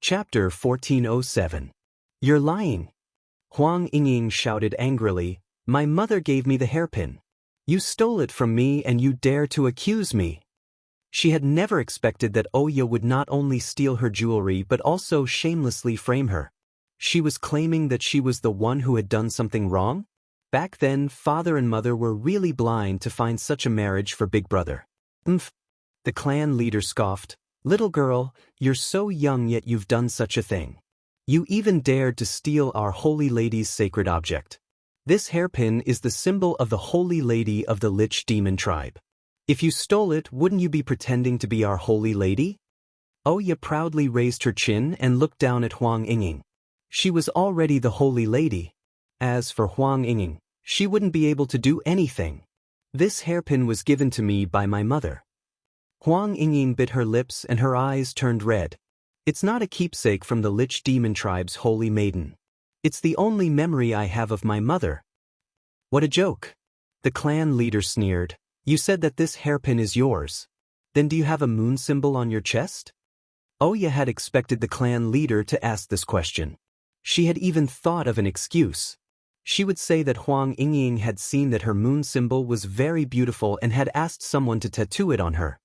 Chapter 1407. You're lying. Huang Yingying shouted angrily, My mother gave me the hairpin. You stole it from me and you dare to accuse me. She had never expected that Oya would not only steal her jewelry but also shamelessly frame her. She was claiming that she was the one who had done something wrong? Back then, father and mother were really blind to find such a marriage for Big Brother. The clan leader scoffed, Little girl, you're so young yet you've done such a thing. You even dared to steal our Holy Lady's sacred object. This hairpin is the symbol of the Holy Lady of the Lich Demon tribe. If you stole it, wouldn't you be pretending to be our Holy Lady? Oya proudly raised her chin and looked down at Huang Yingying. She was already the Holy Lady. As for Huang Yingying, she wouldn't be able to do anything. This hairpin was given to me by my mother. Huang Yingying bit her lips and her eyes turned red. It's not a keepsake from the Lich Demon tribe's holy maiden. It's the only memory I have of my mother. What a joke. The clan leader sneered. You said that this hairpin is yours. Then do you have a moon symbol on your chest? Oya had expected the clan leader to ask this question. She had even thought of an excuse. She would say that Huang Yingying had seen that her moon symbol was very beautiful and had asked someone to tattoo it on her.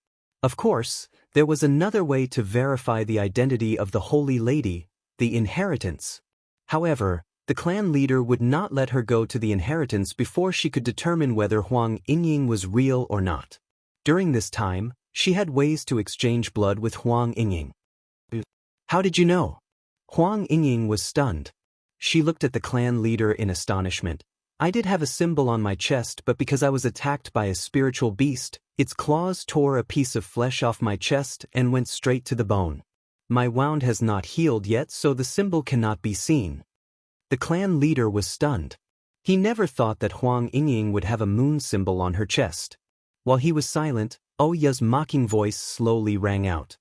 Of course, there was another way to verify the identity of the Holy Lady, the inheritance. However, the clan leader would not let her go to the inheritance before she could determine whether Huang Yingying was real or not. During this time, she had ways to exchange blood with Huang Yingying. How did you know? Huang Yingying was stunned. She looked at the clan leader in astonishment. I did have a symbol on my chest, but because I was attacked by a spiritual beast, its claws tore a piece of flesh off my chest and went straight to the bone. My wound has not healed yet, so the symbol cannot be seen. The clan leader was stunned. He never thought that Huang Yingying would have a moon symbol on her chest. While he was silent, Oya's mocking voice slowly rang out.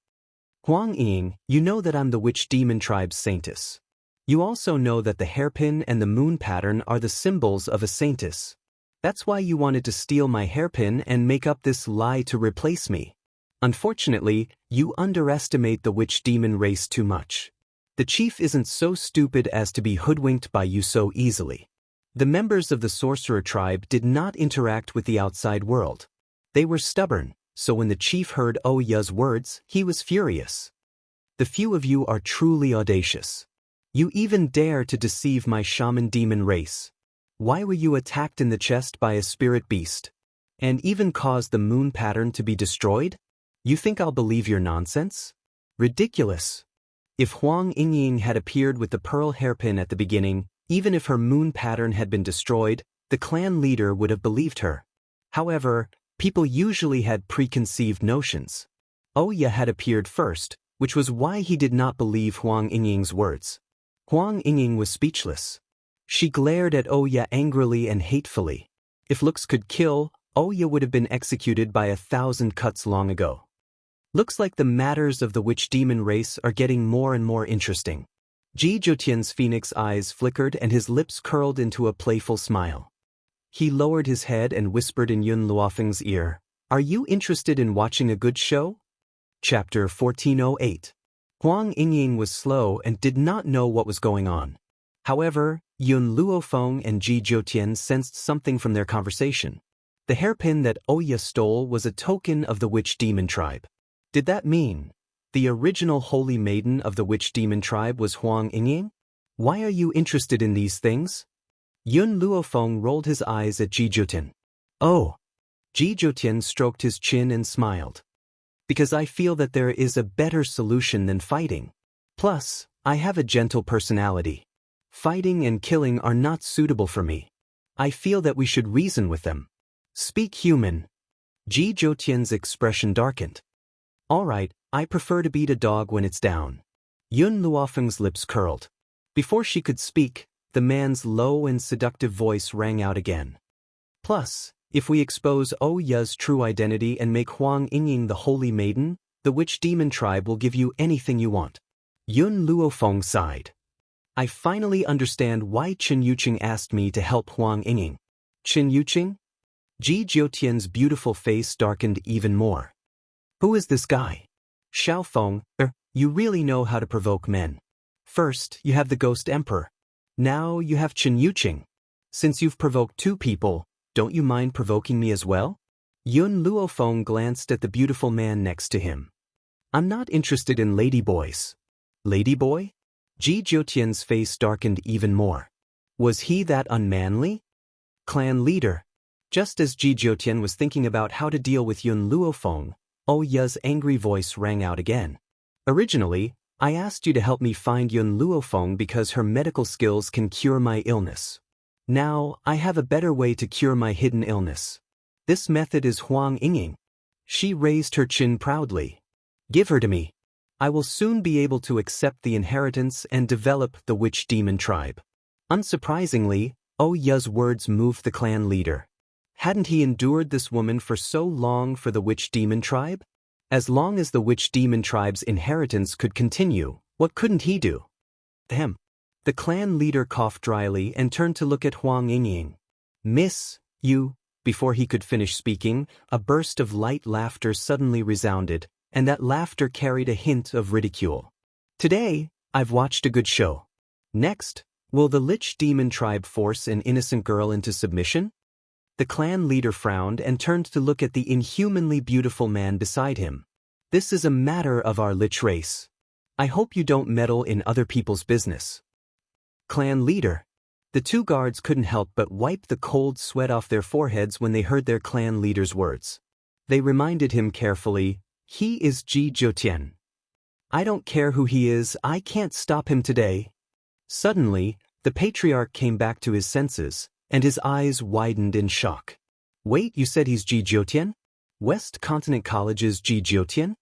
Huang Yingying, you know that I'm the Witch Demon tribe's saintess. You also know that the hairpin and the moon pattern are the symbols of a saintess. That's why you wanted to steal my hairpin and make up this lie to replace me. Unfortunately, you underestimate the witch demon race too much. The chief isn't so stupid as to be hoodwinked by you so easily. The members of the sorcerer tribe did not interact with the outside world. They were stubborn, so when the chief heard Oya's words, he was furious. The few of you are truly audacious. You even dare to deceive my shaman demon race. Why were you attacked in the chest by a spirit beast? And even caused the moon pattern to be destroyed? You think I'll believe your nonsense? Ridiculous. If Huang Yingying had appeared with the pearl hairpin at the beginning, even if her moon pattern had been destroyed, the clan leader would have believed her. However, people usually had preconceived notions. Oya had appeared first, which was why he did not believe Huang Yingying's words. Huang Yingying was speechless. She glared at Oya angrily and hatefully. If looks could kill, Oya would have been executed by 1,000 cuts long ago. Looks like the matters of the witch demon race are getting more and more interesting. Ji Jotian's phoenix eyes flickered and his lips curled into a playful smile. He lowered his head and whispered in Yun Luofeng's ear, Are you interested in watching a good show? Chapter 1408. Huang Yingying was slow and did not know what was going on. However, Yun Luofeng and Ji Jotian sensed something from their conversation. The hairpin that Oya stole was a token of the witch demon tribe. Did that mean the original holy maiden of the witch demon tribe was Huang Yingying? Why are you interested in these things? Yun Luofeng rolled his eyes at Ji Jotian. Oh. Ji Jotian stroked his chin and smiled. Because I feel that there is a better solution than fighting. Plus, I have a gentle personality. Fighting and killing are not suitable for me. I feel that we should reason with them. Speak human. Ji Jotian's expression darkened. All right, I prefer to beat a dog when it's down. Yun Luofeng's lips curled. Before she could speak, the man's low and seductive voice rang out again. Plus, if we expose Oya's true identity and make Huang Yingying the holy maiden, the witch demon tribe will give you anything you want. Yun Luofeng sighed. I finally understand why Qin Yuqing asked me to help Huang Yingying. Qin Yuqing? Ji Jotian's beautiful face darkened even more. Who is this guy? Xiaofeng, You really know how to provoke men. First, you have the Ghost Emperor. Now you have Chen Yuqing. Since you've provoked 2 people, don't you mind provoking me as well? Yun Luofeng glanced at the beautiful man next to him. I'm not interested in ladyboys. Ladyboy? Ji Jiutian's face darkened even more. Was he that unmanly? Clan leader. Just as Ji Jiutian was thinking about how to deal with Yun Luofeng, Ya's angry voice rang out again. Originally, I asked you to help me find Yun Luofeng because her medical skills can cure my illness. Now, I have a better way to cure my hidden illness. This method is Huang Yingying. She raised her chin proudly. Give her to me. I will soon be able to accept the inheritance and develop the witch demon tribe. Unsurprisingly, Ya's words moved the clan leader. Hadn't he endured this woman for so long for the witch demon tribe? As long as the witch demon tribe's inheritance could continue, what couldn't he do? Ahem. The clan leader coughed dryly and turned to look at Huang Yingying. Miss, you. Before he could finish speaking, a burst of light laughter suddenly resounded, and that laughter carried a hint of ridicule. Today, I've watched a good show. Next, will the Lich Demon tribe force an innocent girl into submission? The clan leader frowned and turned to look at the inhumanly beautiful man beside him. This is a matter of our Lich race. I hope you don't meddle in other people's business. Clan leader. The 2 guards couldn't help but wipe the cold sweat off their foreheads when they heard their clan leader's words. They reminded him carefully, he is Ji Jiutian. I don't care who he is, I can't stop him today. Suddenly, the patriarch came back to his senses, and his eyes widened in shock. Wait, you said he's Ji Jiutian? West Continent College's Ji Jiutian?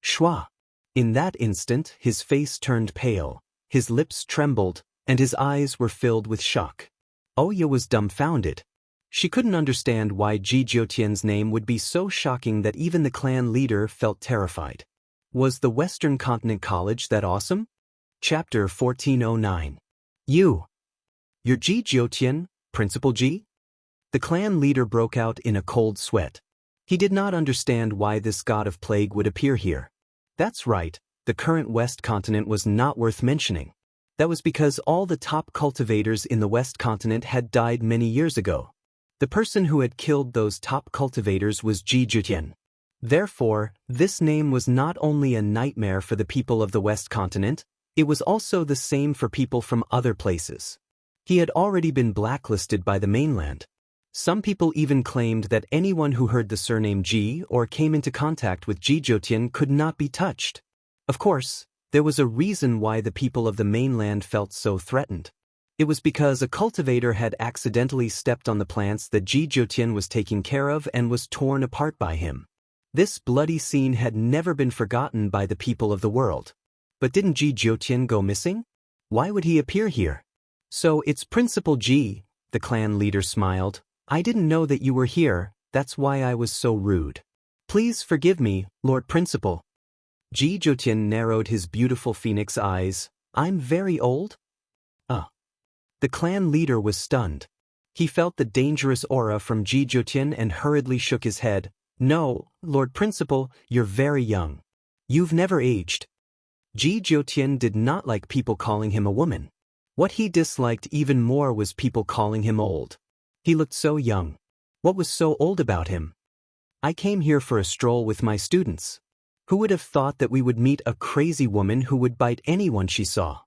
Shua. In that instant, his face turned pale, his lips trembled, and his eyes were filled with shock. Ya was dumbfounded. She couldn't understand why Ji Jiutian's name would be so shocking that even the clan leader felt terrified. Was the Western Continent College that awesome? Chapter 1409. You're Ji Jiutian, Principal Ji? The clan leader broke out in a cold sweat. He did not understand why this god of plague would appear here. That's right, the current West Continent was not worth mentioning. That was because all the top cultivators in the West Continent had died many years ago. The person who had killed those top cultivators was Ji Jiutian. Therefore, this name was not only a nightmare for the people of the West Continent, it was also the same for people from other places. He had already been blacklisted by the mainland. Some people even claimed that anyone who heard the surname Ji or came into contact with Ji Jiutian could not be touched. Of course, there was a reason why the people of the mainland felt so threatened. It was because a cultivator had accidentally stepped on the plants that Ji Jiutian was taking care of and was torn apart by him. This bloody scene had never been forgotten by the people of the world. But didn't Ji Jiutian go missing? Why would he appear here? So it's Principal Ji, the clan leader smiled. I didn't know that you were here, that's why I was so rude. Please forgive me, Lord Principal. Ji Jiutian narrowed his beautiful phoenix eyes. I'm very old? The clan leader was stunned. He felt the dangerous aura from Ji Jiutian and hurriedly shook his head. No, Lord Principal, you're very young. You've never aged. Ji Jiutian did not like people calling him a woman. What he disliked even more was people calling him old. He looked so young. What was so old about him? I came here for a stroll with my students. Who would have thought that we would meet a crazy woman who would bite anyone she saw?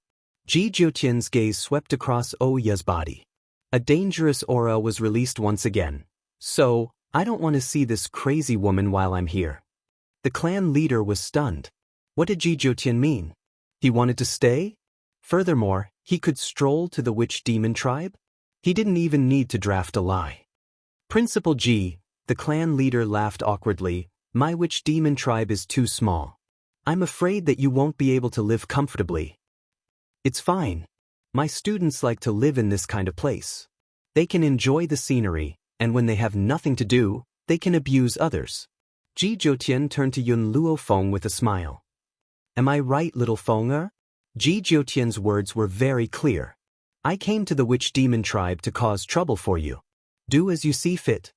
Ji Jiutian's gaze swept across Ya's body. A dangerous aura was released once again. So, I don't want to see this crazy woman while I'm here. The clan leader was stunned. What did Ji Jiutian mean? He wanted to stay? Furthermore, he could stroll to the witch demon tribe? He didn't even need to draft a lie. Principal Ji, the clan leader laughed awkwardly, my witch demon tribe is too small. I'm afraid that you won't be able to live comfortably. It's fine. My students like to live in this kind of place. They can enjoy the scenery, and when they have nothing to do, they can abuse others. Ji Jiutian turned to Yun Luofeng with a smile. Am I right, little Fenger? Ji Jiutian's words were very clear. I came to the witch demon tribe to cause trouble for you. Do as you see fit.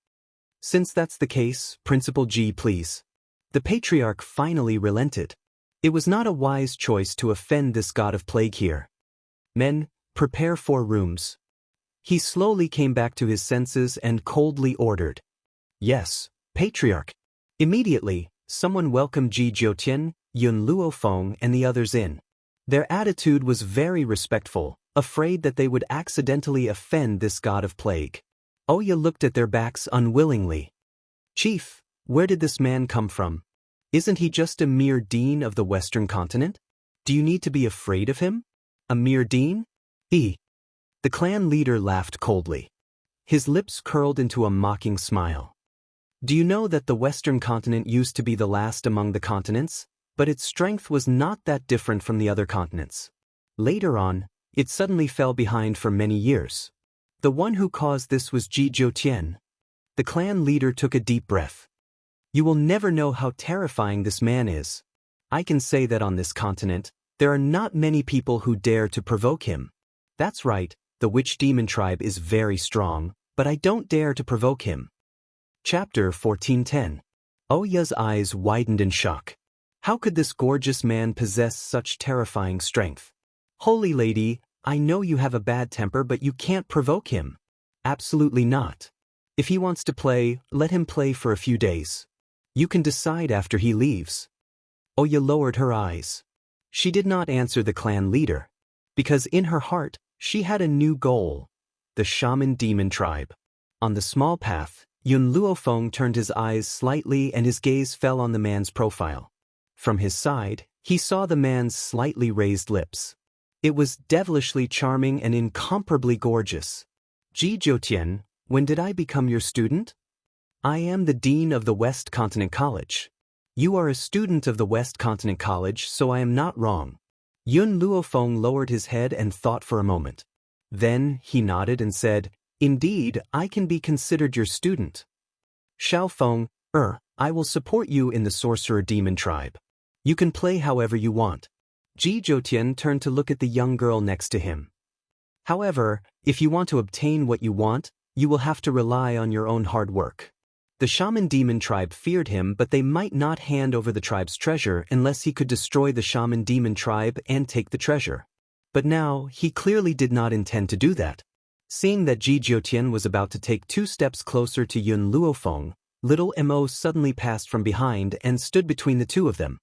Since that's the case, Principal Ji, please. The patriarch finally relented. It was not a wise choice to offend this god of plague here. Men, prepare 4 rooms. He slowly came back to his senses and coldly ordered. Yes, Patriarch. Immediately, someone welcomed Ji Jiutian, Yun Luofeng and the others in. Their attitude was very respectful, afraid that they would accidentally offend this god of plague. Oya looked at their backs unwillingly. Chief, where did this man come from? Isn't he just a mere dean of the Western continent? Do you need to be afraid of him? A mere dean? The clan leader laughed coldly. His lips curled into a mocking smile. Do you know that the Western continent used to be the last among the continents, but its strength was not that different from the other continents. Later on, it suddenly fell behind for many years. The one who caused this was Ji Jiutian. The clan leader took a deep breath. You will never know how terrifying this man is. I can say that on this continent, there are not many people who dare to provoke him. That's right, the witch demon tribe is very strong, but I don't dare to provoke him. Chapter 14:10. Oya's eyes widened in shock. How could this gorgeous man possess such terrifying strength? Holy lady, I know you have a bad temper, but you can't provoke him. Absolutely not. If he wants to play, let him play for a few days. You can decide after he leaves. Oya lowered her eyes. She did not answer the clan leader, because in her heart, she had a new goal, the shaman demon tribe. On the small path, Yun Luofeng turned his eyes slightly and his gaze fell on the man's profile. From his side, he saw the man's slightly raised lips. It was devilishly charming and incomparably gorgeous. Ji Jiutian, when did I become your student? I am the dean of the West Continent College. You are a student of the West Continent College, so I am not wrong. Yun Luofeng lowered his head and thought for a moment. Then he nodded and said, Indeed, I can be considered your student. Xiaofeng, I will support you in the Sorcerer Demon tribe. You can play however you want. Ji Jiutian turned to look at the young girl next to him. However, if you want to obtain what you want, you will have to rely on your own hard work. The shaman demon tribe feared him, but they might not hand over the tribe's treasure unless he could destroy the shaman demon tribe and take the treasure. But now, he clearly did not intend to do that. Seeing that Ji Jiutian was about to take 2 steps closer to Yun Luofeng, little Mo suddenly passed from behind and stood between the two of them.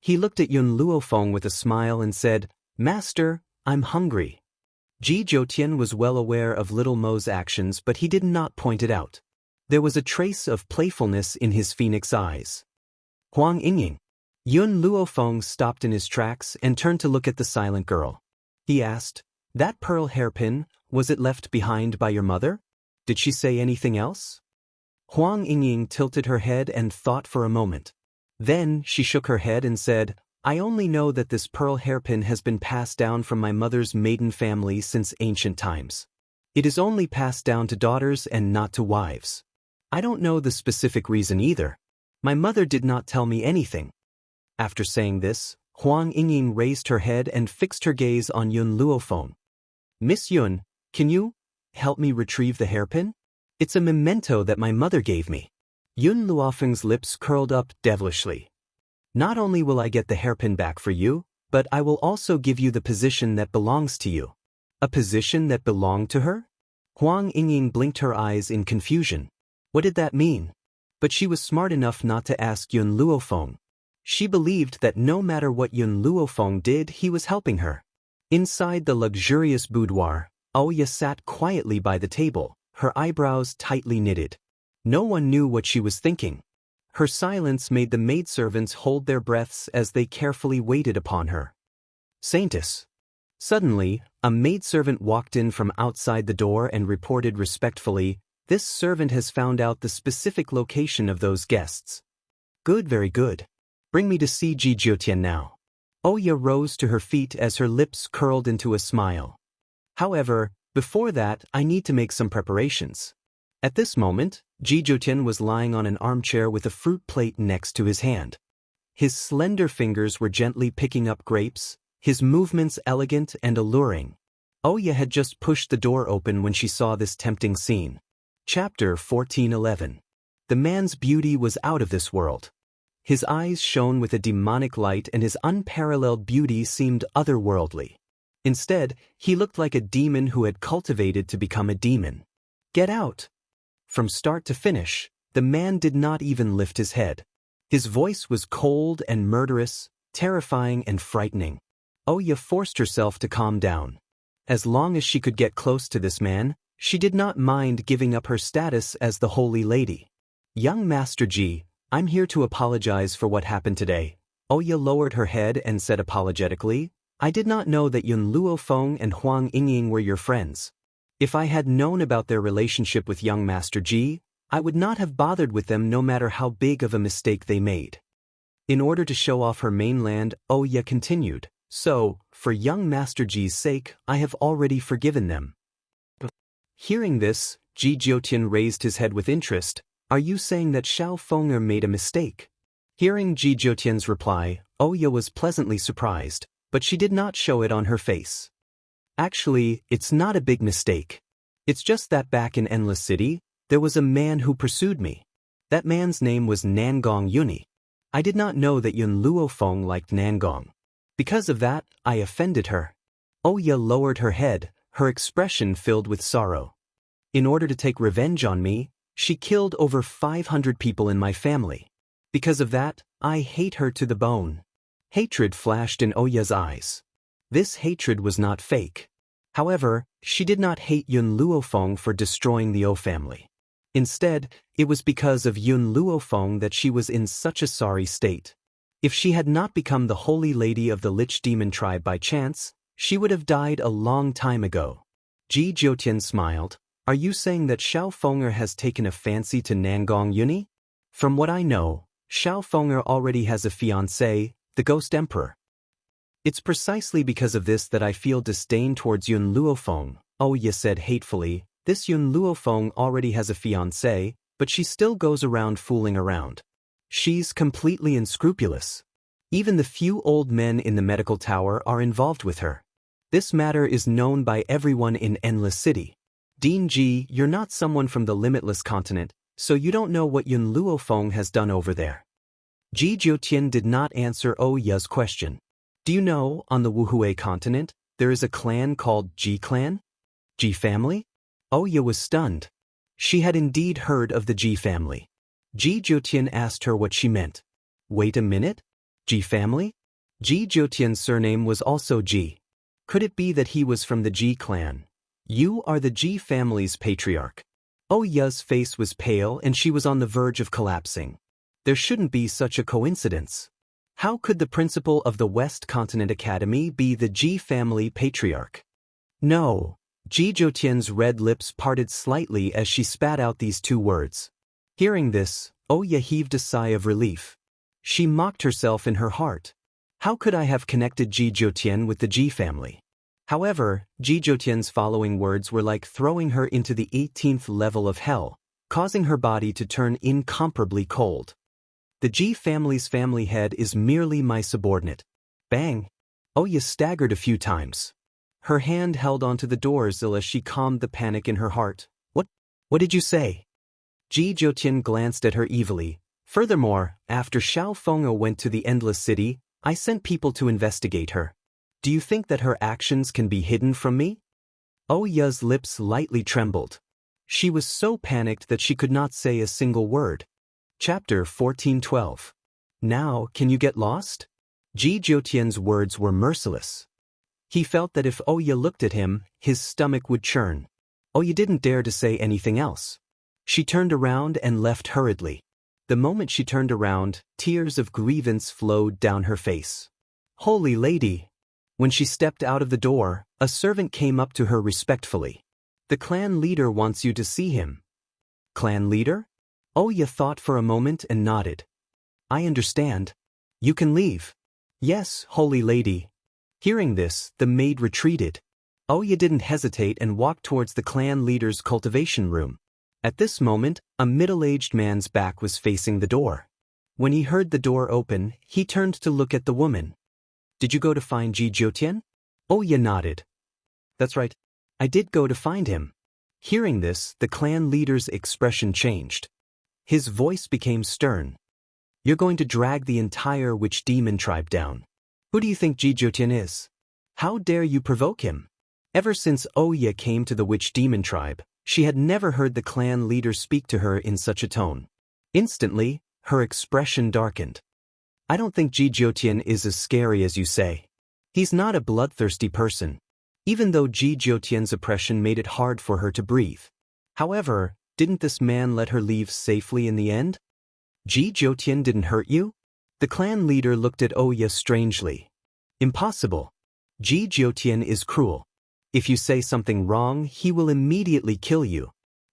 He looked at Yun Luofeng with a smile and said, Master, I'm hungry. Ji Jiutian was well aware of little Mo's actions, but he did not point it out. There was a trace of playfulness in his phoenix eyes. Huang Yingying. Yun Luofeng stopped in his tracks and turned to look at the silent girl. He asked, That pearl hairpin, was it left behind by your mother? Did she say anything else? Huang Yingying tilted her head and thought for a moment. Then she shook her head and said, I only know that this pearl hairpin has been passed down from my mother's maiden family since ancient times. It is only passed down to daughters and not to wives. I don't know the specific reason either. My mother did not tell me anything. After saying this, Huang Yingying raised her head and fixed her gaze on Yun Luofeng. Miss Yun, can you help me retrieve the hairpin? It's a memento that my mother gave me. Yun Luofeng's lips curled up devilishly. Not only will I get the hairpin back for you, but I will also give you the position that belongs to you. A position that belonged to her? Huang Yingying blinked her eyes in confusion. What did that mean? But she was smart enough not to ask Yun Luofeng. She believed that no matter what Yun Luofeng did, he was helping her. Inside the luxurious boudoir, Oya sat quietly by the table, her eyebrows tightly knitted. No one knew what she was thinking. Her silence made the maidservants hold their breaths as they carefully waited upon her. Saintess. Suddenly, a maidservant walked in from outside the door and reported respectfully, This servant has found out the specific location of those guests. Good, very good. Bring me to see Ji Jiutian now. Oya rose to her feet as her lips curled into a smile. However, before that, I need to make some preparations. At this moment, Ji Jiutian was lying on an armchair with a fruit plate next to his hand. His slender fingers were gently picking up grapes, his movements elegant and alluring. Oya had just pushed the door open when she saw this tempting scene. Chapter 14:11. The man's beauty was out of this world. His eyes shone with a demonic light and his unparalleled beauty seemed otherworldly. Instead, he looked like a demon who had cultivated to become a demon. "Get out!" From start to finish, the man did not even lift his head. His voice was cold and murderous, terrifying and frightening. Oya forced herself to calm down. As long as she could get close to this man, she did not mind giving up her status as the Holy Lady. "Young Master Ji, I'm here to apologize for what happened today." Oya lowered her head and said apologetically, "I did not know that Yun Luofeng and Huang Yingying were your friends. If I had known about their relationship with young Master Ji, I would not have bothered with them no matter how big of a mistake they made." In order to show off her mainland, Oya continued, "So, for young Master Ji's sake, I have already forgiven them." Hearing this, Ji Jiutian raised his head with interest. "Are you saying that Xiao Feng'er made a mistake?" Hearing Ji Jiutian's reply, Oya was pleasantly surprised, but she did not show it on her face. "Actually, it's not a big mistake. It's just that back in Endless City, there was a man who pursued me. That man's name was Nangong Yuni. I did not know that Yun Luofeng liked Nangong. Because of that, I offended her." Oya lowered her head, her expression filled with sorrow. "In order to take revenge on me, she killed over 500 people in my family. Because of that, I hate her to the bone." Hatred flashed in Oya's eyes. This hatred was not fake. However, she did not hate Yun Luofeng for destroying the O family. Instead, it was because of Yun Luofeng that she was in such a sorry state. If she had not become the holy lady of the Lich Demon tribe by chance, she would have died a long time ago. Ji Jiutian smiled. "Are you saying that Xiao Feng'er has taken a fancy to Nangong Yuni?" "From what I know, Xiao Feng'er already has a fiancé, the Ghost Emperor. It's precisely because of this that I feel disdain towards Yun Luofeng," Oya said hatefully. "This Yun Luofeng already has a fiancé, but she still goes around fooling around. She's completely unscrupulous. Even the few old men in the medical tower are involved with her. This matter is known by everyone in Endless City. Dean Ji, you're not someone from the Limitless Continent, so you don't know what Yun Luofeng has done over there." Ji Jiutian did not answer Oya's question. "Do you know, on the Wuhui continent, there is a clan called Ji Clan? Ji family?" Oya was stunned. She had indeed heard of the Ji family. Ji Jiutian asked her what she meant. "Wait a minute? Ji family?" Ji Jiutian's surname was also Ji. Could it be that he was from the Ji clan? "You are the Ji family's patriarch." Oya's face was pale and she was on the verge of collapsing. There shouldn't be such a coincidence. How could the principal of the West Continent Academy be the Ji family patriarch? "No." Ji Jiutian's red lips parted slightly as she spat out these two words. Hearing this, Oya heaved a sigh of relief. She mocked herself in her heart. How could I have connected Ji Jiutian with the Ji family? However, Ji Jiutian's following words were like throwing her into the 18th level of hell, causing her body to turn incomparably cold. "The Ji family's family head is merely my subordinate." Bang! Oya staggered a few times. Her hand held onto the door as she calmed the panic in her heart. What did you say?" Ji Jiutian glanced at her evilly. "Furthermore, after Xiao Feng'er went to the Endless City, I sent people to investigate her. Do you think that her actions can be hidden from me?" Oya's lips lightly trembled. She was so panicked that she could not say a single word. Chapter 14:12. "Now, can you get lost?" Ji Jiutian's words were merciless. He felt that if Oya looked at him, his stomach would churn. Oya didn't dare to say anything else. She turned around and left hurriedly. The moment she turned around, tears of grievance flowed down her face. "Holy Lady!" When she stepped out of the door, a servant came up to her respectfully. "The clan leader wants you to see him." "Clan leader?" Oya thought for a moment and nodded. "I understand. You can leave." "Yes, Holy Lady." Hearing this, the maid retreated. Oya didn't hesitate and walked towards the clan leader's cultivation room. At this moment, a middle-aged man's back was facing the door. When he heard the door open, he turned to look at the woman. "Did you go to find Ji Jiutian?" Oya nodded. "That's right. I did go to find him." Hearing this, the clan leader's expression changed. His voice became stern. You're going to drag the entire witch demon tribe down. Who do you think Ji Jiotian is? How dare you provoke him? Ever since Oya came to the witch demon tribe, she had never heard the clan leader speak to her in such a tone. Instantly, her expression darkened. I don't think Ji Jiotian is as scary as you say. He's not a bloodthirsty person. Even though Ji Jiotian's oppression made it hard for her to breathe. However, didn't this man let her leave safely in the end? Ji Jiotian didn't hurt you? The clan leader looked at Oya strangely. Impossible. Ji Jiotian is cruel. If you say something wrong, he will immediately kill you.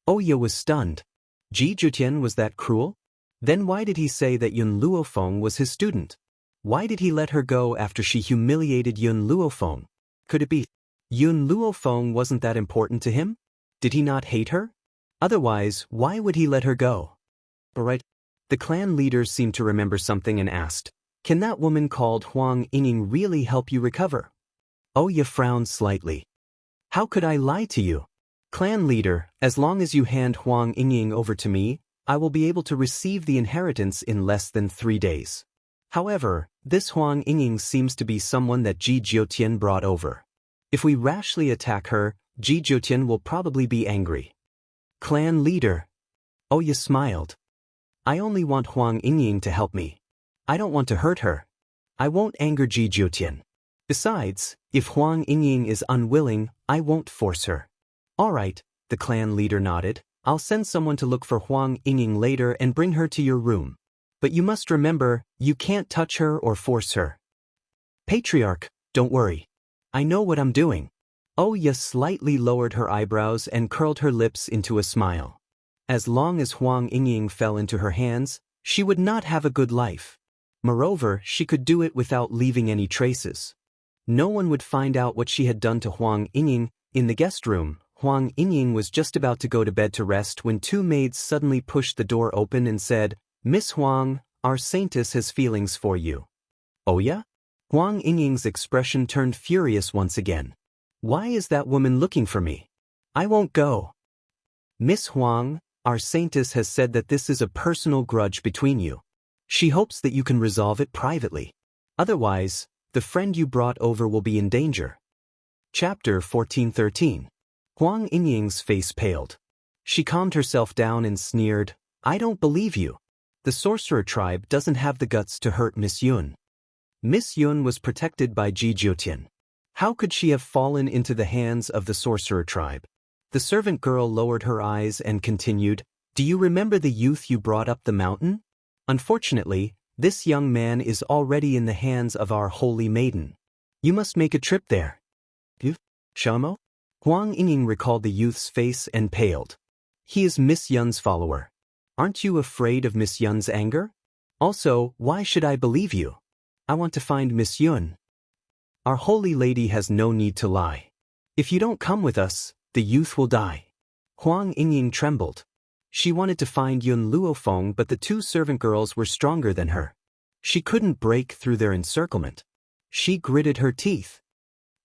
Oya was stunned. Ji Jiotian was that cruel? Then why did he say that Yun Luofeng was his student? Why did he let her go after she humiliated Yun Luofeng? Could it be Yun Luofeng wasn't that important to him? Did he not hate her? Otherwise, why would he let her go? Alright. The clan leader seemed to remember something and asked, can that woman called Huang Yingning really help you recover? Oya frowned slightly. How could I lie to you? Clan leader, as long as you hand Huang Yingning over to me, I will be able to receive the inheritance in less than 3 days. However, this Huang Yingning seems to be someone that Ji Jiotian brought over. If we rashly attack her, Ji Jiotian will probably be angry. Clan leader. Oya smiled. I only want Huang Yingning to help me. I don't want to hurt her. I won't anger Ji Jiotian. Besides, if Huang Yingning is unwilling, I won't force her. Alright, the clan leader nodded. I'll send someone to look for Huang Yingning later and bring her to your room. But you must remember, you can't touch her or force her. Patriarch, don't worry. I know what I'm doing. Oya slightly lowered her eyebrows and curled her lips into a smile. As long as Huang Yingning fell into her hands, she would not have a good life. Moreover, she could do it without leaving any traces. No one would find out what she had done to Huang Yingning. In the guest room, Huang Yingning was just about to go to bed to rest when 2 maids suddenly pushed the door open and said, Miss Huang, our saintess has feelings for you. Oya? Huang Yingning's expression turned furious once again. Why is that woman looking for me? I won't go. Miss Huang, our saintess has said that this is a personal grudge between you. She hopes that you can resolve it privately. Otherwise, the friend you brought over will be in danger. Chapter 14:13. Huang Yingning's face paled. She calmed herself down and sneered, I don't believe you. The sorcerer tribe doesn't have the guts to hurt Miss Yun. Miss Yun was protected by Ji Jiotian. How could she have fallen into the hands of the sorcerer tribe? The servant girl lowered her eyes and continued, Do you remember the youth you brought up the mountain? Unfortunately, this young man is already in the hands of our holy maiden. You must make a trip there. Shamo? Huang Yingning recalled the youth's face and paled. He is Miss Yun's follower. Aren't you afraid of Miss Yun's anger? Also, why should I believe you? I want to find Miss Yun. Our holy lady has no need to lie. If you don't come with us, the youth will die. Huang Yingning trembled. She wanted to find Yun Luofeng, but the 2 servant girls were stronger than her. She couldn't break through their encirclement. She gritted her teeth.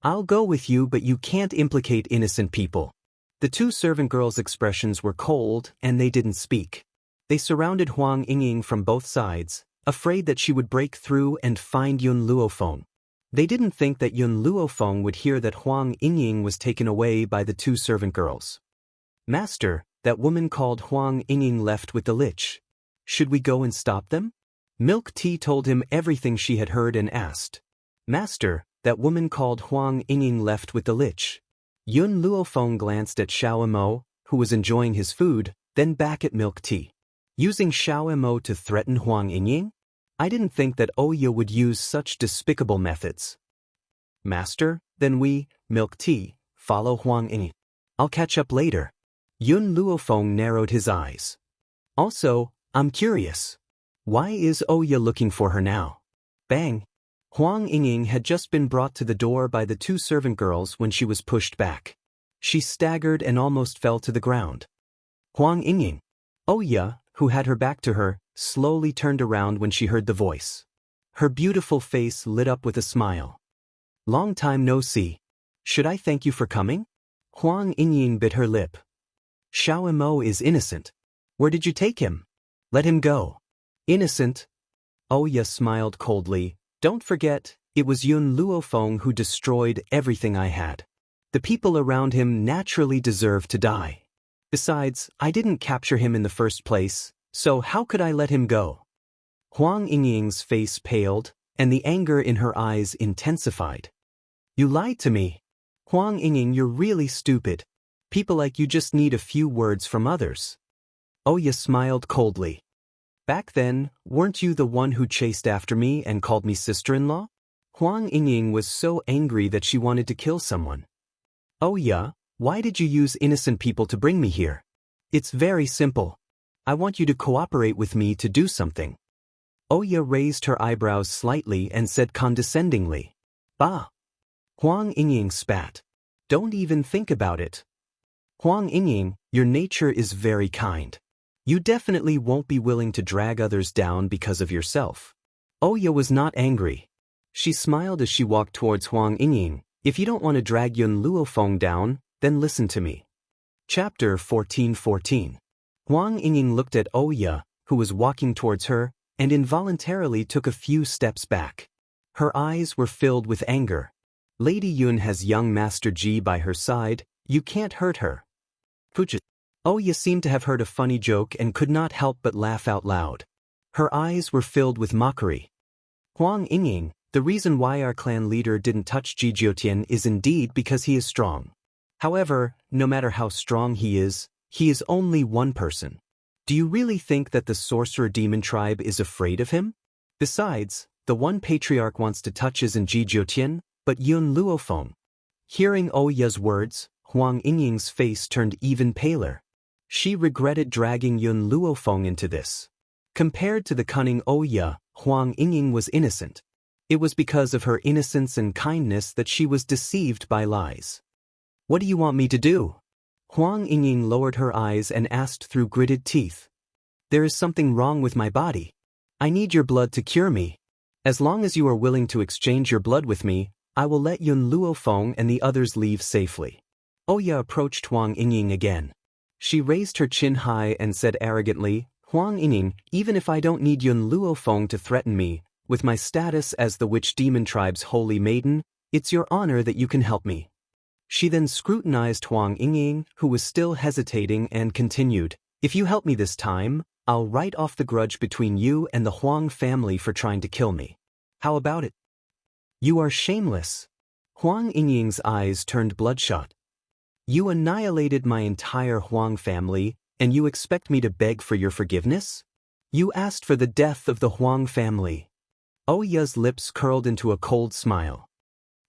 I'll go with you, but you can't implicate innocent people. The 2 servant girls' expressions were cold, and they didn't speak. They surrounded Huang Yingning from both sides, afraid that she would break through and find Yun Luofeng. They didn't think that Yun Luofeng would hear that Huang Yingning was taken away by the 2 servant girls. Master, that woman called Huang Yingning left with the lich. Should we go and stop them? Milk Tea told him everything she had heard and asked. Master, that woman called Huang Yingning left with the lich. Yun Luofeng glanced at Xiao Mo, who was enjoying his food, then back at Milk Tea. Using Xiao Mo to threaten Huang Yingning? I didn't think that Oya would use such despicable methods. Master, then we, Milk Tea, follow Huang Yingning. I'll catch up later. Yun Luofeng narrowed his eyes. Also, I'm curious. Why is Oya looking for her now? Bang! Huang Yingning had just been brought to the door by the 2 servant girls when she was pushed back. She staggered and almost fell to the ground. Huang Yingning. Oya, who had her back to her, slowly turned around when she heard the voice. Her beautiful face lit up with a smile. Long time no see. Should I thank you for coming? Huang Yingning bit her lip. Xiao Mo is innocent. Where did you take him? Let him go. Innocent? Oya smiled coldly. Don't forget, it was Yun Luofeng who destroyed everything I had. The people around him naturally deserve to die. Besides, I didn't capture him in the first place, so how could I let him go? Huang Yingying's face paled, and the anger in her eyes intensified. You lied to me. Huang Yingying, you're really stupid. People like you just need a few words from others. Oya smiled coldly. Back then, weren't you the one who chased after me and called me sister-in-law? Huang Yingying was so angry that she wanted to kill someone. Oya, why did you use innocent people to bring me here? It's very simple. I want you to cooperate with me to do something. Oya raised her eyebrows slightly and said condescendingly. Bah! Huang Yingying spat. Don't even think about it. Huang Yingying, your nature is very kind. You definitely won't be willing to drag others down because of yourself. Oya was not angry. She smiled as she walked towards Huang Yingying. If you don't want to drag Yun Luofeng down, then listen to me. Chapter 14:14. Huang Yingying looked at Oya, who was walking towards her, and involuntarily took a few steps back. Her eyes were filled with anger. Lady Yun has young Master Ji by her side, you can't hurt her. Puja. Oya seemed to have heard a funny joke and could not help but laugh out loud. Her eyes were filled with mockery. Huang Yingying, the reason why our clan leader didn't touch Ji Jiutian is indeed because he is strong. However, no matter how strong he is only one person. Do you really think that the sorcerer demon tribe is afraid of him? Besides, the one patriarch wants to touch isn't Ji Jiutian, but Yun Luofeng. Hearing Oya's words, Huang Yingying's face turned even paler. She regretted dragging Yun Luofeng into this. Compared to the cunning Oya, Huang Yingying was innocent. It was because of her innocence and kindness that she was deceived by lies. What do you want me to do? Huang Yingying lowered her eyes and asked through gritted teeth. There is something wrong with my body. I need your blood to cure me. As long as you are willing to exchange your blood with me, I will let Yun Luofeng and the others leave safely. Oya approached Huang Yingying again. She raised her chin high and said arrogantly, Huang Yingying, even if I don't need Yun Luofeng to threaten me, with my status as the Witch Demon Tribe's holy maiden, it's your honor that you can help me. She then scrutinized Huang Yingying, who was still hesitating, and continued, if you help me this time, I'll write off the grudge between you and the Huang family for trying to kill me. How about it? You are shameless. Huang Yingying's eyes turned bloodshot. You annihilated my entire Huang family, and you expect me to beg for your forgiveness? You asked for the death of the Huang family. Oya's lips curled into a cold smile.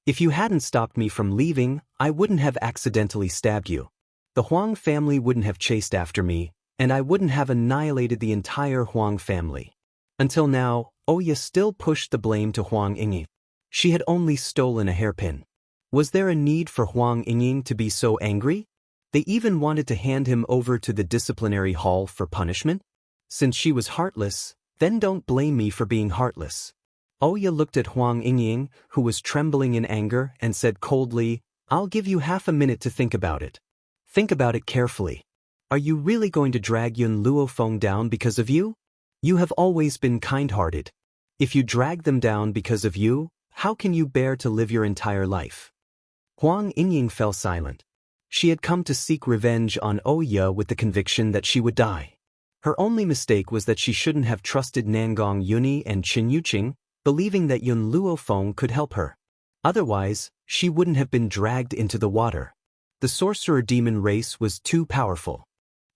If you hadn't stopped me from leaving, I wouldn't have accidentally stabbed you. The Huang family wouldn't have chased after me, and I wouldn't have annihilated the entire Huang family. Until now, Oya still pushed the blame to Huang Yingying. She had only stolen a hairpin. Was there a need for Huang Yingying to be so angry? They even wanted to hand him over to the disciplinary hall for punishment? Since she was heartless, then don't blame me for being heartless. Oya looked at Huang Yingying, who was trembling in anger, and said coldly, I'll give you half a minute to think about it. Think about it carefully. Are you really going to drag Yun Luofeng down because of you? You have always been kind-hearted. If you drag them down because of you, how can you bear to live your entire life? Huang Yingying fell silent. She had come to seek revenge on Oya with the conviction that she would die. Her only mistake was that she shouldn't have trusted Nangong Yuni and Qin Yuqing, believing that Yun Luofeng could help her. Otherwise, she wouldn't have been dragged into the water. The sorcerer demon race was too powerful.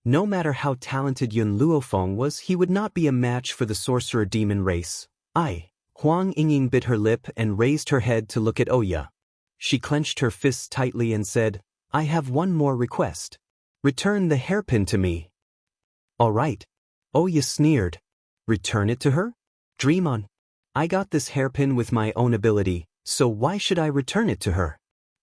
No matter how talented Yun Luofeng was, he would not be a match for the sorcerer demon race. Huang Yingying bit her lip and raised her head to look at Oya. She clenched her fists tightly and said, I have one more request. Return the hairpin to me. All right. Oya sneered. Return it to her? Dream on. I got this hairpin with my own ability, so why should I return it to her?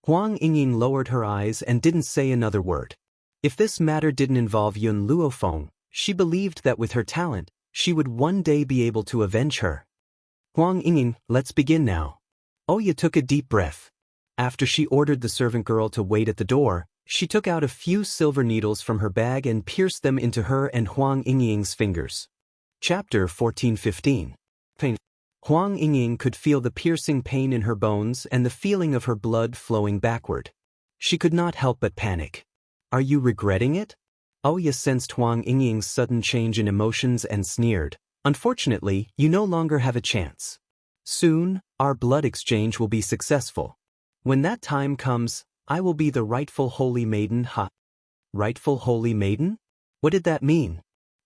Huang Yingying lowered her eyes and didn't say another word. If this matter didn't involve Yun Luofeng, she believed that with her talent, she would one day be able to avenge her. Huang Yingying, let's begin now. Oya took a deep breath. After she ordered the servant girl to wait at the door, she took out a few silver needles from her bag and pierced them into her and Huang Yingying's fingers. Chapter 14:15. Pain. Huang Yingying could feel the piercing pain in her bones and the feeling of her blood flowing backward. She could not help but panic. Are you regretting it? Oya sensed Huang Yingying's sudden change in emotions and sneered. Unfortunately, you no longer have a chance. Soon, our blood exchange will be successful. When that time comes, I will be the rightful holy maiden. Rightful holy maiden? What did that mean?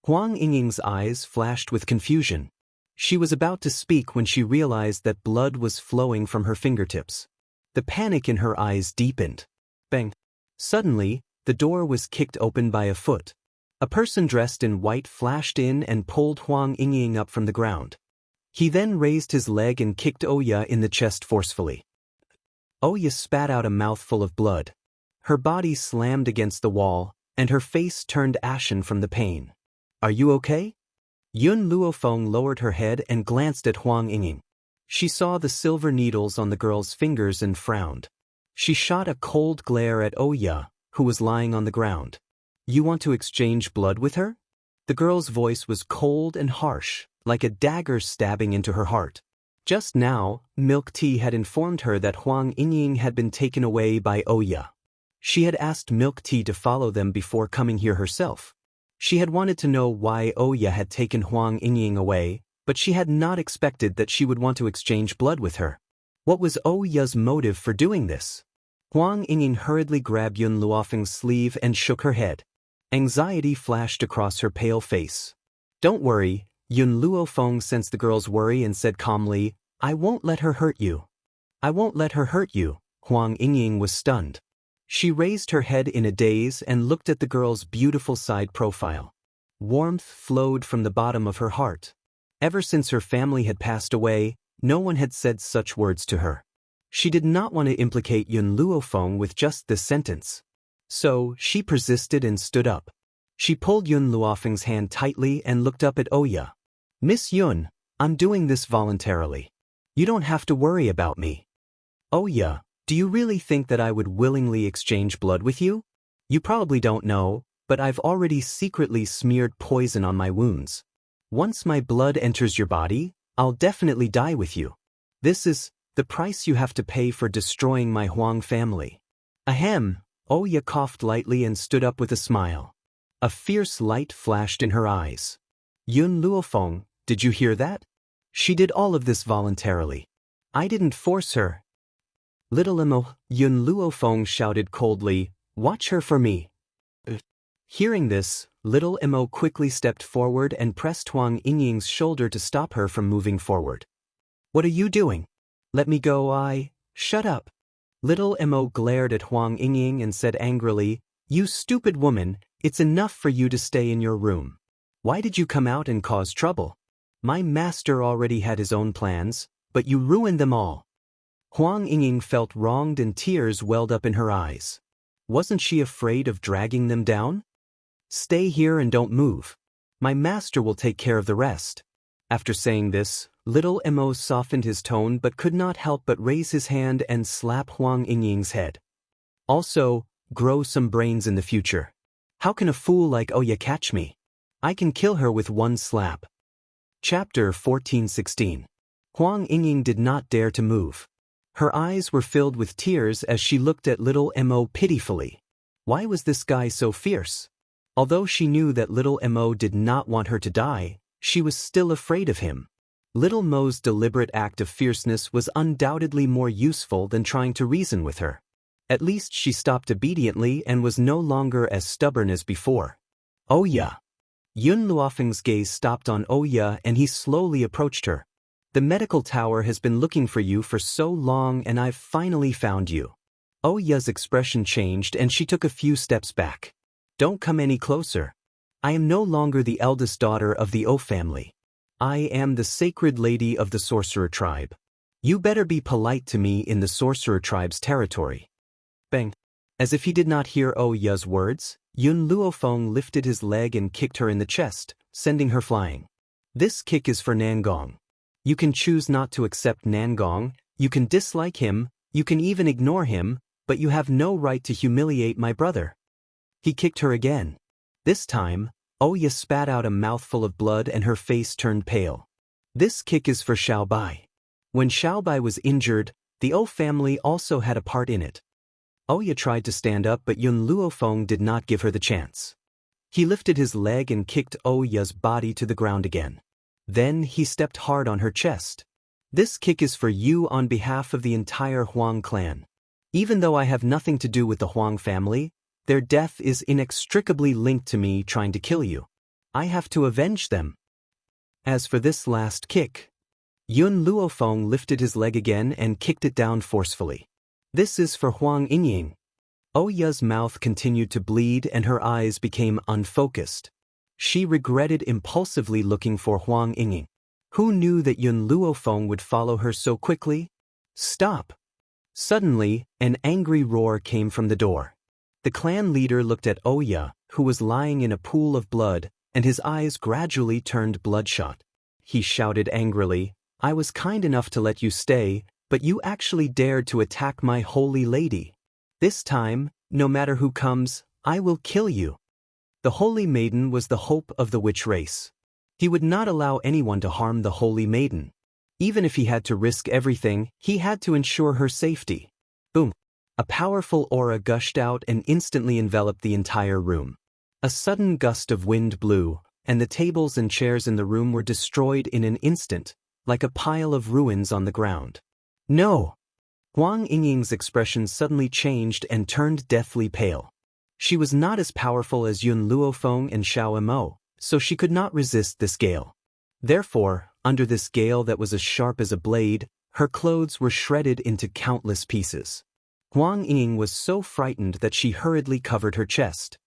Huang Yingying's eyes flashed with confusion. She was about to speak when she realized that blood was flowing from her fingertips. The panic in her eyes deepened. Bang! Suddenly, the door was kicked open by a foot. A person dressed in white flashed in and pulled Huang Yingying up from the ground. He then raised his leg and kicked Oya in the chest forcefully. Oya spat out a mouthful of blood. Her body slammed against the wall, and her face turned ashen from the pain. Are you okay? Yun Luofeng lowered her head and glanced at Huang Yingying. She saw the silver needles on the girl's fingers and frowned. She shot a cold glare at Oya, who was lying on the ground. You want to exchange blood with her? The girl's voice was cold and harsh, like a dagger stabbing into her heart. Just now, Milk Tea had informed her that Huang Yingying had been taken away by Oya. She had asked Milk Tea to follow them before coming here herself. She had wanted to know why Oya had taken Huang Yingying away, but she had not expected that she would want to exchange blood with her. What was Oya's motive for doing this? Huang Yingying hurriedly grabbed Yun Luofeng's sleeve and shook her head. Anxiety flashed across her pale face. Don't worry, Yun Luofeng sensed the girl's worry and said calmly, I won't let her hurt you. I won't let her hurt you. Huang Yingying was stunned. She raised her head in a daze and looked at the girl's beautiful side profile. Warmth flowed from the bottom of her heart. Ever since her family had passed away, no one had said such words to her. She did not want to implicate Yun Luofeng with just this sentence. So, she persisted and stood up. She pulled Yun Luofeng's hand tightly and looked up at Oya. Miss Yun, I'm doing this voluntarily. You don't have to worry about me. Oya, do you really think that I would willingly exchange blood with you? You probably don't know, but I've already secretly smeared poison on my wounds. Once my blood enters your body, I'll definitely die with you. This is the price you have to pay for destroying my Huang family. Ahem, Oya coughed lightly and stood up with a smile. A fierce light flashed in her eyes. Yun Luofeng, did you hear that? She did all of this voluntarily. I didn't force her. Little Emo, Yun Luofeng shouted coldly, watch her for me. Hearing this, Little Emo quickly stepped forward and pressed Huang Yingying's shoulder to stop her from moving forward. What are you doing? Let me go. Shut up. Little Emo glared at Huang Yingying and said angrily, you stupid woman, it's enough for you to stay in your room. Why did you come out and cause trouble? My master already had his own plans, but you ruined them all. Huang Yingying felt wronged and tears welled up in her eyes. Wasn't she afraid of dragging them down? Stay here and don't move. My master will take care of the rest. After saying this, Little Emo softened his tone but could not help but raise his hand and slap Huang Yingying's head. Also, grow some brains in the future. How can a fool like Oya catch me? I can kill her with one slap. Chapter 14:16. Huang Yingying did not dare to move. Her eyes were filled with tears as she looked at Little Mo pitifully. Why was this guy so fierce? Although she knew that Little Mo did not want her to die, she was still afraid of him. Little Mo's deliberate act of fierceness was undoubtedly more useful than trying to reason with her. At least she stopped obediently and was no longer as stubborn as before. Oya. Yun Luofeng's gaze stopped on Oya and he slowly approached her. The medical tower has been looking for you for so long and I've finally found you. Oya's expression changed and she took a few steps back. Don't come any closer. I am no longer the eldest daughter of the O family. I am the sacred lady of the sorcerer tribe. You better be polite to me in the sorcerer tribe's territory. Bang. As if he did not hear Oya's words, Yun Luofeng lifted his leg and kicked her in the chest, sending her flying. This kick is for Nangong. You can choose not to accept Nangong, you can dislike him, you can even ignore him, but you have no right to humiliate my brother. He kicked her again. This time, Oya spat out a mouthful of blood and her face turned pale. This kick is for Xiaobai. When Xiaobai was injured, the O family also had a part in it. Oya tried to stand up, but Yun Luofeng did not give her the chance. He lifted his leg and kicked Oya's body to the ground again. Then he stepped hard on her chest. This kick is for you on behalf of the entire Huang clan. Even though I have nothing to do with the Huang family, their death is inextricably linked to me trying to kill you. I have to avenge them. As for this last kick, Yun Luofeng lifted his leg again and kicked it down forcefully. This is for Huang Yingying. Oya's mouth continued to bleed and her eyes became unfocused. She regretted impulsively looking for Huang Yingying. Who knew that Yun Luofeng would follow her so quickly? Stop! Suddenly, an angry roar came from the door. The clan leader looked at Oya, who was lying in a pool of blood, and his eyes gradually turned bloodshot. He shouted angrily, I was kind enough to let you stay, but you actually dared to attack my holy lady. This time, no matter who comes, I will kill you. The holy maiden was the hope of the witch race. He would not allow anyone to harm the holy maiden. Even if he had to risk everything, he had to ensure her safety. Boom! A powerful aura gushed out and instantly enveloped the entire room. A sudden gust of wind blew, and the tables and chairs in the room were destroyed in an instant, like a pile of ruins on the ground. No! Huang Yingying's expression suddenly changed and turned deathly pale. She was not as powerful as Yun Luofeng and Xiao Mo, so she could not resist this gale. Therefore, under this gale that was as sharp as a blade, her clothes were shredded into countless pieces. Huang Yingying was so frightened that she hurriedly covered her chest.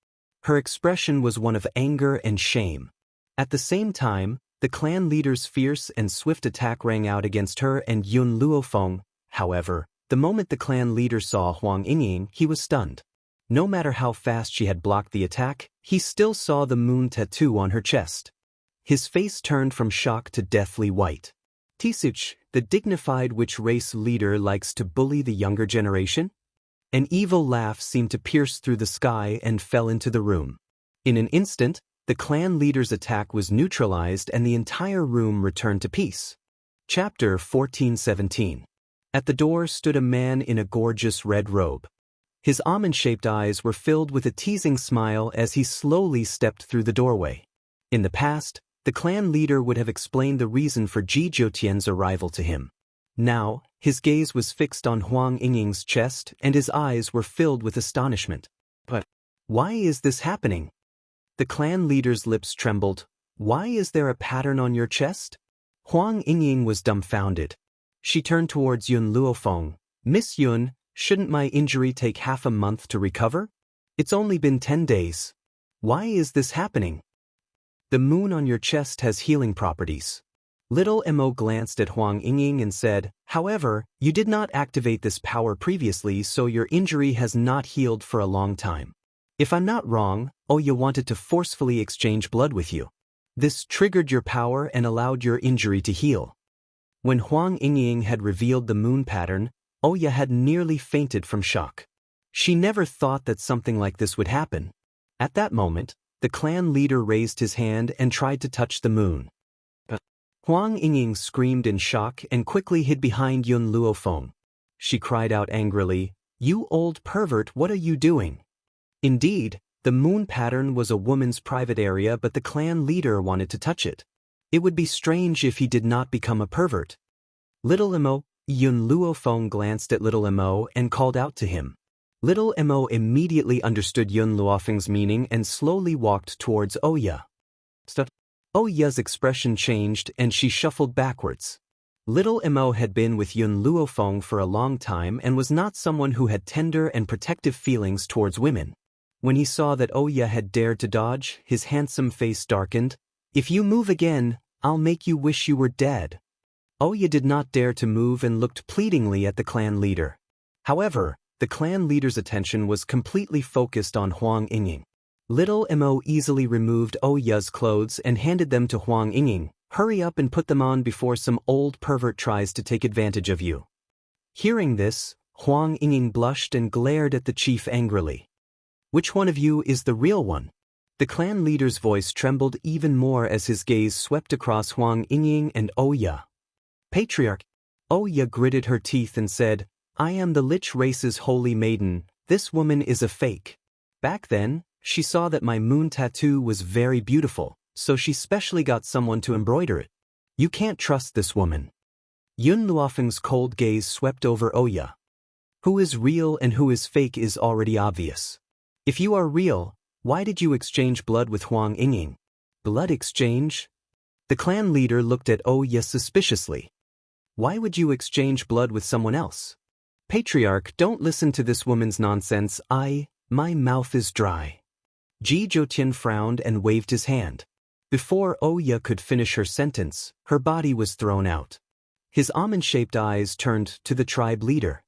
Her expression was one of anger and shame. At the same time, the clan leader's fierce and swift attack rang out against her and Yun Luofeng. However, the moment the clan leader saw Huang Yingying, he was stunned. No matter how fast she had blocked the attack, he still saw the moon tattoo on her chest. His face turned from shock to deathly white. Tisuch, the dignified witch race leader, likes to bully the younger generation? An evil laugh seemed to pierce through the sky and fell into the room. In an instant, the clan leader's attack was neutralized and the entire room returned to peace. Chapter 1417. At the door stood a man in a gorgeous red robe. His almond-shaped eyes were filled with a teasing smile as he slowly stepped through the doorway. In the past, the clan leader would have explained the reason for Ji Zhoutian's arrival to him. Now, his gaze was fixed on Huang Yingying's chest and his eyes were filled with astonishment. But why is this happening? The clan leader's lips trembled. Why is there a pattern on your chest? Huang Yingying was dumbfounded. She turned towards Yun Luofeng. Miss Yun, shouldn't my injury take half a month to recover? It's only been 10 days. Why is this happening? The moon on your chest has healing properties. Little Mo glanced at Huang Yingying and said, however, you did not activate this power previously, so your injury has not healed for a long time. If I'm not wrong, Oya wanted to forcefully exchange blood with you. This triggered your power and allowed your injury to heal. When Huang Yingying had revealed the moon pattern, Oya had nearly fainted from shock. She never thought that something like this would happen. At that moment, the clan leader raised his hand and tried to touch the moon. Huang Yingying screamed in shock and quickly hid behind Yun Luofeng. She cried out angrily, "You old pervert, what are you doing?" Indeed, the moon pattern was a woman's private area, but the clan leader wanted to touch it. It would be strange if he did not become a pervert. Little Mo, Yun Luofeng glanced at Little Mo and called out to him. Little Mo immediately understood Yun Luofeng's meaning and slowly walked towards Oya. Oya's expression changed and she shuffled backwards. Little Mo had been with Yun Luofeng for a long time and was not someone who had tender and protective feelings towards women. When he saw that Oya had dared to dodge, his handsome face darkened. If you move again, I'll make you wish you were dead. Oya did not dare to move and looked pleadingly at the clan leader. However, the clan leader's attention was completely focused on Huang Yingying. Little Mo easily removed Oya's clothes and handed them to Huang Yingying. Hurry up and put them on before some old pervert tries to take advantage of you. Hearing this, Huang Yingying blushed and glared at the chief angrily. Which one of you is the real one? The clan leader's voice trembled even more as his gaze swept across Huang Yingying and Oya. Patriarch. Oya gritted her teeth and said, I am the Lich race's holy maiden, this woman is a fake. Back then, she saw that my moon tattoo was very beautiful, so she specially got someone to embroider it. You can't trust this woman. Yun Luofeng's cold gaze swept over Oya. Who is real and who is fake is already obvious. If you are real, why did you exchange blood with Huang Yingying? Blood exchange? The clan leader looked at Oya suspiciously. Why would you exchange blood with someone else? Patriarch, don't listen to this woman's nonsense. My mouth is dry. Ji Zhoutian frowned and waved his hand. Before Oya could finish her sentence, her body was thrown out. His almond-shaped eyes turned to the tribe leader.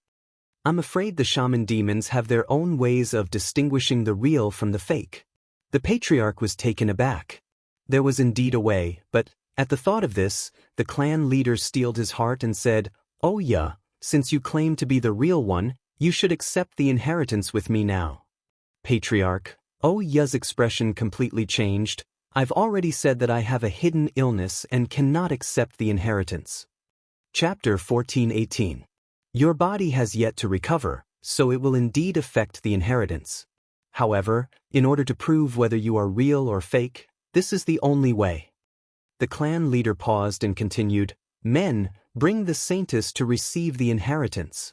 I'm afraid the shaman demons have their own ways of distinguishing the real from the fake. The patriarch was taken aback. There was indeed a way, but at the thought of this, the clan leader steeled his heart and said, Oya, since you claim to be the real one, you should accept the inheritance with me now. Patriarch, Oya's expression completely changed. I've already said that I have a hidden illness and cannot accept the inheritance. Chapter 14:18. Your body has yet to recover, so it will indeed affect the inheritance. However, in order to prove whether you are real or fake, this is the only way. The clan leader paused and continued, Men, bring the saintess to receive the inheritance.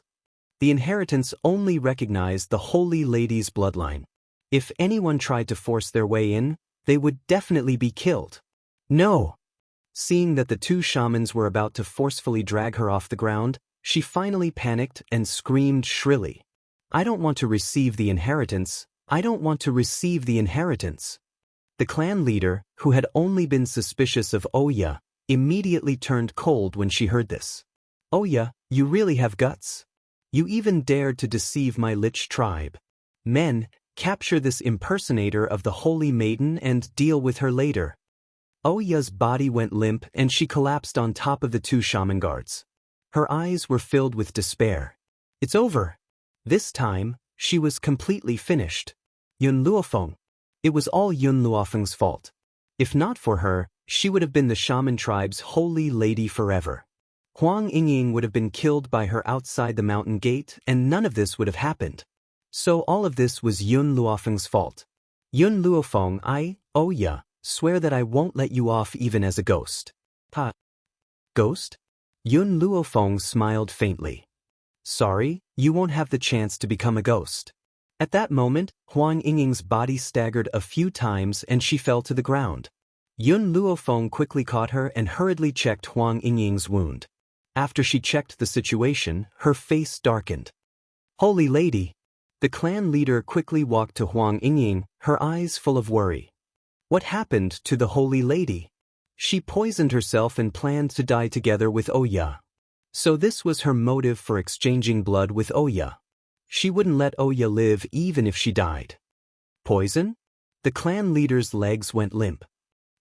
The inheritance only recognized the holy lady's bloodline. If anyone tried to force their way in, they would definitely be killed. No! Seeing that the two shamans were about to forcefully drag her off the ground, she finally panicked and screamed shrilly. I don't want to receive the inheritance. I don't want to receive the inheritance. The clan leader, who had only been suspicious of Oya, immediately turned cold when she heard this. Oya, you really have guts. You even dared to deceive my Lich tribe. Men, capture this impersonator of the Holy Maiden and deal with her later. Oya's body went limp and she collapsed on top of the two shaman guards. Her eyes were filled with despair. It's over. This time, she was completely finished. Yun Luofeng. It was all Yun Luofeng's fault. If not for her, she would have been the shaman tribe's holy lady forever. Huang Yingying would have been killed by her outside the mountain gate and none of this would have happened. So all of this was Yun Luofeng's fault. Yun Luofeng, Oya, swear that I won't let you off even as a ghost. Ha. Ghost? Yun Luofeng smiled faintly. Sorry, you won't have the chance to become a ghost. At that moment, Huang Yingying's body staggered a few times and she fell to the ground. Yun Luofeng quickly caught her and hurriedly checked Huang Yingying's wound. After she checked the situation, her face darkened. Holy lady! The clan leader quickly walked to Huang Yingying, her eyes full of worry. What happened to the holy lady? She poisoned herself and planned to die together with Oya. So this was her motive for exchanging blood with Oya. She wouldn't let Oya live even if she died. Poison? The clan leader's legs went limp.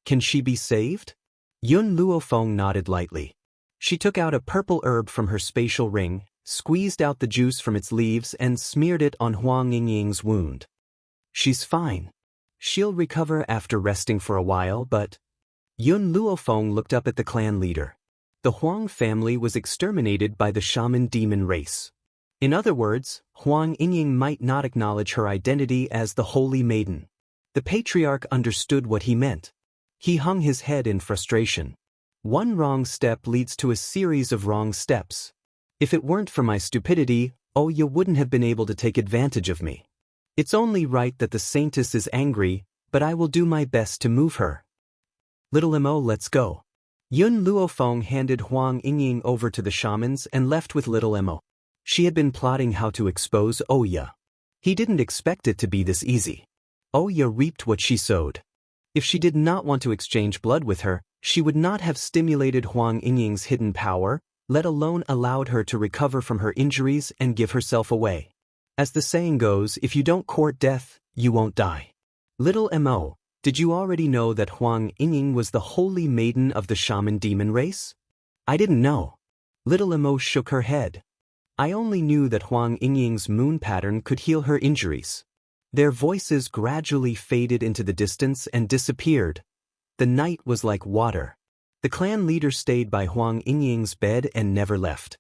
Can she be saved? Yun Luofeng nodded lightly. She took out a purple herb from her spatial ring, squeezed out the juice from its leaves and smeared it on Huang Yingying's wound. She's fine. She'll recover after resting for a while, but... Yun Luofeng looked up at the clan leader. The Huang family was exterminated by the shaman demon race. In other words, Huang Yingying might not acknowledge her identity as the Holy Maiden. The patriarch understood what he meant. He hung his head in frustration. One wrong step leads to a series of wrong steps. If it weren't for my stupidity, Oya wouldn't have been able to take advantage of me. It's only right that the saintess is angry, but I will do my best to move her. Little Mo, let's go. Yun Luofeng handed Huang Yingying over to the shamans and left with Little Mo. She had been plotting how to expose Oya. He didn't expect it to be this easy. Oya reaped what she sowed. If she did not want to exchange blood with her, she would not have stimulated Huang Yingying's hidden power, let alone allowed her to recover from her injuries and give herself away. As the saying goes, if you don't court death, you won't die. Little Mo, did you already know that Huang Yingying was the holy maiden of the shaman demon race? I didn't know. Little Mo shook her head. I only knew that Huang Yingying's moon pattern could heal her injuries. Their voices gradually faded into the distance and disappeared. The night was like water. The clan leader stayed by Huang Yingying's bed and never left.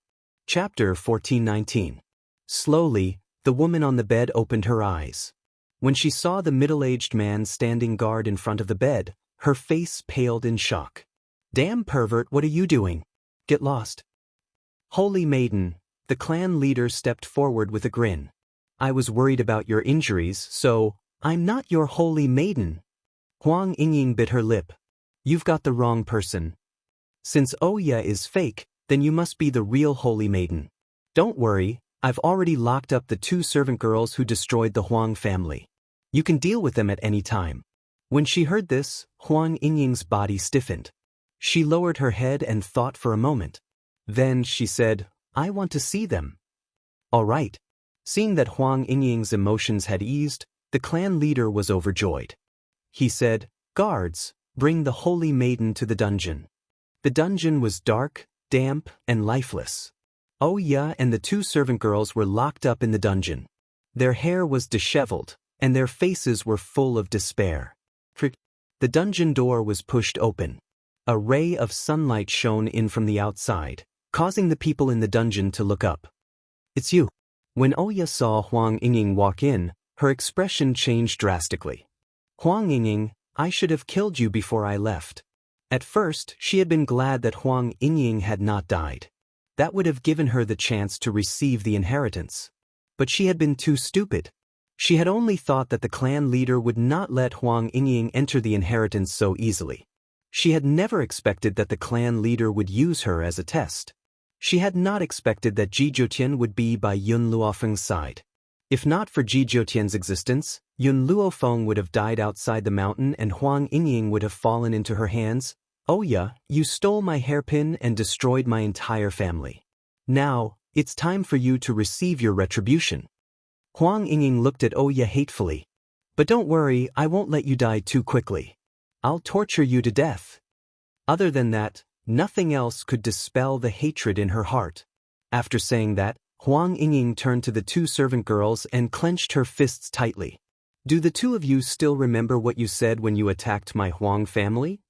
Chapter 1419. Slowly, the woman on the bed opened her eyes. When she saw the middle-aged man standing guard in front of the bed, her face paled in shock. "Damn pervert, what are you doing? Get lost." "Holy maiden," the clan leader stepped forward with a grin. "I was worried about your injuries, so I'm not your holy maiden." Huang Yingying bit her lip. "You've got the wrong person. Since Oya is fake, then you must be the real holy maiden. Don't worry, I've already locked up the 2 servant girls who destroyed the Huang family. You can deal with them at any time." When she heard this, Huang Yingying's body stiffened. She lowered her head and thought for a moment. Then she said, "I want to see them." "All right." Seeing that Huang Yingying's emotions had eased, the clan leader was overjoyed. He said, "Guards, bring the holy maiden to the dungeon." The dungeon was dark, damp, and lifeless. Oya and the 2 servant girls were locked up in the dungeon. Their hair was disheveled, and their faces were full of despair. The dungeon door was pushed open. A ray of sunlight shone in from the outside, causing the people in the dungeon to look up. "It's you." When Oya saw Huang Yingying walk in, her expression changed drastically. "Huang Yingying, I should have killed you before I left." At first, she had been glad that Huang Yingying had not died. That would have given her the chance to receive the inheritance. But she had been too stupid. She had only thought that the clan leader would not let Huang Yingying enter the inheritance so easily. She had never expected that the clan leader would use her as a test. She had not expected that Ji Jiutian would be by Yun Luofeng's side. If not for Ji Jiutian's existence, Yun Luofeng would have died outside the mountain and Huang Yingying would have fallen into her hands. "Oya, you stole my hairpin and destroyed my entire family. Now, it's time for you to receive your retribution." Huang Yingying looked at Oya hatefully. "But don't worry, I won't let you die too quickly. I'll torture you to death." Other than that, nothing else could dispel the hatred in her heart. After saying that, Huang Yingying turned to the 2 servant girls and clenched her fists tightly. "Do the 2 of you still remember what you said when you attacked my Huang family?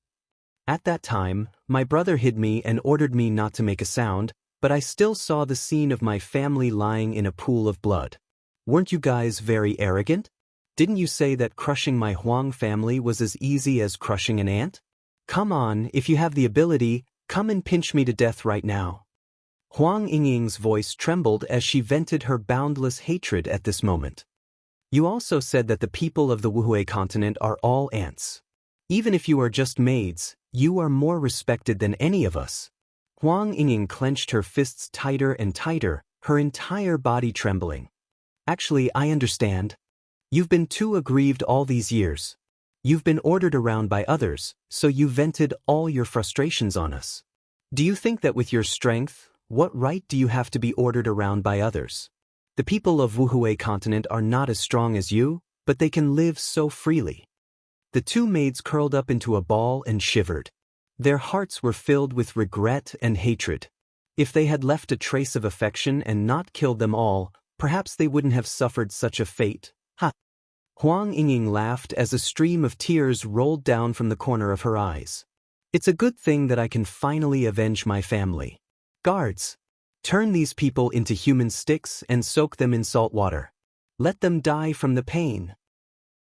At that time, my brother hid me and ordered me not to make a sound, but I still saw the scene of my family lying in a pool of blood. Weren't you guys very arrogant? Didn't you say that crushing my Huang family was as easy as crushing an ant? Come on, if you have the ability, come and pinch me to death right now." Huang Yingying's voice trembled as she vented her boundless hatred at this moment. "You also said that the people of the Wuhui continent are all ants. Even if you are just maids, you are more respected than any of us." Huang Yingying clenched her fists tighter and tighter, her entire body trembling. "Actually, I understand. You've been too aggrieved all these years. You've been ordered around by others, so you vented all your frustrations on us. Do you think that with your strength, what right do you have to be ordered around by others? The people of Wuhui continent are not as strong as you, but they can live so freely." The 2 maids curled up into a ball and shivered. Their hearts were filled with regret and hatred. If they had left a trace of affection and not killed them all, perhaps they wouldn't have suffered such a fate. Ha! Huang Yingying laughed as a stream of tears rolled down from the corner of her eyes. "It's a good thing that I can finally avenge my family. Guards, turn these people into human sticks and soak them in salt water. Let them die from the pain."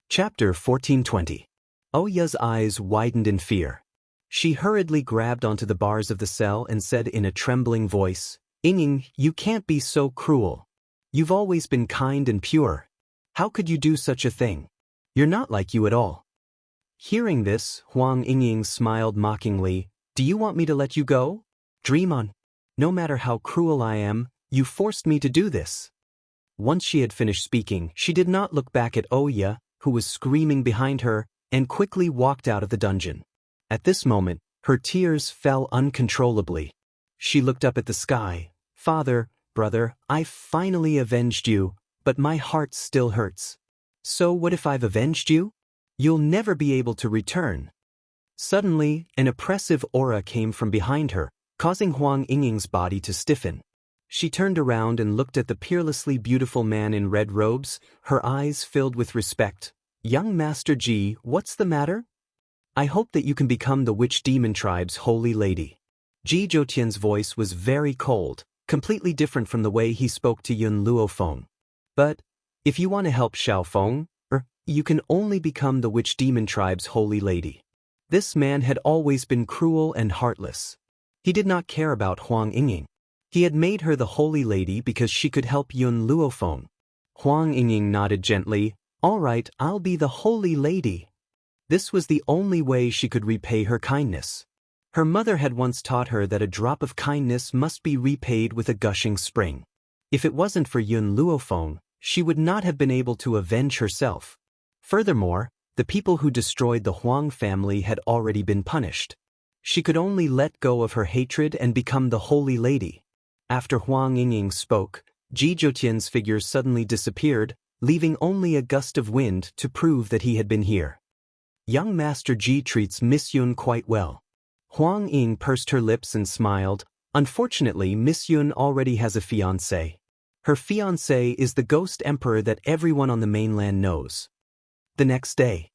Chapter 1420. Oya's eyes widened in fear. She hurriedly grabbed onto the bars of the cell and said in a trembling voice, "Yingying, you can't be so cruel. You've always been kind and pure. How could you do such a thing? You're not like you at all." Hearing this, Huang Yingying smiled mockingly. "Do you want me to let you go? Dream on. No matter how cruel I am, you forced me to do this." Once she had finished speaking, she did not look back at Oya, who was screaming behind her, and quickly walked out of the dungeon. At this moment, her tears fell uncontrollably. She looked up at the sky. "Father, brother, I've finally avenged you, but my heart still hurts. So what if I've avenged you? You'll never be able to return." Suddenly, an oppressive aura came from behind her, causing Huang Yingying's body to stiffen. She turned around and looked at the peerlessly beautiful man in red robes, her eyes filled with respect. Young Master Ji, what's the matter? I hope that you can become the Witch Demon Tribe's holy lady. Ji Zhoutian's voice was very cold, completely different from the way he spoke to Yun Luofeng. But, if you want to help Xiaofeng, you can only become the Witch Demon Tribe's holy lady. This man had always been cruel and heartless. He did not care about Huang Yingying. He had made her the holy lady because she could help Yun Luofeng. Huang Yingying nodded gently. All right, I'll be the holy lady. This was the only way she could repay her kindness. Her mother had once taught her that a drop of kindness must be repaid with a gushing spring. If it wasn't for Yun Luofeng, she would not have been able to avenge herself. Furthermore, the people who destroyed the Huang family had already been punished. She could only let go of her hatred and become the holy lady. After Huang Yingying spoke, Ji Zhoutian's figure suddenly disappeared, leaving only a gust of wind to prove that he had been here. Young Master Ji treats Miss Yun quite well. Huang Ying pursed her lips and smiled. Unfortunately, Miss Yun already has a fiancé. Her fiancé is the Ghost Emperor that everyone on the mainland knows. The next day,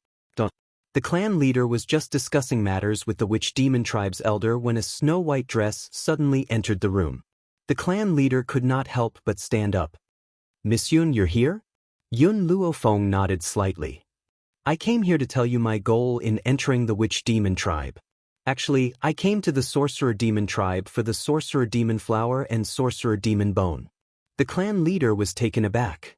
the clan leader was just discussing matters with the Witch Demon Tribe's elder when a snow-white dress suddenly entered the room. The clan leader could not help but stand up. Miss Yun, you're here? Yun Luofeng nodded slightly. I came here to tell you my goal in entering the Witch Demon Tribe. Actually, I came to the Sorcerer Demon Tribe for the Sorcerer Demon Flower and Sorcerer Demon Bone. The clan leader was taken aback.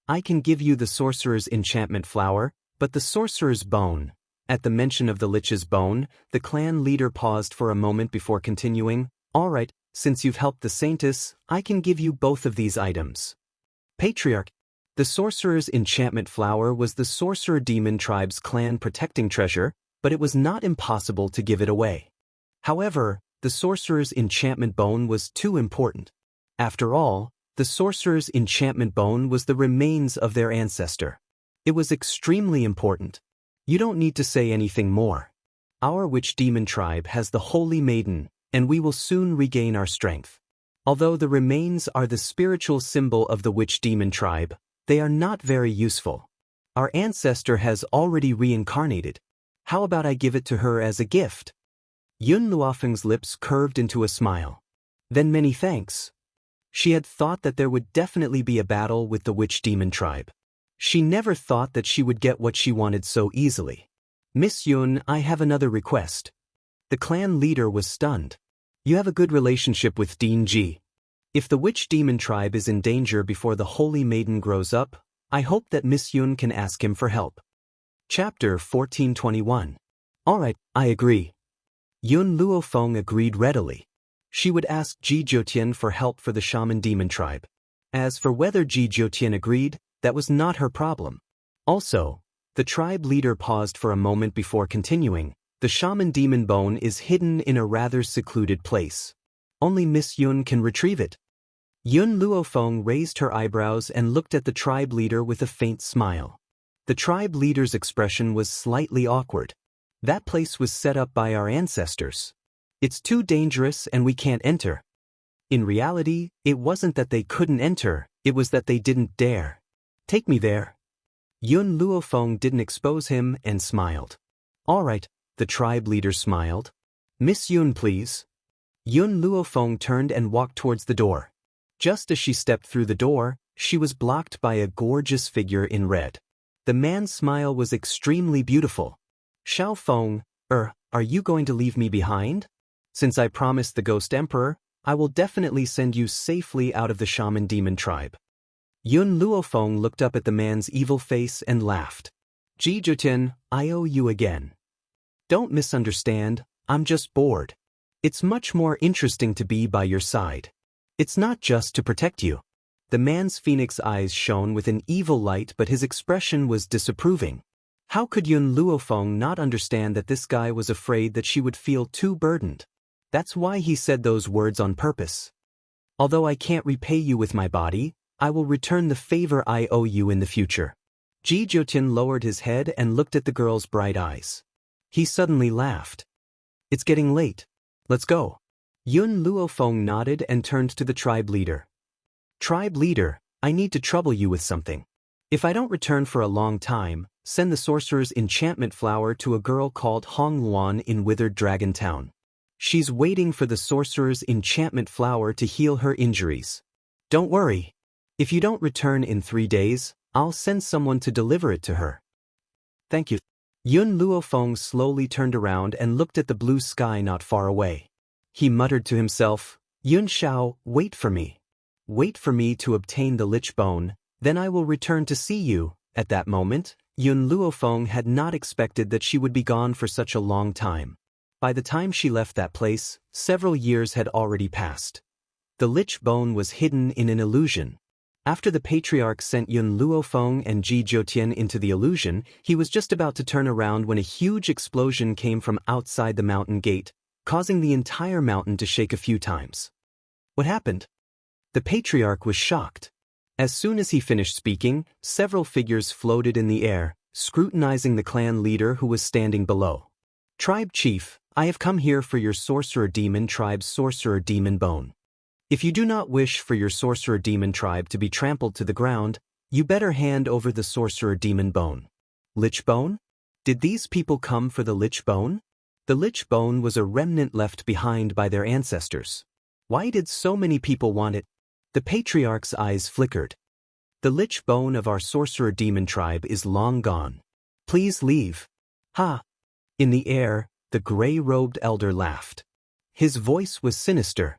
I can give you the Sorcerer's Enchantment Flower, but the Sorcerer's Bone. At the mention of the Lich's Bone, the clan leader paused for a moment before continuing. All right, since you've helped the Saintess, I can give you both of these items. Patriarch, the Sorcerer's Enchantment Flower was the Sorcerer Demon Tribe's clan protecting treasure, but it was not impossible to give it away. However, the Sorcerer's Enchantment Bone was too important. After all, the Sorcerer's Enchantment Bone was the remains of their ancestor. It was extremely important. You don't need to say anything more. Our Witch Demon Tribe has the Holy Maiden, and we will soon regain our strength. Although the remains are the spiritual symbol of the Witch Demon Tribe, they are not very useful. Our ancestor has already reincarnated. How about I give it to her as a gift? Yun Luofeng's lips curved into a smile. Then many thanks. She had thought that there would definitely be a battle with the Witch Demon Tribe. She never thought that she would get what she wanted so easily. Miss Yun, I have another request. The clan leader was stunned. You have a good relationship with Dean Ji. If the Witch Demon Tribe is in danger before the Holy Maiden grows up, I hope that Miss Yun can ask him for help. Chapter 1421. Alright, I agree. Yun Luofeng agreed readily. She would ask Ji Zhoutian for help for the Shaman Demon Tribe. As for whether Ji Zhoutian agreed, that was not her problem. Also, the tribe leader paused for a moment before continuing. The Shaman Demon Bone is hidden in a rather secluded place. Only Miss Yun can retrieve it. Yun Luofeng raised her eyebrows and looked at the tribe leader with a faint smile. The tribe leader's expression was slightly awkward. That place was set up by our ancestors. It's too dangerous and we can't enter. In reality, it wasn't that they couldn't enter, it was that they didn't dare. Take me there. Yun Luofeng didn't expose him and smiled. All right, the tribe leader smiled. Miss Yun, please. Yun Luofeng turned and walked towards the door. Just as she stepped through the door, she was blocked by a gorgeous figure in red. The man's smile was extremely beautiful. Xiaofeng, are you going to leave me behind? Since I promised the Ghost Emperor, I will definitely send you safely out of the Shaman Demon Tribe. Yun Luofeng looked up at the man's evil face and laughed. Ji Zhoutian, I owe you again. Don't misunderstand, I'm just bored. It's much more interesting to be by your side. It's not just to protect you. The man's phoenix eyes shone with an evil light, but his expression was disapproving. How could Yun Luofeng not understand that this guy was afraid that she would feel too burdened? That's why he said those words on purpose. Although I can't repay you with my body, I will return the favor I owe you in the future. Ji Zhoutian lowered his head and looked at the girl's bright eyes. He suddenly laughed. It's getting late. Let's go. Yun Luofeng nodded and turned to the tribe leader. Tribe leader, I need to trouble you with something. If I don't return for a long time, send the sorcerer's enchantment flower to a girl called Hong Luan in Withered Dragon Town. She's waiting for the sorcerer's enchantment flower to heal her injuries. Don't worry. If you don't return in 3 days, I'll send someone to deliver it to her. Thank you. Yun Luofeng slowly turned around and looked at the blue sky not far away. He muttered to himself, Yun Shao, wait for me. Wait for me to obtain the lich bone, then I will return to see you. At that moment, Yun Luofeng had not expected that she would be gone for such a long time. By the time she left that place, several years had already passed. The lich bone was hidden in an illusion. After the patriarch sent Yun Luofeng and Ji Jiutian into the illusion, he was just about to turn around when a huge explosion came from outside the mountain gate, causing the entire mountain to shake a few times. What happened? The patriarch was shocked. As soon as he finished speaking, several figures floated in the air, scrutinizing the clan leader who was standing below. Tribe chief, I have come here for your sorcerer demon tribe's sorcerer demon bone. If you do not wish for your sorcerer demon tribe to be trampled to the ground, you better hand over the sorcerer demon bone. Lich bone? Did these people come for the lich bone? The lich bone was a remnant left behind by their ancestors. Why did so many people want it? The patriarch's eyes flickered. The lich bone of our sorcerer demon tribe is long gone. Please leave. Ha! In the air, the gray-robed elder laughed. His voice was sinister.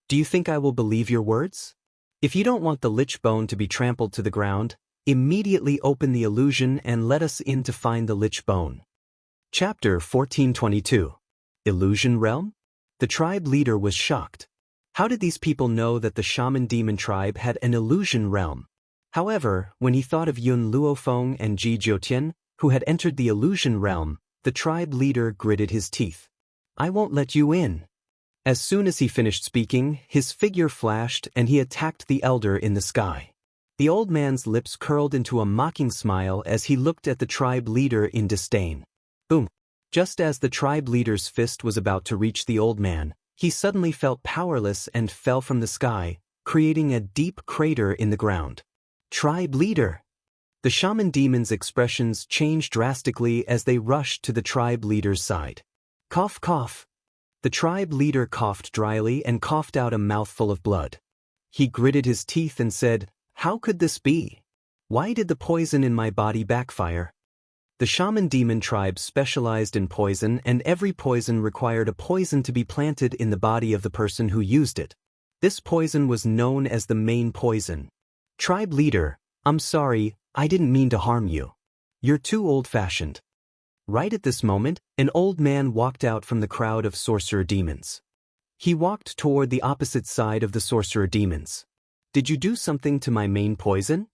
Do you think I will believe your words? If you don't want the lich bone to be trampled to the ground, immediately open the illusion and let us in to find the lich bone. Chapter 1422. Illusion Realm? The tribe leader was shocked. How did these people know that the shaman demon tribe had an illusion realm? However, when he thought of Yun Luofeng and Ji Jiutian, who had entered the illusion realm, the tribe leader gritted his teeth. I won't let you in. As soon as he finished speaking, his figure flashed and he attacked the elder in the sky. The old man's lips curled into a mocking smile as he looked at the tribe leader in disdain. Boom! Just as the tribe leader's fist was about to reach the old man, he suddenly felt powerless and fell from the sky, creating a deep crater in the ground. Tribe leader! The shaman demon's expressions changed drastically as they rushed to the tribe leader's side. Cough, cough. The tribe leader coughed dryly and coughed out a mouthful of blood. He gritted his teeth and said, How could this be? Why did the poison in my body backfire? The shaman demon tribe specialized in poison, and every poison required a poison to be planted in the body of the person who used it. This poison was known as the main poison. Tribe leader, I'm sorry, I didn't mean to harm you. You're too old-fashioned. Right at this moment, an old man walked out from the crowd of sorcerer demons. He walked toward the opposite side of the sorcerer demons. Did you do something to my main poison?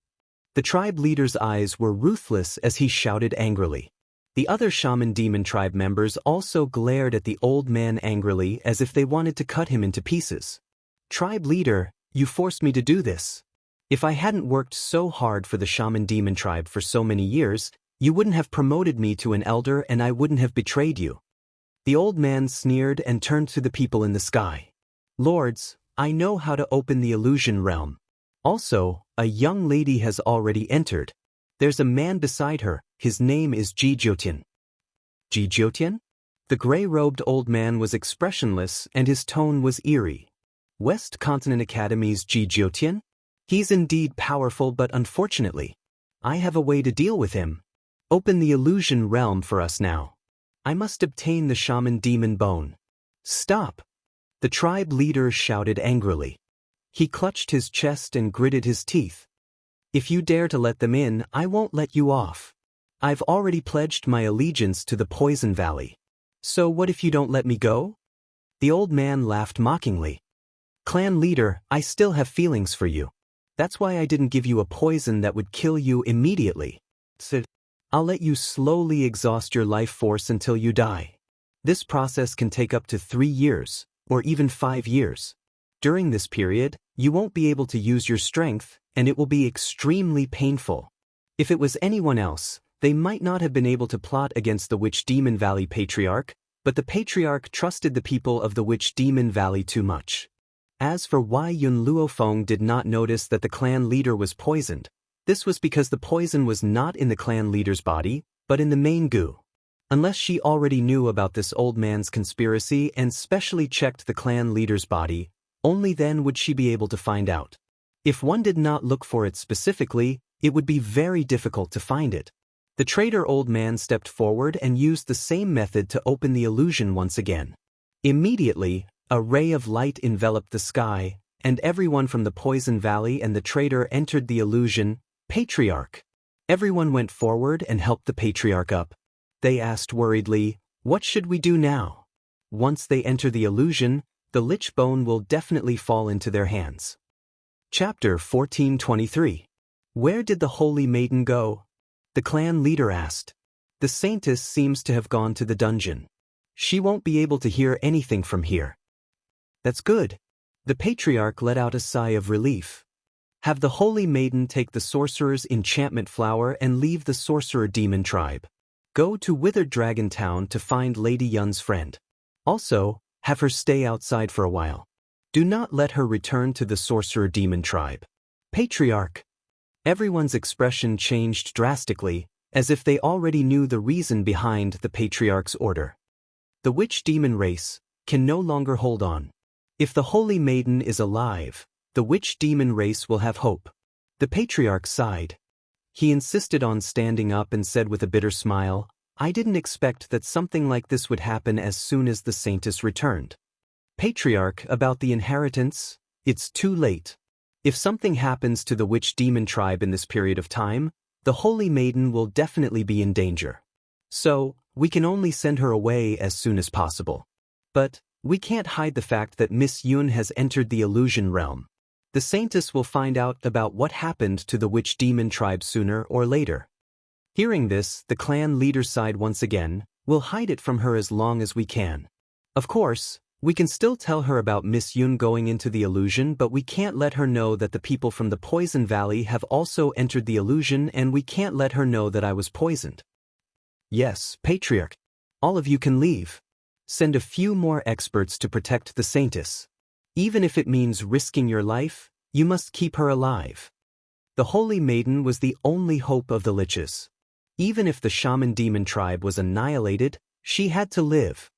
The tribe leader's eyes were ruthless as he shouted angrily. The other shaman demon tribe members also glared at the old man angrily as if they wanted to cut him into pieces. Tribe leader, you forced me to do this. If I hadn't worked so hard for the shaman demon tribe for so many years, you wouldn't have promoted me to an elder and I wouldn't have betrayed you. The old man sneered and turned to the people in the sky. Lords, I know how to open the illusion realm. Also, a young lady has already entered. There's a man beside her, his name is Ji Jiutian. Ji Jiutian? The gray-robed old man was expressionless and his tone was eerie. West Continent Academy's Ji Jiutian? He's indeed powerful, but unfortunately, I have a way to deal with him. Open the illusion realm for us now. I must obtain the shaman demon bone. Stop! The tribe leader shouted angrily. He clutched his chest and gritted his teeth. If you dare to let them in, I won't let you off. I've already pledged my allegiance to the Poison Valley. So what if you don't let me go? The old man laughed mockingly. Clan leader, I still have feelings for you. That's why I didn't give you a poison that would kill you immediately. I'll let you slowly exhaust your life force until you die. This process can take up to 3 years, or even 5 years. During this period, you won't be able to use your strength, and it will be extremely painful. If it was anyone else, they might not have been able to plot against the Witch Demon Valley Patriarch, but the patriarch trusted the people of the Witch Demon Valley too much. As for why Yun Luofeng did not notice that the clan leader was poisoned, this was because the poison was not in the clan leader's body, but in the main goo. Unless she already knew about this old man's conspiracy and specially checked the clan leader's body, only then would she be able to find out. If one did not look for it specifically, it would be very difficult to find it. The traitor old man stepped forward and used the same method to open the illusion once again. Immediately, a ray of light enveloped the sky, and everyone from the Poison Valley and the traitor entered the illusion. Patriarch. Everyone went forward and helped the patriarch up. They asked worriedly, "What should we do now?" Once they enter the illusion, the lich bone will definitely fall into their hands. Chapter 1423. Where did the holy maiden go? The clan leader asked. The saintess seems to have gone to the dungeon. She won't be able to hear anything from here. That's good. The patriarch let out a sigh of relief. Have the holy maiden take the sorcerer's enchantment flower and leave the sorcerer demon tribe. Go to Withered Dragon Town to find Lady Yun's friend. Also, have her stay outside for a while. Do not let her return to the sorcerer demon tribe. Patriarch. Everyone's expression changed drastically, as if they already knew the reason behind the patriarch's order. The witch demon race can no longer hold on. If the holy maiden is alive, the witch demon race will have hope. The patriarch sighed. He insisted on standing up and said with a bitter smile, "I didn't expect that something like this would happen as soon as the saintess returned." Patriarch, about the inheritance, it's too late. If something happens to the witch demon tribe in this period of time, the holy maiden will definitely be in danger. So, we can only send her away as soon as possible. But, we can't hide the fact that Miss Yun has entered the illusion realm. The saintess will find out about what happened to the witch demon tribe sooner or later. Hearing this, the clan leader sighed once again. We'll hide it from her as long as we can. Of course, we can still tell her about Miss Yun going into the illusion, but we can't let her know that the people from the Poison Valley have also entered the illusion, and we can't let her know that I was poisoned. Yes, Patriarch. All of you can leave. Send a few more experts to protect the saintess. Even if it means risking your life, you must keep her alive. The holy maiden was the only hope of the liches. Even if the shaman demon tribe was annihilated, she had to live.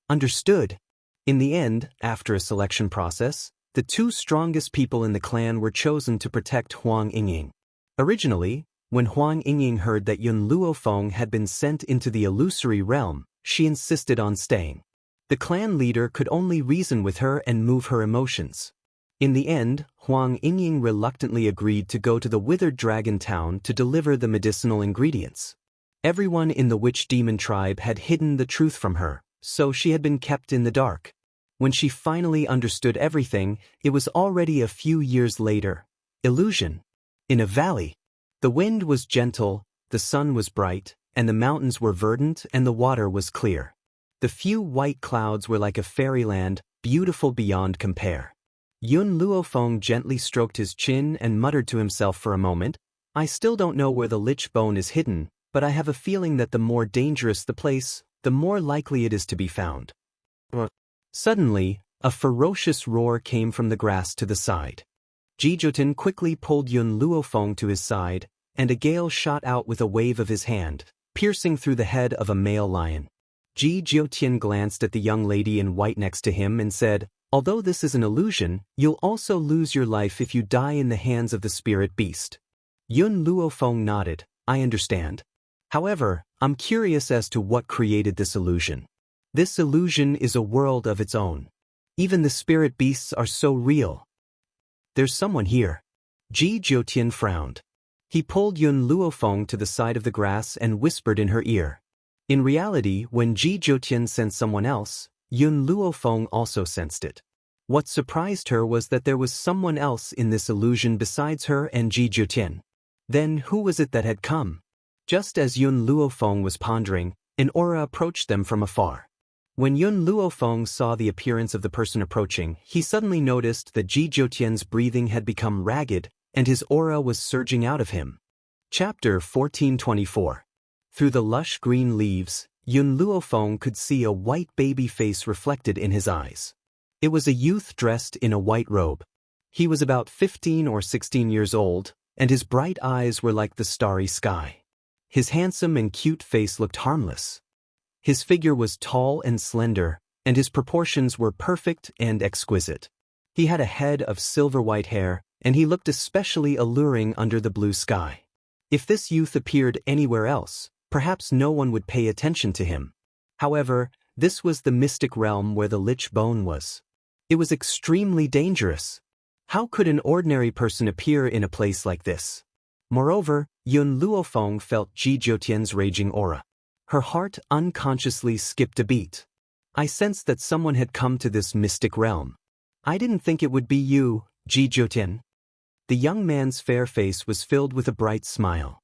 Understood. In the end, after a selection process, the two strongest people in the clan were chosen to protect Huang Yingying. Originally, when Huang Yingying heard that Yun Luofeng had been sent into the illusory realm, she insisted on staying. The clan leader could only reason with her and move her emotions. In the end, Huang Yingying reluctantly agreed to go to the Withered Dragon Town to deliver the medicinal ingredients. Everyone in the witch demon tribe had hidden the truth from her, so she had been kept in the dark. When she finally understood everything, it was already a few years later. Illusion. In a valley. The wind was gentle, the sun was bright, and the mountains were verdant and the water was clear. The few white clouds were like a fairyland, beautiful beyond compare. Yun Luofeng gently stroked his chin and muttered to himself for a moment, "I still don't know where the lich bone is hidden, but I have a feeling that the more dangerous the place, the more likely it is to be found." Suddenly, a ferocious roar came from the grass to the side. Ji Jiotin quickly pulled Yun Luofeng to his side, and a gale shot out with a wave of his hand, piercing through the head of a male lion. Ji Jiotin glanced at the young lady in white next to him and said, "Although this is an illusion, you'll also lose your life if you die in the hands of the spirit beast." Yun Luofeng nodded, "I understand. However, I'm curious as to what created this illusion. This illusion is a world of its own. Even the spirit beasts are so real." "There's someone here." Ji Jiotin frowned. He pulled Yun Luofeng to the side of the grass and whispered in her ear. In reality, when Ji Jiotin sensed someone else, Yun Luofeng also sensed it. What surprised her was that there was someone else in this illusion besides her and Ji Jiotin. Then who was it that had come? Just as Yun Luofeng was pondering, an aura approached them from afar. When Yun Luofeng saw the appearance of the person approaching, he suddenly noticed that Ji Jiotian's breathing had become ragged, and his aura was surging out of him. Chapter 1424. Through the lush green leaves, Yun Luofeng could see a white baby face reflected in his eyes. It was a youth dressed in a white robe. He was about 15 or 16 years old, and his bright eyes were like the starry sky. His handsome and cute face looked harmless. His figure was tall and slender, and his proportions were perfect and exquisite. He had a head of silver-white hair, and he looked especially alluring under the blue sky. If this youth appeared anywhere else, perhaps no one would pay attention to him. However, this was the mystic realm where the lich bone was. It was extremely dangerous. How could an ordinary person appear in a place like this? Moreover, Yun Luofeng felt Ji Jiutian's raging aura. Her heart unconsciously skipped a beat. I sensed that someone had come to this mystic realm. I didn't think it would be you, Ji Jiutian. The young man's fair face was filled with a bright smile.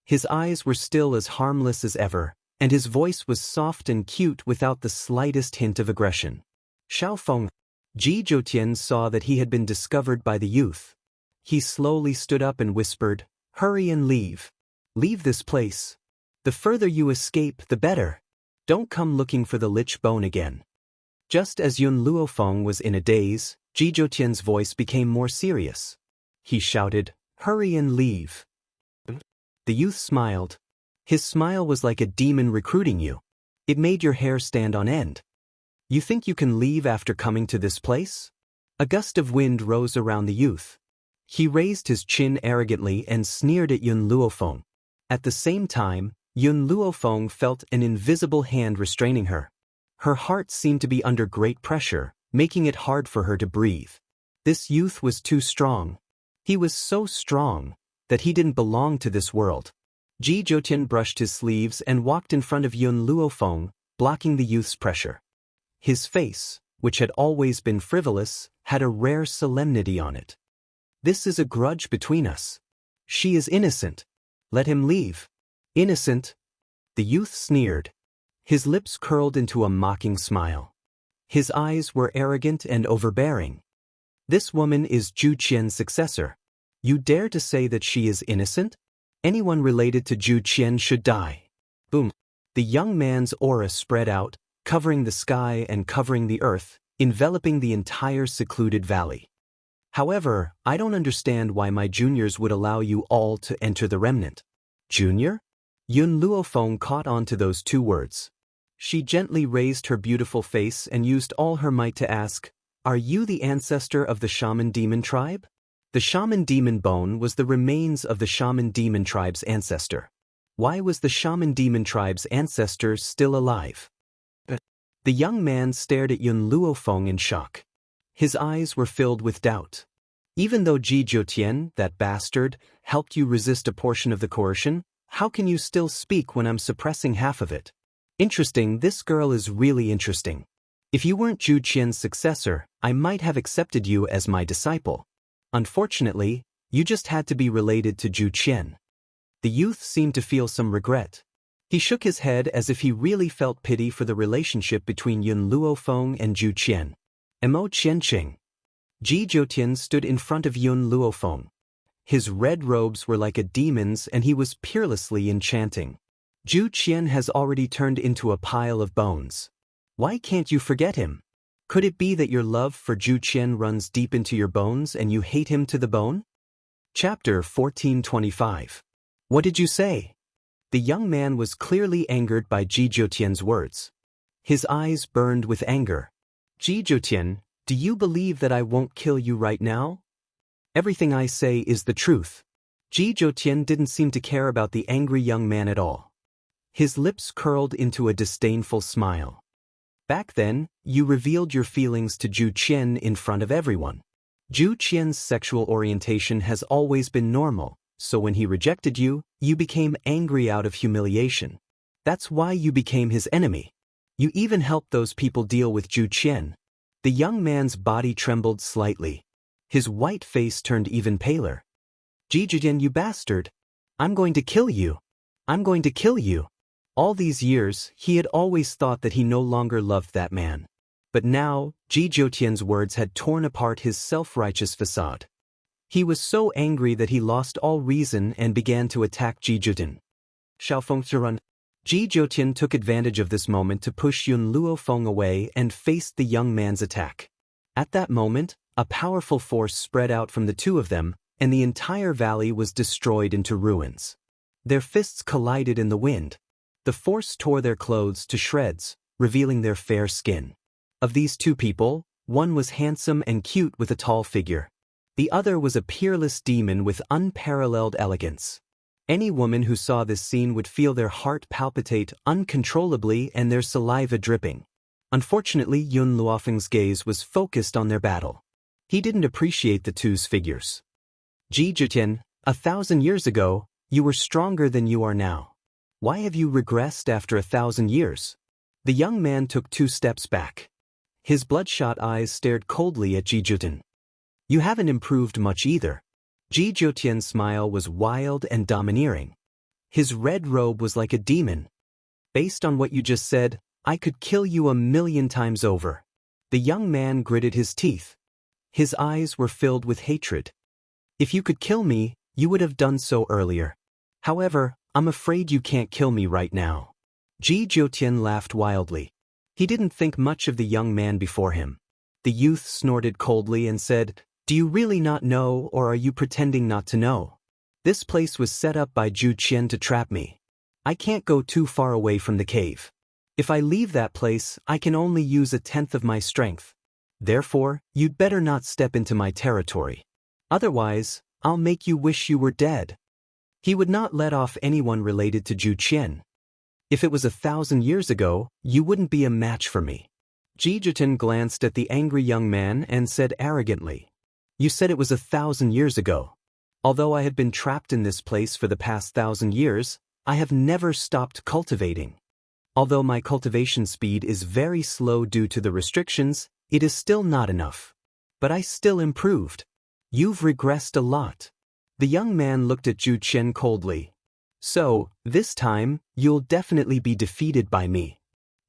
His eyes were still as harmless as ever, and his voice was soft and cute without the slightest hint of aggression. Xiaofeng. Ji Jiutian saw that he had been discovered by the youth. He slowly stood up and whispered, "Hurry and leave. Leave this place. The further you escape, the better. Don't come looking for the lich bone again." Just as Yun Luofeng was in a daze, Ji Jiutian's voice became more serious. He shouted, "Hurry and leave." The youth smiled. His smile was like a demon recruiting you. It made your hair stand on end. "You think you can leave after coming to this place?" A gust of wind rose around the youth. He raised his chin arrogantly and sneered at Yun Luofeng. At the same time, Yun Luofeng felt an invisible hand restraining her. Her heart seemed to be under great pressure, making it hard for her to breathe. This youth was too strong. He was so strong that he didn't belong to this world. Ji Jiutian brushed his sleeves and walked in front of Yun Luofeng, blocking the youth's pressure. His face, which had always been frivolous, had a rare solemnity on it. "This is a grudge between us. She is innocent. Let him leave." "Innocent?" The youth sneered. His lips curled into a mocking smile. His eyes were arrogant and overbearing. "This woman is Zhu Qian's successor. You dare to say that she is innocent? Anyone related to Zhu Qian should die." Boom. The young man's aura spread out, covering the sky and covering the earth, enveloping the entire secluded valley. "However, I don't understand why my juniors would allow you all to enter the remnant." "Junior?" Yun Luofeng caught on to those two words. She gently raised her beautiful face and used all her might to ask, "Are you the ancestor of the shaman demon tribe?" The shaman demon bone was the remains of the shaman demon tribe's ancestor. Why was the shaman demon tribe's ancestor still alive? The young man stared at Yun Luofeng in shock. His eyes were filled with doubt. "Even though Ji Jiutian, that bastard, helped you resist a portion of the coercion, how can you still speak when I'm suppressing half of it? Interesting, this girl is really interesting. If you weren't Zhu Qian's successor, I might have accepted you as my disciple. Unfortunately, you just had to be related to Zhu Qian." The youth seemed to feel some regret. He shook his head as if he really felt pity for the relationship between Yun Luofeng and Zhu Qian. Emo Qianqing. Ji Jiutian stood in front of Yun Luofeng. His red robes were like a demon's and he was peerlessly enchanting. "Zhu Qian has already turned into a pile of bones. Why can't you forget him? Could it be that your love for Zhu Qian runs deep into your bones and you hate him to the bone?" Chapter 1425. "What did you say?" The young man was clearly angered by Ji Jiutian's words. His eyes burned with anger. "Ji Jiutian, do you believe that I won't kill you right now? Everything I say is the truth." Ji Jiutian didn't seem to care about the angry young man at all. His lips curled into a disdainful smile. "Back then, you revealed your feelings to Zhu Qian in front of everyone. Zhu Qian's sexual orientation has always been normal. So when he rejected you, you became angry out of humiliation. That's why you became his enemy. You even helped those people deal with Zhu Qian." The young man's body trembled slightly. His white face turned even paler. "Ji Jiutian, you bastard! I'm going to kill you! I'm going to kill you!" All these years, he had always thought that he no longer loved that man. But now, Ji Jiutian's words had torn apart his self-righteous facade. He was so angry that he lost all reason and began to attack Ji Jiutian. "Xiaofeng Zirun." Ji Jiutian took advantage of this moment to push Yun Luofeng away and faced the young man's attack. At that moment, a powerful force spread out from the two of them, and the entire valley was destroyed into ruins. Their fists collided in the wind. The force tore their clothes to shreds, revealing their fair skin. Of these two people, one was handsome and cute with a tall figure. The other was a peerless demon with unparalleled elegance. Any woman who saw this scene would feel their heart palpitate uncontrollably and their saliva dripping. Unfortunately, Yun Luofeng's gaze was focused on their battle. He didn't appreciate the two's figures. Ji Jiutian, 1,000 years ago, you were stronger than you are now. Why have you regressed after 1,000 years? The young man took 2 steps back. His bloodshot eyes stared coldly at Ji Jiutian. You haven't improved much either. Ji Jiutian's smile was wild and domineering. His red robe was like a demon. Based on what you just said, I could kill you 1,000,000 times over. The young man gritted his teeth. His eyes were filled with hatred. If you could kill me, you would have done so earlier. However, I'm afraid you can't kill me right now. Ji Jiutian laughed wildly. He didn't think much of the young man before him. The youth snorted coldly and said, Do you really not know, or are you pretending not to know? This place was set up by Zhu Qian to trap me. I can't go too far away from the cave. If I leave that place, I can only use 1/10 of my strength. Therefore, you'd better not step into my territory. Otherwise, I'll make you wish you were dead. He would not let off anyone related to Zhu Qian. If it was 1,000 years ago, you wouldn't be a match for me. Ji Jiutian glanced at the angry young man and said arrogantly, You said it was 1,000 years ago. Although I had been trapped in this place for the past 1,000 years, I have never stopped cultivating. Although my cultivation speed is very slow due to the restrictions, it is still not enough. But I still improved. You've regressed a lot. The young man looked at Zhu Qian coldly. So, this time, you'll definitely be defeated by me.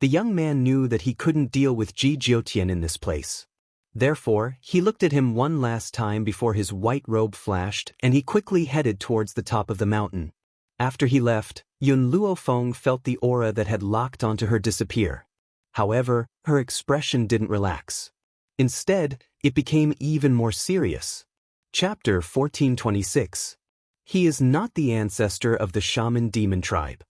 The young man knew that he couldn't deal with Ji Jiutian in this place. Therefore, he looked at him one last time before his white robe flashed, and he quickly headed towards the top of the mountain. After he left, Yun Luofeng felt the aura that had locked onto her disappear. However, her expression didn't relax. Instead, it became even more serious. Chapter 1426. He is not the ancestor of the shaman demon tribe.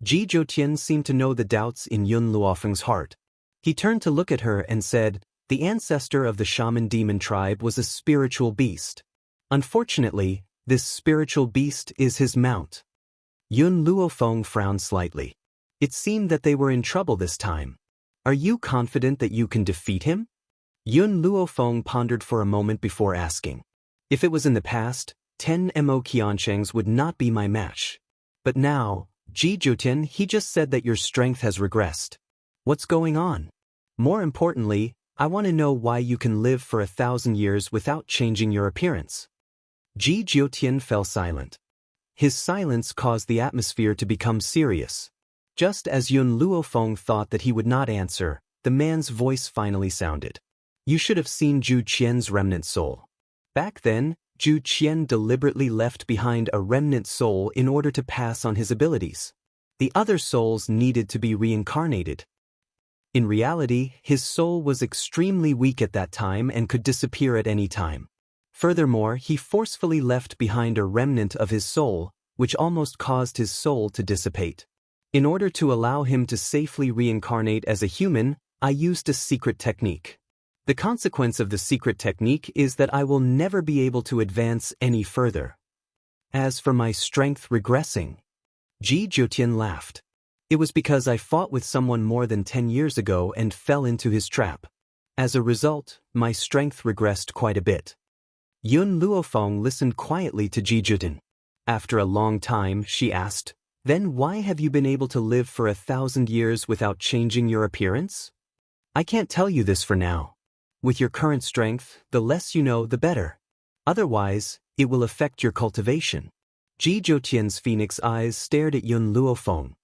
Ji Jiutian seemed to know the doubts in Yun Luofeng's heart. He turned to look at her and said, The ancestor of the shaman demon tribe was a spiritual beast. Unfortunately, this spiritual beast is his mount. Yun Luofeng frowned slightly. It seemed that they were in trouble this time. Are you confident that you can defeat him? Yun Luofeng pondered for a moment before asking. If it was in the past, 10 Mo Qianshangs would not be my match. But now, Ji Jiutian, he just said that your strength has regressed. What's going on? More importantly, I want to know why you can live for 1,000 years without changing your appearance. Ji Jiutian fell silent. His silence caused the atmosphere to become serious. Just as Yun Luofeng thought that he would not answer, the man's voice finally sounded. You should have seen Zhu Qian's remnant soul. Back then, Zhu Qian deliberately left behind a remnant soul in order to pass on his abilities. The other souls needed to be reincarnated. In reality, his soul was extremely weak at that time and could disappear at any time. Furthermore, he forcefully left behind a remnant of his soul, which almost caused his soul to dissipate. In order to allow him to safely reincarnate as a human, I used a secret technique. The consequence of the secret technique is that I will never be able to advance any further. As for my strength regressing, Ji Jiutian laughed. It was because I fought with someone more than 10 years ago and fell into his trap. As a result, my strength regressed quite a bit. Yun Luofeng listened quietly to Ji Jiutian. After a long time, she asked, Then why have you been able to live for 1,000 years without changing your appearance? I can't tell you this for now. With your current strength, the less you know, the better. Otherwise, it will affect your cultivation. Ji Jiutian's phoenix eyes stared at Yun Luofeng.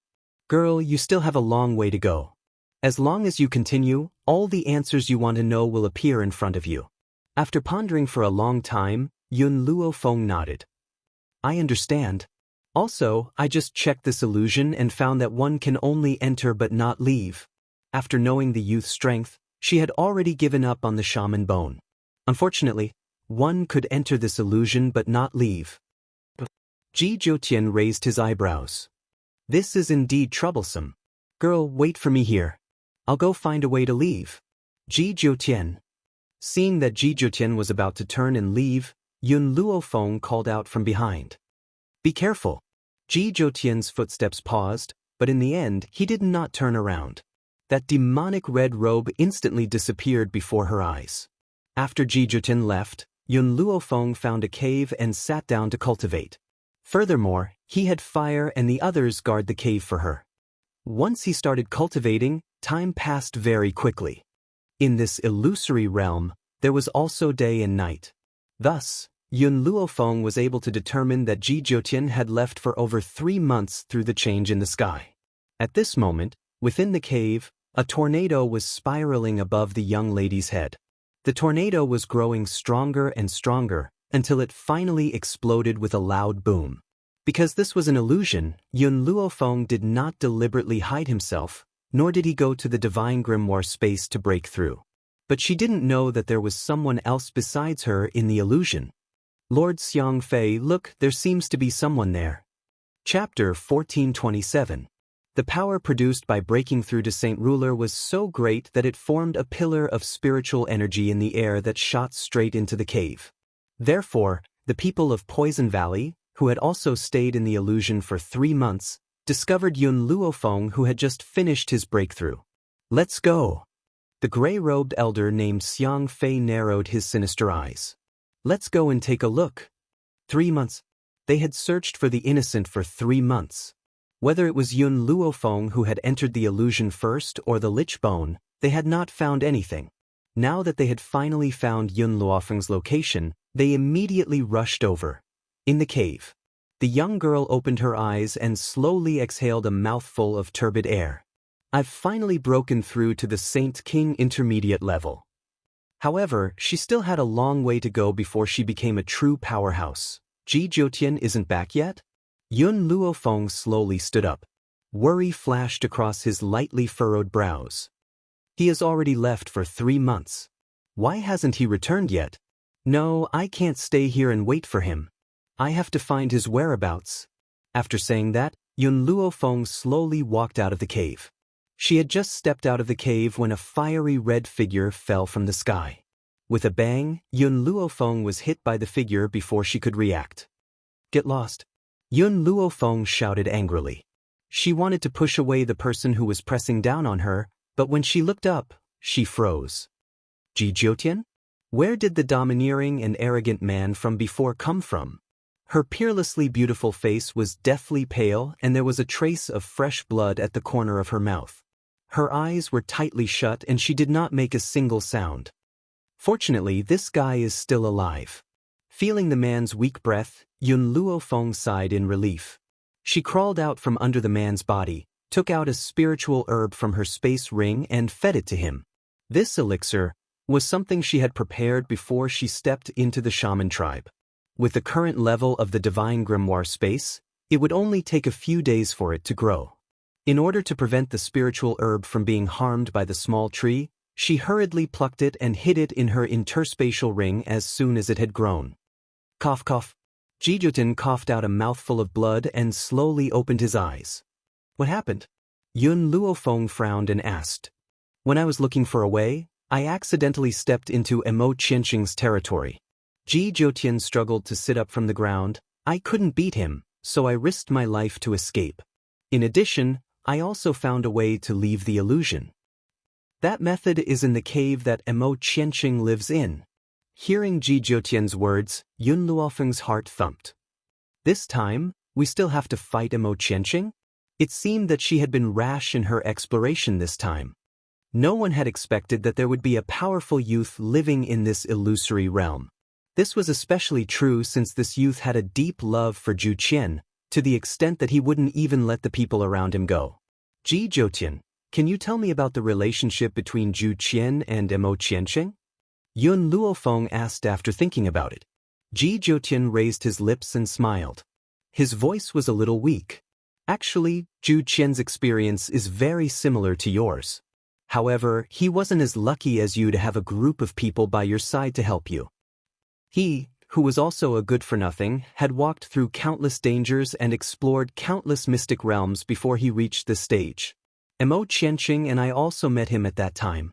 Girl, you still have a long way to go. As long as you continue, all the answers you want to know will appear in front of you. After pondering for a long time, Yun Luofeng nodded. I understand. Also, I just checked this illusion and found that one can only enter but not leave. After knowing the youth's strength, she had already given up on the shaman bone. Unfortunately, one could enter this illusion but not leave. Ji Jiutian raised his eyebrows. This is indeed troublesome. Girl, wait for me here. I'll go find a way to leave. Ji Jiutian. Seeing that Ji Jiutian was about to turn and leave, Yun Luofeng called out from behind. Be careful. Ji Jiutian's footsteps paused, but in the end he did not turn around. That demonic red robe instantly disappeared before her eyes. After Ji Jiutian left, Yun Luofeng found a cave and sat down to cultivate. Furthermore, he had fire and the others guard the cave for her. Once he started cultivating, time passed very quickly. In this illusory realm, there was also day and night. Thus, Yun Luofeng was able to determine that Ji Jiutian had left for over 3 months through the change in the sky. At this moment, within the cave, a tornado was spiraling above the young lady's head. The tornado was growing stronger and stronger until it finally exploded with a loud boom. Because this was an illusion, Yun Luofeng did not deliberately hide himself, nor did he go to the divine grimoire space to break through. But she didn't know that there was someone else besides her in the illusion. Lord Xiang Fei, look, there seems to be someone there. Chapter 1427. The power produced by breaking through to Saint Ruler was so great that it formed a pillar of spiritual energy in the air that shot straight into the cave. Therefore, the people of Poison Valley, who had also stayed in the illusion for 3 months, discovered Yun Luofeng, who had just finished his breakthrough. Let's go. The gray-robed elder named Xiang Fei narrowed his sinister eyes. Let's go and take a look. 3 months. They had searched for the innocent for 3 months. Whether it was Yun Luofeng who had entered the illusion first or the lich bone, they had not found anything. Now that they had finally found Yun Luofeng's location, they immediately rushed over. In the cave, the young girl opened her eyes and slowly exhaled a mouthful of turbid air. I've finally broken through to the Saint King intermediate level. However, she still had a long way to go before she became a true powerhouse. Ji Jiutian isn't back yet? Yun Luofeng slowly stood up. Worry flashed across his lightly furrowed brows. He has already left for 3 months. Why hasn't he returned yet? No, I can't stay here and wait for him. I have to find his whereabouts. After saying that, Yun Luofeng slowly walked out of the cave. She had just stepped out of the cave when a fiery red figure fell from the sky. With a bang, Yun Luofeng was hit by the figure before she could react. Get lost. Yun Luofeng shouted angrily. She wanted to push away the person who was pressing down on her, but when she looked up, she froze. Ji Jiutian? Where did the domineering and arrogant man from before come from? Her peerlessly beautiful face was deathly pale and there was a trace of fresh blood at the corner of her mouth. Her eyes were tightly shut and she did not make a single sound. Fortunately, this guy is still alive. Feeling the man's weak breath, Yun Luofeng sighed in relief. She crawled out from under the man's body, took out a spiritual herb from her space ring and fed it to him. This elixir was something she had prepared before she stepped into the shaman tribe. With the current level of the divine grimoire space, it would only take a few days for it to grow. In order to prevent the spiritual herb from being harmed by the small tree, she hurriedly plucked it and hid it in her interspatial ring as soon as it had grown. Cough cough. Ji Jiutian coughed out a mouthful of blood and slowly opened his eyes. What happened? Yun Luofeng frowned and asked. When I was looking for a way, I accidentally stepped into Emo Qianxing's territory. Ji Jiutian struggled to sit up from the ground. I couldn't beat him, so I risked my life to escape. In addition, I also found a way to leave the illusion. That method is in the cave that Emo Qianxing lives in. Hearing Ji Jiutian's words, Yun Luofeng's heart thumped. This time, we still have to fight Emo Qianxing? It seemed that she had been rash in her exploration this time. No one had expected that there would be a powerful youth living in this illusory realm. This was especially true since this youth had a deep love for Zhu Qian, to the extent that he wouldn't even let the people around him go. Ji Jiutian, can you tell me about the relationship between Zhu Qian and Emo Qianxing? Yun Luofeng asked after thinking about it. Ji Jiutian raised his lips and smiled. His voice was a little weak. Actually, Zhu Qian's experience is very similar to yours. However, he wasn't as lucky as you to have a group of people by your side to help you. He, who was also a good-for-nothing, had walked through countless dangers and explored countless mystic realms before he reached this stage. Mo Qianqing and I also met him at that time.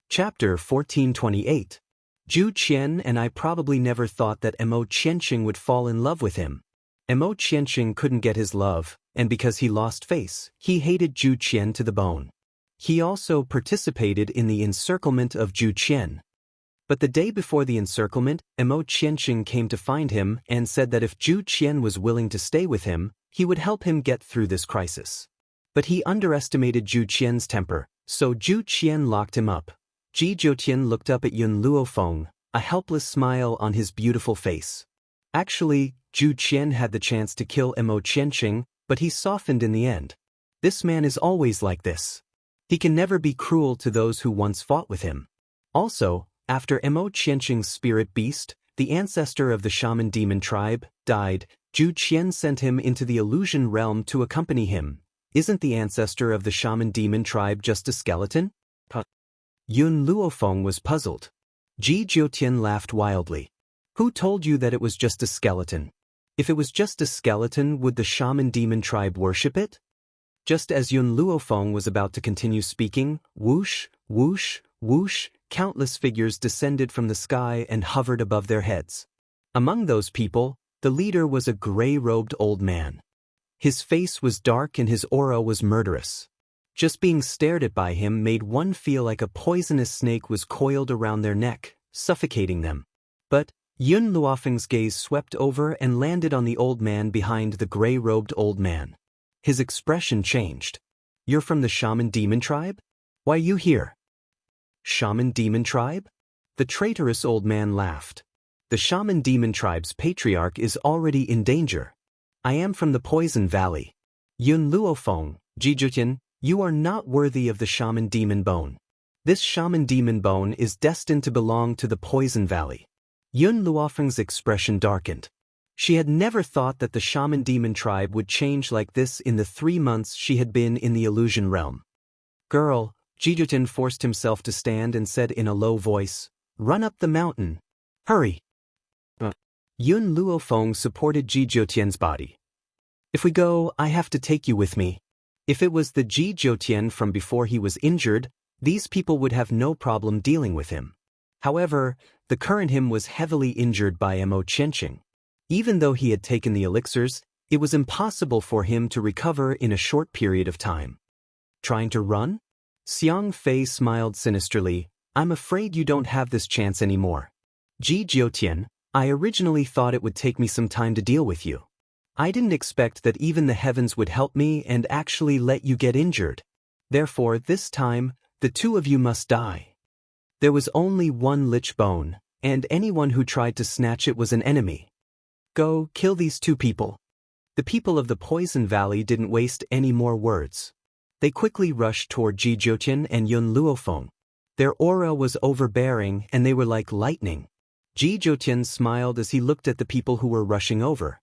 Chapter 1428. Zhu Qian and I probably never thought that Mo Qianqing would fall in love with him. Mo Qianqing couldn't get his love, and because he lost face, he hated Zhu Qian to the bone. He also participated in the encirclement of Zhu Qian. But the day before the encirclement, Mo Qianqing came to find him and said that if Zhu Qian was willing to stay with him, he would help him get through this crisis. But he underestimated Zhu Qian's temper, so Zhu Qian locked him up. Ji Zhoutian looked up at Yun Luofeng, a helpless smile on his beautiful face. Actually, Zhu Qian had the chance to kill Mo Qianqing, but he softened in the end. This man is always like this. He can never be cruel to those who once fought with him. Also, after Mo Qianqing's spirit beast, the ancestor of the shaman demon tribe, died, Zhu Qian sent him into the illusion realm to accompany him. Isn't the ancestor of the shaman demon tribe just a skeleton? Yun Luofeng was puzzled. Ji Zhoutian laughed wildly. Who told you that it was just a skeleton? If it was just a skeleton, would the shaman demon tribe worship it? Just as Yun Luofeng was about to continue speaking, whoosh, whoosh, whoosh, countless figures descended from the sky and hovered above their heads. Among those people, the leader was a gray-robed old man. His face was dark and his aura was murderous. Just being stared at by him made one feel like a poisonous snake was coiled around their neck, suffocating them. But Yun Luofeng's gaze swept over and landed on the old man behind the gray-robed old man. His expression changed. You're from the shaman demon tribe? Why are you here? Shaman demon tribe? The traitorous old man laughed. The shaman demon tribe's patriarch is already in danger. I am from the Poison Valley. Yun Luofeng, Ji Zhoutian, you are not worthy of the shaman demon bone. This shaman demon bone is destined to belong to the Poison Valley. Yun Luofeng's expression darkened. She had never thought that the shaman demon tribe would change like this in the 3 months she had been in the illusion realm. Girl, Ji Zhoutian forced himself to stand and said in a low voice, run up the mountain. Hurry. Yun Luofeng supported Ji Zhoutian's body. If we go, I have to take you with me. If it was the Ji Zhoutian from before he was injured, these people would have no problem dealing with him. However, the current him was heavily injured by Mo Qianqing. Even though he had taken the elixirs, it was impossible for him to recover in a short period of time. Trying to run? Xiang Fei smiled sinisterly. I'm afraid you don't have this chance anymore. Ji Zhoutian, I originally thought it would take me some time to deal with you. I didn't expect that even the heavens would help me and actually let you get injured. Therefore, this time, the two of you must die. There was only one lich bone, and anyone who tried to snatch it was an enemy. Go, kill these two people. The people of the Poison Valley didn't waste any more words. They quickly rushed toward Ji Zhoutian and Yun Luofeng. Their aura was overbearing and they were like lightning. Ji Zhoutian smiled as he looked at the people who were rushing over.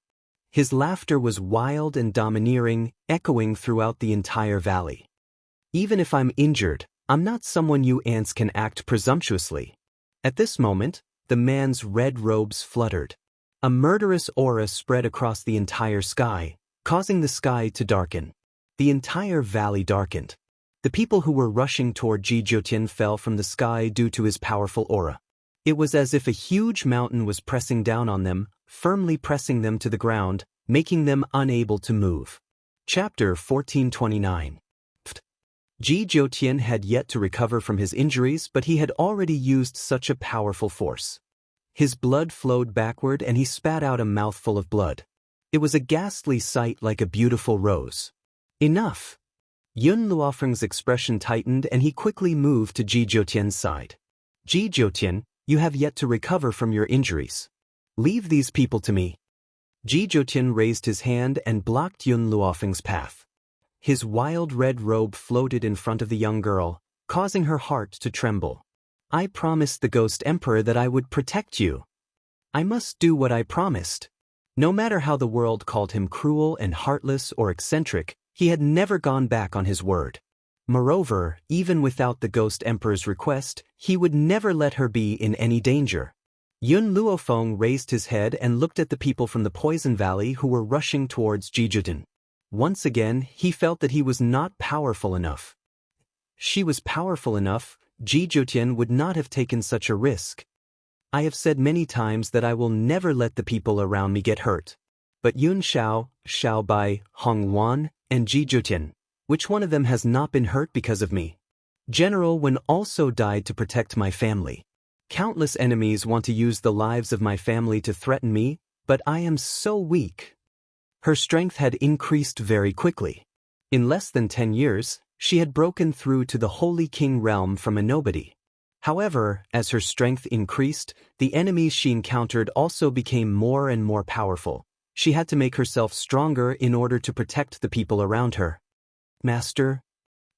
His laughter was wild and domineering, echoing throughout the entire valley. Even if I'm injured, I'm not someone you ants can act presumptuously. At this moment, the man's red robes fluttered. A murderous aura spread across the entire sky, causing the sky to darken. The entire valley darkened. The people who were rushing toward Ji Zhoutian fell from the sky due to his powerful aura. It was as if a huge mountain was pressing down on them, firmly pressing them to the ground, making them unable to move. Chapter 1429. Ji Zhoutian had yet to recover from his injuries, but he had already used such a powerful force. His blood flowed backward and he spat out a mouthful of blood. It was a ghastly sight like a beautiful rose. Enough! Yun Luofeng's expression tightened and he quickly moved to Ji Zhoutian's side. Ji Zhoutian, you have yet to recover from your injuries. Leave these people to me. Ji Zhoutian raised his hand and blocked Yun Luofeng's path. His wild red robe floated in front of the young girl, causing her heart to tremble. I promised the Ghost Emperor that I would protect you. I must do what I promised. No matter how the world called him cruel and heartless or eccentric, he had never gone back on his word. Moreover, even without the Ghost Emperor's request, he would never let her be in any danger. Yun Luofeng raised his head and looked at the people from the Poison Valley who were rushing towards Jijuten. Once again, he felt that he was not powerful enough. She was powerful enough, Jijuten would not have taken such a risk. I have said many times that I will never let the people around me get hurt. But Yun Xiao, Xiao Bai, Hong Wan, and Jijuten, which one of them has not been hurt because of me? General Wen also died to protect my family. Countless enemies want to use the lives of my family to threaten me, but I am so weak. Her strength had increased very quickly. In less than 10 years, she had broken through to the Holy King realm from a nobody. However, as her strength increased, the enemies she encountered also became more and more powerful. She had to make herself stronger in order to protect the people around her. Master?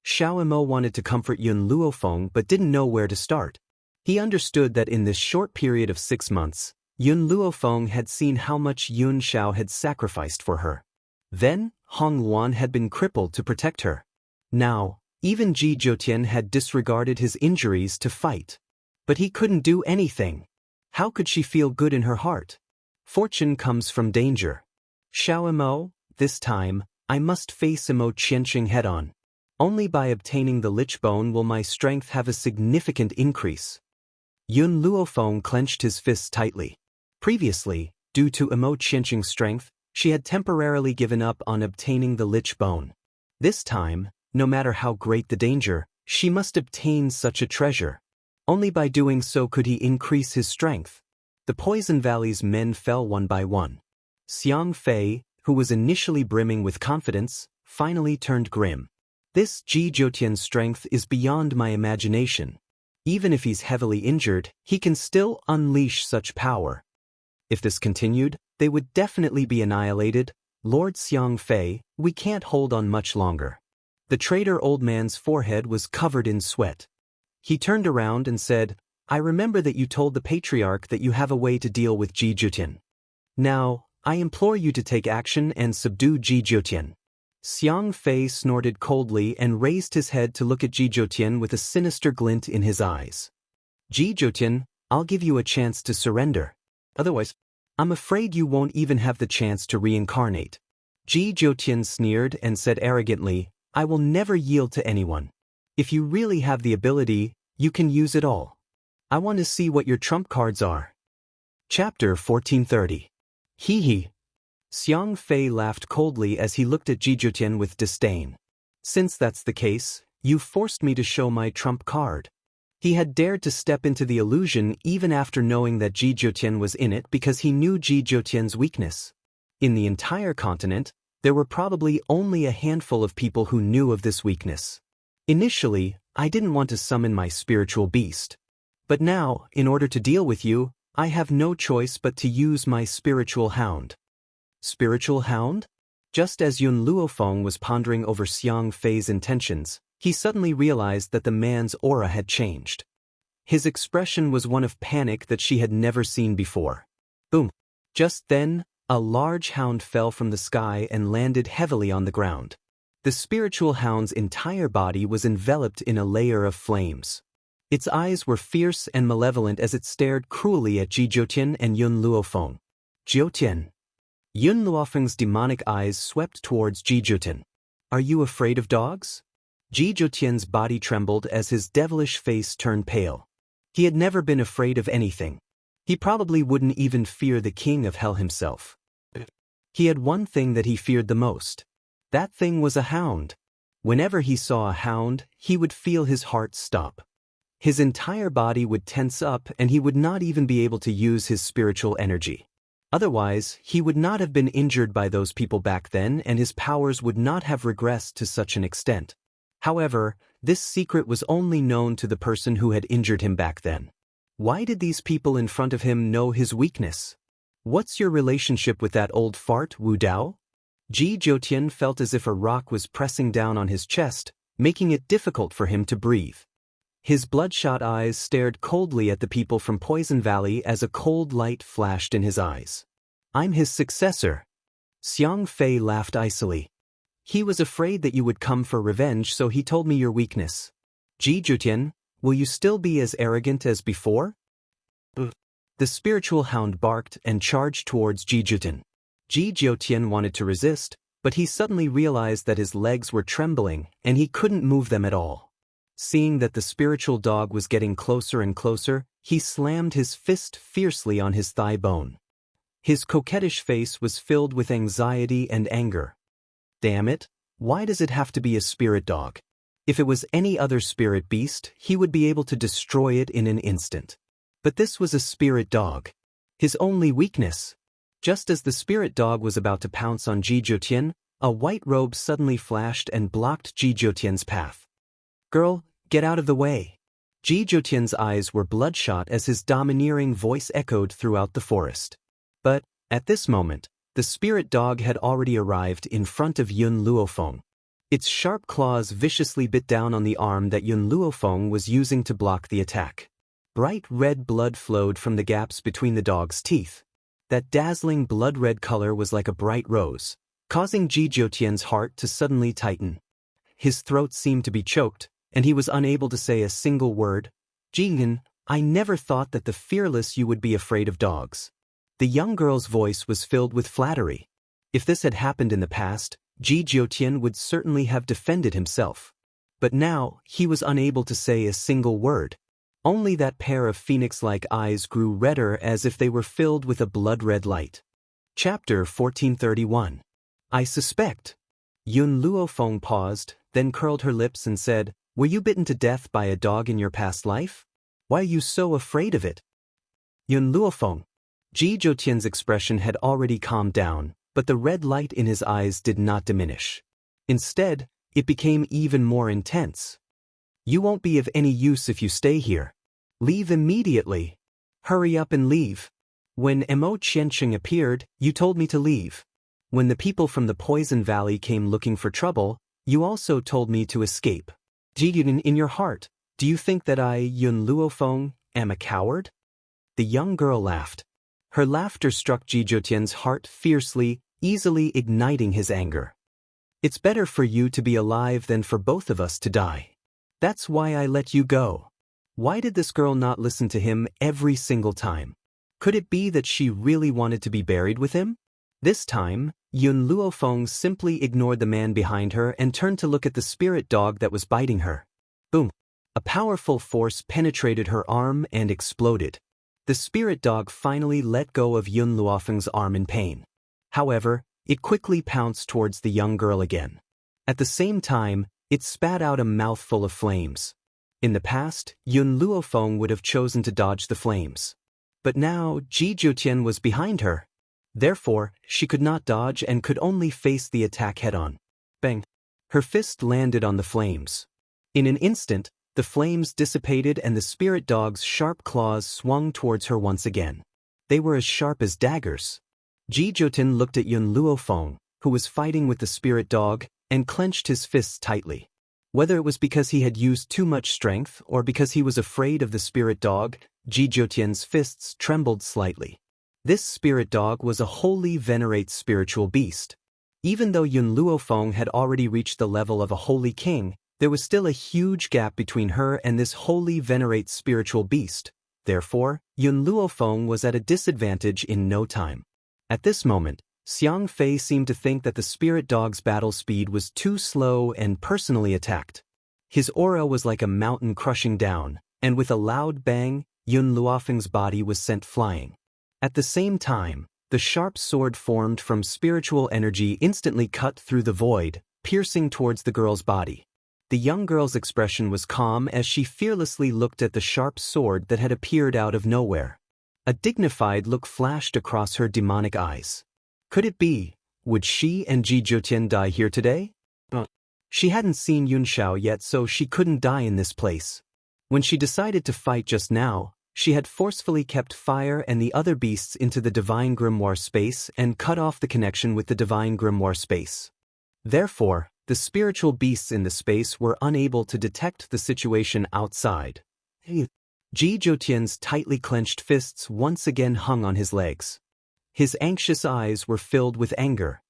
Xiao Imo wanted to comfort Yun Luofeng but didn't know where to start. He understood that in this short period of 6 months, Yun Luofeng had seen how much Yun Xiao had sacrificed for her. Then, Hong Wan had been crippled to protect her. Now, even Ji Jiutian had disregarded his injuries to fight. But he couldn't do anything. How could she feel good in her heart? Fortune comes from danger. Xiao Imo, this time, I must face Imo Qianqing head-on. Only by obtaining the Lich Bone will my strength have a significant increase. Yun Luofeng clenched his fists tightly. Previously, due to Imo Qianqing's strength, she had temporarily given up on obtaining the Lich Bone. This time, no matter how great the danger, she must obtain such a treasure. Only by doing so could he increase his strength. The Poison Valley's men fell one by one. Xiang Fei, who was initially brimming with confidence, finally turned grim. This Ji Jiutian's strength is beyond my imagination. Even if he's heavily injured, he can still unleash such power. If this continued, they would definitely be annihilated. Lord Xiang Fei, we can't hold on much longer. The traitor old man's forehead was covered in sweat. He turned around and said, I remember that you told the Patriarch that you have a way to deal with Ji Jiutian. Now, I implore you to take action and subdue Ji Jiutian. Xiang Fei snorted coldly and raised his head to look at Ji Jiutian with a sinister glint in his eyes. Ji Jiutian, I'll give you a chance to surrender. Otherwise, I'm afraid you won't even have the chance to reincarnate. Ji Jiutian sneered and said arrogantly, I will never yield to anyone. If you really have the ability, you can use it all. I want to see what your trump cards are. Chapter 1430. Hee hee. Xiang Fei laughed coldly as he looked at Ji Jiutian with disdain. Since that's the case, you forced me to show my trump card. He had dared to step into the illusion even after knowing that Ji Jiutian was in it because he knew Ji Jiutian's weakness. In the entire continent, there were probably only a handful of people who knew of this weakness. Initially, I didn't want to summon my spiritual beast. But now, in order to deal with you, I have no choice but to use my spiritual hound. Spiritual hound? Just as Yun Luofeng was pondering over Xiang Fei's intentions, he suddenly realized that the man's aura had changed. His expression was one of panic that she had never seen before. Boom! Just then, a large hound fell from the sky and landed heavily on the ground. The spiritual hound's entire body was enveloped in a layer of flames. Its eyes were fierce and malevolent as it stared cruelly at Ji Jiutian and Yun Luofeng. Jiutian. Yun Luofeng's demonic eyes swept towards Ji Jiutian. Are you afraid of dogs? Ji Jiutian's body trembled as his devilish face turned pale. He had never been afraid of anything. He probably wouldn't even fear the king of hell himself. He had one thing that he feared the most. That thing was a hound. Whenever he saw a hound, he would feel his heart stop. His entire body would tense up and he would not even be able to use his spiritual energy. Otherwise, he would not have been injured by those people back then and his powers would not have regressed to such an extent. However, this secret was only known to the person who had injured him back then. Why did these people in front of him know his weakness? What's your relationship with that old fart, Wu Dao? Ji Jiutian felt as if a rock was pressing down on his chest, making it difficult for him to breathe. His bloodshot eyes stared coldly at the people from Poison Valley as a cold light flashed in his eyes. I'm his successor. Xiang Fei laughed icily. He was afraid that you would come for revenge, so he told me your weakness. Ji Jutian, will you still be as arrogant as before? The spiritual hound barked and charged towards Ji Jutian. Ji Jutian wanted to resist, but he suddenly realized that his legs were trembling and he couldn't move them at all. Seeing that the spiritual dog was getting closer and closer, he slammed his fist fiercely on his thigh bone. His coquettish face was filled with anxiety and anger. Damn it, why does it have to be a spirit dog? If it was any other spirit beast, he would be able to destroy it in an instant. But this was a spirit dog. His only weakness. Just as the spirit dog was about to pounce on Ji Jutian, a white robe suddenly flashed and blocked Ji Jutian's path. Girl, get out of the way. Ji Jutian's eyes were bloodshot as his domineering voice echoed throughout the forest. But, at this moment, the spirit dog had already arrived in front of Yun Luofeng. Its sharp claws viciously bit down on the arm that Yun Luofeng was using to block the attack. Bright red blood flowed from the gaps between the dog's teeth. That dazzling blood-red color was like a bright rose, causing Ji Jutian's heart to suddenly tighten. His throat seemed to be choked, and he was unable to say a single word. Jingyan, I never thought that the fearless you would be afraid of dogs. The young girl's voice was filled with flattery. If this had happened in the past, Ji Jutian would certainly have defended himself. But now, he was unable to say a single word. Only that pair of phoenix-like eyes grew redder as if they were filled with a blood-red light. Chapter 1431. I suspect. Yun Luofeng paused, then curled her lips and said, Were you bitten to death by a dog in your past life? Why are you so afraid of it? Yun Luofeng. Ji Jutian's expression had already calmed down, but the red light in his eyes did not diminish. Instead, it became even more intense. You won't be of any use if you stay here. Leave immediately. Hurry up and leave. When Mo Qiansheng appeared, you told me to leave. When the people from the Poison Valley came looking for trouble, you also told me to escape. Ji Yun, in your heart, do you think that I, Yun Luofeng, am a coward? The young girl laughed. Her laughter struck Ji Jutian's heart fiercely, easily igniting his anger. It's better for you to be alive than for both of us to die. That's why I let you go. Why did this girl not listen to him every single time? Could it be that she really wanted to be buried with him? This time, Yun Luofeng simply ignored the man behind her and turned to look at the spirit dog that was biting her. Boom! A powerful force penetrated her arm and exploded. The spirit dog finally let go of Yun Luofeng's arm in pain. However, it quickly pounced towards the young girl again. At the same time, it spat out a mouthful of flames. In the past, Yun Luofeng would have chosen to dodge the flames. But now, Ji Jutian was behind her. Therefore, she could not dodge and could only face the attack head-on. Bang! Her fist landed on the flames. In an instant, the flames dissipated and the spirit dog's sharp claws swung towards her once again. They were as sharp as daggers. Ji Jutian looked at Yun Luofeng, who was fighting with the spirit dog, and clenched his fists tightly. Whether it was because he had used too much strength or because he was afraid of the spirit dog, Ji Jutian's fists trembled slightly. This spirit dog was a wholly venerate spiritual beast. Even though Yun Luofeng had already reached the level of a holy king, there was still a huge gap between her and this wholly venerate spiritual beast. Therefore, Yun Luofeng was at a disadvantage in no time. At this moment, Xiang Fei seemed to think that the spirit dog's battle speed was too slow and personally attacked. His aura was like a mountain crushing down, and with a loud bang, Yun Luofeng's body was sent flying. At the same time, the sharp sword formed from spiritual energy instantly cut through the void, piercing towards the girl's body. The young girl's expression was calm as she fearlessly looked at the sharp sword that had appeared out of nowhere. A dignified look flashed across her demonic eyes. Could it be, would she and Ji Jutian die here today? She hadn't seen Yunxiao yet, so she couldn't die in this place. When she decided to fight just now, she had forcefully kept fire and the other beasts into the divine grimoire space and cut off the connection with the divine grimoire space. Therefore, the spiritual beasts in the space were unable to detect the situation outside. Ji Jutian's tightly clenched fists once again hung on his legs. His anxious eyes were filled with anger.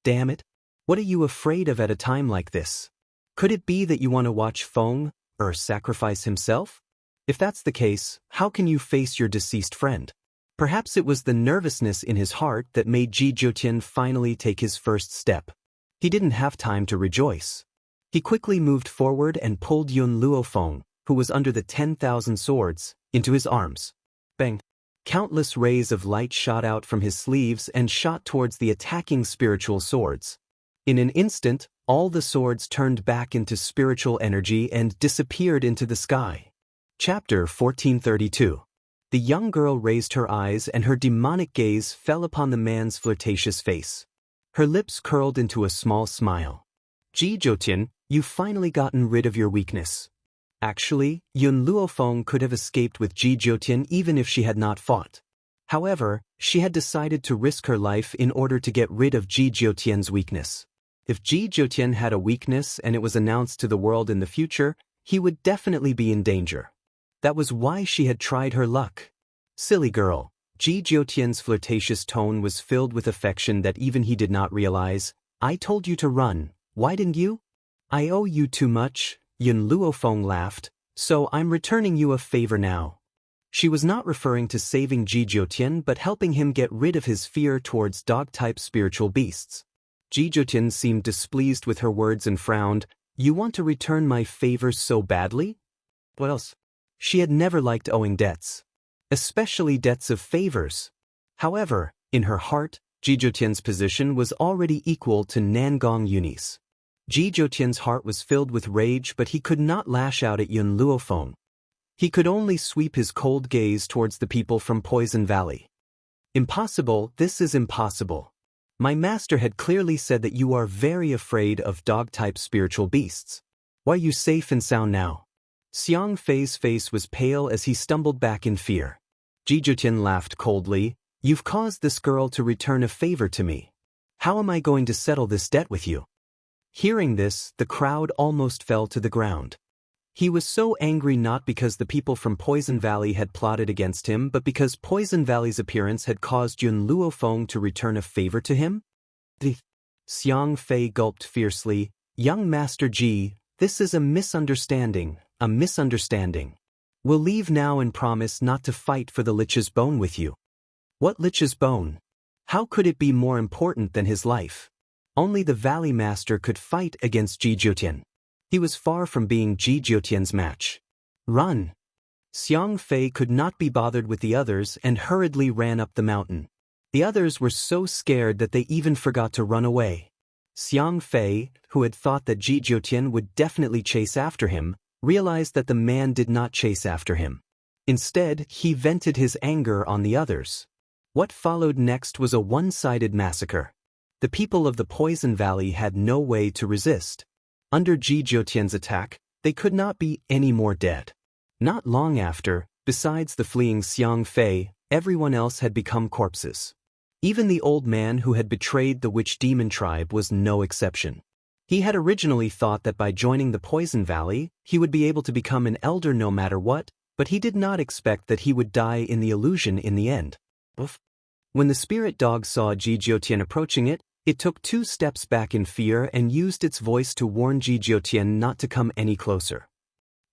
Damn it! What are you afraid of at a time like this? Could it be that you want to watch Feng sacrifice himself? If that's the case, how can you face your deceased friend? Perhaps it was the nervousness in his heart that made Ji Jiutian finally take his first step. He didn't have time to rejoice. He quickly moved forward and pulled Yun Luofeng, who was under the 10,000 swords, into his arms. Bang! Countless rays of light shot out from his sleeves and shot towards the attacking spiritual swords. In an instant, all the swords turned back into spiritual energy and disappeared into the sky. Chapter 1432. The young girl raised her eyes and her demonic gaze fell upon the man's flirtatious face. Her lips curled into a small smile. Ji Jiutian, you've finally gotten rid of your weakness. Actually, Yun Luofeng could have escaped with Ji Jiutian even if she had not fought. However, she had decided to risk her life in order to get rid of Ji Jiutian's weakness. If Ji Jiutian had a weakness and it was announced to the world in the future, he would definitely be in danger. That was why she had tried her luck. Silly girl. Ji Jiutian's flirtatious tone was filled with affection that even he did not realize. I told you to run, why didn't you? I owe you too much, Yun Luofeng laughed, so I'm returning you a favor now. She was not referring to saving Ji Jiutian but helping him get rid of his fear towards dog-type spiritual beasts. Ji Jiutian seemed displeased with her words and frowned. You want to return my favors so badly? What else? She had never liked owing debts, especially debts of favors. However, in her heart, Ji Jiutian's position was already equal to Nangong Yuni's. Ji Jiutian's heart was filled with rage, but he could not lash out at Yun Luofeng. He could only sweep his cold gaze towards the people from Poison Valley. Impossible, this is impossible. My master had clearly said that you are very afraid of dog-type spiritual beasts. Why are you safe and sound now? Xiang Fei's face was pale as he stumbled back in fear. Ji Jiutian laughed coldly. You've caused this girl to return a favor to me. How am I going to settle this debt with you? Hearing this, the crowd almost fell to the ground. He was so angry not because the people from Poison Valley had plotted against him but because Poison Valley's appearance had caused Yun Luofeng to return a favor to him? Xiang Fei gulped fiercely. Young Master Ji, this is a misunderstanding. A misunderstanding. We'll leave now and promise not to fight for the Lich's bone with you. What Lich's bone? How could it be more important than his life? Only the Valley Master could fight against Ji Jiutian. He was far from being Ji Jiutian's match. Run! Xiang Fei could not be bothered with the others and hurriedly ran up the mountain. The others were so scared that they even forgot to run away. Xiang Fei, who had thought that Ji Jiutian would definitely chase after him, realized that the man did not chase after him. Instead, he vented his anger on the others. What followed next was a one-sided massacre. The people of the Poison Valley had no way to resist. Under Ji Jiutian's attack, they could not be any more dead. Not long after, besides the fleeing Xiang Fei, everyone else had become corpses. Even the old man who had betrayed the witch demon tribe was no exception. He had originally thought that by joining the Poison Valley, he would be able to become an elder no matter what, but he did not expect that he would die in the illusion in the end. When the spirit dog saw Ji Jiutian approaching it, it took 2 steps back in fear and used its voice to warn Ji Jiutian not to come any closer.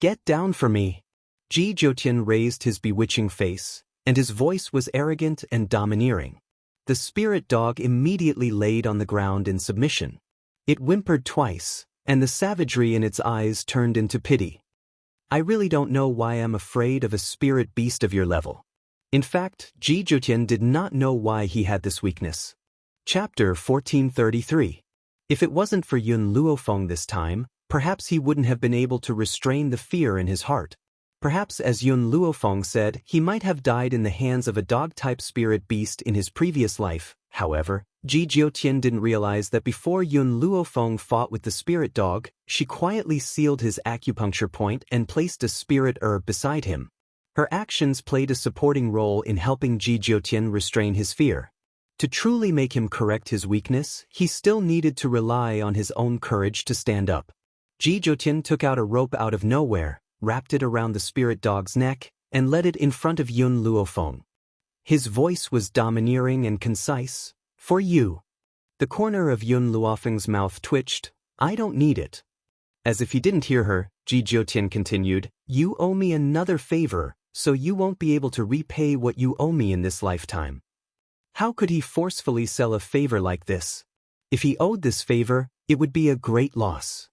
Get down for me! Ji Jiutian raised his bewitching face, and his voice was arrogant and domineering. The spirit dog immediately laid on the ground in submission. It whimpered twice, and the savagery in its eyes turned into pity. I really don't know why I'm afraid of a spirit beast of your level. In fact, Ji Jiutian did not know why he had this weakness. Chapter 1433. If it wasn't for Yun Luofeng this time, perhaps he wouldn't have been able to restrain the fear in his heart. Perhaps, as Yun Luofeng said, he might have died in the hands of a dog-type spirit beast in his previous life. However, Ji Jiutian didn't realize that before Yun Luofeng fought with the spirit dog, she quietly sealed his acupuncture point and placed a spirit herb beside him. Her actions played a supporting role in helping Ji Jiutian restrain his fear. To truly make him correct his weakness, he still needed to rely on his own courage to stand up. Ji Jiutian took out a rope out of nowhere, wrapped it around the spirit dog's neck, and led it in front of Yun Luofeng. His voice was domineering and concise. For you. The corner of Yun Luofeng's mouth twitched. I don't need it. As if he didn't hear her, Ji Jiutian continued, you owe me another favor, so you won't be able to repay what you owe me in this lifetime. How could he forcefully sell a favor like this? If he owed this favor, it would be a great loss.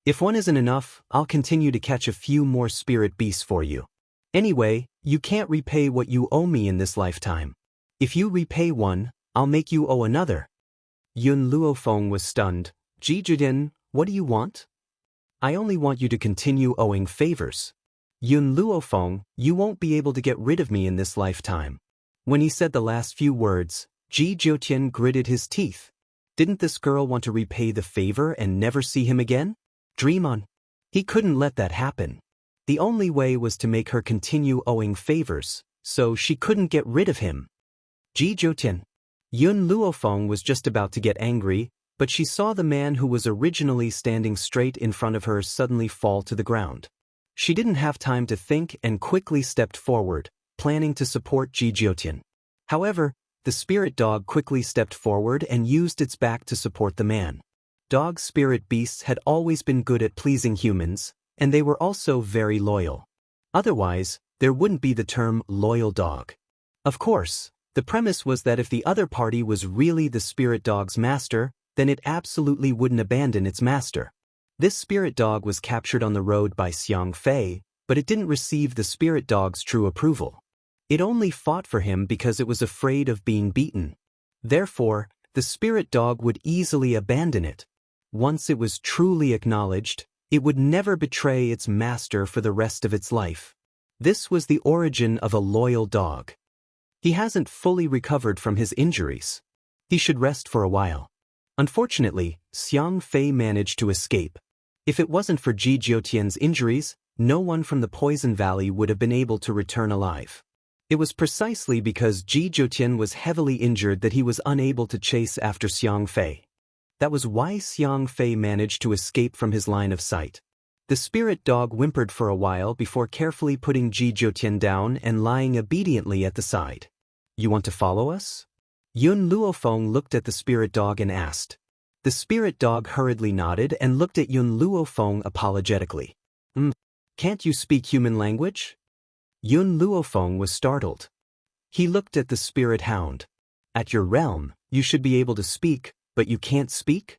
If one isn't enough, I'll continue to catch a few more spirit beasts for you. Anyway, you can't repay what you owe me in this lifetime. If you repay one, I'll make you owe another. Yun Luofeng was stunned. Ji Jiutian, what do you want? I only want you to continue owing favors. Yun Luofeng, you won't be able to get rid of me in this lifetime. When he said the last few words, Ji Jiutian gritted his teeth. Didn't this girl want to repay the favor and never see him again? Dream on. He couldn't let that happen. The only way was to make her continue owing favors, so she couldn't get rid of him. Ji Jiutian. Yun Luofeng was just about to get angry, but she saw the man who was originally standing straight in front of her suddenly fall to the ground. She didn't have time to think and quickly stepped forward, planning to support Ji Jiutian. However, the spirit dog quickly stepped forward and used its back to support the man. Dog spirit beasts had always been good at pleasing humans, and they were also very loyal. Otherwise, there wouldn't be the term loyal dog. Of course, the premise was that if the other party was really the spirit dog's master, then it absolutely wouldn't abandon its master. This spirit dog was captured on the road by Xiang Fei, but it didn't receive the spirit dog's true approval. It only fought for him because it was afraid of being beaten. Therefore, the spirit dog would easily abandon it. Once it was truly acknowledged, it would never betray its master for the rest of its life. This was the origin of a loyal dog. He hasn't fully recovered from his injuries. He should rest for a while. Unfortunately, Xiang Fei managed to escape. If it wasn't for Ji Jiutian's injuries, no one from the Poison Valley would have been able to return alive. It was precisely because Ji Jiutian was heavily injured that he was unable to chase after Xiang Fei. That was why Xiang Fei managed to escape from his line of sight. The spirit dog whimpered for a while before carefully putting Ji Jiutian down and lying obediently at the side. You want to follow us? Yun Luofeng looked at the spirit dog and asked. The spirit dog hurriedly nodded and looked at Yun Luofeng apologetically. Can't you speak human language? Yun Luofeng was startled. He looked at the spirit hound. At your realm, you should be able to speak, but you can't speak?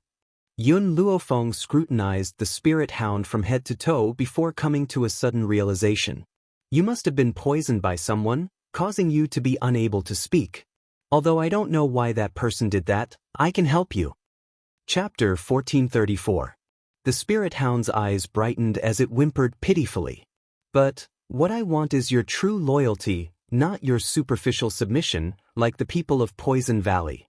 Yun Luofeng scrutinized the spirit hound from head to toe before coming to a sudden realization. You must have been poisoned by someone, causing you to be unable to speak. Although I don't know why that person did that, I can help you. Chapter 1434. The spirit hound's eyes brightened as it whimpered pitifully. But what I want is your true loyalty, not your superficial submission, like the people of Poison Valley.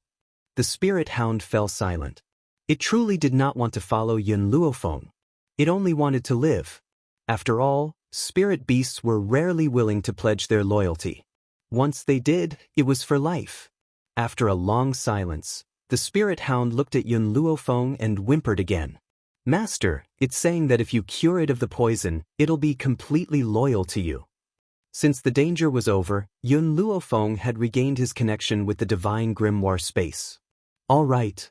The spirit hound fell silent. It truly did not want to follow Yun Luofeng. It only wanted to live. After all, spirit beasts were rarely willing to pledge their loyalty. Once they did, it was for life. After a long silence, the spirit hound looked at Yun Luofeng and whimpered again. Master, it's saying that if you cure it of the poison, it'll be completely loyal to you. Since the danger was over, Yun Luofeng had regained his connection with the divine grimoire space. All right.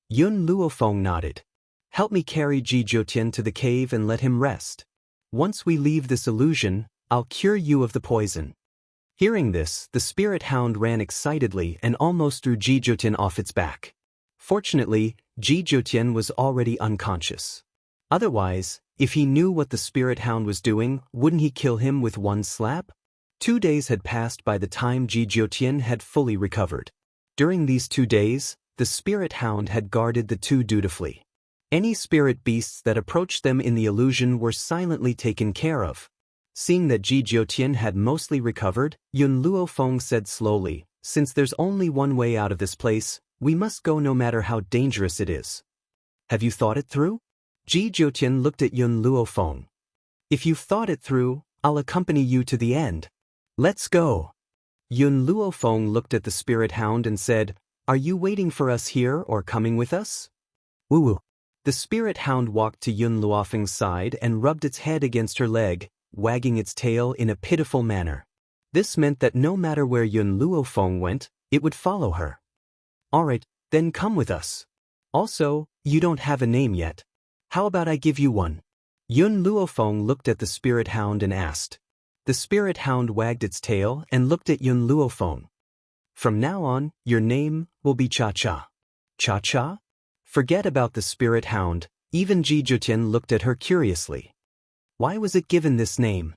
Yun Luofeng nodded. Help me carry Ji Jiutian to the cave and let him rest. Once we leave this illusion, I'll cure you of the poison. Hearing this, the spirit hound ran excitedly and almost threw Ji Jiutian off its back. Fortunately, Ji Jiutian was already unconscious. Otherwise, if he knew what the spirit hound was doing, wouldn't he kill him with one slap? 2 days had passed by the time Ji Jiutian had fully recovered. During these 2 days, the spirit hound had guarded the two dutifully. Any spirit beasts that approached them in the illusion were silently taken care of. Seeing that Ji Jiutian had mostly recovered, Yun Luofeng said slowly, since there's only one way out of this place, we must go no matter how dangerous it is. Have you thought it through? Ji Jiutian looked at Yun Luofeng. If you've thought it through, I'll accompany you to the end. Let's go. Yun Luofeng looked at the spirit hound and said, Are you waiting for us here or coming with us? Woo-woo. The spirit hound walked to Yun Luofeng's side and rubbed its head against her leg, wagging its tail in a pitiful manner. This meant that no matter where Yun Luofeng went, it would follow her. Alright, then come with us. Also, you don't have a name yet. How about I give you one? Yun Luofeng looked at the spirit hound and asked. The spirit hound wagged its tail and looked at Yun Luofeng. From now on, your name will be Cha-Cha. Cha-Cha? Forget about the spirit hound, even Ji Zhoutian looked at her curiously. Why was it given this name?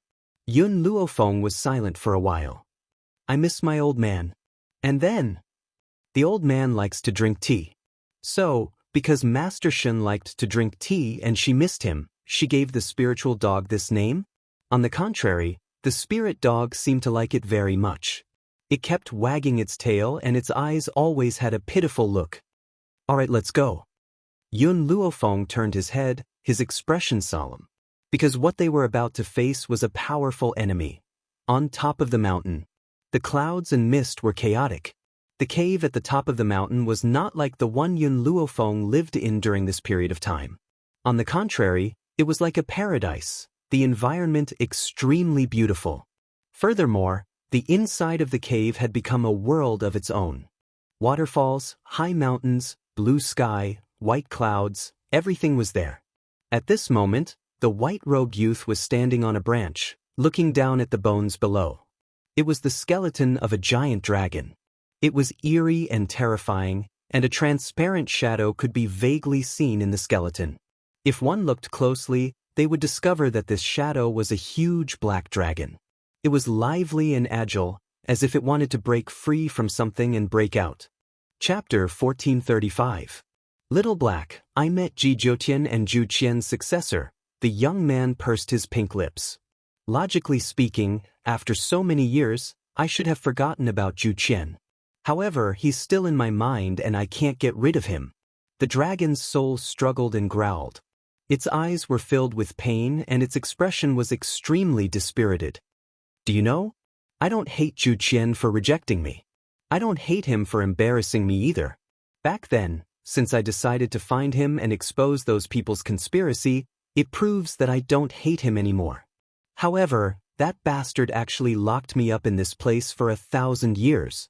Yun Luofeng was silent for a while. I miss my old man. And then? The old man likes to drink tea. So, because Master Shen liked to drink tea and she missed him, she gave the spiritual dog this name? On the contrary, the spirit dog seemed to like it very much. It kept wagging its tail and its eyes always had a pitiful look. Alright, let's go. Yun Luofeng turned his head, his expression solemn. Because what they were about to face was a powerful enemy. On top of the mountain, the clouds and mist were chaotic. The cave at the top of the mountain was not like the one Yun Luofeng lived in during this period of time. On the contrary, it was like a paradise, the environment extremely beautiful. Furthermore, the inside of the cave had become a world of its own. Waterfalls, high mountains, blue sky, white clouds, everything was there. At this moment, the white-robed youth was standing on a branch, looking down at the bones below. It was the skeleton of a giant dragon. It was eerie and terrifying, and a transparent shadow could be vaguely seen in the skeleton. If one looked closely, they would discover that this shadow was a huge black dragon. It was lively and agile, as if it wanted to break free from something and break out. Chapter 1435. Little Black, I met Ji Zhoutian and Zhu Qian's successor. The young man pursed his pink lips. Logically speaking, after so many years, I should have forgotten about Zhu Qian. However, he's still in my mind and I can't get rid of him. The dragon's soul struggled and growled. Its eyes were filled with pain and its expression was extremely dispirited. Do you know? I don't hate Zhu Qian for rejecting me. I don't hate him for embarrassing me either. Back then, since I decided to find him and expose those people's conspiracy, it proves that I don't hate him anymore. However, that bastard actually locked me up in this place for 1,000 years.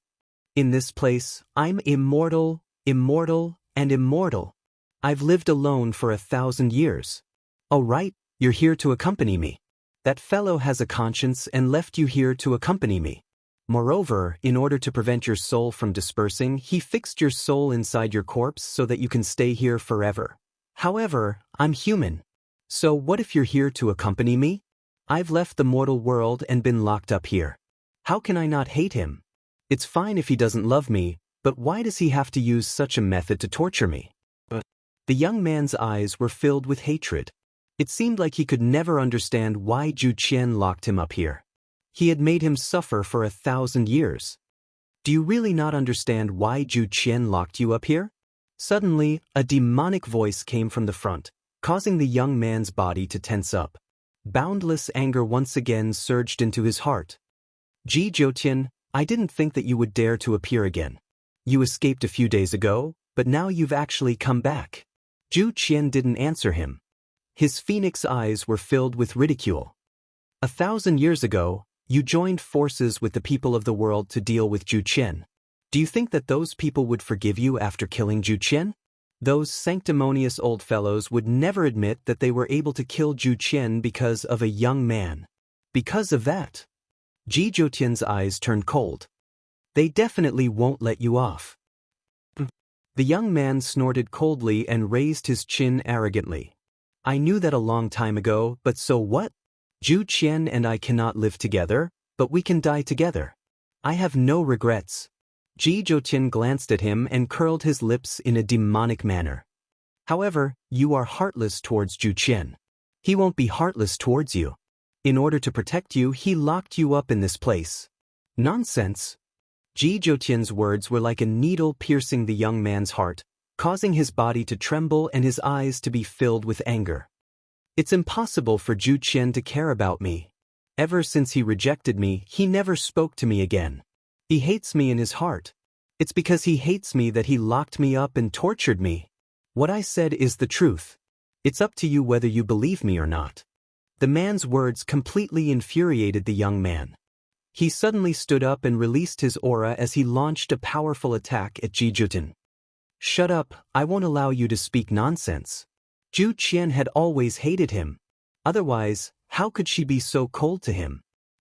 In this place, I'm immortal, immortal, and immortal. I've lived alone for 1,000 years. Oh right, you're here to accompany me. That fellow has a conscience and left you here to accompany me. Moreover, in order to prevent your soul from dispersing, he fixed your soul inside your corpse so that you can stay here forever. However, I'm human. So what if you're here to accompany me? I've left the mortal world and been locked up here. How can I not hate him? It's fine if he doesn't love me, but why does he have to use such a method to torture me? The young man's eyes were filled with hatred. It seemed like he could never understand why Zhu Qian locked him up here. He had made him suffer for 1,000 years. Do you really not understand why Zhu Qian locked you up here? Suddenly, a demonic voice came from the front, causing the young man's body to tense up. Boundless anger once again surged into his heart. Ji Zhoutian, I didn't think that you would dare to appear again. You escaped a few days ago, but now you've actually come back. Zhu Qian didn't answer him. His phoenix eyes were filled with ridicule. 1,000 years ago, you joined forces with the people of the world to deal with Zhu Qian. Do you think that those people would forgive you after killing Zhu Qian? Those sanctimonious old fellows would never admit that they were able to kill Zhu Qian because of a young man. Because of that, Ji Zhoutian's eyes turned cold. They definitely won't let you off. The young man snorted coldly and raised his chin arrogantly. I knew that a long time ago, but so what? Zhu Qian and I cannot live together, but we can die together. I have no regrets. Ji Zhoutian glanced at him and curled his lips in a demonic manner. However, you are heartless towards Zhu Qian. He won't be heartless towards you. In order to protect you, he locked you up in this place. Nonsense. Ji Zhoutian's words were like a needle piercing the young man's heart, causing his body to tremble and his eyes to be filled with anger. It's impossible for Zhu Qian to care about me. Ever since he rejected me, he never spoke to me again. He hates me in his heart. It's because he hates me that he locked me up and tortured me. What I said is the truth. It's up to you whether you believe me or not. The man's words completely infuriated the young man. He suddenly stood up and released his aura as he launched a powerful attack at Ji Jutian. Shut up, I won't allow you to speak nonsense. Zhu Qian had always hated him. Otherwise, how could she be so cold to him?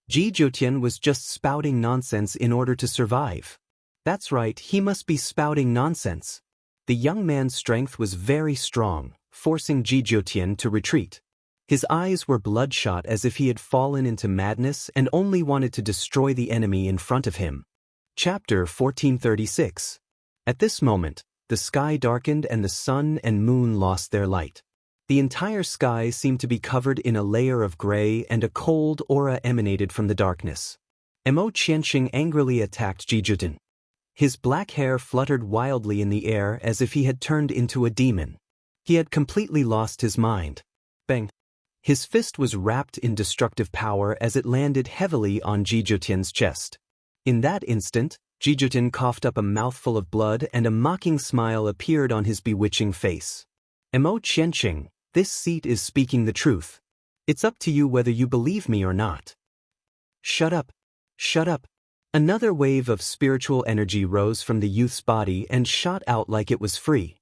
Ji Jutian was just spouting nonsense in order to survive. That's right, he must be spouting nonsense. The young man's strength was very strong, forcing Ji Jutian to retreat. His eyes were bloodshot as if he had fallen into madness and only wanted to destroy the enemy in front of him. Chapter 1436. At this moment, the sky darkened and the sun and moon lost their light. The entire sky seemed to be covered in a layer of gray and a cold aura emanated from the darkness. Mo Qianxing angrily attacked Ji Jutian. His black hair fluttered wildly in the air as if he had turned into a demon. He had completely lost his mind. Bang! His fist was wrapped in destructive power as it landed heavily on Ji Jutian's chest. In that instant, Ji Jutian coughed up a mouthful of blood and a mocking smile appeared on his bewitching face. Mo Qianxing, this seat is speaking the truth. It's up to you whether you believe me or not. Shut up. Shut up. Another wave of spiritual energy rose from the youth's body and shot out like it was free.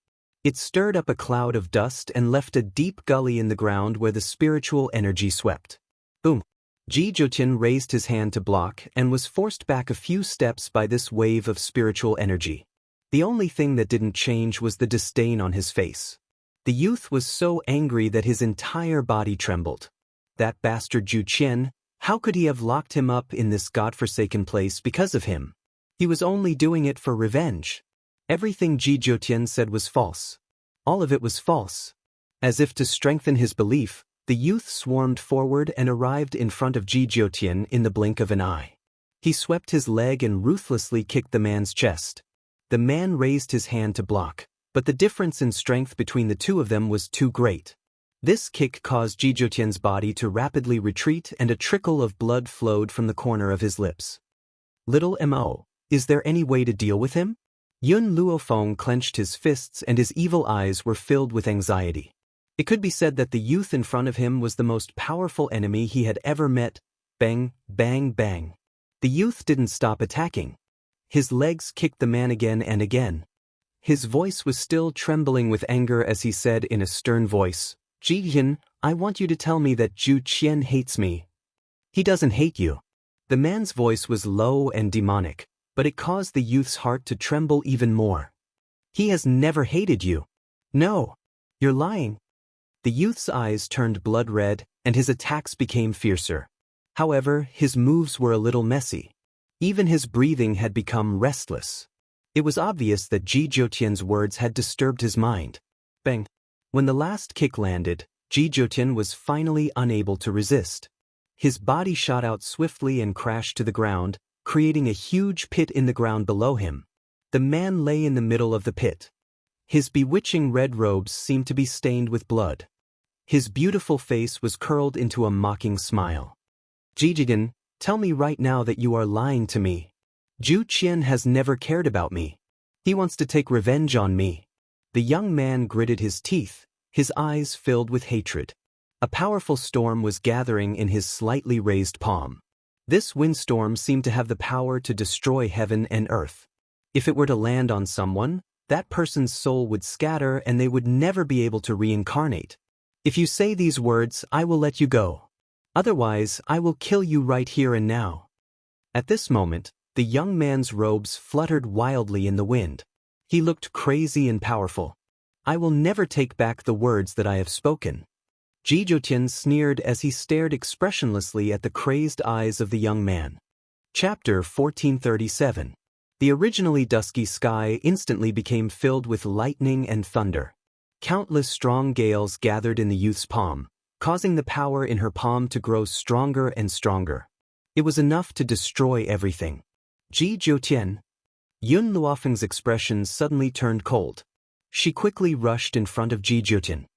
It stirred up a cloud of dust and left a deep gully in the ground where the spiritual energy swept. Boom! Ji Jutian raised his hand to block and was forced back a few steps by this wave of spiritual energy. The only thing that didn't change was the disdain on his face. The youth was so angry that his entire body trembled. That bastard Zhu Qian, how could he have locked him up in this godforsaken place because of him? He was only doing it for revenge. Everything Ji Jutian said was false. All of it was false. As if to strengthen his belief, the youth swarmed forward and arrived in front of Ji Jutian in the blink of an eye. He swept his leg and ruthlessly kicked the man's chest. The man raised his hand to block, but the difference in strength between the two of them was too great. This kick caused Ji Jutian's body to rapidly retreat and a trickle of blood flowed from the corner of his lips. Little Mo, is there any way to deal with him? Yun Luofeng clenched his fists and his evil eyes were filled with anxiety. It could be said that the youth in front of him was the most powerful enemy he had ever met. Bang, bang, bang. The youth didn't stop attacking. His legs kicked the man again and again. His voice was still trembling with anger as he said in a stern voice, Ji Jutian, I want you to tell me that Zhu Qian hates me. He doesn't hate you. The man's voice was low and demonic, but it caused the youth's heart to tremble even more. He has never hated you. No. You're lying. The youth's eyes turned blood red, and his attacks became fiercer. However, his moves were a little messy. Even his breathing had become restless. It was obvious that Ji Jutian's words had disturbed his mind. Bang! When the last kick landed, Ji Jutian was finally unable to resist. His body shot out swiftly and crashed to the ground, creating a huge pit in the ground below him. The man lay in the middle of the pit. His bewitching red robes seemed to be stained with blood. His beautiful face was curled into a mocking smile. Ji Jutian, tell me right now that you are lying to me. Zhu Qian has never cared about me. He wants to take revenge on me. The young man gritted his teeth, his eyes filled with hatred. A powerful storm was gathering in his slightly raised palm. This windstorm seemed to have the power to destroy heaven and earth. If it were to land on someone, that person's soul would scatter and they would never be able to reincarnate. If you say these words, I will let you go. Otherwise, I will kill you right here and now. At this moment, the young man's robes fluttered wildly in the wind. He looked crazy and powerful. I will never take back the words that I have spoken. Ji Jutian sneered as he stared expressionlessly at the crazed eyes of the young man. Chapter 1437. The originally dusky sky instantly became filled with lightning and thunder. Countless strong gales gathered in the youth's palm, causing the power in her palm to grow stronger and stronger. It was enough to destroy everything. Ji Jutian. Yun Luofeng's expression suddenly turned cold. She quickly rushed in front of Ji Jutian.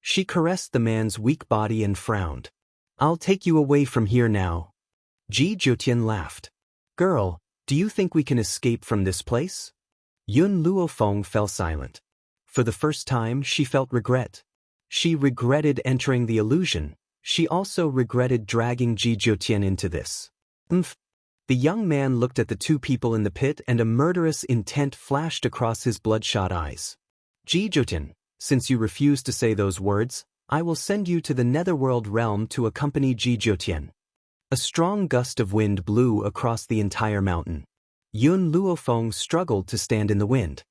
She caressed the man's weak body and frowned. I'll take you away from here now. Ji Jutian laughed. Girl, do you think we can escape from this place? Yun Luofeng fell silent. For the first time, she felt regret. She regretted entering the illusion. She also regretted dragging Ji Jutian into this. The young man looked at the two people in the pit and a murderous intent flashed across his bloodshot eyes. Ji Jyotin, since you refuse to say those words, I will send you to the netherworld realm to accompany Ji Jyotin. A strong gust of wind blew across the entire mountain. Yun Luofeng struggled to stand in the wind.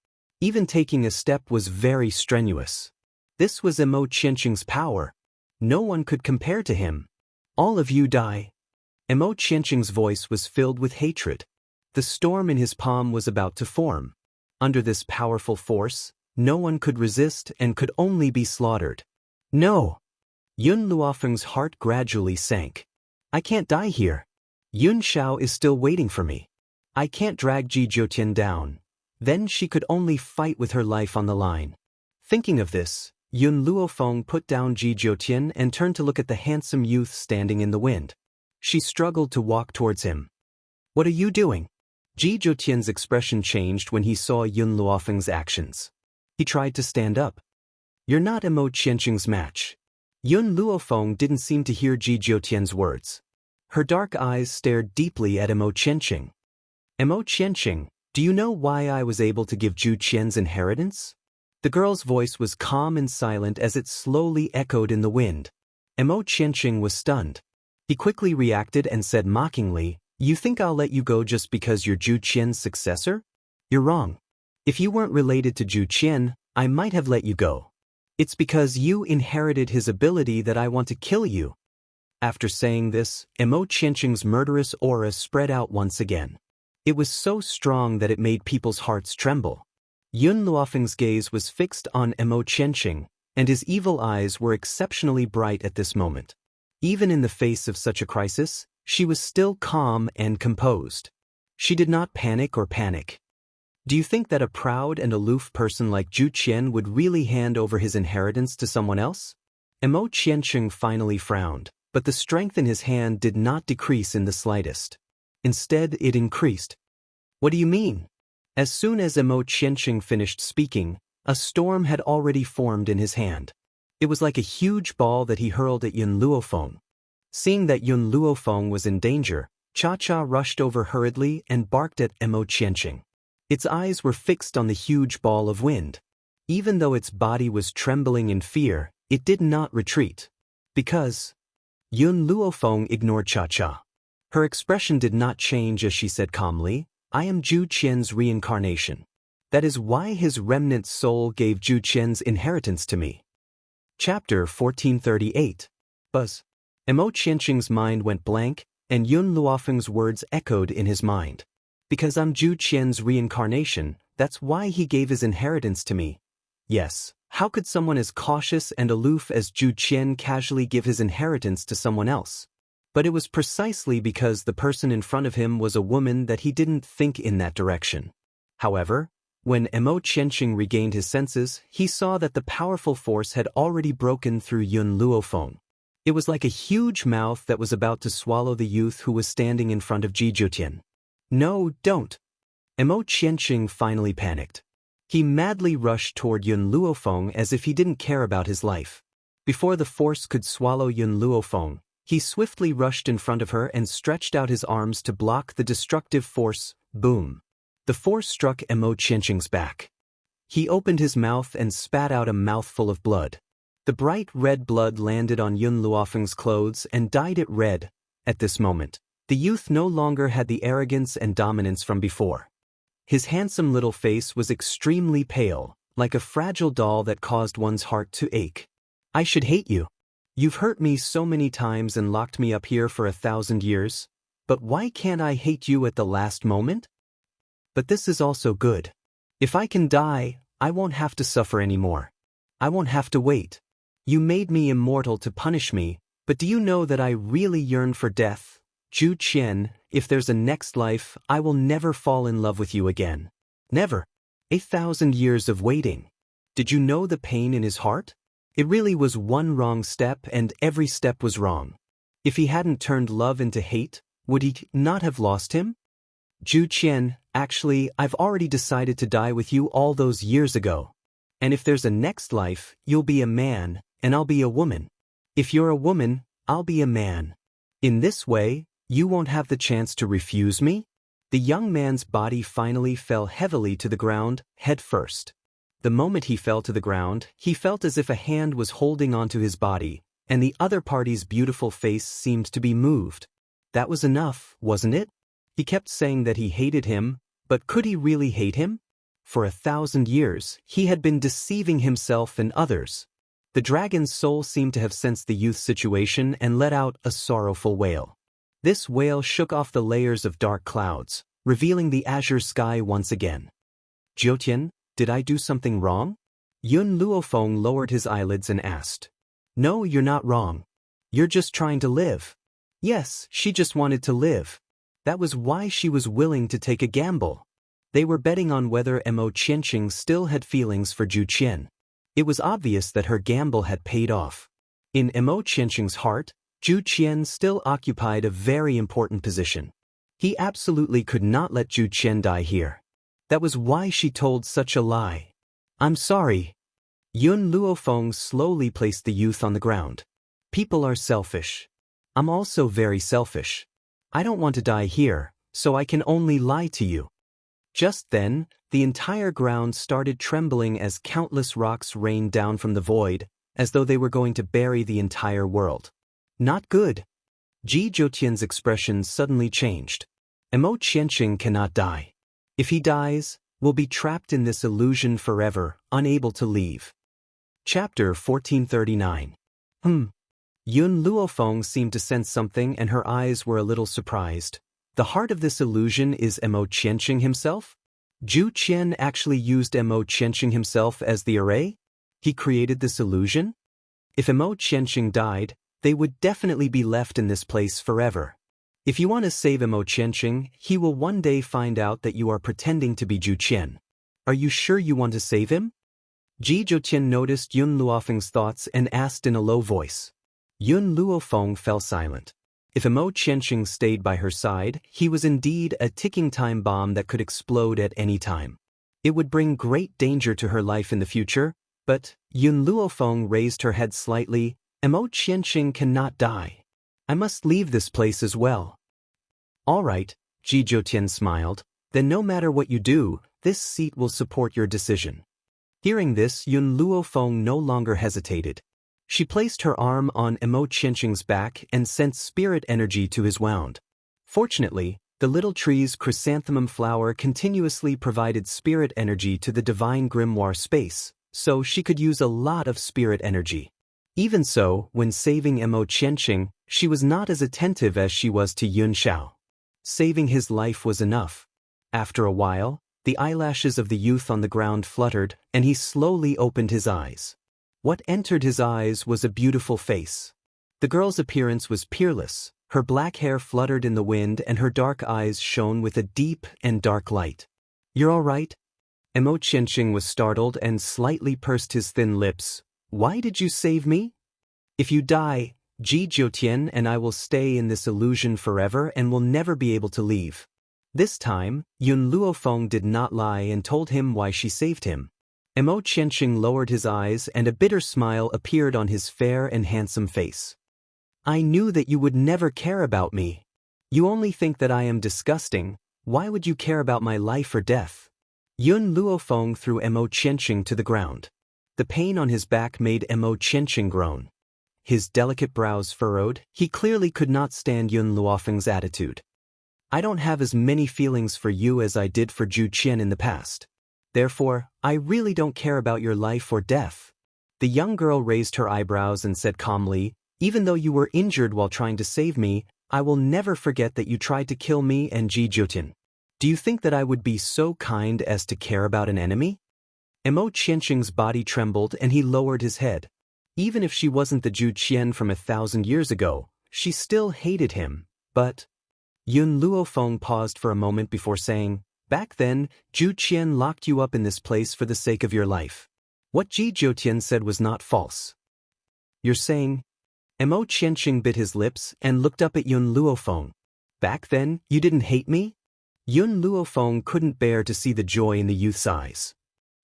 Even taking a step was very strenuous. This was Emo Qianqing's power. No one could compare to him. All of you die. Emo Qianqing's voice was filled with hatred. The storm in his palm was about to form. Under this powerful force, no one could resist and could only be slaughtered. No! Yun Luofeng's heart gradually sank. I can't die here. Yun Xiao is still waiting for me. I can't drag Ji Jyotin down. Then she could only fight with her life on the line. Thinking of this, Yun Luofeng put down Ji Jyotin and turned to look at the handsome youth standing in the wind. She struggled to walk towards him. What are you doing? Ji Jyotin's expression changed when he saw Yun Luofeng's actions. He tried to stand up. You're not Emo Qianqing's match. Yun Luofeng didn't seem to hear Ji Jyotin's words. Her dark eyes stared deeply at Emo Qianqing. Emo Qianqing, do you know why I was able to give Zhu Qian's inheritance? The girl's voice was calm and silent as it slowly echoed in the wind. Emo Qianqing was stunned. He quickly reacted and said mockingly, You think I'll let you go just because you're Zhu Qian's successor? You're wrong. If you weren't related to Zhu Qian, I might have let you go. It's because you inherited his ability that I want to kill you. After saying this, Emo Qianqing's murderous aura spread out once again. It was so strong that it made people's hearts tremble. Yun Luofeng's gaze was fixed on Emo Qianqing, and his evil eyes were exceptionally bright at this moment. Even in the face of such a crisis, she was still calm and composed. She did not panic or panic. Do you think that a proud and aloof person like Zhu Qian would really hand over his inheritance to someone else? Emo Qianqing finally frowned, but the strength in his hand did not decrease in the slightest. Instead, it increased. What do you mean? As soon as Emo Qianqing finished speaking, a storm had already formed in his hand. It was like a huge ball that he hurled at Yun Luofeng. Seeing that Yun Luofeng was in danger, Cha-Cha rushed over hurriedly and barked at Emo Qianqing. Its eyes were fixed on the huge ball of wind. Even though its body was trembling in fear, it did not retreat. Because Yun Luofeng ignored Cha-Cha. Her expression did not change as she said calmly, I am Zhu Qian's reincarnation. That is why his remnant soul gave Zhu Qian's inheritance to me. Chapter 1438. Buzz. Emo Qianqing's mind went blank, and Yun Luofeng's words echoed in his mind. Because I'm Zhu Qian's reincarnation, that's why he gave his inheritance to me. Yes, how could someone as cautious and aloof as Zhu Qian casually give his inheritance to someone else? But it was precisely because the person in front of him was a woman that he didn't think in that direction. However, when Emo Qianqing regained his senses, he saw that the powerful force had already broken through Yun Luofeng. It was like a huge mouth that was about to swallow the youth who was standing in front of Ji Jyotin. No, don't. Emo Qianqing finally panicked. He madly rushed toward Yun Luofeng as if he didn't care about his life. Before the force could swallow Yun Luofeng, he swiftly rushed in front of her and stretched out his arms to block the destructive force. Boom. The force struck Emo Qianqing's back. He opened his mouth and spat out a mouthful of blood. The bright red blood landed on Yun Luofeng's clothes and dyed it red. At this moment, the youth no longer had the arrogance and dominance from before. His handsome little face was extremely pale, like a fragile doll that caused one's heart to ache. I should hate you. You've hurt me so many times and locked me up here for 1,000 years. But why can't I hate you at the last moment? But this is also good. If I can die, I won't have to suffer anymore. I won't have to wait. You made me immortal to punish me, but do you know that I really yearn for death? Zhu Qian, if there's a next life, I will never fall in love with you again. Never. 1,000 years of waiting. Did you know the pain in his heart? It really was one wrong step and every step was wrong. If he hadn't turned love into hate, would he not have lost him? Zhu Qian, actually, I've already decided to die with you all those years ago. And if there's a next life, you'll be a man, and I'll be a woman. If you're a woman, I'll be a man. In this way, You won't have the chance to refuse me? The young man's body finally fell heavily to the ground, head first. The moment he fell to the ground, he felt as if a hand was holding onto his body, and the other party's beautiful face seemed to be moved. That was enough, wasn't it? He kept saying that he hated him, but could he really hate him? For 1,000 years, he had been deceiving himself and others. The dragon's soul seemed to have sensed the youth's situation and let out a sorrowful wail. This wail shook off the layers of dark clouds, revealing the azure sky once again. Jiutian, did I do something wrong? Yun Luofeng lowered his eyelids and asked. No, you're not wrong. You're just trying to live. Yes, she just wanted to live. That was why she was willing to take a gamble. They were betting on whether Mo Qianqing still had feelings for Zhu Qian. It was obvious that her gamble had paid off. In Mo Qianqing's heart, Zhu Qian still occupied a very important position. He absolutely could not let Zhu Qian die here. That was why she told such a lie. I'm sorry. Yun Luofeng slowly placed the youth on the ground. People are selfish. I'm also very selfish. I don't want to die here, so I can only lie to you. Just then, the entire ground started trembling as countless rocks rained down from the void, as though they were going to bury the entire world. Not good. Ji Zhoutian's expression suddenly changed. Mo Qianqing cannot die. If he dies, we'll be trapped in this illusion forever, unable to leave. Chapter 1439. Yun Luofeng seemed to sense something and her eyes were a little surprised. The heart of this illusion is Mo Qianqing himself? Zhu Qian actually used Mo Qianqing himself as the array? He created this illusion? If Mo Qianqing died, they would definitely be left in this place forever. If you want to save Mo Qianqing, he will one day find out that you are pretending to be Zhu Qian. Are you sure you want to save him? Ji Zhoutian noticed Yun Luofeng's thoughts and asked in a low voice. Yun Luofeng fell silent. If Mo Qianqing stayed by her side, he was indeed a ticking time bomb that could explode at any time. It would bring great danger to her life in the future, but Yun Luofeng raised her head slightly. Mo Qianqing cannot die. I must leave this place as well. All right, Ji Zhoutian smiled, then no matter what you do, this seat will support your decision. Hearing this, Yun Luofeng no longer hesitated. She placed her arm on Mo Qianqing's back and sent spirit energy to his wound. Fortunately, the little tree's chrysanthemum flower continuously provided spirit energy to the divine grimoire space, so she could use a lot of spirit energy. Even so, when saving Mo Qianqing, she was not as attentive as she was to Yun Xiao. Saving his life was enough. After a while, the eyelashes of the youth on the ground fluttered, and he slowly opened his eyes. What entered his eyes was a beautiful face. The girl's appearance was peerless, her black hair fluttered in the wind and her dark eyes shone with a deep and dark light. You're all right? Mo Qianqing was startled and slightly pursed his thin lips. Why did you save me? If you die, Ji Zhoutian and I will stay in this illusion forever and will never be able to leave. This time, Yun Luofeng did not lie and told him why she saved him. Mo Qianqing lowered his eyes and a bitter smile appeared on his fair and handsome face. I knew that you would never care about me. You only think that I am disgusting. Why would you care about my life or death? Yun Luofeng threw Mo Qianqing to the ground. The pain on his back made Mo Qianqing groan. His delicate brows furrowed, he clearly could not stand Yun Luofeng's attitude. I don't have as many feelings for you as I did for Zhu Qian in the past. Therefore, I really don't care about your life or death. The young girl raised her eyebrows and said calmly, even though you were injured while trying to save me, I will never forget that you tried to kill me and Ji Zhoutian. Do you think that I would be so kind as to care about an enemy? Mo Qianqing's body trembled and he lowered his head. Even if she wasn't the Zhu Qian from 1,000 years ago, she still hated him, but... Yun Luofeng paused for a moment before saying, back then, Zhu Qian locked you up in this place for the sake of your life. What Ji Zhoutian said was not false. You're saying? Mo Qianqing bit his lips and looked up at Yun Luofeng. Back then, you didn't hate me? Yun Luofeng couldn't bear to see the joy in the youth's eyes.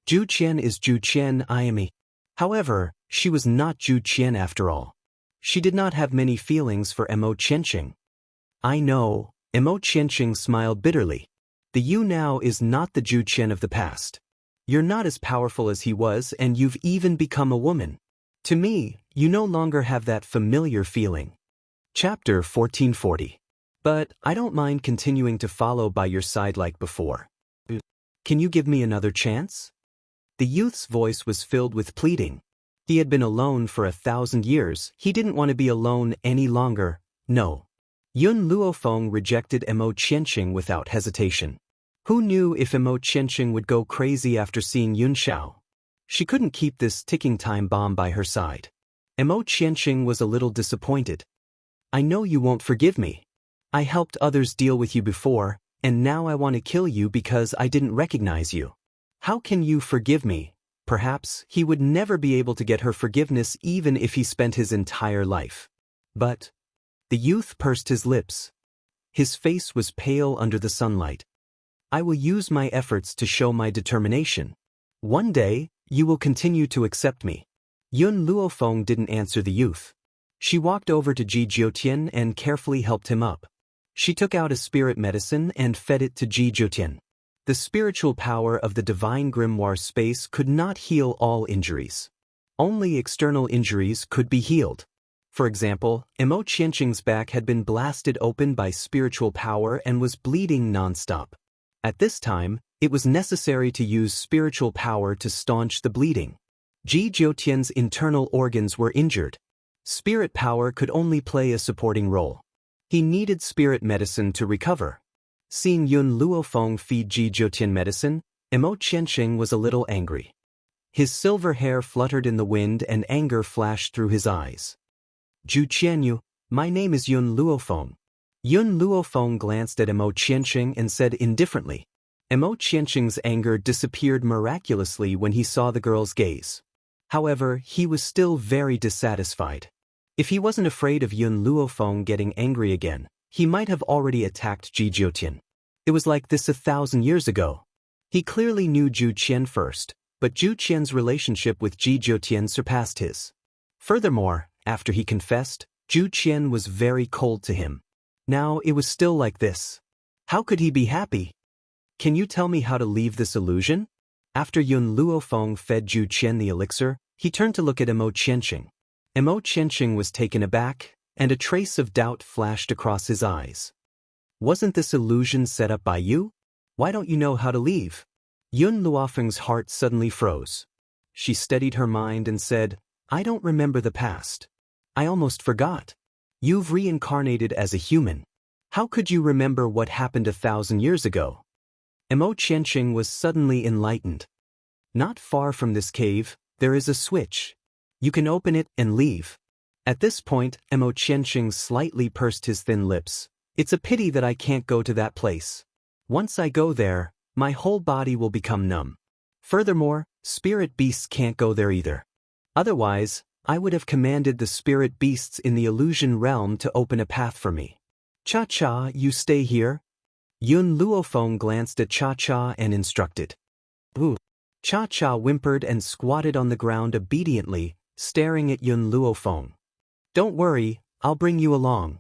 Zhu Qian is Zhu Qian, I am he. However, she was not Zhu Qian after all. She did not have many feelings for Mo Qianqing. I know, Mo Qianqing smiled bitterly. The you now is not the Zhu Qian of the past. You're not as powerful as he was, and you've even become a woman. To me, you no longer have that familiar feeling. Chapter 1440. But I don't mind continuing to follow by your side like before. Can you give me another chance? The youth's voice was filled with pleading. He had been alone for 1,000 years. He didn't want to be alone any longer. No. Yun Luofeng rejected Mo Qianqing without hesitation. Who knew if Mo Qianqing would go crazy after seeing Yun Xiao? She couldn't keep this ticking time bomb by her side. Mo Qianqing was a little disappointed. I know you won't forgive me. I helped others deal with you before, and now I want to kill you because I didn't recognize you. How can you forgive me? Perhaps he would never be able to get her forgiveness even if he spent his entire life. But the youth pursed his lips. His face was pale under the sunlight. I will use my efforts to show my determination. One day, you will continue to accept me. Yun Luofeng didn't answer the youth. She walked over to Ji Jiutian and carefully helped him up. She took out a spirit medicine and fed it to Ji Jiutian. The spiritual power of the divine grimoire space could not heal all injuries. Only external injuries could be healed. For example, Mo Qianqing's back had been blasted open by spiritual power and was bleeding non-stop. At this time, it was necessary to use spiritual power to staunch the bleeding. Ji Jiutian's internal organs were injured. Spirit power could only play a supporting role. He needed spirit medicine to recover. Seeing Yun Luofeng feed Ji Jiutian medicine, Mo Qianqing was a little angry. His silver hair fluttered in the wind and anger flashed through his eyes. Zhu Qianyu, my name is Yun Luofeng. Yun Luofeng glanced at Mo Qianqing and said indifferently. Mo Qianqing's anger disappeared miraculously when he saw the girl's gaze. However, he was still very dissatisfied. If he wasn't afraid of Yun Luofeng getting angry again, he might have already attacked Ji Jiutian. It was like this 1,000 years ago. He clearly knew Zhu Qian first, but Zhu Qian's relationship with Ji Jiutian surpassed his. Furthermore, after he confessed, Zhu Qian was very cold to him. Now it was still like this. How could he be happy? Can you tell me how to leave this illusion? After Yun Luofeng fed Zhu Qian the elixir, he turned to look at Mo Qianqing. Mo Qianqing was taken aback, and a trace of doubt flashed across his eyes. Wasn't this illusion set up by you? Why don't you know how to leave? Yun Luofeng's heart suddenly froze. She steadied her mind and said, I don't remember the past. I almost forgot. You've reincarnated as a human. How could you remember what happened 1,000 years ago? Mo Qianqing was suddenly enlightened. Not far from this cave, there is a switch. You can open it and leave. At this point, Mo Qianqing slightly pursed his thin lips. It's a pity that I can't go to that place. Once I go there, my whole body will become numb. Furthermore, spirit beasts can't go there either. Otherwise, I would have commanded the spirit beasts in the illusion realm to open a path for me. Cha-Cha, you stay here? Yun Luofeng glanced at Cha-Cha and instructed. Ooh. Cha-Cha whimpered and squatted on the ground obediently, staring at Yun Luofeng. Don't worry, I'll bring you along.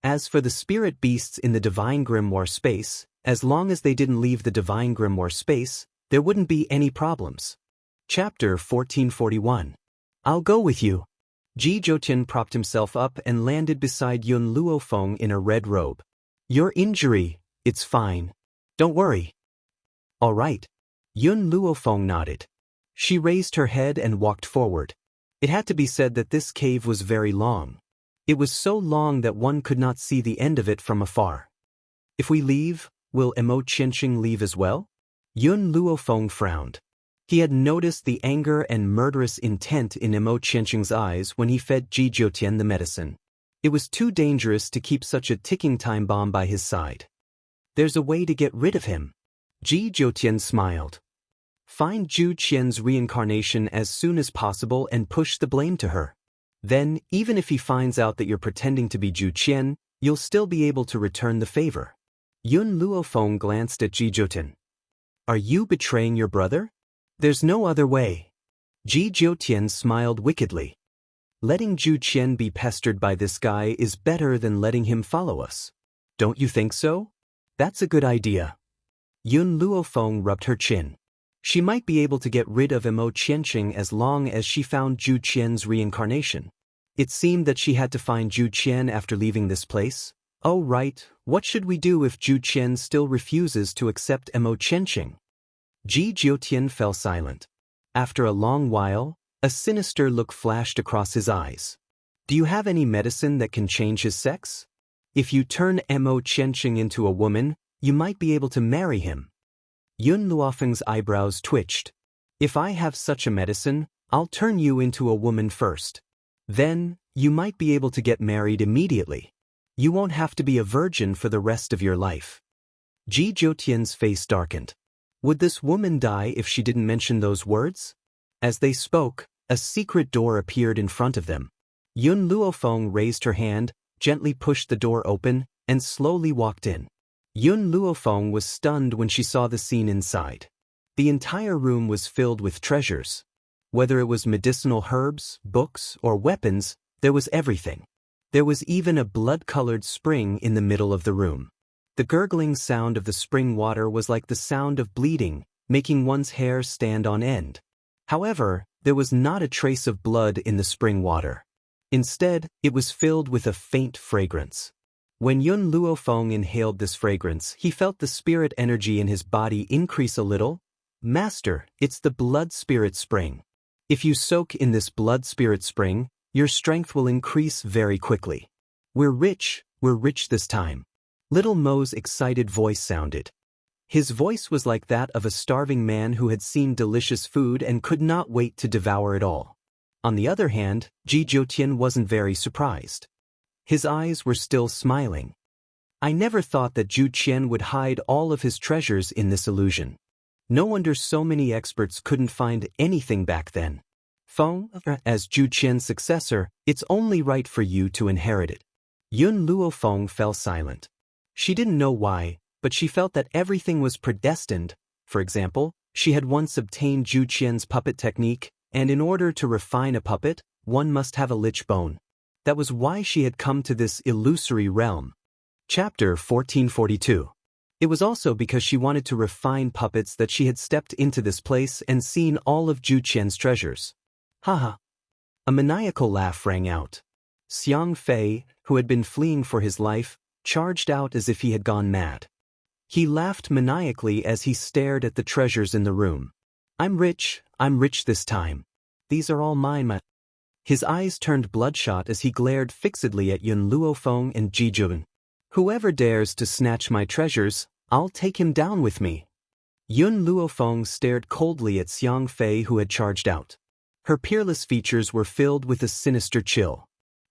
As for the spirit beasts in the divine grimoire space, as long as they didn't leave the divine grimoire space, there wouldn't be any problems. Chapter 1441. I'll go with you. Ji Jiutian propped himself up and landed beside Yun Luofeng in a red robe. Your injury, it's fine. Don't worry. All right. Yun Luofeng nodded. She raised her head and walked forward. It had to be said that this cave was very long. It was so long that one could not see the end of it from afar. If we leave, will Mo Qianqing leave as well? Yun Luofeng frowned. He had noticed the anger and murderous intent in Mo Qianqing's eyes when he fed Ji Jiutian the medicine. It was too dangerous to keep such a ticking time bomb by his side. There's a way to get rid of him. Ji Jiutian smiled. Find Zhu Qian's reincarnation as soon as possible and push the blame to her. Then, even if he finds out that you're pretending to be Zhu Qian, you'll still be able to return the favor. Yun Luofeng glanced at Ji Jiutian. Are you betraying your brother? There's no other way. Ji Jiutian smiled wickedly. Letting Zhu Qian be pestered by this guy is better than letting him follow us. Don't you think so? That's a good idea. Yun Luofeng rubbed her chin. She might be able to get rid of Mo Qianqing as long as she found Zhu Qian's reincarnation. It seemed that she had to find Zhu Qian after leaving this place. Oh right, what should we do if Zhu Qian still refuses to accept Mo Qianqing? Ji Jiutian fell silent. After a long while, a sinister look flashed across his eyes. Do you have any medicine that can change his sex? If you turn Mo Qianqing into a woman, you might be able to marry him. Yun Luofeng's eyebrows twitched. If I have such a medicine, I'll turn you into a woman first. Then, you might be able to get married immediately. You won't have to be a virgin for the rest of your life. Ji Jiutian's face darkened. Would this woman die if she didn't mention those words? As they spoke, a secret door appeared in front of them. Yun Luofeng raised her hand, gently pushed the door open, and slowly walked in. Yun Luofeng was stunned when she saw the scene inside. The entire room was filled with treasures. Whether it was medicinal herbs, books, or weapons, there was everything. There was even a blood-colored spring in the middle of the room. The gurgling sound of the spring water was like the sound of bleeding, making one's hair stand on end. However, there was not a trace of blood in the spring water. Instead, it was filled with a faint fragrance. When Yun Luofeng inhaled this fragrance, he felt the spirit energy in his body increase a little. Master, it's the blood spirit spring. If you soak in this blood spirit spring, your strength will increase very quickly. We're rich this time. Little Mo's excited voice sounded. His voice was like that of a starving man who had seen delicious food and could not wait to devour it all. On the other hand, Ji Jiutian wasn't very surprised. His eyes were still smiling. I never thought that Zhu Qian would hide all of his treasures in this illusion. No wonder so many experts couldn't find anything back then. Feng, as Zhu Qian's successor, it's only right for you to inherit it. Yun Luofeng fell silent. She didn't know why, but she felt that everything was predestined. For example, she had once obtained Zhu Qian's puppet technique, and in order to refine a puppet, one must have a lich bone. That was why she had come to this illusory realm. Chapter 1442. It was also because she wanted to refine puppets that she had stepped into this place and seen all of Zhu Qian's treasures. Haha. A maniacal laugh rang out. Xiang Fei, who had been fleeing for his life, charged out as if he had gone mad. He laughed maniacally as he stared at the treasures in the room. I'm rich this time. These are all mine. His eyes turned bloodshot as he glared fixedly at Yun Luofeng and Ji Jiutian. Whoever dares to snatch my treasures, I'll take him down with me. Yun Luofeng stared coldly at Xiang Fei, who had charged out. Her peerless features were filled with a sinister chill.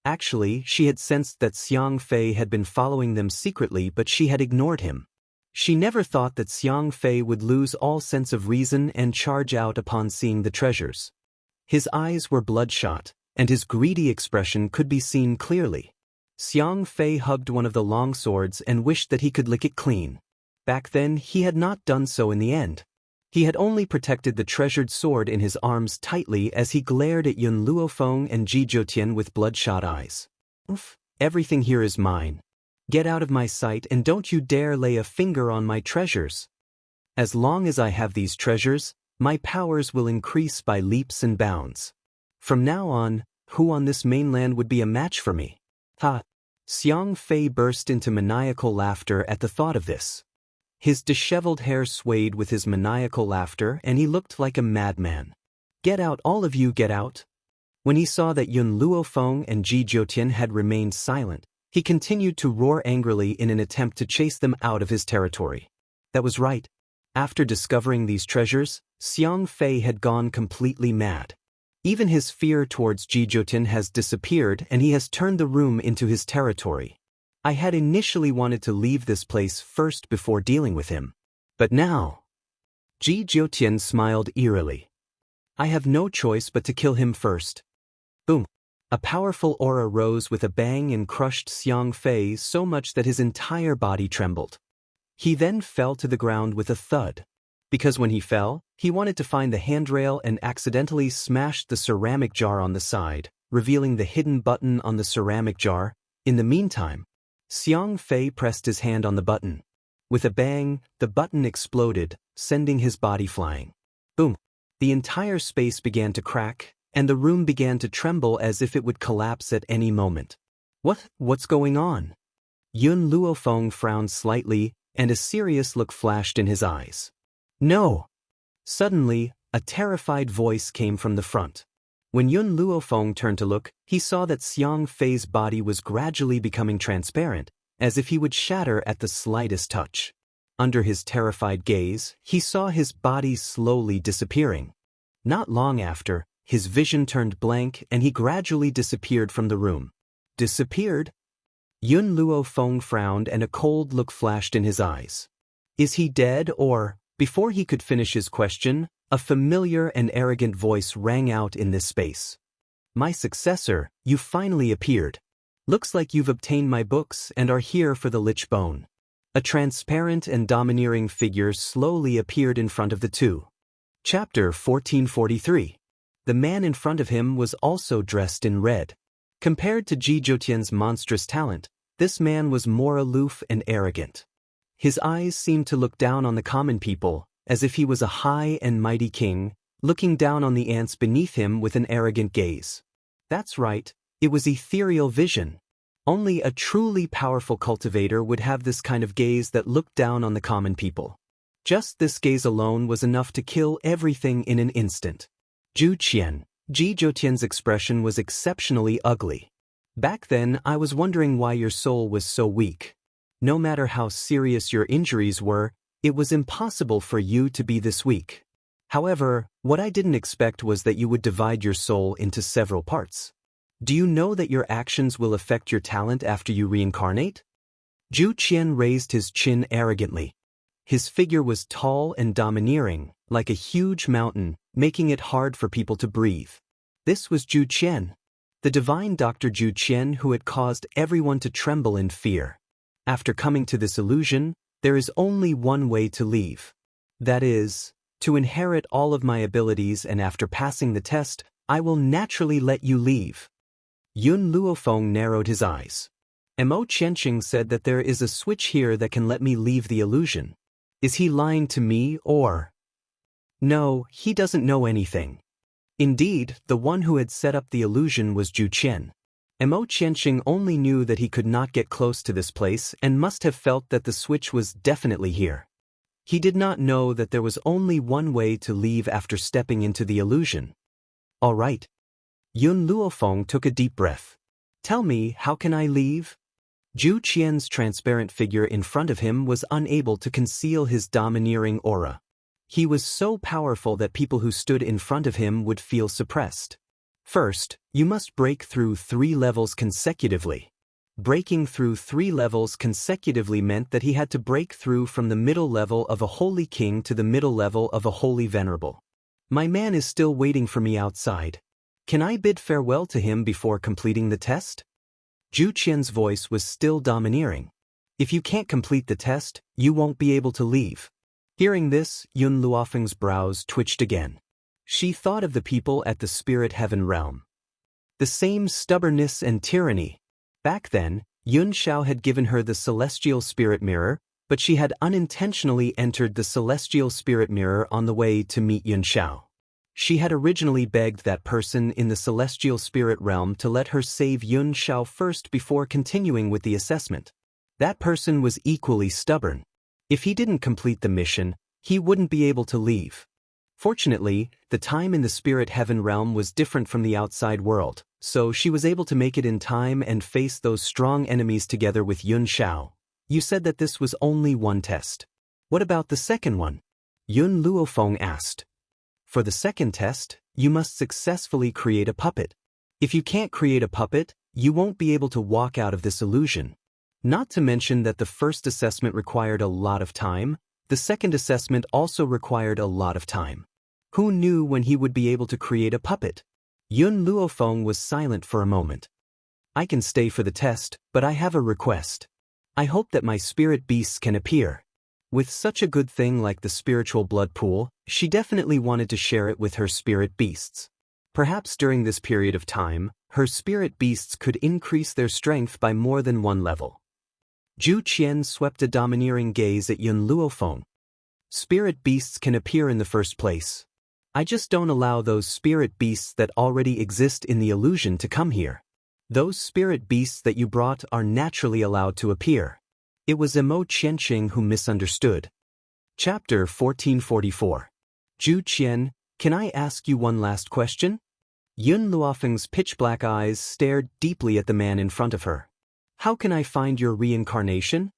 Actually, she had sensed that Xiang Fei had been following them secretly, but she had ignored him. She never thought that Xiang Fei would lose all sense of reason and charge out upon seeing the treasures. His eyes were bloodshot, and his greedy expression could be seen clearly. Xiang Fei hugged one of the long swords and wished that he could lick it clean. Back then, he had not done so in the end. He had only protected the treasured sword in his arms tightly as he glared at Yun Luofeng and Ji Jiutian with bloodshot eyes. Oof, everything here is mine. Get out of my sight and don't you dare lay a finger on my treasures. As long as I have these treasures, my powers will increase by leaps and bounds. From now on, who on this mainland would be a match for me? Ha! Xiang Fei burst into maniacal laughter at the thought of this. His disheveled hair swayed with his maniacal laughter and he looked like a madman. Get out, all of you, get out! When he saw that Yun Luofeng and Ji Jiutian had remained silent, he continued to roar angrily in an attempt to chase them out of his territory. That was right. After discovering these treasures, Xiang Fei had gone completely mad. Even his fear towards Ji Jiutian has disappeared and he has turned the room into his territory. I had initially wanted to leave this place first before dealing with him. But now... Ji Jiutian smiled eerily. I have no choice but to kill him first. Boom. A powerful aura rose with a bang and crushed Xiang Fei so much that his entire body trembled. He then fell to the ground with a thud. Because when he fell, he wanted to find the handrail and accidentally smashed the ceramic jar on the side, revealing the hidden button on the ceramic jar. In the meantime, Xiang Fei pressed his hand on the button. With a bang, the button exploded, sending his body flying. Boom! The entire space began to crack, and the room began to tremble as if it would collapse at any moment. What's going on? Yun Luofeng frowned slightly, and a serious look flashed in his eyes. No! Suddenly, a terrified voice came from the front. When Yun Luofeng turned to look, he saw that Xiang Fei's body was gradually becoming transparent, as if he would shatter at the slightest touch. Under his terrified gaze, he saw his body slowly disappearing. Not long after, his vision turned blank and he gradually disappeared from the room. Disappeared? Yun Luofeng frowned and a cold look flashed in his eyes. Is he dead or? Before he could finish his question, a familiar and arrogant voice rang out in this space. My successor, you finally appeared. Looks like you've obtained my books and are here for the lich bone. A transparent and domineering figure slowly appeared in front of the two. Chapter 1443. The man in front of him was also dressed in red. Compared to Ji Zhoutian's monstrous talent, this man was more aloof and arrogant. His eyes seemed to look down on the common people, as if he was a high and mighty king, looking down on the ants beneath him with an arrogant gaze. That's right, it was ethereal vision. Only a truly powerful cultivator would have this kind of gaze that looked down on the common people. Just this gaze alone was enough to kill everything in an instant. Ji Zhoutian's expression was exceptionally ugly. Back then, I was wondering why your soul was so weak. No matter how serious your injuries were, it was impossible for you to be this weak. However, what I didn't expect was that you would divide your soul into several parts. Do you know that your actions will affect your talent after you reincarnate? Zhu Qian raised his chin arrogantly. His figure was tall and domineering, like a huge mountain, making it hard for people to breathe. This was Zhu Qian, the divine Dr. Zhu Qian who had caused everyone to tremble in fear. After coming to this illusion, there is only one way to leave. That is, to inherit all of my abilities, and after passing the test, I will naturally let you leave. Yun Luofeng narrowed his eyes. Mo Qianqing said that there is a switch here that can let me leave the illusion. Is he lying to me or? No, he doesn't know anything. Indeed, the one who had set up the illusion was Zhu Qian. Mo Qianqing only knew that he could not get close to this place and must have felt that the switch was definitely here. He did not know that there was only one way to leave after stepping into the illusion. All right. Yun Luofeng took a deep breath. Tell me, how can I leave? Zhu Qian's transparent figure in front of him was unable to conceal his domineering aura. He was so powerful that people who stood in front of him would feel suppressed. First, you must break through 3 levels consecutively. Breaking through 3 levels consecutively meant that he had to break through from the middle level of a holy king to the middle level of a holy venerable. My man is still waiting for me outside. Can I bid farewell to him before completing the test? Zhu Qian's voice was still domineering. If you can't complete the test, you won't be able to leave. Hearing this, Yun Luofeng's brows twitched again. She thought of the people at the spirit heaven realm. The same stubbornness and tyranny. Back then, Yun Shao had given her the celestial spirit mirror, but she had unintentionally entered the celestial spirit mirror on the way to meet Yun Shao. She had originally begged that person in the celestial spirit realm to let her save Yun Shao first before continuing with the assessment. That person was equally stubborn. If he didn't complete the mission, he wouldn't be able to leave. Fortunately, the time in the spirit heaven realm was different from the outside world, so she was able to make it in time and face those strong enemies together with Yun Shao. You said that this was only one test. What about the second one? Yun Luofeng asked. For the second test, you must successfully create a puppet. If you can't create a puppet, you won't be able to walk out of this illusion. Not to mention that the first assessment required a lot of time, the second assessment also required a lot of time. Who knew when he would be able to create a puppet? Yun Luofeng was silent for a moment. I can stay for the test, but I have a request. I hope that my spirit beasts can appear. With such a good thing like the spiritual blood pool, she definitely wanted to share it with her spirit beasts. Perhaps during this period of time, her spirit beasts could increase their strength by more than 1 level. Zhu Qian swept a domineering gaze at Yun Luofeng. Spirit beasts can appear in the first place. I just don't allow those spirit beasts that already exist in the illusion to come here. Those spirit beasts that you brought are naturally allowed to appear. It was Emo Qianqing who misunderstood. Chapter 1444. Zhu Qian, can I ask you one last question? Yun Luofeng's pitch-black eyes stared deeply at the man in front of her. How can I find your reincarnation?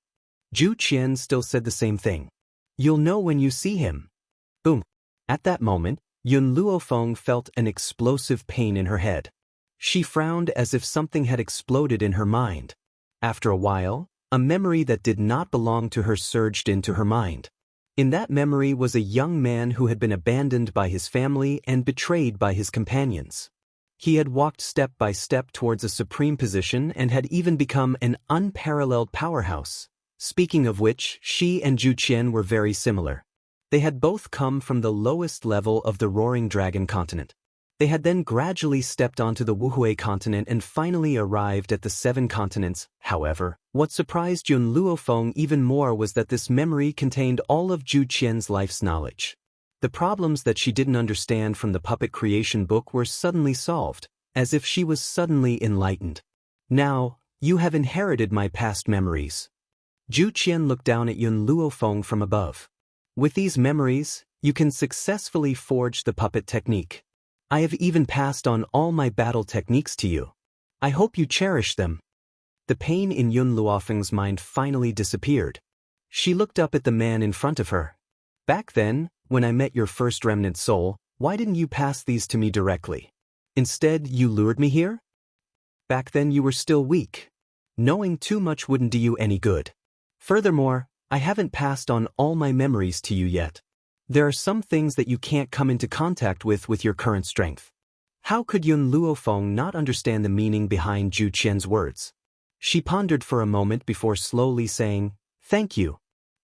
Zhu Qian still said the same thing. You'll know when you see him. Boom. At that moment, Yun Luofeng felt an explosive pain in her head. She frowned as if something had exploded in her mind. After a while, a memory that did not belong to her surged into her mind. In that memory was a young man who had been abandoned by his family and betrayed by his companions. He had walked step by step towards a supreme position and had even become an unparalleled powerhouse. Speaking of which, she and Zhu Qian were very similar. They had both come from the lowest level of the Roaring Dragon continent. They had then gradually stepped onto the Wuhui continent and finally arrived at the 7 continents. However, what surprised Yun Luofeng even more was that this memory contained all of Zhu Qian's life's knowledge. The problems that she didn't understand from the puppet creation book were suddenly solved, as if she was suddenly enlightened. Now, you have inherited my past memories. Zhu Qian looked down at Yun Luofeng from above. With these memories, you can successfully forge the puppet technique. I have even passed on all my battle techniques to you. I hope you cherish them. The pain in Yun Luofeng's mind finally disappeared. She looked up at the man in front of her. Back then, when I met your first remnant soul, why didn't you pass these to me directly? Instead, you lured me here? Back then you were still weak. Knowing too much wouldn't do you any good. Furthermore, I haven't passed on all my memories to you yet. There are some things that you can't come into contact with your current strength. How could Yun Luofeng not understand the meaning behind Zhu Qian's words? She pondered for a moment before slowly saying, "Thank you."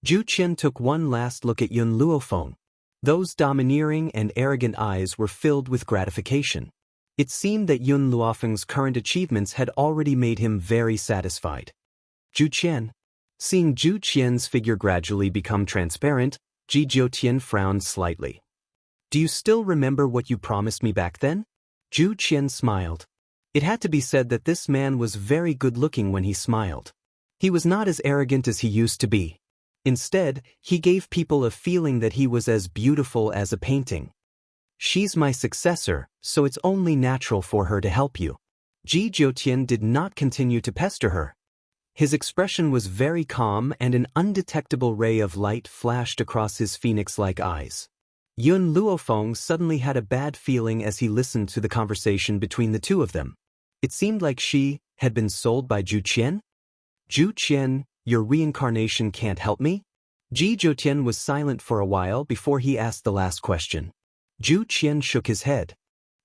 Zhu Qian took one last look at Yun Luofeng. Those domineering and arrogant eyes were filled with gratification. It seemed that Yun Luofeng's current achievements had already made him very satisfied. Zhu Qian. Seeing Zhu Qian's figure gradually become transparent, Ji Jiutian frowned slightly. Do you still remember what you promised me back then? Zhu Qian smiled. It had to be said that this man was very good-looking when he smiled. He was not as arrogant as he used to be. Instead, he gave people a feeling that he was as beautiful as a painting. She's my successor, so it's only natural for her to help you. Ji Jiutian did not continue to pester her. His expression was very calm and an undetectable ray of light flashed across his phoenix-like eyes. Yun Luofeng suddenly had a bad feeling as he listened to the conversation between the two of them. It seemed like she had been sold by Zhu Qian. Zhu Qian, your reincarnation can't help me? Ji Jiutian was silent for a while before he asked the last question. Zhu Qian shook his head.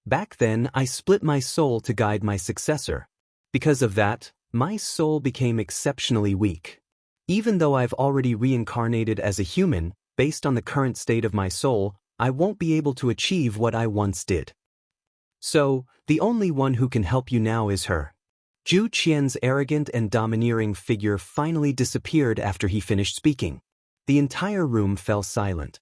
Back then, I split my soul to guide my successor. Because of that, my soul became exceptionally weak. Even though I've already reincarnated as a human, based on the current state of my soul, I won't be able to achieve what I once did. So, the only one who can help you now is her. Zhu Qian's arrogant and domineering figure finally disappeared after he finished speaking. The entire room fell silent.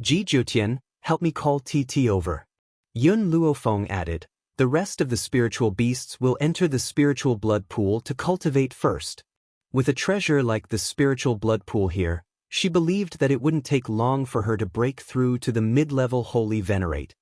Ji Jiutian, help me call TT over. Yun Luofeng added, the rest of the spiritual beasts will enter the spiritual blood pool to cultivate first. With a treasure like the spiritual blood pool here, she believed that it wouldn't take long for her to break through to the mid-level Holy Venerate.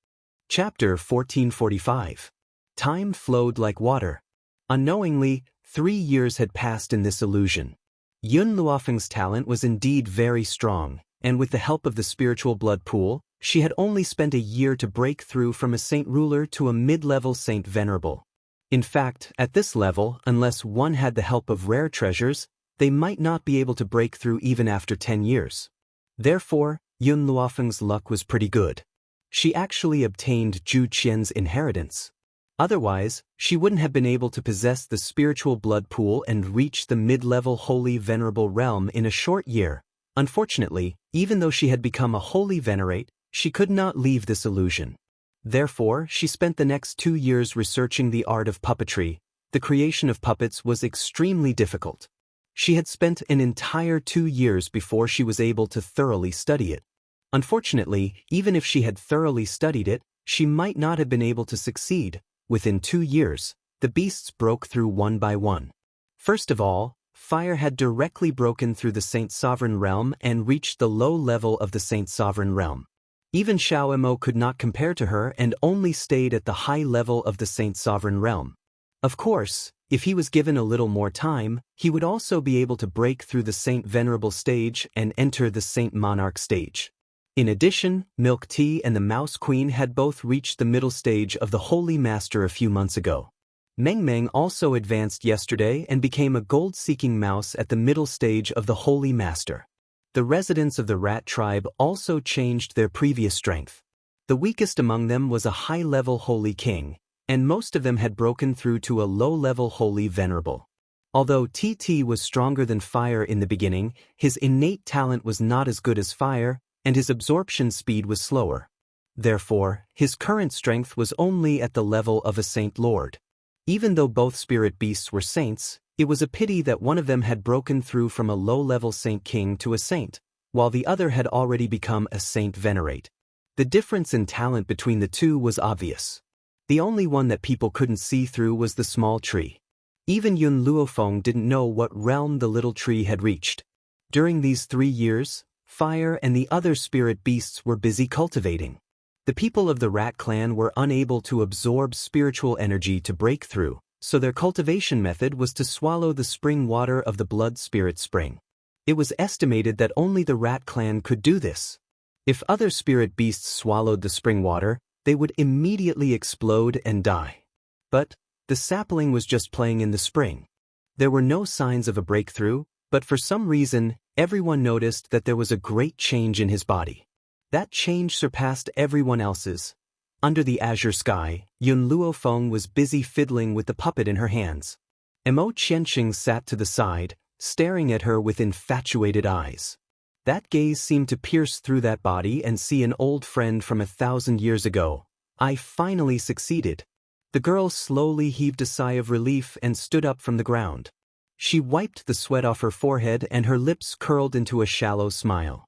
Chapter 1445. Time flowed like water. Unknowingly, 3 years had passed in this illusion. Yun Luofeng's talent was indeed very strong, and with the help of the spiritual blood pool, she had only spent a year to break through from a saint ruler to a mid-level saint venerable. In fact, at this level, unless one had the help of rare treasures, they might not be able to break through even after 10 years. Therefore, Yun Luofeng's luck was pretty good. She actually obtained Zhu Qian's inheritance. Otherwise, she wouldn't have been able to possess the spiritual blood pool and reach the mid-level holy venerable realm in a short year. Unfortunately, even though she had become a holy venerate, she could not leave this illusion. Therefore, she spent the next 2 years researching the art of puppetry. The creation of puppets was extremely difficult. She had spent an entire 2 years before she was able to thoroughly study it. Unfortunately, even if she had thoroughly studied it, she might not have been able to succeed. Within 2 years, the beasts broke through one by one. First of all, fire had directly broken through the Saint Sovereign Realm and reached the low level of the Saint Sovereign Realm. Even Xiao Emo could not compare to her and only stayed at the high level of the Saint Sovereign Realm. Of course, if he was given a little more time, he would also be able to break through the Saint Venerable stage and enter the Saint Monarch stage. In addition, Milk Tea and the Mouse Queen had both reached the middle stage of the Holy Master a few months ago. Meng Meng also advanced yesterday and became a gold-seeking mouse at the middle stage of the Holy Master. The residents of the rat tribe also changed their previous strength. The weakest among them was a high-level Holy King, and most of them had broken through to a low-level Holy Venerable. Although TT was stronger than fire in the beginning, his innate talent was not as good as fire, and his absorption speed was slower. Therefore, his current strength was only at the level of a Saint Lord. Even though both spirit beasts were saints, it was a pity that one of them had broken through from a low-level Saint King to a saint, while the other had already become a Saint Venerate. The difference in talent between the two was obvious. The only one that people couldn't see through was the small tree. Even Yun Luofeng didn't know what realm the little tree had reached. During these 3 years, fire and the other spirit beasts were busy cultivating. The people of the rat clan were unable to absorb spiritual energy to break through, so their cultivation method was to swallow the spring water of the blood spirit spring. It was estimated that only the rat clan could do this. If other spirit beasts swallowed the spring water, they would immediately explode and die. But the sapling was just playing in the spring. There were no signs of a breakthrough, but for some reason, everyone noticed that there was a great change in his body. That change surpassed everyone else's. Under the azure sky, Yun Luofeng was busy fiddling with the puppet in her hands. Emo Qianqing sat to the side, staring at her with infatuated eyes. That gaze seemed to pierce through that body and see an old friend from 1,000 years ago. I finally succeeded. The girl slowly heaved a sigh of relief and stood up from the ground. She wiped the sweat off her forehead and her lips curled into a shallow smile.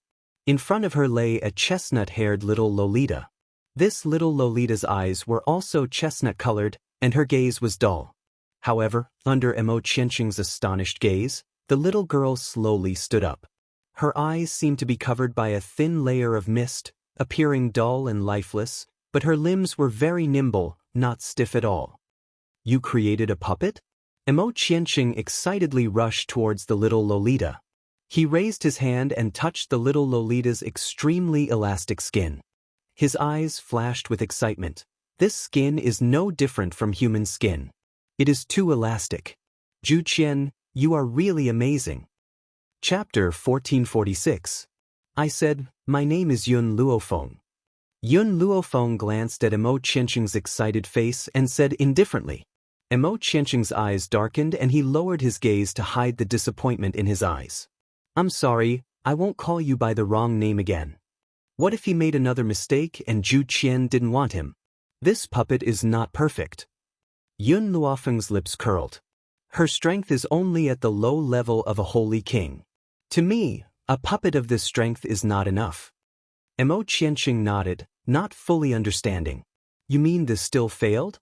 In front of her lay a chestnut-haired little Lolita. This little Lolita's eyes were also chestnut-colored, and her gaze was dull. However, under Emo Qianqing's astonished gaze, the little girl slowly stood up. Her eyes seemed to be covered by a thin layer of mist, appearing dull and lifeless, but her limbs were very nimble, not stiff at all. "You created a puppet?" Emo Qianqing excitedly rushed towards the little Lolita. He raised his hand and touched the little Lolita's extremely elastic skin. His eyes flashed with excitement. "This skin is no different from human skin. It is too elastic. Zhu Qian, you are really amazing." Chapter 1446. I said, "My name is Yun Luofeng." Yun Luofeng glanced at Emo Qianqing's excited face and said indifferently. Emo Qianqing's eyes darkened and he lowered his gaze to hide the disappointment in his eyes. "I'm sorry, I won't call you by the wrong name again. What if he made another mistake and Zhu Qian didn't want him? This puppet is not perfect." Yun Luofeng's lips curled. "Her strength is only at the low level of a holy king. To me, a puppet of this strength is not enough." Emo Qianqing nodded, not fully understanding. "You mean this still failed?"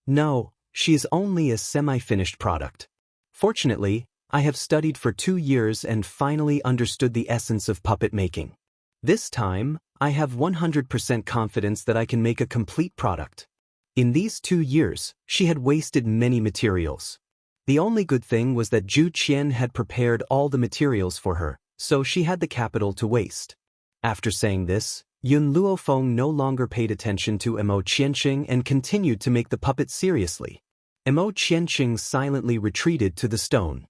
"No, she is only a semi-finished product. Fortunately, I have studied for 2 years and finally understood the essence of puppet making. This time, I have 100% confidence that I can make a complete product." In these 2 years, she had wasted many materials. The only good thing was that Zhu Qian had prepared all the materials for her, so she had the capital to waste. After saying this, Yun Luofeng no longer paid attention to Emo Qianqing and continued to make the puppet seriously. Emo Qianqing silently retreated to the stone.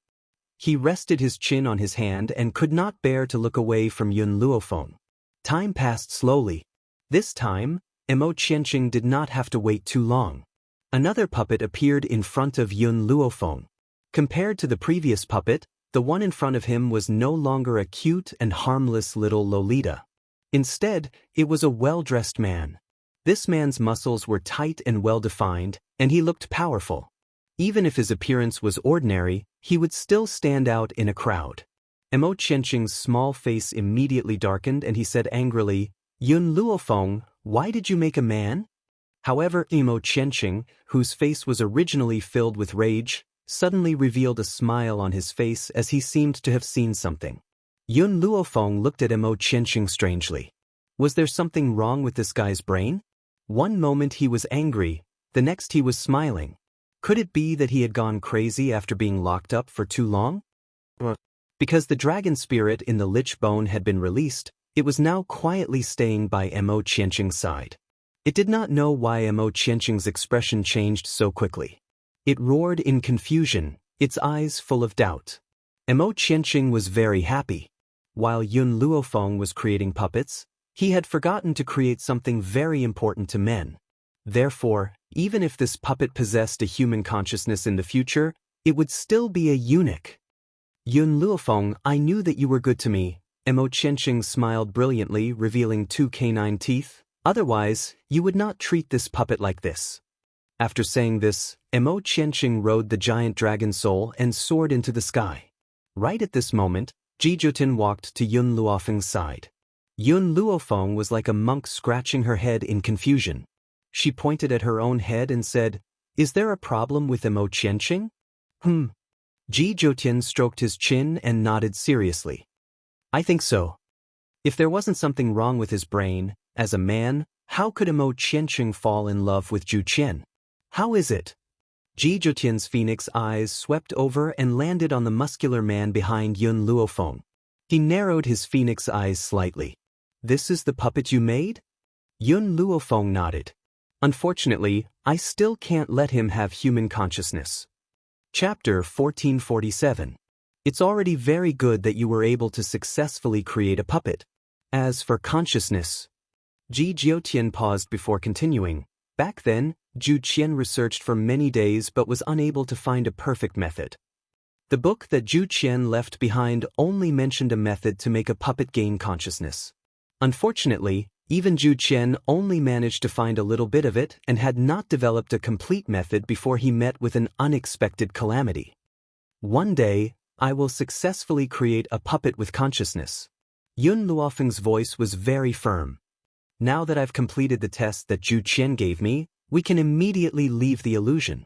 He rested his chin on his hand and could not bear to look away from Yun Luofeng. Time passed slowly. This time, Emo Qianqing did not have to wait too long. Another puppet appeared in front of Yun Luofeng. Compared to the previous puppet, the one in front of him was no longer a cute and harmless little Lolita. Instead, it was a well-dressed man. This man's muscles were tight and well-defined, and he looked powerful. Even if his appearance was ordinary, he would still stand out in a crowd. Mo Qianqing's small face immediately darkened and he said angrily, Yun Luofeng, why did you make a man? However, Mo Qianqing, whose face was originally filled with rage, suddenly revealed a smile on his face as he seemed to have seen something. Yun Luofeng looked at Mo Qianqing strangely. Was there something wrong with this guy's brain? One moment he was angry, the next he was smiling. Could it be that he had gone crazy after being locked up for too long? Because the dragon spirit in the lich bone had been released, it was now quietly staying by Mo Qianqing's side. It did not know why Mo Qianqing's expression changed so quickly. It roared in confusion, its eyes full of doubt. Mo Qianqing was very happy. While Yun Luofeng was creating puppets, he had forgotten to create something very important to men. Therefore, even if this puppet possessed a human consciousness in the future, it would still be a eunuch. Yun Luofeng, I knew that you were good to me. Mo Qianqing smiled brilliantly, revealing 2 canine teeth. Otherwise, you would not treat this puppet like this. After saying this, Mo Qianqing rode the giant dragon soul and soared into the sky. Right at this moment, Ji Jutin walked to Yun Luofeng's side. Yun Luofeng was like a monk scratching her head in confusion. She pointed at her own head and said, Is there a problem with Mo Qianqing? Ji Jutin stroked his chin and nodded seriously. I think so. If there wasn't something wrong with his brain, as a man, how could Mo Qianqing fall in love with Zhu Qian? How is it? Ji Jutin's phoenix eyes swept over and landed on the muscular man behind Yun Luofeng. He narrowed his phoenix eyes slightly. This is the puppet you made? Yun Luofeng nodded. Unfortunately, I still can't let him have human consciousness. Chapter 1447. It's already very good that you were able to successfully create a puppet. As for consciousness, Ji Jiutian paused before continuing. Back then, Zhu Qian researched for many days but was unable to find a perfect method. The book that Zhu Qian left behind only mentioned a method to make a puppet gain consciousness. Unfortunately, even Zhu Qian only managed to find a little bit of it and had not developed a complete method before he met with an unexpected calamity. One day, I will successfully create a puppet with consciousness. Yun Luofeng's voice was very firm. Now that I've completed the test that Zhu Qian gave me, we can immediately leave the illusion.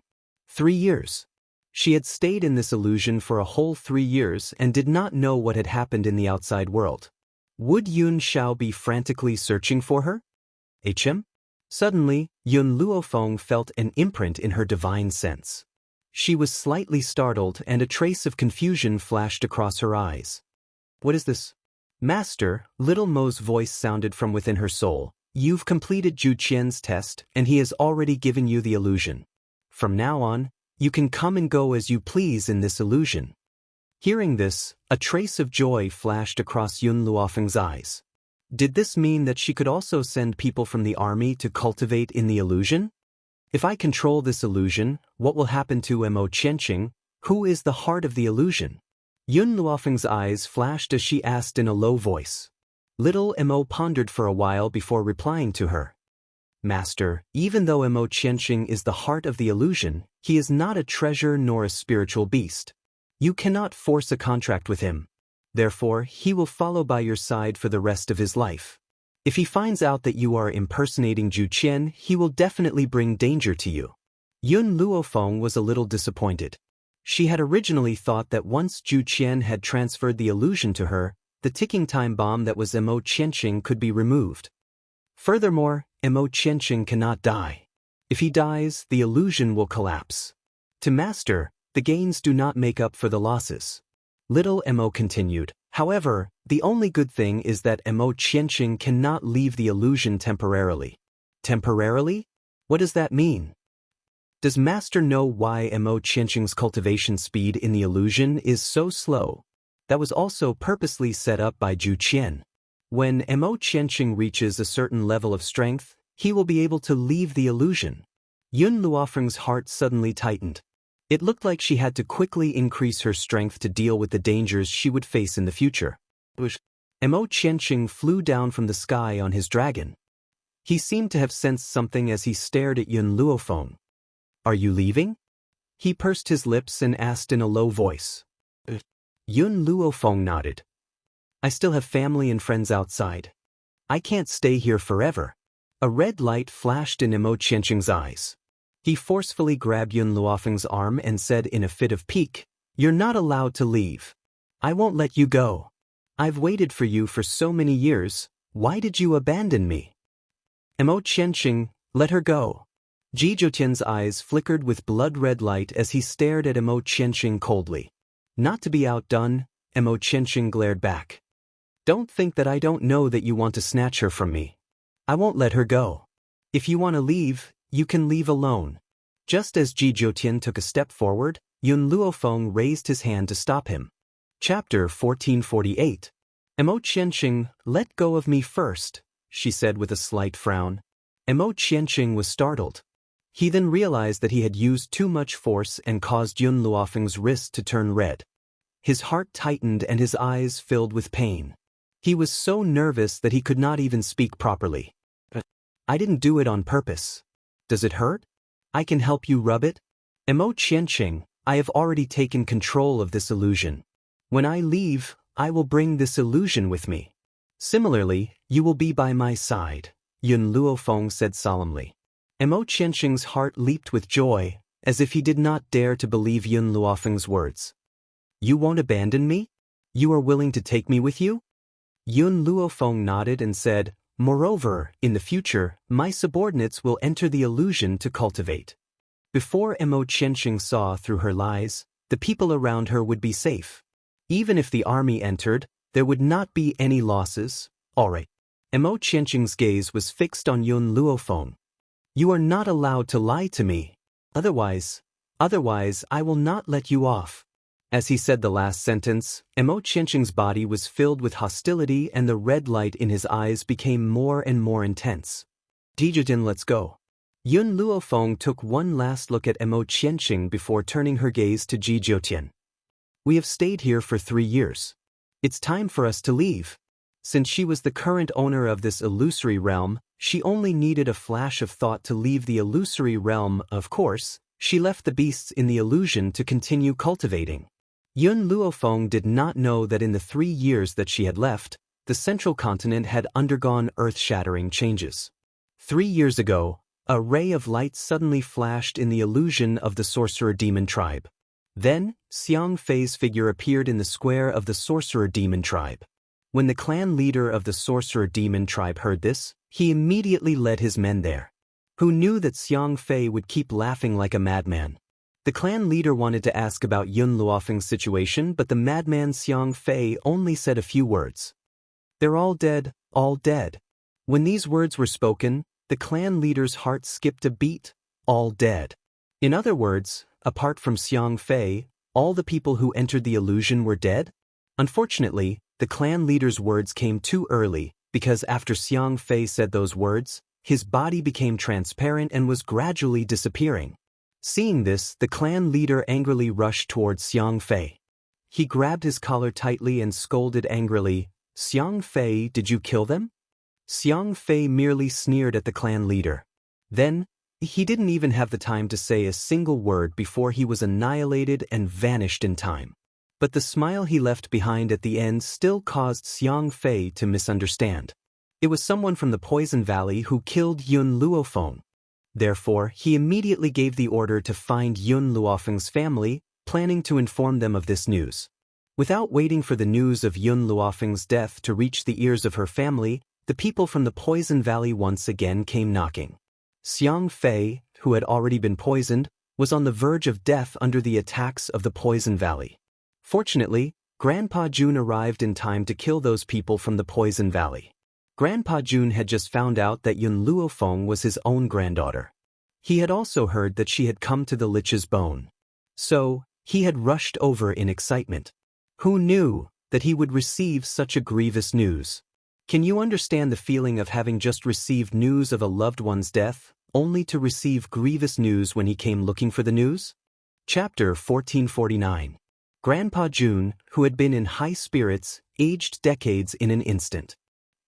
3 years. She had stayed in this illusion for a whole 3 years and did not know what had happened in the outside world. Would Yun Xiao be frantically searching for her? Suddenly, Yun Luofeng felt an imprint in her divine sense. She was slightly startled and a trace of confusion flashed across her eyes. What is this? Master, Little Mo's voice sounded from within her soul. You've completed Zhu Qian's test and he has already given you the illusion. From now on, you can come and go as you please in this illusion. Hearing this, a trace of joy flashed across Yun Luofeng's eyes. Did this mean that she could also send people from the army to cultivate in the illusion? If I control this illusion, what will happen to Mo Qianqing, who is the heart of the illusion? Yun Luofeng's eyes flashed as she asked in a low voice. Little Mo pondered for a while before replying to her. Master, even though Mo Qianqing is the heart of the illusion, he is not a treasure nor a spiritual beast. You cannot force a contract with him. Therefore, he will follow by your side for the rest of his life. If he finds out that you are impersonating Zhu Qian, he will definitely bring danger to you. Yun Luofeng was a little disappointed. She had originally thought that once Zhu Qian had transferred the illusion to her, the ticking time bomb that was Mo Qianqing could be removed. Furthermore, Mo Qianqing cannot die. If he dies, the illusion will collapse. To Master, the gains do not make up for the losses. Little Mo continued. However, the only good thing is that Mo Qianqing cannot leave the illusion temporarily. Temporarily? What does that mean? Does Master know why Mo Qianqing's cultivation speed in the illusion is so slow? That was also purposely set up by Zhu Qian. When Mo Qianqing reaches a certain level of strength, he will be able to leave the illusion. Yun Luofeng's heart suddenly tightened. It looked like she had to quickly increase her strength to deal with the dangers she would face in the future. Mo Qianqing flew down from the sky on his dragon. He seemed to have sensed something as he stared at Yun Luofeng. Are you leaving? He pursed his lips and asked in a low voice. Yun Luofeng nodded. I still have family and friends outside. I can't stay here forever. A red light flashed in Emo Qianqing's eyes. He forcefully grabbed Yun Luofeng's arm and said in a fit of pique, You're not allowed to leave. I won't let you go. I've waited for you for so many years. Why did you abandon me? Emo Qianqing, let her go. Ji Zhoutian's eyes flickered with blood-red light as he stared at Emo Qianqing coldly. Not to be outdone, Emo Qianqing glared back. Don't think that I don't know that you want to snatch her from me. I won't let her go. If you want to leave, you can leave alone. Just as Ji Zhoutian took a step forward, Yun Luofeng raised his hand to stop him. Chapter 1448. Emo Qianqing, let go of me first, she said with a slight frown. Emo Qianqing was startled. He then realized that he had used too much force and caused Yun Luofeng's wrist to turn red. His heart tightened and his eyes filled with pain. He was so nervous that he could not even speak properly. I didn't do it on purpose. Does it hurt? I can help you rub it? Emo Qianqing, I have already taken control of this illusion. When I leave, I will bring this illusion with me. Similarly, you will be by my side, Yun Luofeng said solemnly. Emo Qianqing's heart leaped with joy, as if he did not dare to believe Yun Luofeng's words. You won't abandon me? You are willing to take me with you? Yun Luofeng nodded and said, Moreover, in the future, my subordinates will enter the illusion to cultivate. Before Emo Qianqing saw through her lies, the people around her would be safe. Even if the army entered, there would not be any losses. All right. Emo Qianqing's gaze was fixed on Yun Luofeng. You are not allowed to lie to me. Otherwise I will not let you off. As he said the last sentence, Emo Qianqing's body was filled with hostility and the red light in his eyes became more and more intense. Dijidin, let's go. Yun Luofeng took one last look at Emo Qianqing before turning her gaze to Ji Zhoutian. We have stayed here for 3 years. It's time for us to leave. Since she was the current owner of this illusory realm, she only needed a flash of thought to leave the illusory realm. Of course, she left the beasts in the illusion to continue cultivating. Yun Luofeng did not know that in the 3 years that she had left, the central continent had undergone earth-shattering changes. 3 years ago, a ray of light suddenly flashed in the illusion of the sorcerer demon tribe. Then, Xiang Fei's figure appeared in the square of the sorcerer demon tribe. When the clan leader of the sorcerer demon tribe heard this, he immediately led his men there. Who knew that Xiang Fei would keep laughing like a madman? The clan leader wanted to ask about Yun Luofeng's situation, but the madman Xiang Fei only said a few words. They're all dead, all dead. When these words were spoken, the clan leader's heart skipped a beat, all dead. In other words, apart from Xiang Fei, all the people who entered the illusion were dead? Unfortunately, the clan leader's words came too early, because after Xiang Fei said those words, his body became transparent and was gradually disappearing. Seeing this, the clan leader angrily rushed towards Xiang Fei. He grabbed his collar tightly and scolded angrily, Xiang Fei, did you kill them? Xiang Fei merely sneered at the clan leader. Then, he didn't even have the time to say a single word before he was annihilated and vanished in time. But the smile he left behind at the end still caused Xiang Fei to misunderstand. It was someone from the Poison Valley who killed Yun Luofeng. Therefore, he immediately gave the order to find Yun Luofeng's family, planning to inform them of this news. Without waiting for the news of Yun Luofeng's death to reach the ears of her family, the people from the Poison Valley once again came knocking. Xiang Fei, who had already been poisoned, was on the verge of death under the attacks of the Poison Valley. Fortunately, Grandpa Jun arrived in time to kill those people from the Poison Valley. Grandpa Jun had just found out that Yun Luofeng was his own granddaughter. He had also heard that she had come to the Lich's bone. So, he had rushed over in excitement. Who knew that he would receive such a grievous news? Can you understand the feeling of having just received news of a loved one's death, only to receive grievous news when he came looking for the news? Chapter 1449. Grandpa Jun, who had been in high spirits, aged decades in an instant.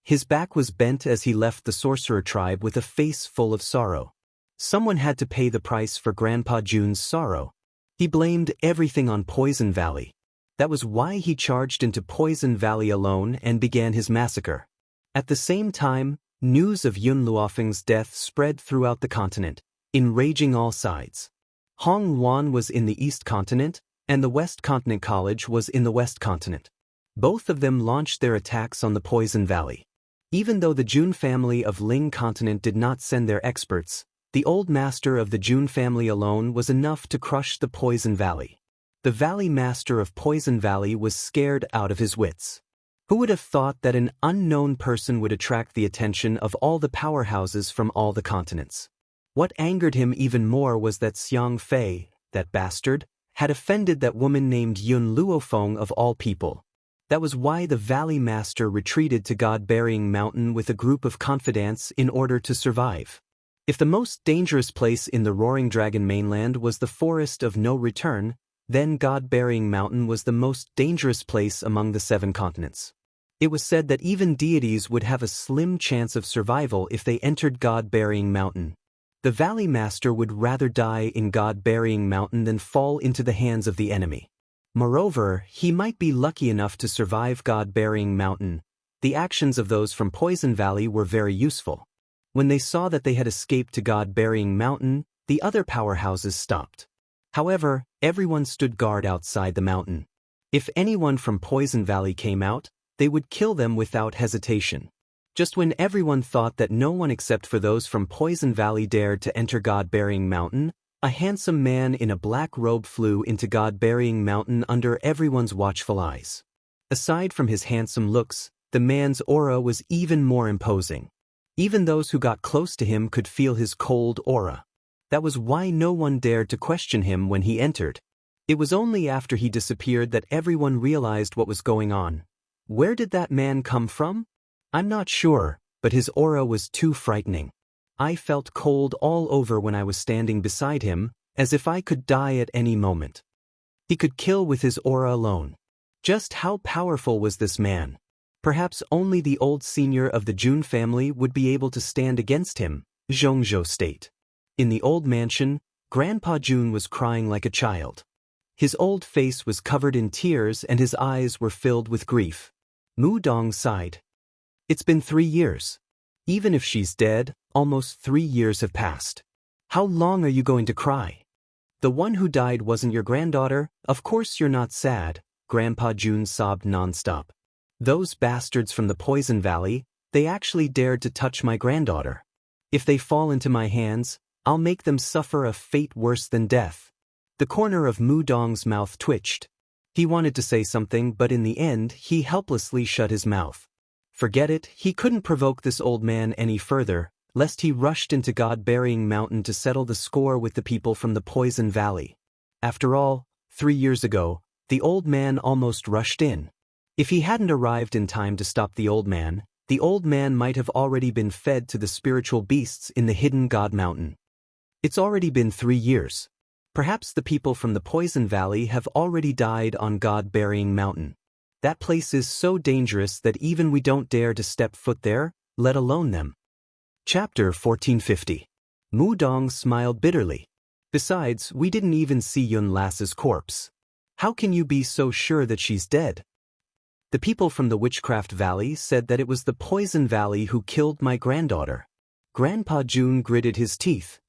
His back was bent as he left the sorcerer tribe with a face full of sorrow. Someone had to pay the price for Grandpa Jun's sorrow. He blamed everything on Poison Valley. That was why he charged into Poison Valley alone and began his massacre. At the same time, news of Yun Luofeng's death spread throughout the continent, enraging all sides. Hong Yuan was in the East Continent, and the West Continent College was in the West Continent. Both of them launched their attacks on the Poison Valley. Even though the Jun family of Ling Continent did not send their experts, the old master of the Jun family alone was enough to crush the Poison Valley. The Valley Master of Poison Valley was scared out of his wits. Who would have thought that an unknown person would attract the attention of all the powerhouses from all the continents? What angered him even more was that Xiang Fei, that bastard, had offended that woman named Yun Luofeng of all people. That was why the Valley Master retreated to God-Burying Mountain with a group of confidants in order to survive. If the most dangerous place in the Roaring Dragon mainland was the Forest of No Return, then God-Burying Mountain was the most dangerous place among the 7 continents. It was said that even deities would have a slim chance of survival if they entered God-Burying Mountain. The Valley Master would rather die in God-Burying Mountain than fall into the hands of the enemy. Moreover, he might be lucky enough to survive God-Burying Mountain. The actions of those from Poison Valley were very useful. When they saw that they had escaped to God-Burying Mountain, the other powerhouses stopped. However, everyone stood guard outside the mountain. If anyone from Poison Valley came out, they would kill them without hesitation. Just when everyone thought that no one except for those from Poison Valley dared to enter God-Burying Mountain, a handsome man in a black robe flew into God-Burying Mountain under everyone's watchful eyes. Aside from his handsome looks, the man's aura was even more imposing. Even those who got close to him could feel his cold aura. That was why no one dared to question him when he entered. It was only after he disappeared that everyone realized what was going on. Where did that man come from? I'm not sure, but his aura was too frightening. I felt cold all over when I was standing beside him, as if I could die at any moment. He could kill with his aura alone. Just how powerful was this man? Perhaps only the old senior of the Jun family would be able to stand against him, Zhongzhou state. In the old mansion, Grandpa Jun was crying like a child. His old face was covered in tears and his eyes were filled with grief. Mu Dong sighed. It's been 3 years. Even if she's dead, almost 3 years have passed. How long are you going to cry? The one who died wasn't your granddaughter, of course you're not sad, Grandpa Jun sobbed nonstop. Those bastards from the Poison Valley, they actually dared to touch my granddaughter. If they fall into my hands, I'll make them suffer a fate worse than death. The corner of Mu Dong's mouth twitched. He wanted to say something, but in the end, he helplessly shut his mouth. Forget it, he couldn't provoke this old man any further, lest he rushed into God-Burying Mountain to settle the score with the people from the Poison Valley. After all, 3 years ago, the old man almost rushed in. If he hadn't arrived in time to stop the old man might have already been fed to the spiritual beasts in the hidden God Mountain. It's already been 3 years. Perhaps the people from the Poison Valley have already died on God-Burying Mountain. That place is so dangerous that even we don't dare to step foot there, let alone them. Chapter 1450. Mu Dong smiled bitterly. Besides, we didn't even see Yun Lass's corpse. How can you be so sure that she's dead? The people from the Witchcraft Valley said that it was the Poison Valley who killed my granddaughter. Grandpa Jun gritted his teeth.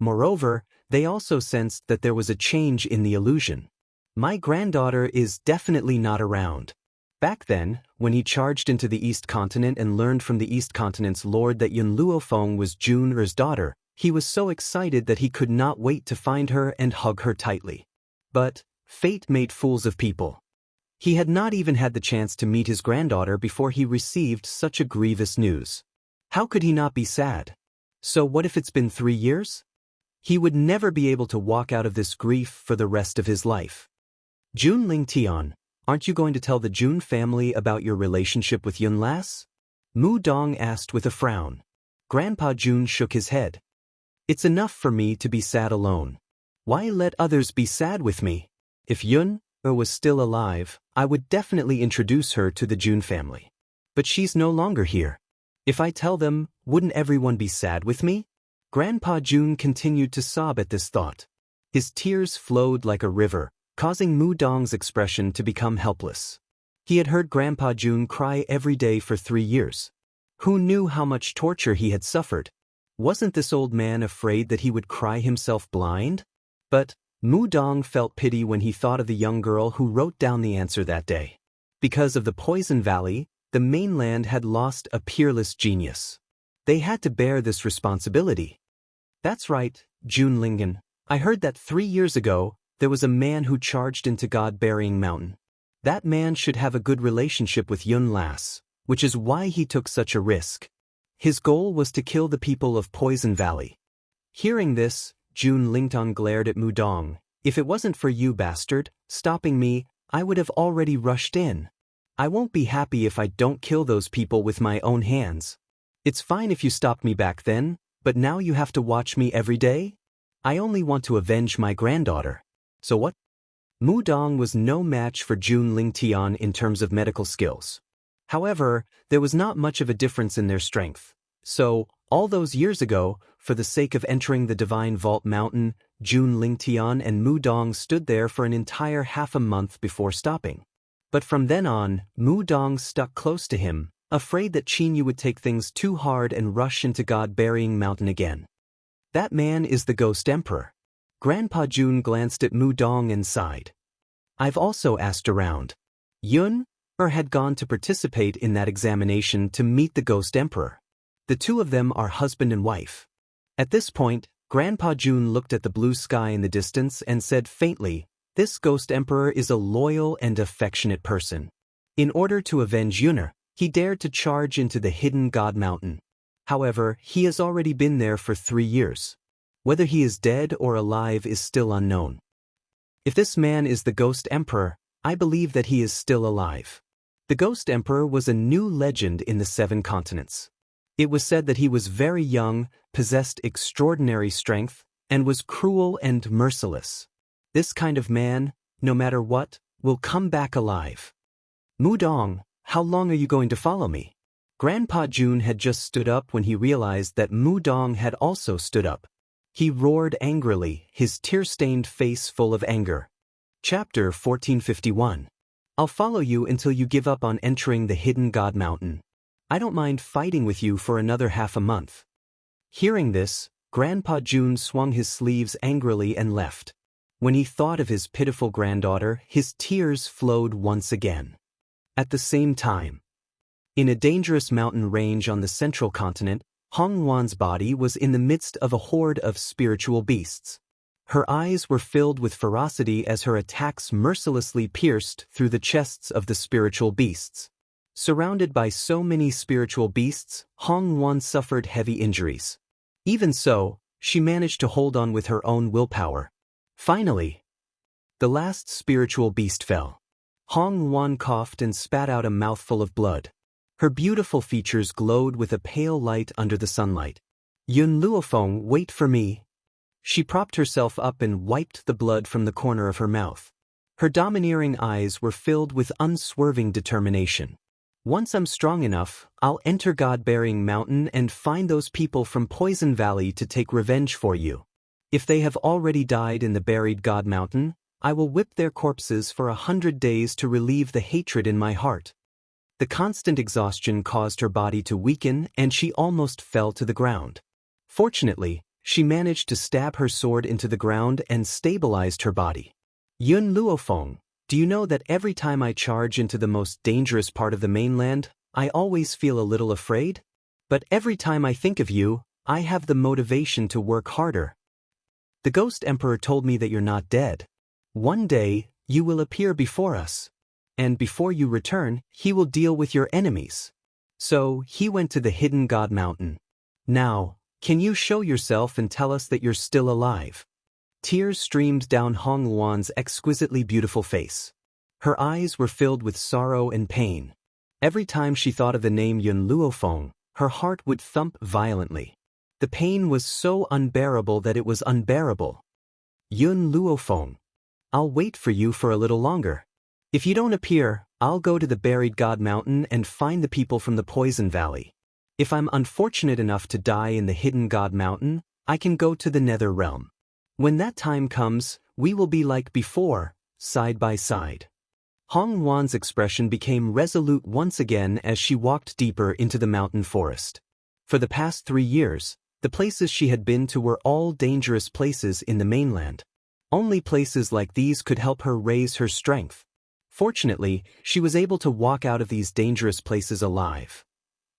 Moreover, they also sensed that there was a change in the illusion. My granddaughter is definitely not around. Back then, when he charged into the East Continent and learned from the East Continent's lord that Yun Luofeng was Jun Er's daughter, he was so excited that he could not wait to find her and hug her tightly. But fate made fools of people. He had not even had the chance to meet his granddaughter before he received such a grievous news. How could he not be sad? So what if it's been 3 years? He would never be able to walk out of this grief for the rest of his life. Jun Ling Tian, aren't you going to tell the Jun family about your relationship with Yun Lass? Mu Dong asked with a frown. Grandpa Jun shook his head. It's enough for me to be sad alone. Why let others be sad with me? If Yun was still alive, I would definitely introduce her to the Jun family. But she's no longer here. If I tell them, wouldn't everyone be sad with me? Grandpa Jun continued to sob at this thought. His tears flowed like a river, causing Mu Dong's expression to become helpless. He had heard Grandpa Jun cry every day for 3 years. Who knew how much torture he had suffered? Wasn't this old man afraid that he would cry himself blind? But Mu Dong felt pity when he thought of the young girl who wrote down the answer that day. Because of the Poison Valley, the mainland had lost a peerless genius. They had to bear this responsibility. That's right, Jun Lingen. I heard that 3 years ago, there was a man who charged into God-Burying Mountain. That man should have a good relationship with Yun Lass, which is why he took such a risk. His goal was to kill the people of Poison Valley. Hearing this, Jun Lingtong glared at Mu Dong. If it wasn't for you, bastard, stopping me, I would have already rushed in. I won't be happy if I don't kill those people with my own hands. It's fine if you stopped me back then, but now you have to watch me every day? I only want to avenge my granddaughter. So what? Mu Dong was no match for Jun Lingtian in terms of medical skills. However, there was not much of a difference in their strength. So, all those years ago, for the sake of entering the Divine Vault Mountain, Jun Lingtian and Mu Dong stood there for an entire half a month before stopping. But from then on, Mu Dong stuck close to him, afraid that Qin Yu would take things too hard and rush into God-Burying Mountain again. That man is the Ghost Emperor. Grandpa Jun glanced at Mu Dong and sighed. I've also asked around. Yun had gone to participate in that examination to meet the Ghost Emperor. The two of them are husband and wife. At this point, Grandpa Jun looked at the blue sky in the distance and said faintly, this Ghost Emperor is a loyal and affectionate person. In order to avenge Yun'er, he dared to charge into the hidden God Mountain. However, he has already been there for 3 years. Whether he is dead or alive is still unknown. If this man is the Ghost Emperor, I believe that he is still alive. The Ghost Emperor was a new legend in the 7 continents. It was said that he was very young, possessed extraordinary strength, and was cruel and merciless. This kind of man, no matter what, will come back alive. Mu Dong, how long are you going to follow me? Grandpa Jun had just stood up when he realized that Mu Dong had also stood up. He roared angrily, his tear-stained face full of anger. Chapter 1451. I'll follow you until you give up on entering the hidden God Mountain. I don't mind fighting with you for another half a month. Hearing this, Grandpa Jun swung his sleeves angrily and left. When he thought of his pitiful granddaughter, his tears flowed once again. At the same time, in a dangerous mountain range on the central continent, Hong Wan's body was in the midst of a horde of spiritual beasts. Her eyes were filled with ferocity as her attacks mercilessly pierced through the chests of the spiritual beasts. Surrounded by so many spiritual beasts, Hong Wan suffered heavy injuries. Even so, she managed to hold on with her own willpower. Finally, the last spiritual beast fell. Hong Wan coughed and spat out a mouthful of blood. Her beautiful features glowed with a pale light under the sunlight. Yun Luofeng, wait for me. She propped herself up and wiped the blood from the corner of her mouth. Her domineering eyes were filled with unswerving determination. Once I'm strong enough, I'll enter God-Burying Mountain and find those people from Poison Valley to take revenge for you. If they have already died in the buried God Mountain, I will whip their corpses for 100 days to relieve the hatred in my heart. The constant exhaustion caused her body to weaken and she almost fell to the ground. Fortunately, she managed to stab her sword into the ground and stabilized her body. Yun Luofeng, do you know that every time I charge into the most dangerous part of the mainland, I always feel a little afraid? But every time I think of you, I have the motivation to work harder. The Ghost Emperor told me that you're not dead. One day, you will appear before us. And before you return, he will deal with your enemies. So, he went to the hidden God Mountain. Now, can you show yourself and tell us that you're still alive? Tears streamed down Hong Wan's exquisitely beautiful face. Her eyes were filled with sorrow and pain. Every time she thought of the name Yun Luofeng, her heart would thump violently. The pain was so unbearable that it was unbearable. Yun Luofeng, I'll wait for you for a little longer. If you don't appear, I'll go to the buried God Mountain and find the people from the Poison Valley. If I'm unfortunate enough to die in the hidden God Mountain, I can go to the Nether Realm. When that time comes, we will be like before, side by side. Hong Wan's expression became resolute once again as she walked deeper into the mountain forest. For the past 3 years, the places she had been to were all dangerous places in the mainland. Only places like these could help her raise her strength. Fortunately, she was able to walk out of these dangerous places alive.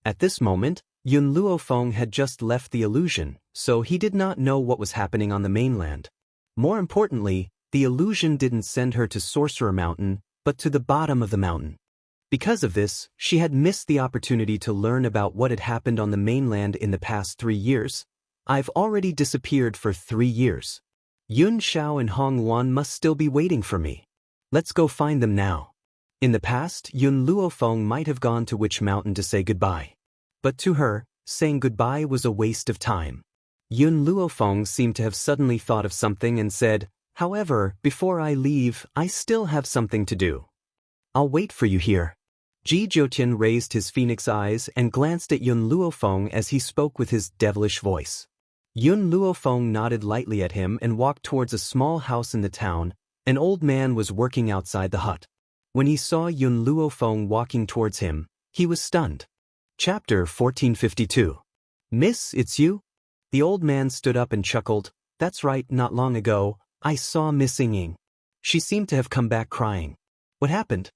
At this moment, Yun Luofeng had just left the illusion, so he did not know what was happening on the mainland. More importantly, the illusion didn't send her to Sorcerer Mountain, but to the bottom of the mountain. Because of this, she had missed the opportunity to learn about what had happened on the mainland in the past 3 years. I've already disappeared for 3 years. Yun Xiao and Hong Wan must still be waiting for me. Let's go find them now. In the past, Yun Luofeng might have gone to Witch Mountain to say goodbye. But to her, saying goodbye was a waste of time. Yun Luofeng seemed to have suddenly thought of something and said, "However, before I leave, I still have something to do. I'll wait for you here." Ji Jiutian raised his phoenix eyes and glanced at Yun Luofeng as he spoke with his devilish voice. Yun Luofeng nodded lightly at him and walked towards a small house in the town. An old man was working outside the hut. When he saw Yun Luofeng walking towards him, he was stunned. Chapter 1452. "Miss, it's you?" The old man stood up and chuckled. "That's right, not long ago, I saw Miss Ying. She seemed to have come back crying. What happened?"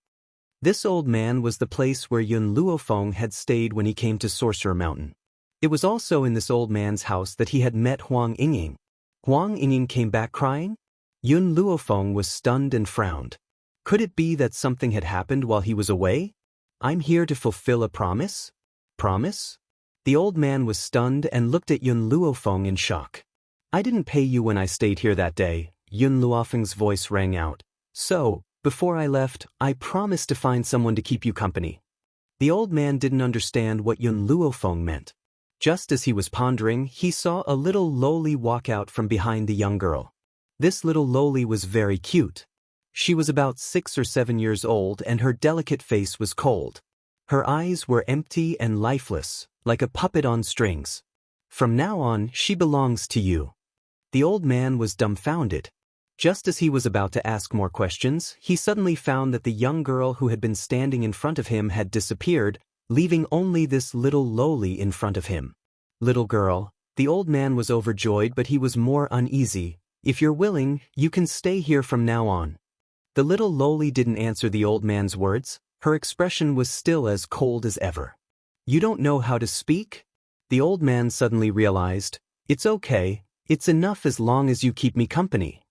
This old man was the place where Yun Luofeng had stayed when he came to Sorcerer Mountain. It was also in this old man's house that he had met Huang Yingying. Huang Yingying came back crying? Yun Luofeng was stunned and frowned. Could it be that something had happened while he was away? "I'm here to fulfill a promise?" "Promise?" The old man was stunned and looked at Yun Luofeng in shock. "I didn't pay you when I stayed here that day," Yun Luofeng's voice rang out. "So, before I left, I promised to find someone to keep you company." The old man didn't understand what Yun Luofeng meant. Just as he was pondering, he saw a little lowly walk out from behind the young girl. This little lowly was very cute. She was about 6 or 7 years old and her delicate face was cold. Her eyes were empty and lifeless, like a puppet on strings. "From now on, she belongs to you." The old man was dumbfounded. Just as he was about to ask more questions, he suddenly found that the young girl who had been standing in front of him had disappeared, leaving only this little lowly in front of him. "Little girl," the old man was overjoyed, but he was more uneasy. "If you're willing, you can stay here from now on." The little lowly didn't answer the old man's words. Her expression was still as cold as ever. "You don't know how to speak?" The old man suddenly realized. "It's okay, it's enough as long as you keep me company."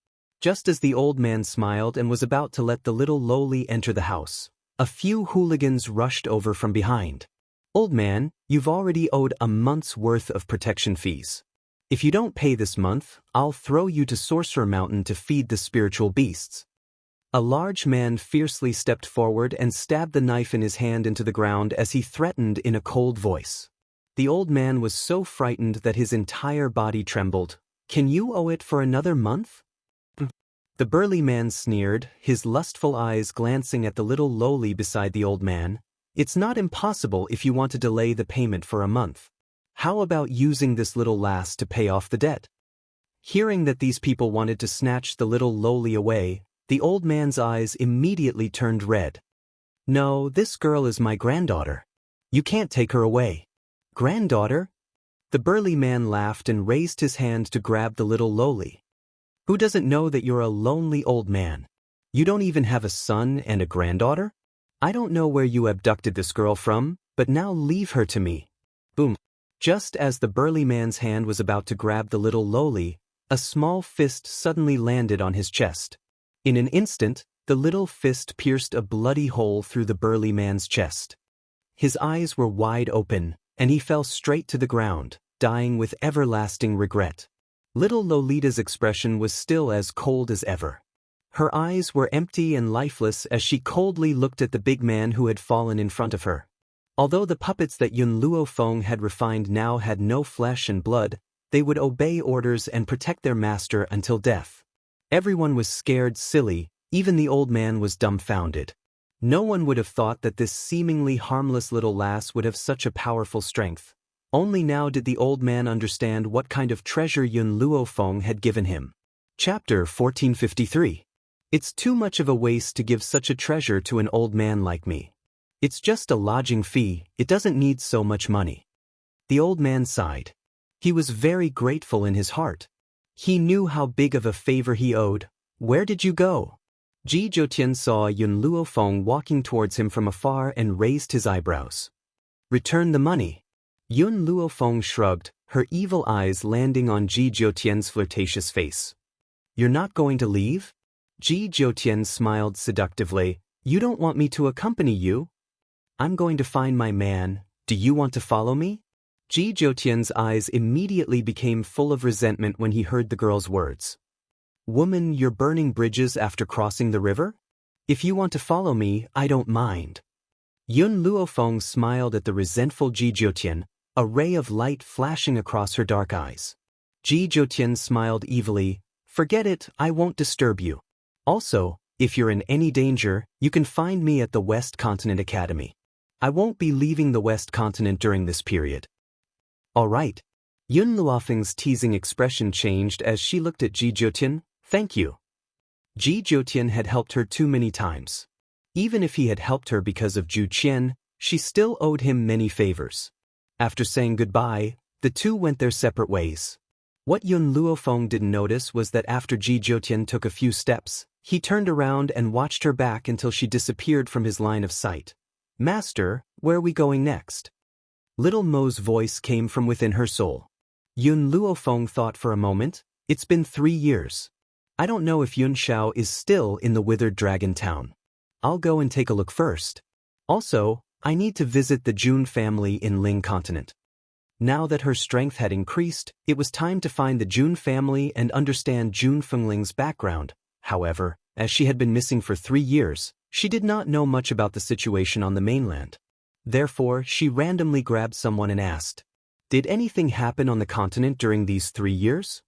Just as the old man smiled and was about to let the little lowly enter the house, a few hooligans rushed over from behind. "Old man, you've already owed a month's worth of protection fees. If you don't pay this month, I'll throw you to Sorcerer Mountain to feed the spiritual beasts." A large man fiercely stepped forward and stabbed the knife in his hand into the ground as he threatened in a cold voice. The old man was so frightened that his entire body trembled. "Can you owe it for another month?" The burly man sneered, his lustful eyes glancing at the little lowly beside the old man. "It's not impossible if you want to delay the payment for a month. How about using this little lass to pay off the debt?" Hearing that these people wanted to snatch the little lowly away, the old man's eyes immediately turned red. "No, this girl is my granddaughter. You can't take her away." "Granddaughter?" The burly man laughed and raised his hand to grab the little lowly. "Who doesn't know that you're a lonely old man? You don't even have a son and a granddaughter? I don't know where you abducted this girl from, but now leave her to me." Boom. Just as the burly man's hand was about to grab the little lowly, a small fist suddenly landed on his chest. In an instant, the little fist pierced a bloody hole through the burly man's chest. His eyes were wide open, and he fell straight to the ground, dying with everlasting regret. Little Lolita's expression was still as cold as ever. Her eyes were empty and lifeless as she coldly looked at the big man who had fallen in front of her. Although the puppets that Yun Luofeng had refined now had no flesh and blood, they would obey orders and protect their master until death. Everyone was scared silly, even the old man was dumbfounded. No one would have thought that this seemingly harmless little lass would have such a powerful strength. Only now did the old man understand what kind of treasure Yun Luofeng had given him. Chapter 1453. It's too much of a waste to give such a treasure to an old man like me. It's just a lodging fee, it doesn't need so much money. The old man sighed. He was very grateful in his heart. He knew how big of a favor he owed. Where did you go? Ji Jiutian saw Yun Luofeng walking towards him from afar and raised his eyebrows. Return the money. Yun Luofeng shrugged, her evil eyes landing on Ji Jiutian's flirtatious face. You're not going to leave? Ji Jiutian smiled seductively. You don't want me to accompany you? I'm going to find my man. Do you want to follow me? Ji Jiutian's eyes immediately became full of resentment when he heard the girl's words. Woman, you're burning bridges after crossing the river? If you want to follow me, I don't mind. Yun Luofeng smiled at the resentful Ji Jiutian, a ray of light flashing across her dark eyes. Ji Jiutian smiled evilly. Forget it, I won't disturb you. Also, if you're in any danger, you can find me at the West Continent Academy. I won't be leaving the West Continent during this period. All right. Yun Luofeng's teasing expression changed as she looked at Ji Jiutian. Thank you. Ji Jiutian had helped her too many times. Even if he had helped her because of Ju Qian, she still owed him many favors. After saying goodbye, the two went their separate ways. What Yun Luofeng didn't notice was that after Ji Jiutian took a few steps, he turned around and watched her back until she disappeared from his line of sight. Master, where are we going next? Little Mo's voice came from within her soul. Yun Luofeng thought for a moment. It's been 3 years. I don't know if Yun Xiao is still in the Withered Dragon Town. I'll go and take a look first. Also, I need to visit the Jun family in Ling Continent. Now that her strength had increased, it was time to find the Jun family and understand Jun Fengling's background. However, as she had been missing for 3 years, she did not know much about the situation on the mainland. Therefore, she randomly grabbed someone and asked, "Did anything happen on the continent during these 3 years?"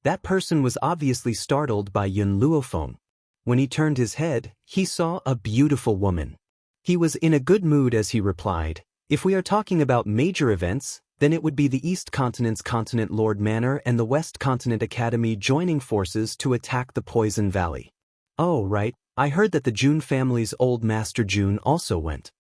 That person was obviously startled by Yun Luofeng. When he turned his head, he saw a beautiful woman. He was in a good mood as he replied, "If we are talking about major events, then it would be the East Continent's Continent Lord Manor and the West Continent Academy joining forces to attack the Poison Valley." Oh, right, I heard that the Jun family's old Master Jun also went.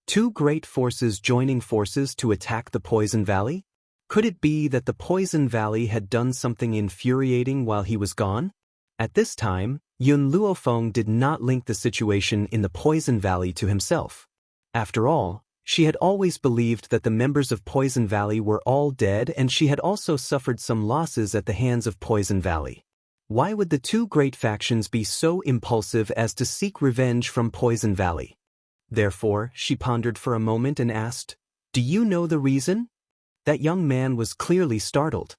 2 great forces joining forces to attack the Poison Valley? Could it be that the Poison Valley had done something infuriating while he was gone? At this time, Yun Luofeng did not link the situation in the Poison Valley to himself. After all, she had always believed that the members of Poison Valley were all dead, and she had also suffered some losses at the hands of Poison Valley. Why would the 2 great factions be so impulsive as to seek revenge from Poison Valley? Therefore, she pondered for a moment and asked, "Do you know the reason?" That young man was clearly startled.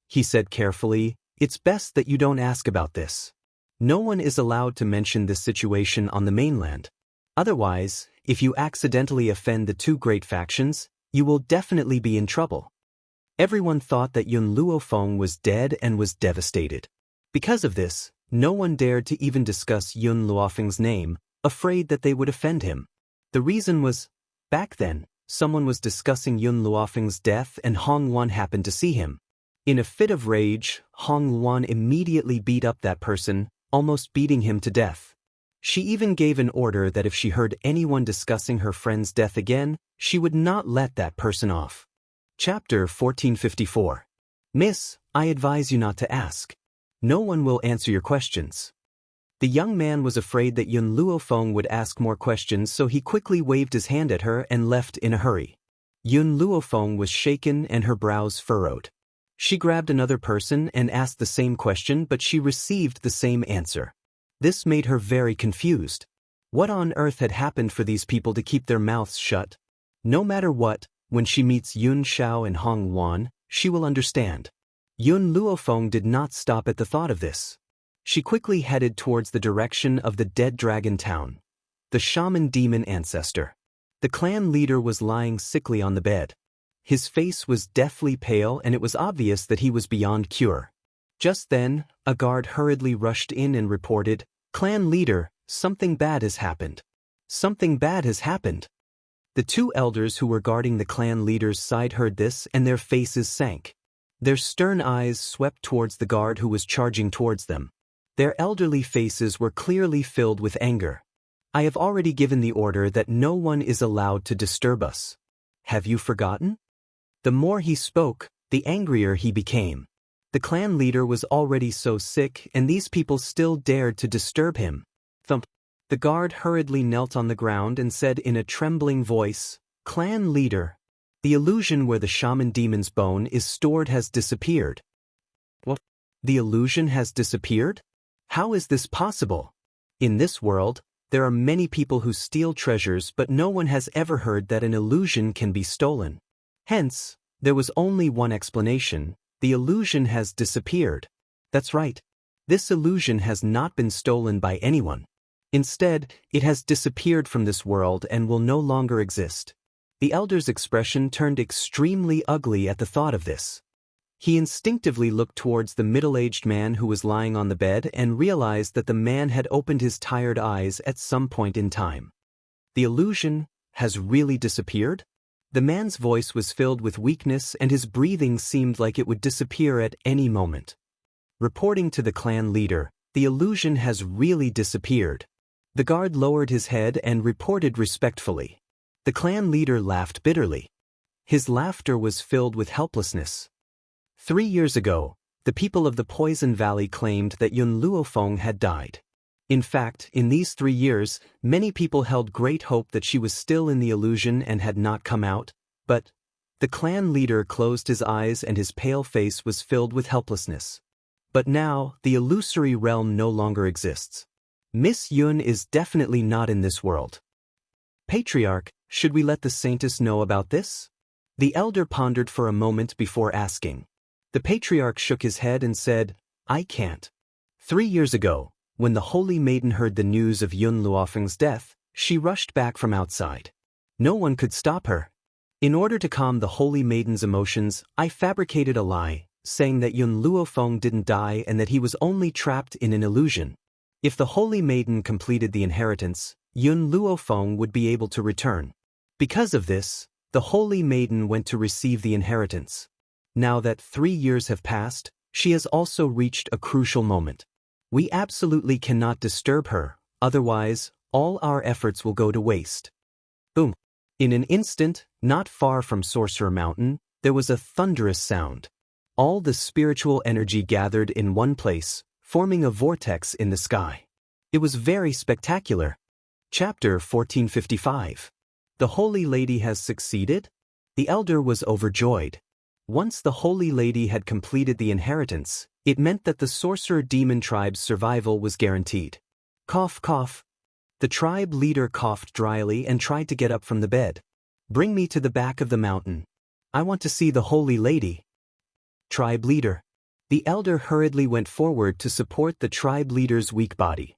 He said carefully, "It's best that you don't ask about this. No one is allowed to mention this situation on the mainland. Otherwise, if you accidentally offend the 2 great factions, you will definitely be in trouble." Everyone thought that Yun Luofeng was dead and was devastated. Because of this, no one dared to even discuss Yun Luofeng's name, afraid that they would offend him. The reason was, back then, someone was discussing Yun Luofeng's death and Hong Wan happened to see him. In a fit of rage, Hong Wan immediately beat up that person, almost beating him to death. She even gave an order that if she heard anyone discussing her friend's death again, she would not let that person off. Chapter 1454. Miss, I advise you not to ask. No one will answer your questions. The young man was afraid that Yun Luofeng would ask more questions, so he quickly waved his hand at her and left in a hurry. Yun Luofeng was shaken and her brows furrowed. She grabbed another person and asked the same question, but she received the same answer. This made her very confused. What on earth had happened for these people to keep their mouths shut? No matter what, when she meets Yun Xiao and Hong Wan, she will understand. Yun Luofeng did not stop at the thought of this. She quickly headed towards the direction of the dead dragon town. The shaman demon ancestor. The clan leader was lying sickly on the bed. His face was deathly pale and it was obvious that he was beyond cure. Just then, a guard hurriedly rushed in and reported, "Clan leader, something bad has happened." Something bad has happened. The 2 elders who were guarding the clan leader's side heard this and their faces sank. Their stern eyes swept towards the guard who was charging towards them. Their elderly faces were clearly filled with anger. I have already given the order that no one is allowed to disturb us. Have you forgotten? The more he spoke, the angrier he became. The clan leader was already so sick, and these people still dared to disturb him. Thump. The guard hurriedly knelt on the ground and said in a trembling voice, "Clan leader, the illusion where the shaman demon's bone is stored has disappeared." What? The illusion has disappeared? How is this possible? In this world, there are many people who steal treasures, but no one has ever heard that an illusion can be stolen. Hence, there was only one explanation: the illusion has disappeared. That's right. This illusion has not been stolen by anyone. Instead, it has disappeared from this world and will no longer exist. The elder's expression turned extremely ugly at the thought of this. He instinctively looked towards the middle-aged man who was lying on the bed and realized that the man had opened his tired eyes at some point in time. The illusion has really disappeared? The man's voice was filled with weakness and his breathing seemed like it would disappear at any moment. Reporting to the clan leader, the illusion has really disappeared. The guard lowered his head and reported respectfully. The clan leader laughed bitterly. His laughter was filled with helplessness. 3 years ago, the people of the Poison Valley claimed that Yun Luofeng had died. In fact, in these 3 years, many people held great hope that she was still in the illusion and had not come out, but the clan leader closed his eyes and his pale face was filled with helplessness. But now, the illusory realm no longer exists. Miss Yun is definitely not in this world. Patriarch, should we let the Saintess know about this? The elder pondered for a moment before asking. The patriarch shook his head and said, "I can't." 3 years ago, when the Holy Maiden heard the news of Yun Luofeng's death, she rushed back from outside. No one could stop her. In order to calm the Holy Maiden's emotions, I fabricated a lie, saying that Yun Luofeng didn't die and that he was only trapped in an illusion. If the Holy Maiden completed the inheritance, Yun Luofeng would be able to return. Because of this, the Holy Maiden went to receive the inheritance. Now that 3 years have passed, she has also reached a crucial moment. We absolutely cannot disturb her, otherwise, all our efforts will go to waste. Boom. In an instant, not far from Sorcerer Mountain, there was a thunderous sound. All the spiritual energy gathered in one place, forming a vortex in the sky. It was very spectacular. Chapter 1455. The Holy Lady has succeeded? The elder was overjoyed. Once the Holy Lady had completed the inheritance, it meant that the Sorcerer Demon tribe's survival was guaranteed. Cough, cough. The tribe leader coughed dryly and tried to get up from the bed. Bring me to the back of the mountain. I want to see the Holy Lady. Tribe leader. The elder hurriedly went forward to support the tribe leader's weak body.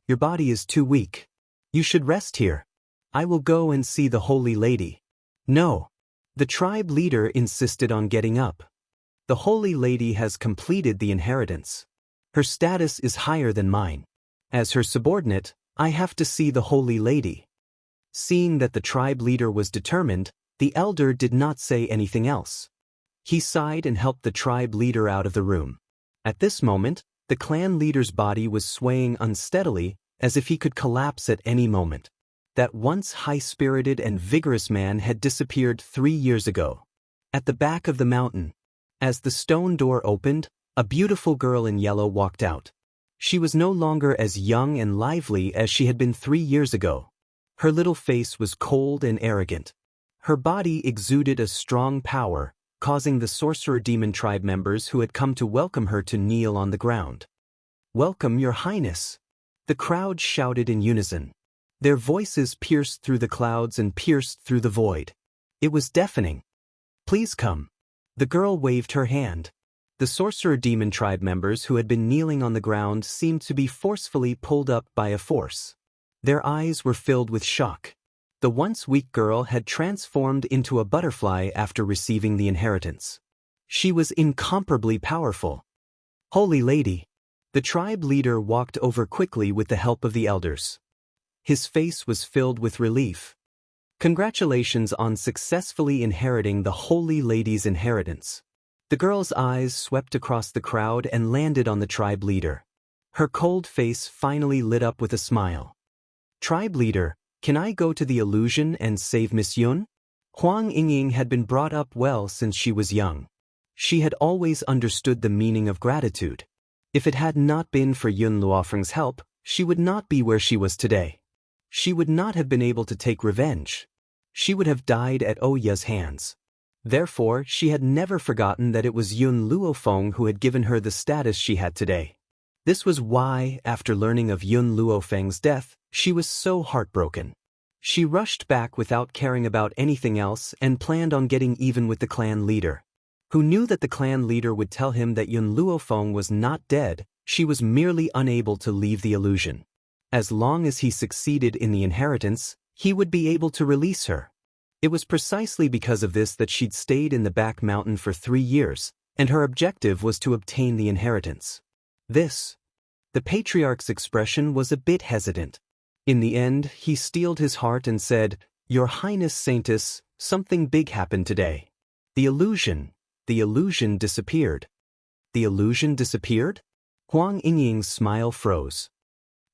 Your body is too weak. You should rest here. I will go and see the Holy Lady. No. The tribe leader insisted on getting up. The Holy Lady has completed the inheritance. Her status is higher than mine. As her subordinate, I have to see the Holy Lady. Seeing that the tribe leader was determined, the elder did not say anything else. He sighed and helped the tribe leader out of the room. At this moment, the clan leader's body was swaying unsteadily, as if he could collapse at any moment. That once high-spirited and vigorous man had disappeared 3 years ago. At the back of the mountain, as the stone door opened, a beautiful girl in yellow walked out. She was no longer as young and lively as she had been 3 years ago. Her little face was cold and arrogant. Her body exuded a strong power, causing the Sorcerer Demon tribe members who had come to welcome her to kneel on the ground. "Welcome, Your Highness!" The crowd shouted in unison. Their voices pierced through the clouds and pierced through the void. It was deafening. "Please come." The girl waved her hand. The Sorcerer Demon tribe members who had been kneeling on the ground seemed to be forcefully pulled up by a force. Their eyes were filled with shock. The once weak girl had transformed into a butterfly after receiving the inheritance. She was incomparably powerful. "Holy Lady." The tribe leader walked over quickly with the help of the elders. His face was filled with relief. "Congratulations on successfully inheriting the Holy Lady's inheritance. The girl's eyes swept across the crowd and landed on the tribe leader. Her cold face finally lit up with a smile. "Tribe leader, can I go to the illusion and save Miss Yun?" Huang Yingying had been brought up well since she was young. She had always understood the meaning of gratitude. If it had not been for Yun Luofeng's help, she would not be where she was today. She would not have been able to take revenge. She would have died at Oya's hands. Therefore, she had never forgotten that it was Yun Luofeng who had given her the status she had today. This was why, after learning of Yun Luofeng's death, she was so heartbroken. She rushed back without caring about anything else and planned on getting even with the clan leader. Who knew that the clan leader would tell him that Yun Luofeng was not dead, she was merely unable to leave the illusion. As long as he succeeded in the inheritance, he would be able to release her. It was precisely because of this that she'd stayed in the back mountain for 3 years, and her objective was to obtain the inheritance. The patriarch's expression was a bit hesitant. In the end, he steeled his heart and said, "Your Highness Saintess, something big happened today. The illusion disappeared." The illusion disappeared? Huang Yingying's smile froze.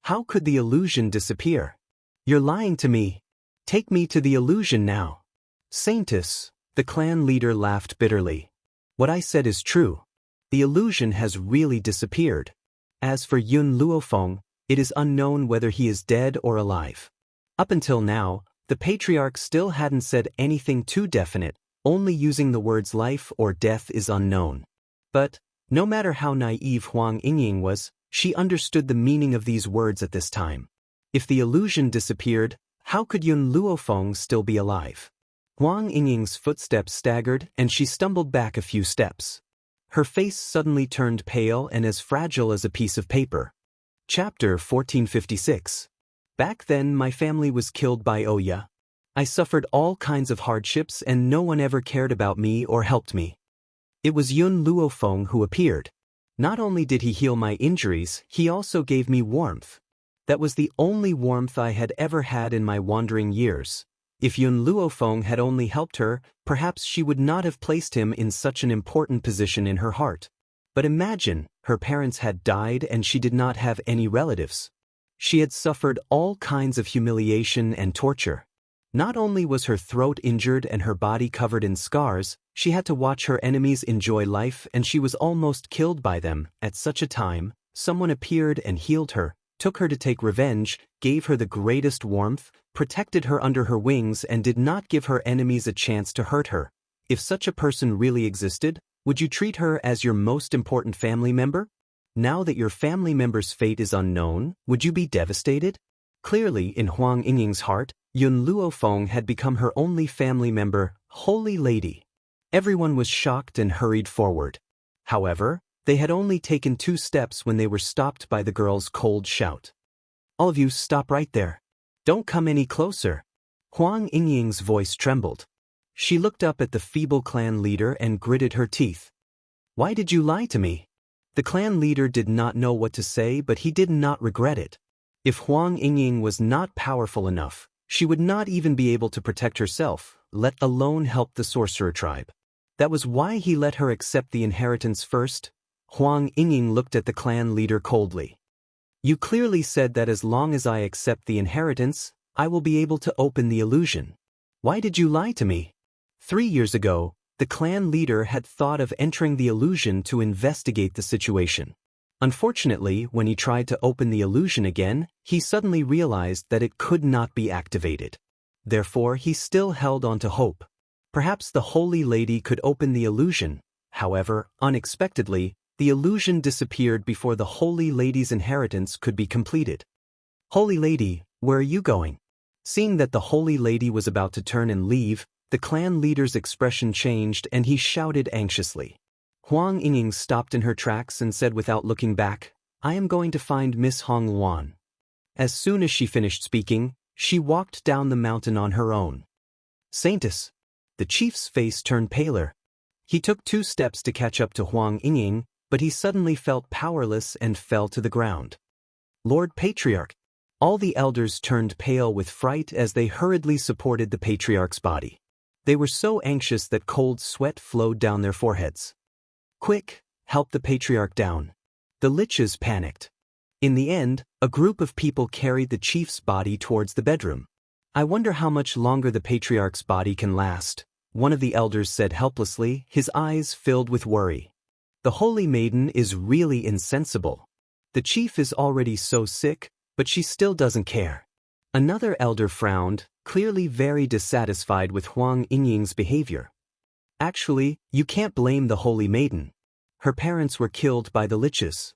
How could the illusion disappear? "You're lying to me. Take me to the illusion now." "Saintess," the clan leader laughed bitterly. "What I said is true. The illusion has really disappeared. As for Yun Luofeng, it is unknown whether he is dead or alive." Up until now, the patriarch still hadn't said anything too definite, only using the words life or death is unknown. But, no matter how naive Huang Yingying was, she understood the meaning of these words at this time. If the illusion disappeared, how could Yun Luofeng still be alive? Huang Yingying's footsteps staggered and she stumbled back a few steps. Her face suddenly turned pale and as fragile as a piece of paper. Chapter 1456. Back then my family was killed by Oya. I suffered all kinds of hardships and no one ever cared about me or helped me. It was Yun Luofeng who appeared. Not only did he heal my injuries, he also gave me warmth. That was the only warmth I had ever had in my wandering years. If Yun Luofeng had only helped her, perhaps she would not have placed him in such an important position in her heart. But imagine, her parents had died and she did not have any relatives. She had suffered all kinds of humiliation and torture. Not only was her throat injured and her body covered in scars, she had to watch her enemies enjoy life and she was almost killed by them. At such a time, someone appeared and healed her, took her to take revenge, gave her the greatest warmth, protected her under her wings and did not give her enemies a chance to hurt her. If such a person really existed, would you treat her as your most important family member? Now that your family member's fate is unknown, would you be devastated? Clearly, in Huang Yingying's heart, Yun Luofeng had become her only family member, Holy Lady. Everyone was shocked and hurried forward. However, they had only taken 2 steps when they were stopped by the girl's cold shout. "All of you stop right there. Don't come any closer." Huang Yingying's voice trembled. She looked up at the feeble clan leader and gritted her teeth. "Why did you lie to me?" The clan leader did not know what to say, but he did not regret it. If Huang Yingying was not powerful enough, she would not even be able to protect herself, let alone help the sorcerer tribe. That was why he let her accept the inheritance first. Huang Yingying looked at the clan leader coldly. "You clearly said that as long as I accept the inheritance, I will be able to open the illusion. Why did you lie to me?" 3 years ago, the clan leader had thought of entering the illusion to investigate the situation. Unfortunately, when he tried to open the illusion again, he suddenly realized that it could not be activated. Therefore, he still held on to hope. Perhaps the Holy Lady could open the illusion. However, unexpectedly, the illusion disappeared before the Holy Lady's inheritance could be completed. "Holy Lady, where are you going?" Seeing that the Holy Lady was about to turn and leave, the clan leader's expression changed and he shouted anxiously. Huang Yingying stopped in her tracks and said without looking back, "I am going to find Miss Hong Luan." As soon as she finished speaking, she walked down the mountain on her own. "Saintess." The chief's face turned paler. He took 2 steps to catch up to Huang Yingying, but he suddenly felt powerless and fell to the ground. "Lord Patriarch." All the elders turned pale with fright as they hurriedly supported the patriarch's body. They were so anxious that cold sweat flowed down their foreheads. Quick, help the patriarch down. The liches panicked. In the end, a group of people carried the chief's body towards the bedroom. I wonder how much longer the patriarch's body can last, one of the elders said helplessly, his eyes filled with worry. The holy maiden is really insensible. The chief is already so sick, but she still doesn't care. Another elder frowned, clearly very dissatisfied with Huang Yingying's behavior. Actually, you can't blame the holy maiden. Her parents were killed by the liches.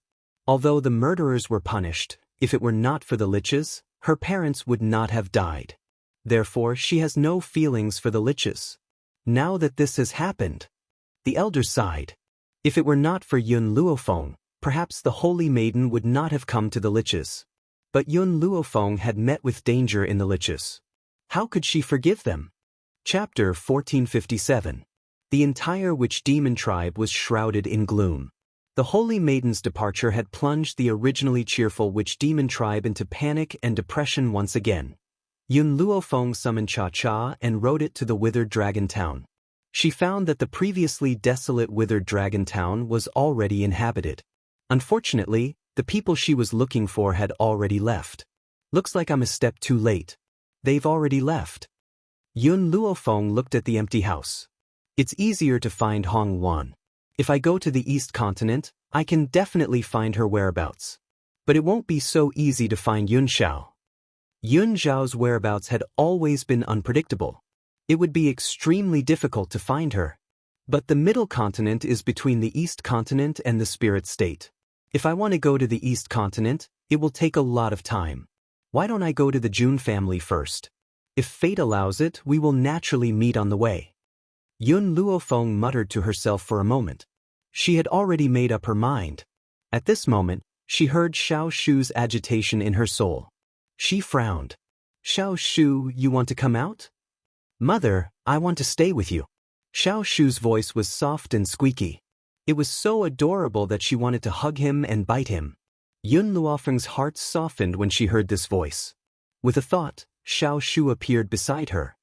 Although the murderers were punished, if it were not for the liches, her parents would not have died. Therefore, she has no feelings for the liches. Now that this has happened, the elder sighed. If it were not for Yun Luofeng, perhaps the holy maiden would not have come to the liches. But Yun Luofeng had met with danger in the liches. How could she forgive them? Chapter 1457. The entire witch demon tribe was shrouded in gloom. The holy maiden's departure had plunged the originally cheerful witch demon tribe into panic and depression once again. Yun Luofeng summoned Cha-Cha and rode it to the withered dragon town. She found that the previously desolate withered dragon town was already inhabited. Unfortunately, the people she was looking for had already left. Looks like I'm a step too late. They've already left. Yun Luofeng looked at the empty house. It's easier to find Hong Wan. If I go to the East Continent, I can definitely find her whereabouts. But it won't be so easy to find Yun Xiao. Yun Xiao's whereabouts had always been unpredictable. It would be extremely difficult to find her. But the Middle Continent is between the East Continent and the Spirit State. If I want to go to the East Continent, it will take a lot of time. Why don't I go to the Jun family first? If fate allows it, we will naturally meet on the way. Yun Luofeng muttered to herself for a moment. She had already made up her mind. At this moment, she heard Xiao Shu's agitation in her soul. She frowned. Xiao Shu, you want to come out? Mother, I want to stay with you. Xiao Shu's voice was soft and squeaky. It was so adorable that she wanted to hug him and bite him. Yun Luofeng's heart softened when she heard this voice. With a thought, Xiao Shu appeared beside her.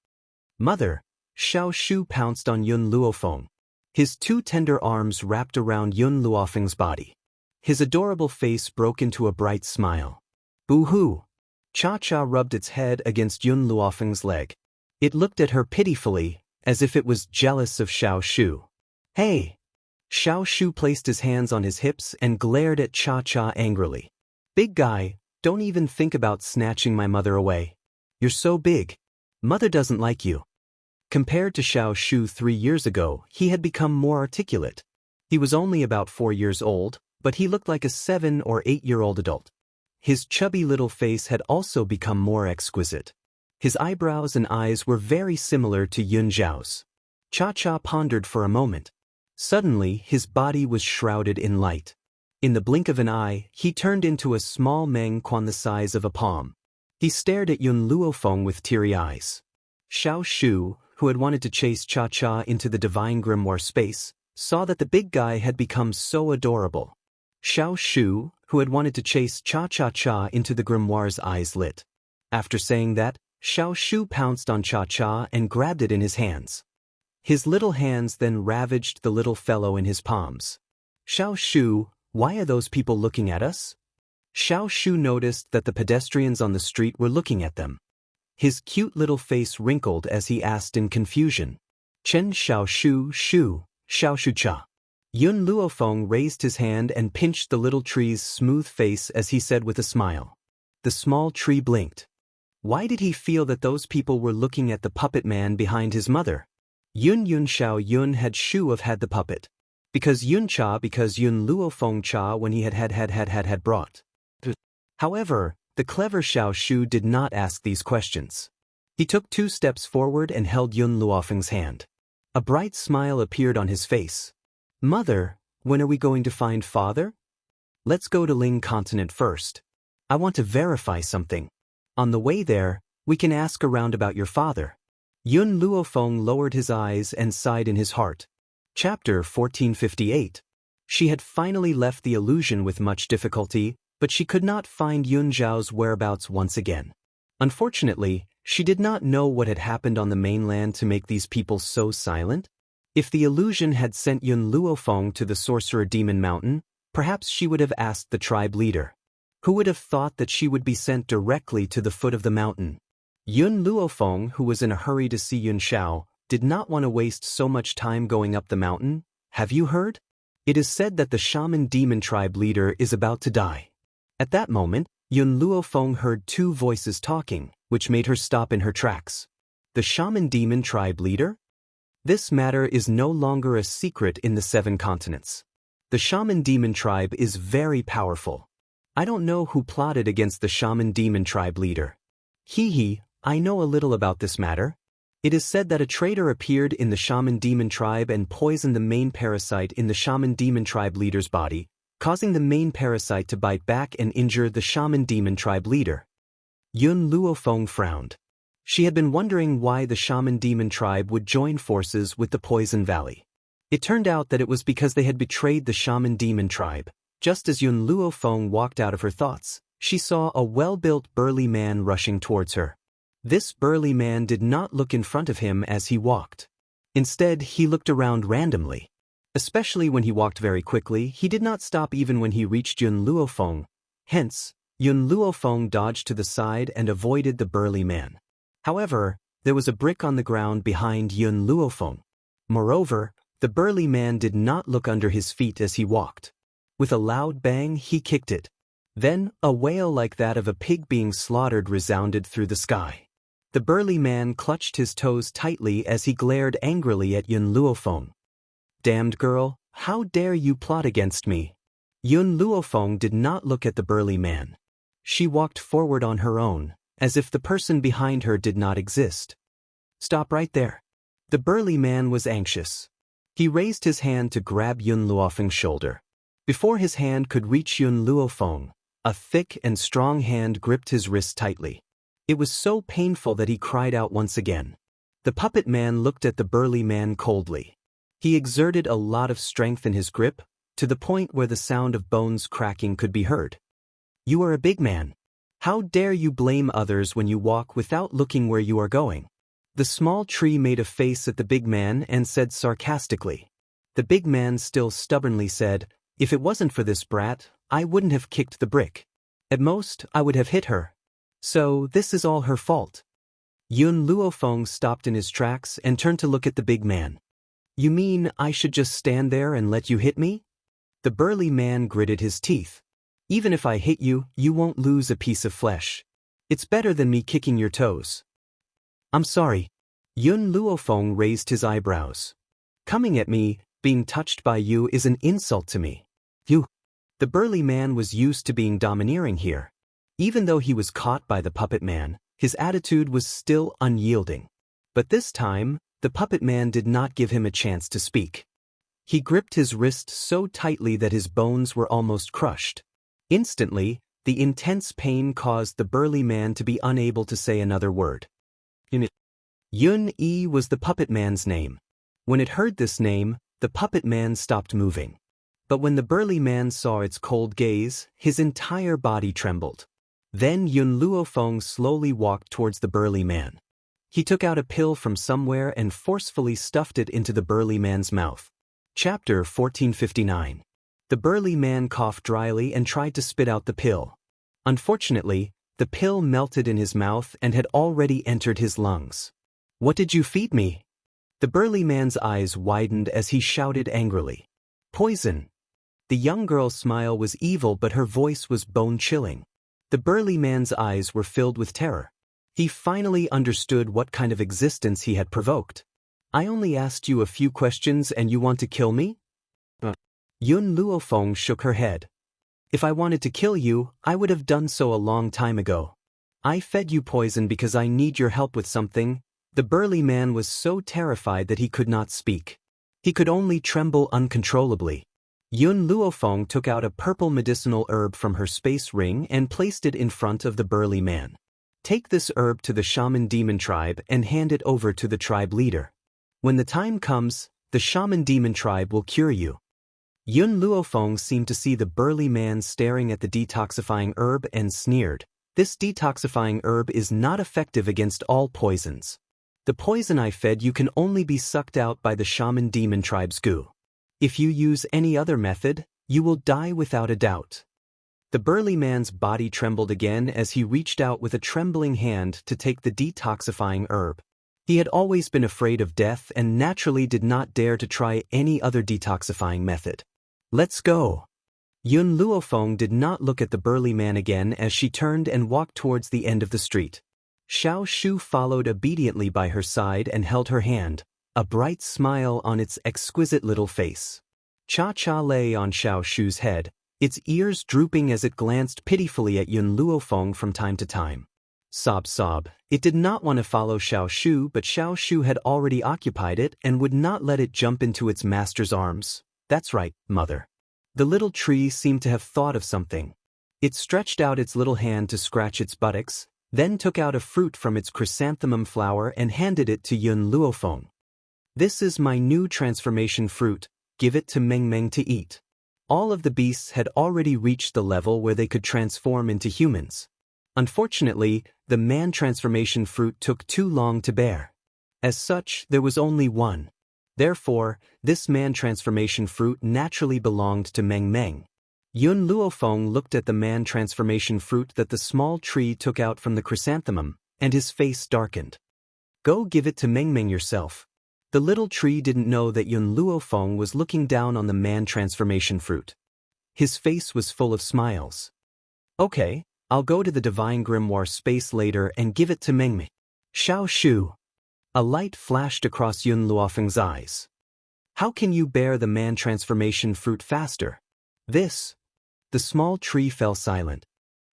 Mother, Xiao Shu pounced on Yun Luofeng. His two tender arms wrapped around Yun Luofeng's body. His adorable face broke into a bright smile. Boo-hoo! Cha-Cha rubbed its head against Yun Luofeng's leg. It looked at her pitifully, as if it was jealous of Xiao Shu. Hey! Xiao Shu placed his hands on his hips and glared at Cha-Cha angrily. Big guy, don't even think about snatching my mother away. You're so big. Mother doesn't like you. Compared to Xiao Shu 3 years ago, he had become more articulate. He was only about 4 years old, but he looked like a 7 or 8-year-old adult. His chubby little face had also become more exquisite. His eyebrows and eyes were very similar to Yun Zhao's. Cha-Cha pondered for a moment. Suddenly, his body was shrouded in light. In the blink of an eye, he turned into a small Meng Quan the size of a palm. He stared at Yun Luofeng with teary eyes. Xiao Shu, who had wanted to chase Cha-Cha into the divine grimoire space, saw that the big guy had become so adorable. Xiao Shu, who had wanted to chase Cha-Cha-Cha into the grimoire's eyes lit. After saying that, Xiao Shu pounced on Cha-Cha and grabbed it in his hands. His little hands then ravaged the little fellow in his palms. Xiao Shu, why are those people looking at us? Xiao Shu noticed that the pedestrians on the street were looking at them. His cute little face wrinkled as he asked in confusion. Chen Xiao Shu Shu, Xiao Shu Cha. Yun Luofeng raised his hand and pinched the little tree's smooth face as he said with a smile. The small tree blinked. Why did he feel that those people were looking at the puppet man behind his mother? Yun Xiao Yun had Shu have had the puppet. Because Yun Luofeng Cha when he had brought. However, the clever Xiao Shu did not ask these questions. He took 2 steps forward and held Yun Luofeng's hand. A bright smile appeared on his face. Mother, when are we going to find father? Let's go to Ling Continent first. I want to verify something. On the way there, we can ask around about your father. Yun Luofeng lowered his eyes and sighed in his heart. Chapter 1458. She had finally left the illusion with much difficulty, but she could not find Yun Zhao's whereabouts once again. Unfortunately, she did not know what had happened on the mainland to make these people so silent. If the illusion had sent Yun Luofeng to the Sorcerer Demon Mountain, perhaps she would have asked the tribe leader. Who would have thought that she would be sent directly to the foot of the mountain? Yun Luofeng, who was in a hurry to see Yun Shao, did not want to waste so much time going up the mountain. Have you heard? It is said that the shaman demon tribe leader is about to die. At that moment, Yun Luofeng heard two voices talking, which made her stop in her tracks. The shaman demon tribe leader? This matter is no longer a secret in the 7 continents. The shaman demon tribe is very powerful. I don't know who plotted against the shaman demon tribe leader. I know a little about this matter. It is said that a traitor appeared in the shaman demon tribe and poisoned the main parasite in the shaman demon tribe leader's body, causing the main parasite to bite back and injure the shaman demon tribe leader. Yun Luofeng frowned. She had been wondering why the shaman demon tribe would join forces with the Poison Valley. It turned out that it was because they had betrayed the shaman demon tribe. Just as Yun Luofeng walked out of her thoughts, she saw a well-built burly man rushing towards her. This burly man did not look in front of him as he walked. Instead, he looked around randomly. Especially when he walked very quickly, he did not stop even when he reached Yun Luofeng. Hence, Yun Luofeng dodged to the side and avoided the burly man. However, there was a brick on the ground behind Yun Luofeng. Moreover, the burly man did not look under his feet as he walked. With a loud bang, he kicked it. Then, a wail like that of a pig being slaughtered resounded through the sky. The burly man clutched his toes tightly as he glared angrily at Yun Luofeng. Damned girl, how dare you plot against me? Yun Luofeng did not look at the burly man. She walked forward on her own, as if the person behind her did not exist. Stop right there. The burly man was anxious. He raised his hand to grab Yun Luofeng's shoulder. Before his hand could reach Yun Luofeng, a thick and strong hand gripped his wrist tightly. It was so painful that he cried out once again. The puppet man looked at the burly man coldly. He exerted a lot of strength in his grip, to the point where the sound of bones cracking could be heard. You are a big man. How dare you blame others when you walk without looking where you are going? The small tree made a face at the big man and said sarcastically. The big man still stubbornly said, if it wasn't for this brat, I wouldn't have kicked the brick. At most, I would have hit her. So, this is all her fault. Yun Luofeng stopped in his tracks and turned to look at the big man. You mean I should just stand there and let you hit me? The burly man gritted his teeth. Even if I hit you, you won't lose a piece of flesh. It's better than me kicking your toes. I'm sorry. Yun Luofeng raised his eyebrows. Coming at me, being touched by you is an insult to me. You. The burly man was used to being domineering here. Even though he was caught by the puppet man, his attitude was still unyielding. But this time, the puppet man did not give him a chance to speak. He gripped his wrist so tightly that his bones were almost crushed. Instantly, the intense pain caused the burly man to be unable to say another word. Yun-E was the puppet man's name. When it heard this name, the puppet man stopped moving. But when the burly man saw its cold gaze, his entire body trembled. Then Yun Luofeng slowly walked towards the burly man. He took out a pill from somewhere and forcefully stuffed it into the burly man's mouth. Chapter 1459. The burly man coughed dryly and tried to spit out the pill. Unfortunately, the pill melted in his mouth and had already entered his lungs. What did you feed me? The burly man's eyes widened as he shouted angrily. Poison. The young girl's smile was evil, but her voice was bone-chilling. The burly man's eyes were filled with terror. He finally understood what kind of existence he had provoked. I only asked you a few questions and you want to kill me? Yun Luofeng shook her head. If I wanted to kill you, I would have done so a long time ago. I fed you poison because I need your help with something. The burly man was so terrified that he could not speak. He could only tremble uncontrollably. Yun Luofeng took out a purple medicinal herb from her space ring and placed it in front of the burly man. Take this herb to the shaman demon tribe and hand it over to the tribe leader. When the time comes, the shaman demon tribe will cure you. Yun Luofeng seemed to see the burly man staring at the detoxifying herb and sneered. This detoxifying herb is not effective against all poisons. The poison I fed you can only be sucked out by the shaman demon tribe's goo. If you use any other method, you will die without a doubt. The burly man's body trembled again as he reached out with a trembling hand to take the detoxifying herb. He had always been afraid of death and naturally did not dare to try any other detoxifying method. Let's go. Yun Luofeng did not look at the burly man again as she turned and walked towards the end of the street. Xiao Shu followed obediently by her side and held her hand, a bright smile on its exquisite little face. Cha-Cha lay on Xiao Shu's head, its ears drooping as it glanced pitifully at Yun Luofeng from time to time. Sob sob, it did not want to follow Xiao Shu, but Xiao Shu had already occupied it and would not let it jump into its master's arms. That's right, mother. The little tree seemed to have thought of something. It stretched out its little hand to scratch its buttocks, then took out a fruit from its chrysanthemum flower and handed it to Yun Luofeng. This is my new transformation fruit, give it to Meng Meng to eat. All of the beasts had already reached the level where they could transform into humans. Unfortunately, the man transformation fruit took too long to bear. As such, there was only one. Therefore, this man transformation fruit naturally belonged to Meng Meng. Yun Luofeng looked at the man transformation fruit that the small tree took out from the chrysanthemum, and his face darkened. Go give it to Meng Meng yourself. The little tree didn't know that Yun Luofeng was looking down on the man transformation fruit. His face was full of smiles. Okay, I'll go to the divine grimoire space later and give it to Meng Meng. Xiao Shu. A light flashed across Yun Luofeng's eyes. How can you bear the man transformation fruit faster? This. The small tree fell silent.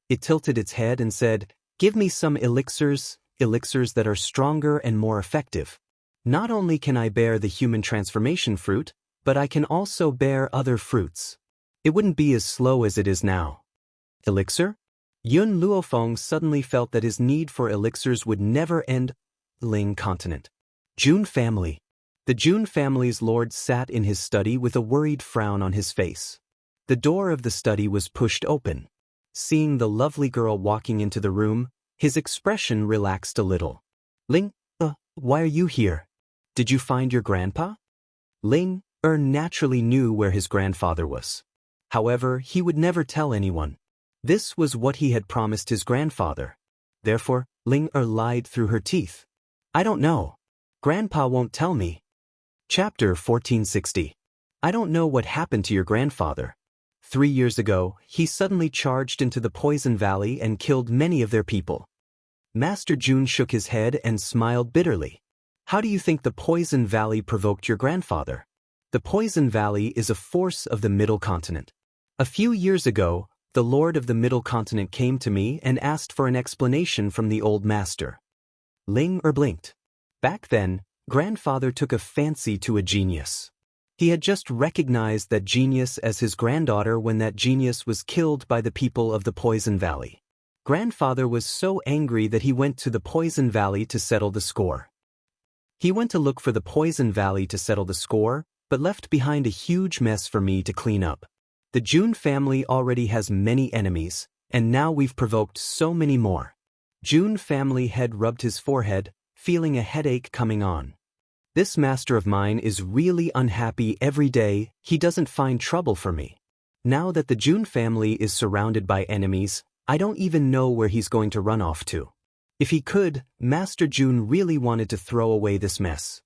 It tilted its head and said, give me some elixirs that are stronger and more effective. Not only can I bear the human transformation fruit, but I can also bear other fruits. It wouldn't be as slow as it is now. Elixir? Yun Luofeng suddenly felt that his need for elixirs would never end. Ling continent. Jun family. The Jun family's lord sat in his study with a worried frown on his face. The door of the study was pushed open. Seeing the lovely girl walking into the room, his expression relaxed a little. Ling, why are you here? Did you find your grandpa? Ling naturally knew where his grandfather was. However, he would never tell anyone. This was what he had promised his grandfather. Therefore, Ling lied through her teeth. I don't know. Grandpa won't tell me. Chapter 1460. I don't know what happened to your grandfather. 3 years ago, he suddenly charged into the Poison Valley and killed many of their people. Master Jun shook his head and smiled bitterly. How do you think the Poison Valley provoked your grandfather? The Poison Valley is a force of the Middle Continent. A few years ago, the Lord of the Middle Continent came to me and asked for an explanation from the old master. Ling blinked. Back then, grandfather took a fancy to a genius. He had just recognized that genius as his granddaughter when that genius was killed by the people of the Poison Valley. Grandfather was so angry that he went to the Poison Valley to settle the score. He went to look for the Poison Valley to settle the score, but left behind a huge mess for me to clean up. The Jun family already has many enemies, and now we've provoked so many more. Jun family head rubbed his forehead, feeling a headache coming on. This master of mine is really unhappy every day. He doesn't find trouble for me. Now that the Jun family is surrounded by enemies, I don't even know where he's going to run off to. If he could, Master Jun really wanted to throw away this mess.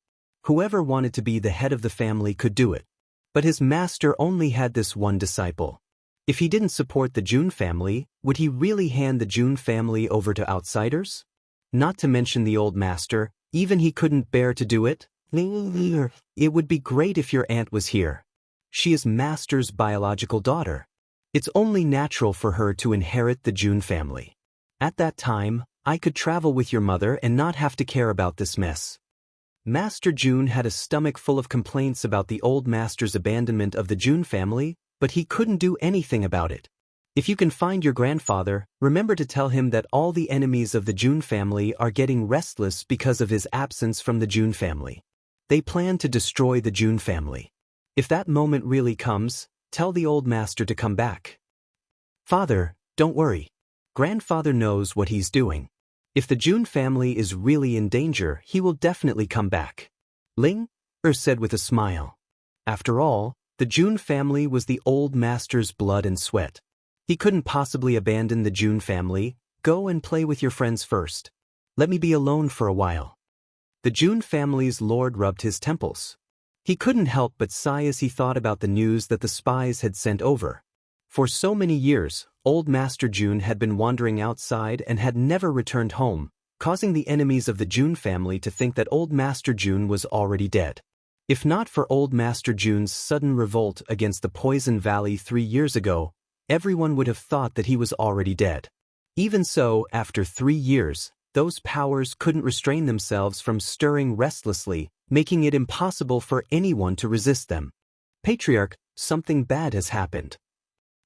Whoever wanted to be the head of the family could do it. But his master only had this one disciple. If he didn't support the Jun family, would he really hand the Jun family over to outsiders? Not to mention the old master, even he couldn't bear to do it. It would be great if your aunt was here. She is Master's biological daughter. It's only natural for her to inherit the Jun family. At that time, I could travel with your mother and not have to care about this mess. Master Jun had a stomach full of complaints about the old master's abandonment of the Jun family, but he couldn't do anything about it. If you can find your grandfather, remember to tell him that all the enemies of the Jun family are getting restless because of his absence from the Jun family. They plan to destroy the Jun family. If that moment really comes, tell the old master to come back. Father, don't worry. Grandfather knows what he's doing. If the Jun family is really in danger, he will definitely come back. Ling said with a smile. After all, the Jun family was the old master's blood and sweat. He couldn't possibly abandon the Jun family. Go and play with your friends first. Let me be alone for a while. The Jun family's lord rubbed his temples. He couldn't help but sigh as he thought about the news that the spies had sent over. For so many years, old Master Jun had been wandering outside and had never returned home, causing the enemies of the Jun family to think that old Master Jun was already dead. If not for old Master Jun's sudden revolt against the Poison Valley 3 years ago, everyone would have thought that he was already dead. Even so, after 3 years, those powers couldn't restrain themselves from stirring restlessly, making it impossible for anyone to resist them. Patriarch, something bad has happened.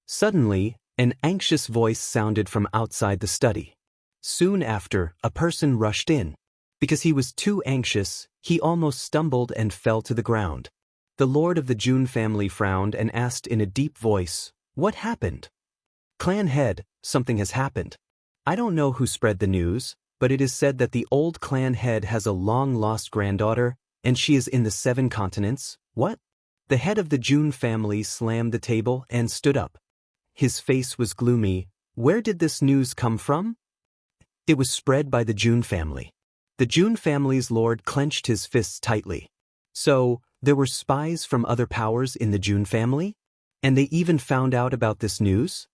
Suddenly, an anxious voice sounded from outside the study. Soon after, a person rushed in. Because he was too anxious, he almost stumbled and fell to the ground. The lord of the Jun family frowned and asked in a deep voice, "What happened?" "Clan head, something has happened. I don't know who spread the news, but it is said that the old clan head has a long-lost granddaughter, and she is in the 7 continents." "What?" The head of the Jun family slammed the table and stood up. His face was gloomy. "Where did this news come from?" "It was spread by the Jun family." The Jun family's lord clenched his fists tightly. "So, there were spies from other powers in the Jun family? And they even found out about this news?"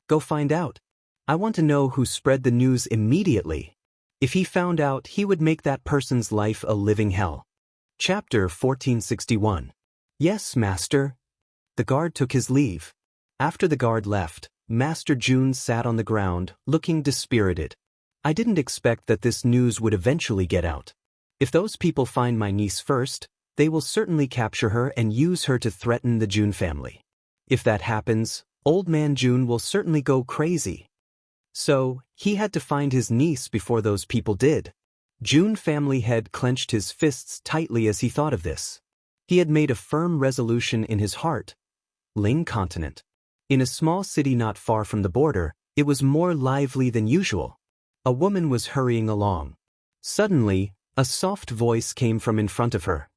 "Go find out. I want to know who spread the news immediately. If he found out, he would make that person's life a living hell." Chapter 1461. "Yes, master." The guard took his leave. After the guard left, Master Jun sat on the ground, looking dispirited. "I didn't expect that this news would eventually get out. If those people find my niece first, they will certainly capture her and use her to threaten the Jun family. If that happens, old man Jun will certainly go crazy. So, he had to find his niece before those people did." Jun family head clenched his fists tightly as he thought of this. He had made a firm resolution in his heart. Ling continent. In a small city not far from the border, it was more lively than usual. A woman was hurrying along. Suddenly, a soft voice came from in front of her.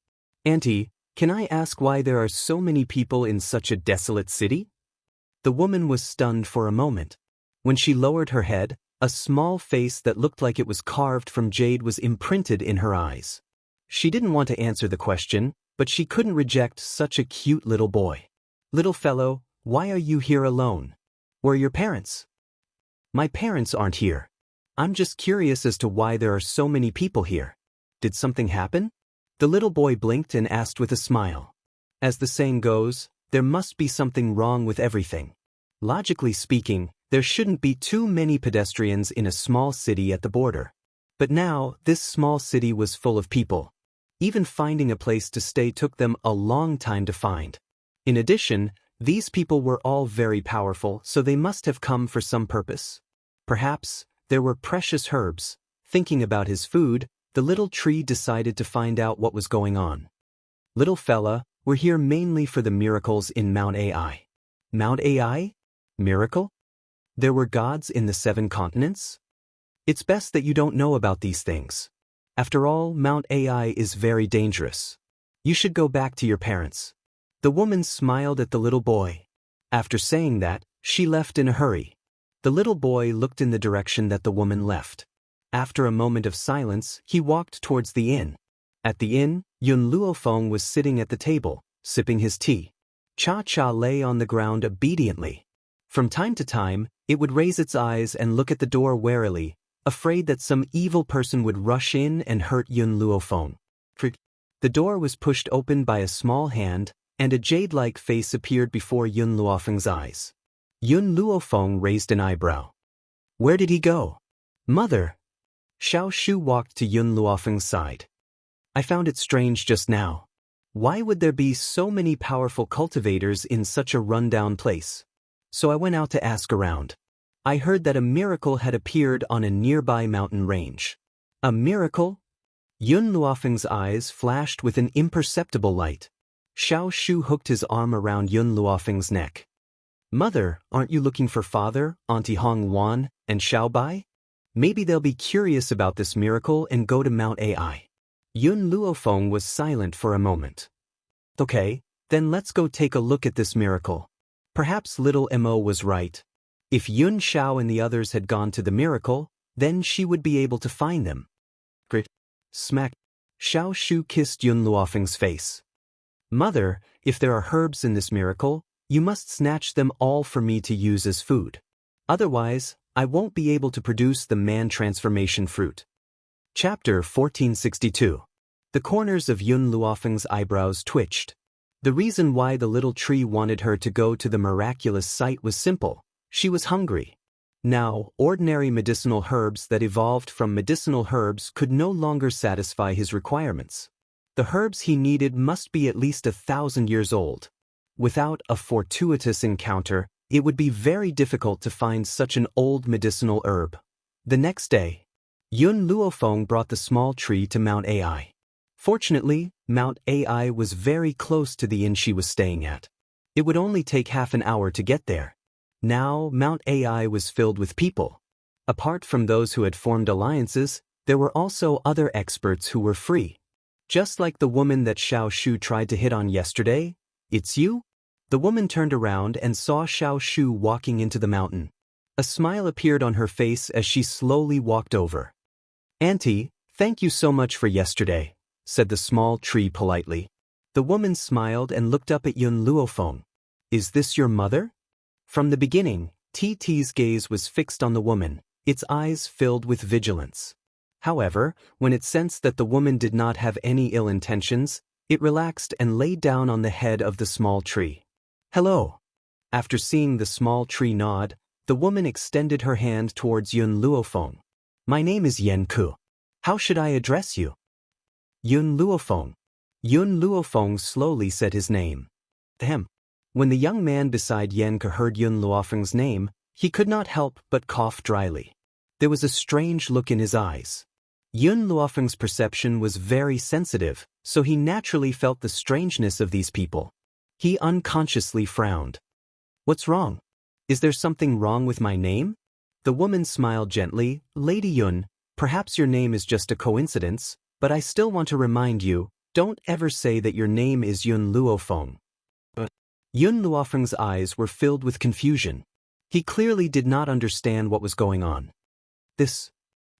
"Auntie, can I ask why there are so many people in such a desolate city?" The woman was stunned for a moment. When she lowered her head, a small face that looked like it was carved from jade was imprinted in her eyes. She didn't want to answer the question, but she couldn't reject such a cute little boy. "Little fellow, why are you here alone? Where are your parents?" "My parents aren't here. I'm just curious as to why there are so many people here. Did something happen?" The little boy blinked and asked with a smile. As the saying goes, there must be something wrong with everything. Logically speaking, there shouldn't be too many pedestrians in a small city at the border. But now, this small city was full of people. Even finding a place to stay took them a long time to find. In addition, these people were all very powerful, so they must have come for some purpose. Perhaps, there were precious herbs. Thinking about his food, the little tree decided to find out what was going on. "Little fella, we're here mainly for the miracles in Mount Ai." "Mount Ai? Miracle? There were gods in the 7 continents? It's best that you don't know about these things. After all, Mount Ai is very dangerous. You should go back to your parents." The woman smiled at the little boy. After saying that, she left in a hurry. The little boy looked in the direction that the woman left. After a moment of silence, he walked towards the inn. At the inn, Yun Luofeng was sitting at the table, sipping his tea. Cha-Cha lay on the ground obediently. From time to time, it would raise its eyes and look at the door warily, afraid that some evil person would rush in and hurt Yun Luofeng. The door was pushed open by a small hand, and a jade-like face appeared before Yun Luofeng's eyes. Yun Luofeng raised an eyebrow. "Where did he go?" "Mother." Xiao Shu walked to Yun Luofeng's side. "I found it strange just now. Why would there be so many powerful cultivators in such a run-down place? So I went out to ask around. I heard that a miracle had appeared on a nearby mountain range." "A miracle?" Yun Luofeng's eyes flashed with an imperceptible light. Xiao Shu hooked his arm around Yun Luofeng's neck. "Mother, aren't you looking for father, Auntie Hong Wan, and Xiao Bai?" Maybe they'll be curious about this miracle and go to Mount Ai. Yun Luofeng was silent for a moment. Okay, then let's go take a look at this miracle. Perhaps little Mo was right. If Yun Xiao and the others had gone to the miracle, then she would be able to find them. Grit. Smack. Xiao Shu kissed Yun Luofeng's face. Mother, if there are herbs in this miracle, you must snatch them all for me to use as food. Otherwise, I won't be able to produce the man transformation fruit. Chapter 1462. The corners of Yun Luofeng's eyebrows twitched. The reason why the little tree wanted her to go to the miraculous site was simple. She was hungry. Now, ordinary medicinal herbs that evolved from medicinal herbs could no longer satisfy his requirements. The herbs he needed must be at least 1,000 years old. Without a fortuitous encounter, it would be very difficult to find such an old medicinal herb. The next day, Yun Luofeng brought the small tree to Mount Ai. Fortunately, Mount Ai was very close to the inn she was staying at. It would only take half an hour to get there. Now, Mount Ai was filled with people. Apart from those who had formed alliances, there were also other experts who were free. Just like the woman that Xiao Shu tried to hit on yesterday. It's you? The woman turned around and saw Xiao Shu walking into the mountain. A smile appeared on her face as she slowly walked over. Auntie, thank you so much for yesterday, said the small tree politely. The woman smiled and looked up at Yun Luofeng. Is this your mother? From the beginning, TT's gaze was fixed on the woman, its eyes filled with vigilance. However, when it sensed that the woman did not have any ill intentions, it relaxed and lay down on the head of the small tree. Hello. After seeing the small tree nod, the woman extended her hand towards Yun Luofeng. My name is Yen Ku. How should I address you? Yun Luofeng. Yun Luofeng slowly said his name. Ahem. When the young man beside Yen Ku heard Yun Luofeng's name, he could not help but cough dryly. There was a strange look in his eyes. Yun Luofeng's perception was very sensitive, so he naturally felt the strangeness of these people. He unconsciously frowned. What's wrong? Is there something wrong with my name? The woman smiled gently. Lady Yun, perhaps your name is just a coincidence, but I still want to remind you, don't ever say that your name is Yun Luofeng. Yun Luofeng's eyes were filled with confusion. He clearly did not understand what was going on.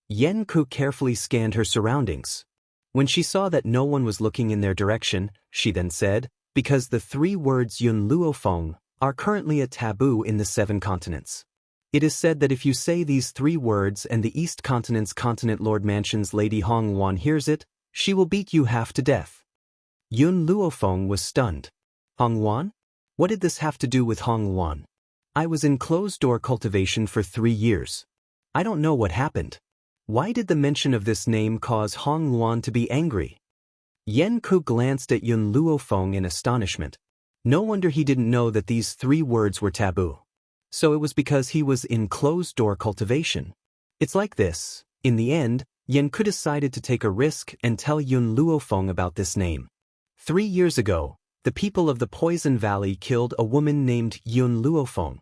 Yen Ku carefully scanned her surroundings. When she saw that no one was looking in their direction, she then said, because the 3 words Yun Luofeng are currently a taboo in the 7 continents. It is said that if you say these 3 words and the East Continent's Continent Lord Mansion's Lady Hong Wan hears it, she will beat you half to death. Yun Luofeng was stunned. Hong Wan? What did this have to do with Hong Wan? I was in closed-door cultivation for 3 years. I don't know what happened. Why did the mention of this name cause Hong Wan to be angry? Yen Ku glanced at Yun Luofeng in astonishment. No wonder he didn't know that these 3 words were taboo. So it was because he was in closed-door cultivation. It's like this. In the end, Yen Ku decided to take a risk and tell Yun Luofeng about this name. 3 years ago, the people of the Poison Valley killed a woman named Yun Luofeng,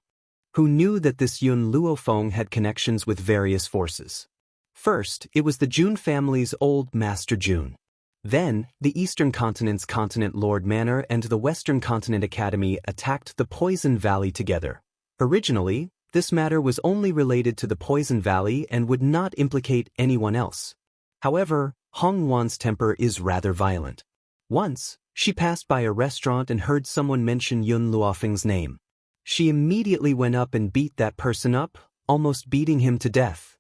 who knew that this Yun Luofeng had connections with various forces. First, it was the Jun family's old Master Jun. Then, the Eastern Continent's Continent Lord Manor and the Western Continent Academy attacked the Poison Valley together. Originally, this matter was only related to the Poison Valley and would not implicate anyone else. However, Hong Wan's temper is rather violent. Once, she passed by a restaurant and heard someone mention Yun Luofeng's name. She immediately went up and beat that person up, almost beating him to death.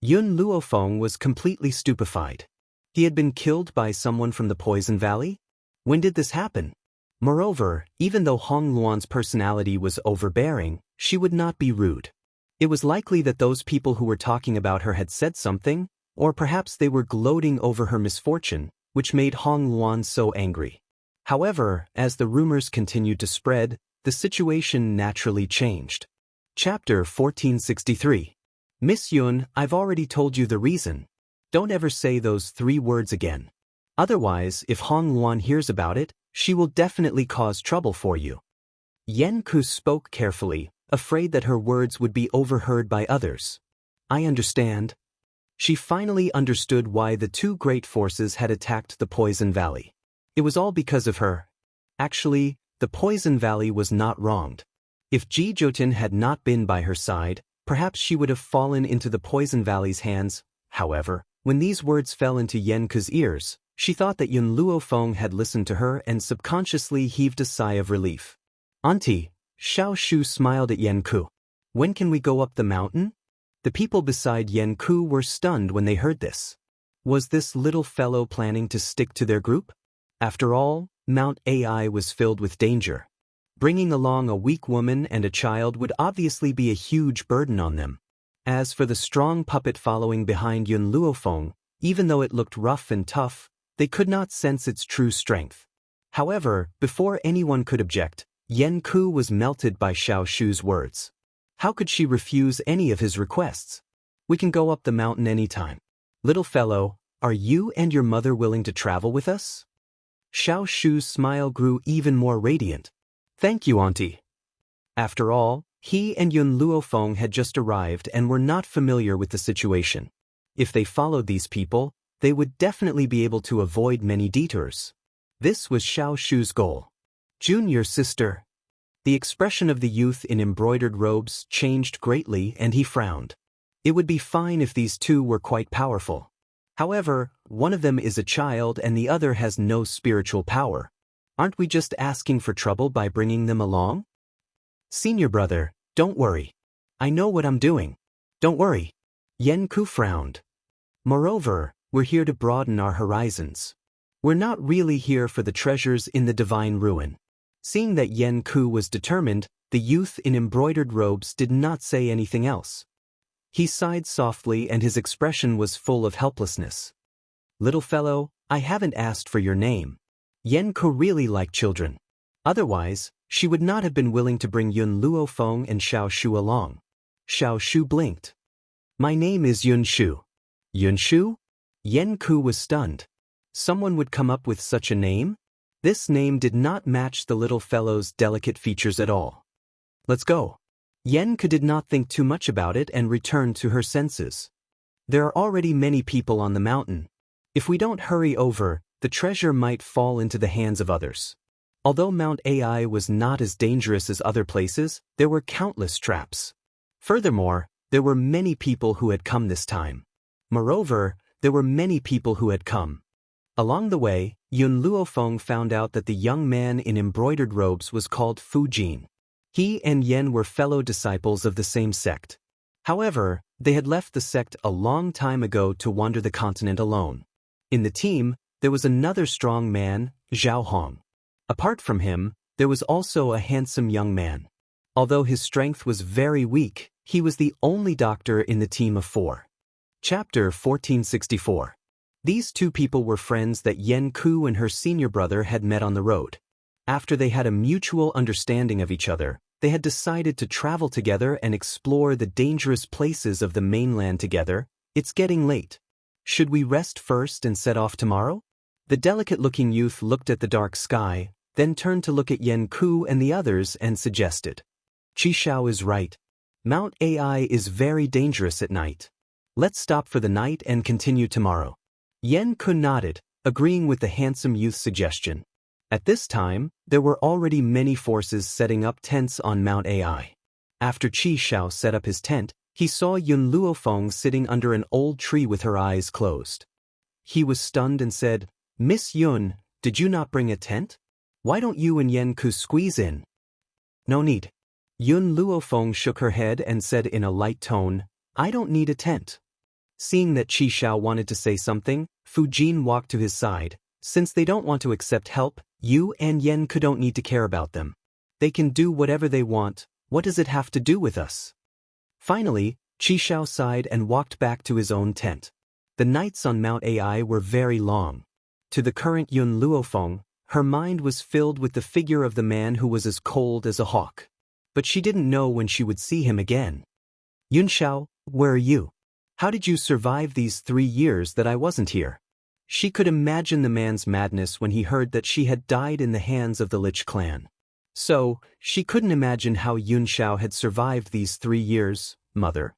Yun Luofeng was completely stupefied. He had been killed by someone from the Poison Valley? When did this happen? Moreover, even though Hong Luan's personality was overbearing, she would not be rude. It was likely that those people who were talking about her had said something, or perhaps they were gloating over her misfortune, which made Hong Luan so angry. However, as the rumors continued to spread, the situation naturally changed. Chapter 1463. Miss Yun, I've already told you the reason. Don't ever say those 3 words again. Otherwise, if Hong Luan hears about it, she will definitely cause trouble for you. Yen Ku spoke carefully, afraid that her words would be overheard by others. I understand. She finally understood why the two great forces had attacked the Poison Valley. It was all because of her. Actually, the Poison Valley was not wronged. If Ji Jotun had not been by her side, perhaps she would have fallen into the Poison Valley's hands. However, when these words fell into Yenku's ears, she thought that Yun Luofeng had listened to her and subconsciously heaved a sigh of relief. "Auntie," Xiao Shu smiled at Yenku. "When can we go up the mountain?" The people beside Yenku were stunned when they heard this. Was this little fellow planning to stick to their group? After all, Mount Ai was filled with danger. Bringing along a weak woman and a child would obviously be a huge burden on them. As for the strong puppet following behind Yun Luofeng, even though it looked rough and tough, they could not sense its true strength. However, before anyone could object, Yenku was melted by Xiao Shu's words. How could she refuse any of his requests? "We can go up the mountain anytime. Little fellow, are you and your mother willing to travel with us?" Xiao Shu's smile grew even more radiant. "Thank you, Auntie." After all, he and Yun Luofeng had just arrived and were not familiar with the situation. If they followed these people, they would definitely be able to avoid many detours. This was Xiao Shu's goal. "Junior sister." The expression of the youth in embroidered robes changed greatly and he frowned. It would be fine if these two were quite powerful. However, one of them is a child and the other has no spiritual power. Aren't we just asking for trouble by bringing them along? "Senior brother, don't worry. I know what I'm doing. Don't worry." Yenku frowned. "Moreover, we're here to broaden our horizons. We're not really here for the treasures in the divine ruin." Seeing that Yenku was determined, the youth in embroidered robes did not say anything else. He sighed softly and his expression was full of helplessness. "Little fellow, I haven't asked for your name." Yenku really liked children. Otherwise, she would not have been willing to bring Yun Luofeng and Xiao Shu along. Xiao Shu blinked. "My name is Yun Shu." "Yun Shu?" Yenku was stunned. Someone would come up with such a name? This name did not match the little fellow's delicate features at all. "Let's go." Yenku did not think too much about it and returned to her senses. There are already many people on the mountain. If we don't hurry over, the treasure might fall into the hands of others. Although Mount Ai was not as dangerous as other places, there were countless traps. Furthermore, there were many people who had come this time. Moreover, there were many people who had come. Along the way, Yun Luofeng found out that the young man in embroidered robes was called Fu Jin. He and Yen were fellow disciples of the same sect. However, they had left the sect a long time ago to wander the continent alone. In the team, there was another strong man, Zhao Hong. Apart from him, there was also a handsome young man. Although his strength was very weak, he was the only doctor in the team of 4. Chapter 1464. These two people were friends that Yenku and her senior brother had met on the road. After they had a mutual understanding of each other, they had decided to travel together and explore the dangerous places of the mainland together. "It's getting late. Should we rest first and set off tomorrow?" The delicate-looking youth looked at the dark sky, then turned to look at Yenku and the others and suggested. "Qi Xiao is right. Mount Ai is very dangerous at night. Let's stop for the night and continue tomorrow." Yenku nodded, agreeing with the handsome youth's suggestion. At this time, there were already many forces setting up tents on Mount Ai. After Qi Xiao set up his tent, he saw Yun Luofeng sitting under an old tree with her eyes closed. He was stunned and said, "Miss Yun, did you not bring a tent? Why don't you and Yenku squeeze in?" "No need." Yun Luofeng shook her head and said in a light tone, "I don't need a tent." Seeing that Qi Xiao wanted to say something, Fu Jin walked to his side. "Since they don't want to accept help, you and Yenku don't need to care about them. They can do whatever they want. What does it have to do with us?" Finally, Qi Xiao sighed and walked back to his own tent. The nights on Mount Ai were very long. To the current Yun Luofeng, her mind was filled with the figure of the man who was as cold as a hawk. But she didn't know when she would see him again. "Yun Xiao, where are you? How did you survive these 3 years that I wasn't here?" She could imagine the man's madness when he heard that she had died in the hands of the Lich clan. So, she couldn't imagine how Yun Xiao had survived these 3 years, mother.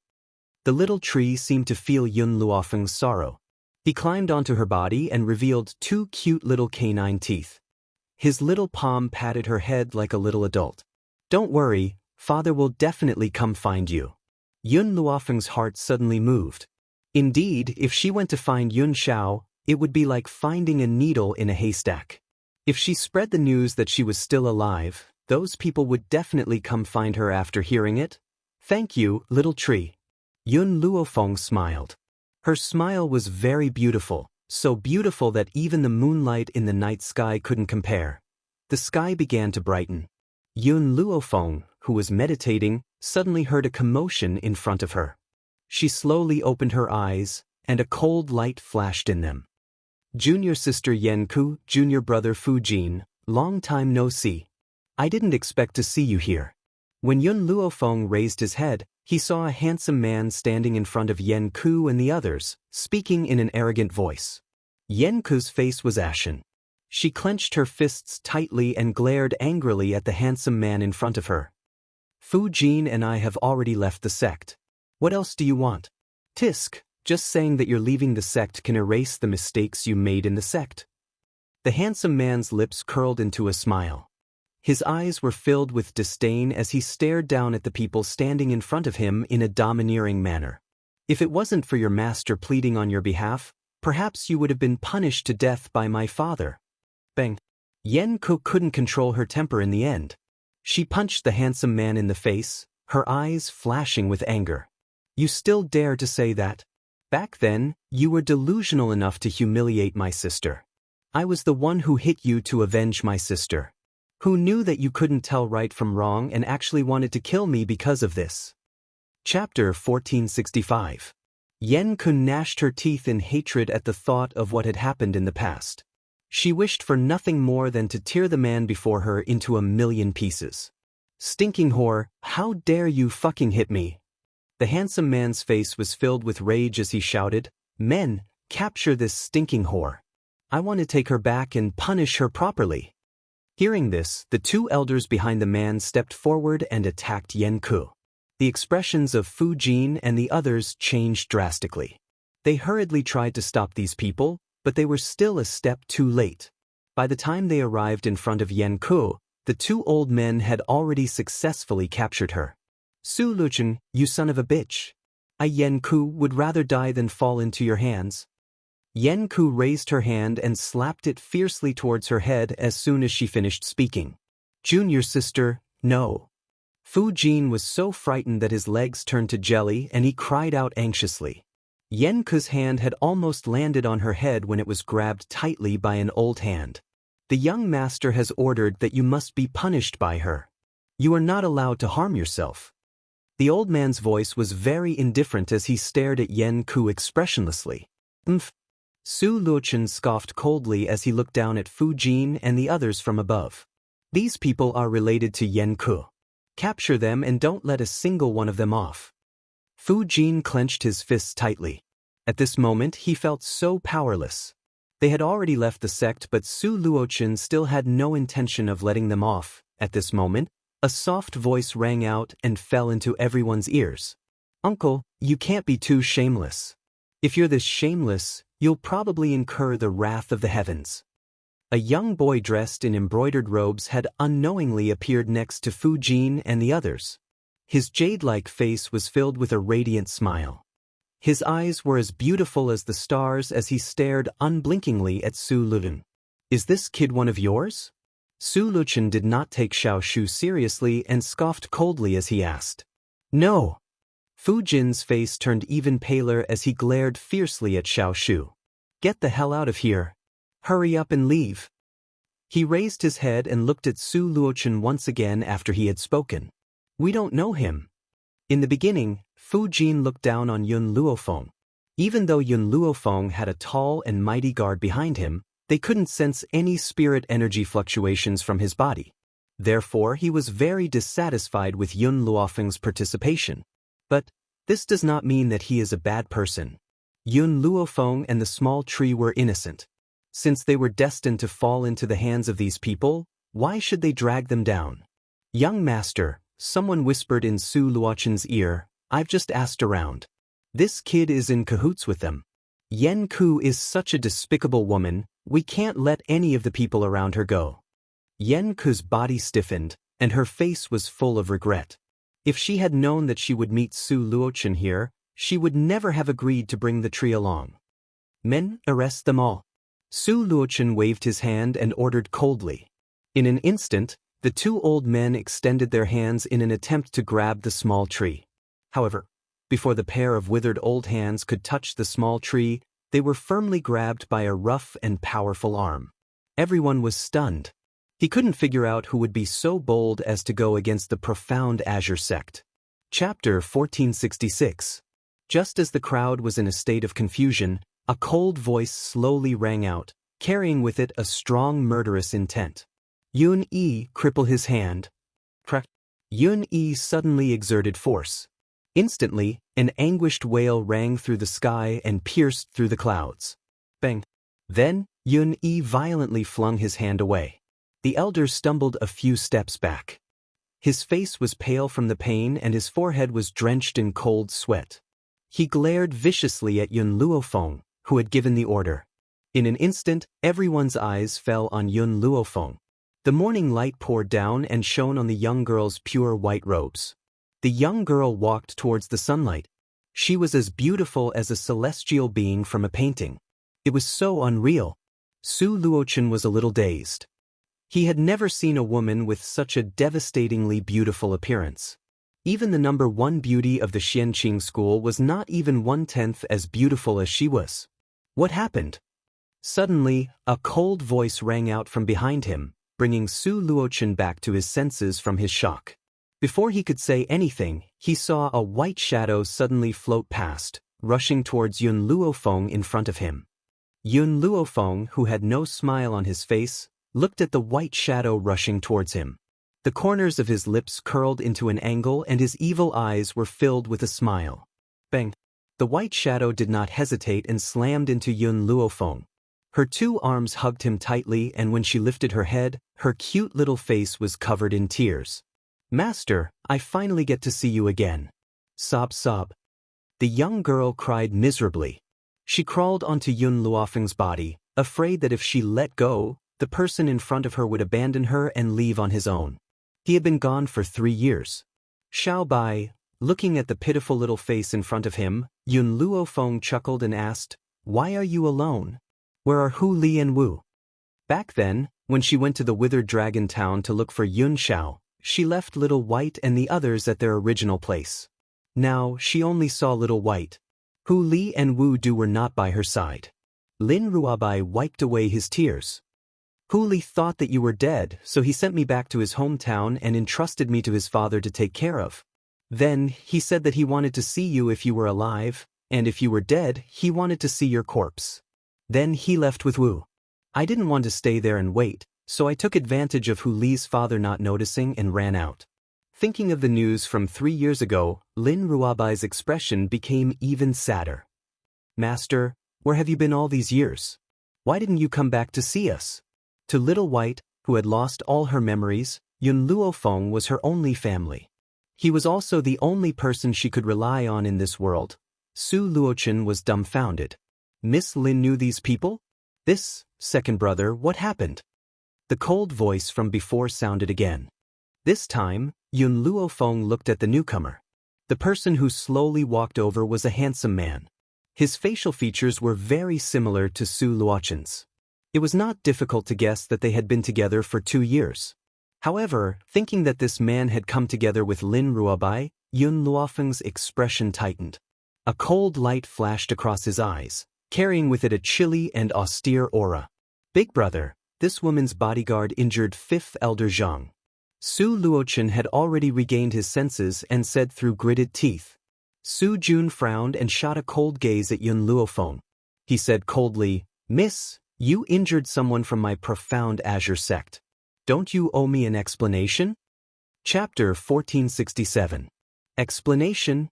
The little tree seemed to feel Yun Luofeng's sorrow. He climbed onto her body and revealed 2 cute little canine teeth. His little palm patted her head like a little adult. "Don't worry, father will definitely come find you." Yun Luofeng's heart suddenly moved. Indeed, if she went to find Yun Xiao, it would be like finding a needle in a haystack. If she spread the news that she was still alive, those people would definitely come find her after hearing it. "Thank you, little tree." Yun Luofeng smiled. Her smile was very beautiful, so beautiful that even the moonlight in the night sky couldn't compare. The sky began to brighten. Yun Luofeng, who was meditating, suddenly heard a commotion in front of her. She slowly opened her eyes, and a cold light flashed in them. "Junior sister Yanku, junior brother Fujin, long time no see. I didn't expect to see you here." When Yun Luofeng raised his head, he saw a handsome man standing in front of Yanku and the others, speaking in an arrogant voice. Yanku's face was ashen. She clenched her fists tightly and glared angrily at the handsome man in front of her. "Fujin and I have already left the sect. What else do you want?" "Tisk, just saying that you're leaving the sect can erase the mistakes you made in the sect." The handsome man's lips curled into a smile. His eyes were filled with disdain as he stared down at the people standing in front of him in a domineering manner. "If it wasn't for your master pleading on your behalf, perhaps you would have been punished to death by my father." Bang! Yanku couldn't control her temper in the end. She punched the handsome man in the face, her eyes flashing with anger. "You still dare to say that? Back then, you were delusional enough to humiliate my sister. I was the one who hit you to avenge my sister. Who knew that you couldn't tell right from wrong and actually wanted to kill me because of this?" Chapter 1465. Yanku gnashed her teeth in hatred at the thought of what had happened in the past. She wished for nothing more than to tear the man before her into a million pieces. "Stinking whore, how dare you fucking hit me?" The handsome man's face was filled with rage as he shouted, "Men, capture this stinking whore. I want to take her back and punish her properly." Hearing this, the 2 elders behind the man stepped forward and attacked Yanku. The expressions of Fujin and the others changed drastically. They hurriedly tried to stop these people, but they were still a step too late. By the time they arrived in front of Yanku, the 2 old men had already successfully captured her. "Su Luchen, you son of a bitch. I Yanku would rather die than fall into your hands." Yanku raised her hand and slapped it fiercely towards her head as soon as she finished speaking. "Junior sister, no." Fujin was so frightened that his legs turned to jelly and he cried out anxiously. Yanku's hand had almost landed on her head when it was grabbed tightly by an old hand. "The young master has ordered that you must be punished by her. You are not allowed to harm yourself." The old man's voice was very indifferent as he stared at Yanku expressionlessly. "Umph." Su Luchen scoffed coldly as he looked down at Fujin and the others from above. "These people are related to Yanku. Capture them and don't let a single one of them off." Fujin clenched his fists tightly. At this moment he felt so powerless. They had already left the sect, but Su Luochen still had no intention of letting them off. At this moment, a soft voice rang out and fell into everyone's ears. "Uncle, you can't be too shameless. If you're this shameless, you'll probably incur the wrath of the heavens." A young boy dressed in embroidered robes had unknowingly appeared next to Fujin and the others. His jade-like face was filled with a radiant smile. His eyes were as beautiful as the stars as he stared unblinkingly at Su Luchen. "Is this kid one of yours?" Su Luchen did not take Xiao Shu seriously and scoffed coldly as he asked. "No." Fujin's face turned even paler as he glared fiercely at Xiao Shu. "Get the hell out of here. Hurry up and leave." He raised his head and looked at Su Luochen once again after he had spoken. "We don't know him." In the beginning, Fujin looked down on Yun Luofeng. Even though Yun Luofeng had a tall and mighty guard behind him, they couldn't sense any spirit energy fluctuations from his body. Therefore, he was very dissatisfied with Yun Luofeng's participation. But this does not mean that he is a bad person. Yun Luofeng and the small tree were innocent. Since they were destined to fall into the hands of these people, why should they drag them down? "Young master," someone whispered in Su Luochen's ear, "I've just asked around. This kid is in cahoots with them. Yen Ku is such a despicable woman, we can't let any of the people around her go. Yen Ku's body stiffened, and her face was full of regret. If she had known that she would meet Su Luochen here, she would never have agreed to bring the tree along. Men, arrest them all. Su Luochen waved his hand and ordered coldly. In an instant, the two old men extended their hands in an attempt to grab the small tree. However, before the pair of withered old hands could touch the small tree, they were firmly grabbed by a rough and powerful arm. Everyone was stunned. He couldn't figure out who would be so bold as to go against the profound Azure sect. Chapter 1466. Just as the crowd was in a state of confusion, a cold voice slowly rang out, carrying with it a strong murderous intent. Yun-Yi, cripple his hand. Crack. Yun-Yi suddenly exerted force. Instantly, an anguished wail rang through the sky and pierced through the clouds. Bang. Then, Yun-Yi violently flung his hand away. The elder stumbled a few steps back. His face was pale from the pain and his forehead was drenched in cold sweat. He glared viciously at Yun Luofeng, who had given the order. In an instant, everyone's eyes fell on Yun Luofeng. The morning light poured down and shone on the young girl's pure white robes. The young girl walked towards the sunlight. She was as beautiful as a celestial being from a painting. It was so unreal. Su Luochen was a little dazed. He had never seen a woman with such a devastatingly beautiful appearance. Even the number one beauty of the Xianqing school was not even 1/10 as beautiful as she was. What happened? Suddenly, a cold voice rang out from behind him, bringing Su Luochen back to his senses from his shock. Before he could say anything, he saw a white shadow suddenly float past, rushing towards Yun Luofeng in front of him. Yun Luofeng, who had no smile on his face, looked at the white shadow rushing towards him. The corners of his lips curled into an angle and his evil eyes were filled with a smile. Bang! The white shadow did not hesitate and slammed into Yun Luofeng. Her two arms hugged him tightly and when she lifted her head, her cute little face was covered in tears. Master, I finally get to see you again. Sob sob. The young girl cried miserably. She crawled onto Yun Luofeng's body, afraid that if she let go, the person in front of her would abandon her and leave on his own. He had been gone for 3 years. Xiao Bai, looking at the pitiful little face in front of him, Yun Luofeng chuckled and asked, "Why are you alone? Where are Hu Li and Wu?" Back then, when she went to the withered dragon town to look for Yun Xiao, she left Little White and the others at their original place. Now, she only saw Little White. Hu Li and Wu Du were not by her side. Lin Ruabai wiped away his tears. Hu Li thought that you were dead, so he sent me back to his hometown and entrusted me to his father to take care of. Then, he said that he wanted to see you if you were alive, and if you were dead, he wanted to see your corpse. Then he left with Wu. I didn't want to stay there and wait, so I took advantage of Hu Li's father not noticing and ran out. Thinking of the news from 3 years ago, Lin Ruabai's expression became even sadder. Master, where have you been all these years? Why didn't you come back to see us? To Little White, who had lost all her memories, Yun Luofeng was her only family. He was also the only person she could rely on in this world. Su Luochen was dumbfounded. Miss Lin knew these people? This, second brother, what happened? The cold voice from before sounded again. This time, Yun Luofeng looked at the newcomer. The person who slowly walked over was a handsome man. His facial features were very similar to Su Luochen's. It was not difficult to guess that they had been together for 2 years. However, thinking that this man had come together with Lin Ruabai, Yun Luofeng's expression tightened. A cold light flashed across his eyes, carrying with it a chilly and austere aura. Big brother, this woman's bodyguard injured 5th Elder Zhang. Su Luochen had already regained his senses and said through gritted teeth. Su Jun frowned and shot a cold gaze at Yun Luofeng. He said coldly, "Miss, you injured someone from my profound Azure sect. Don't you owe me an explanation?" Chapter 1467. Explanation?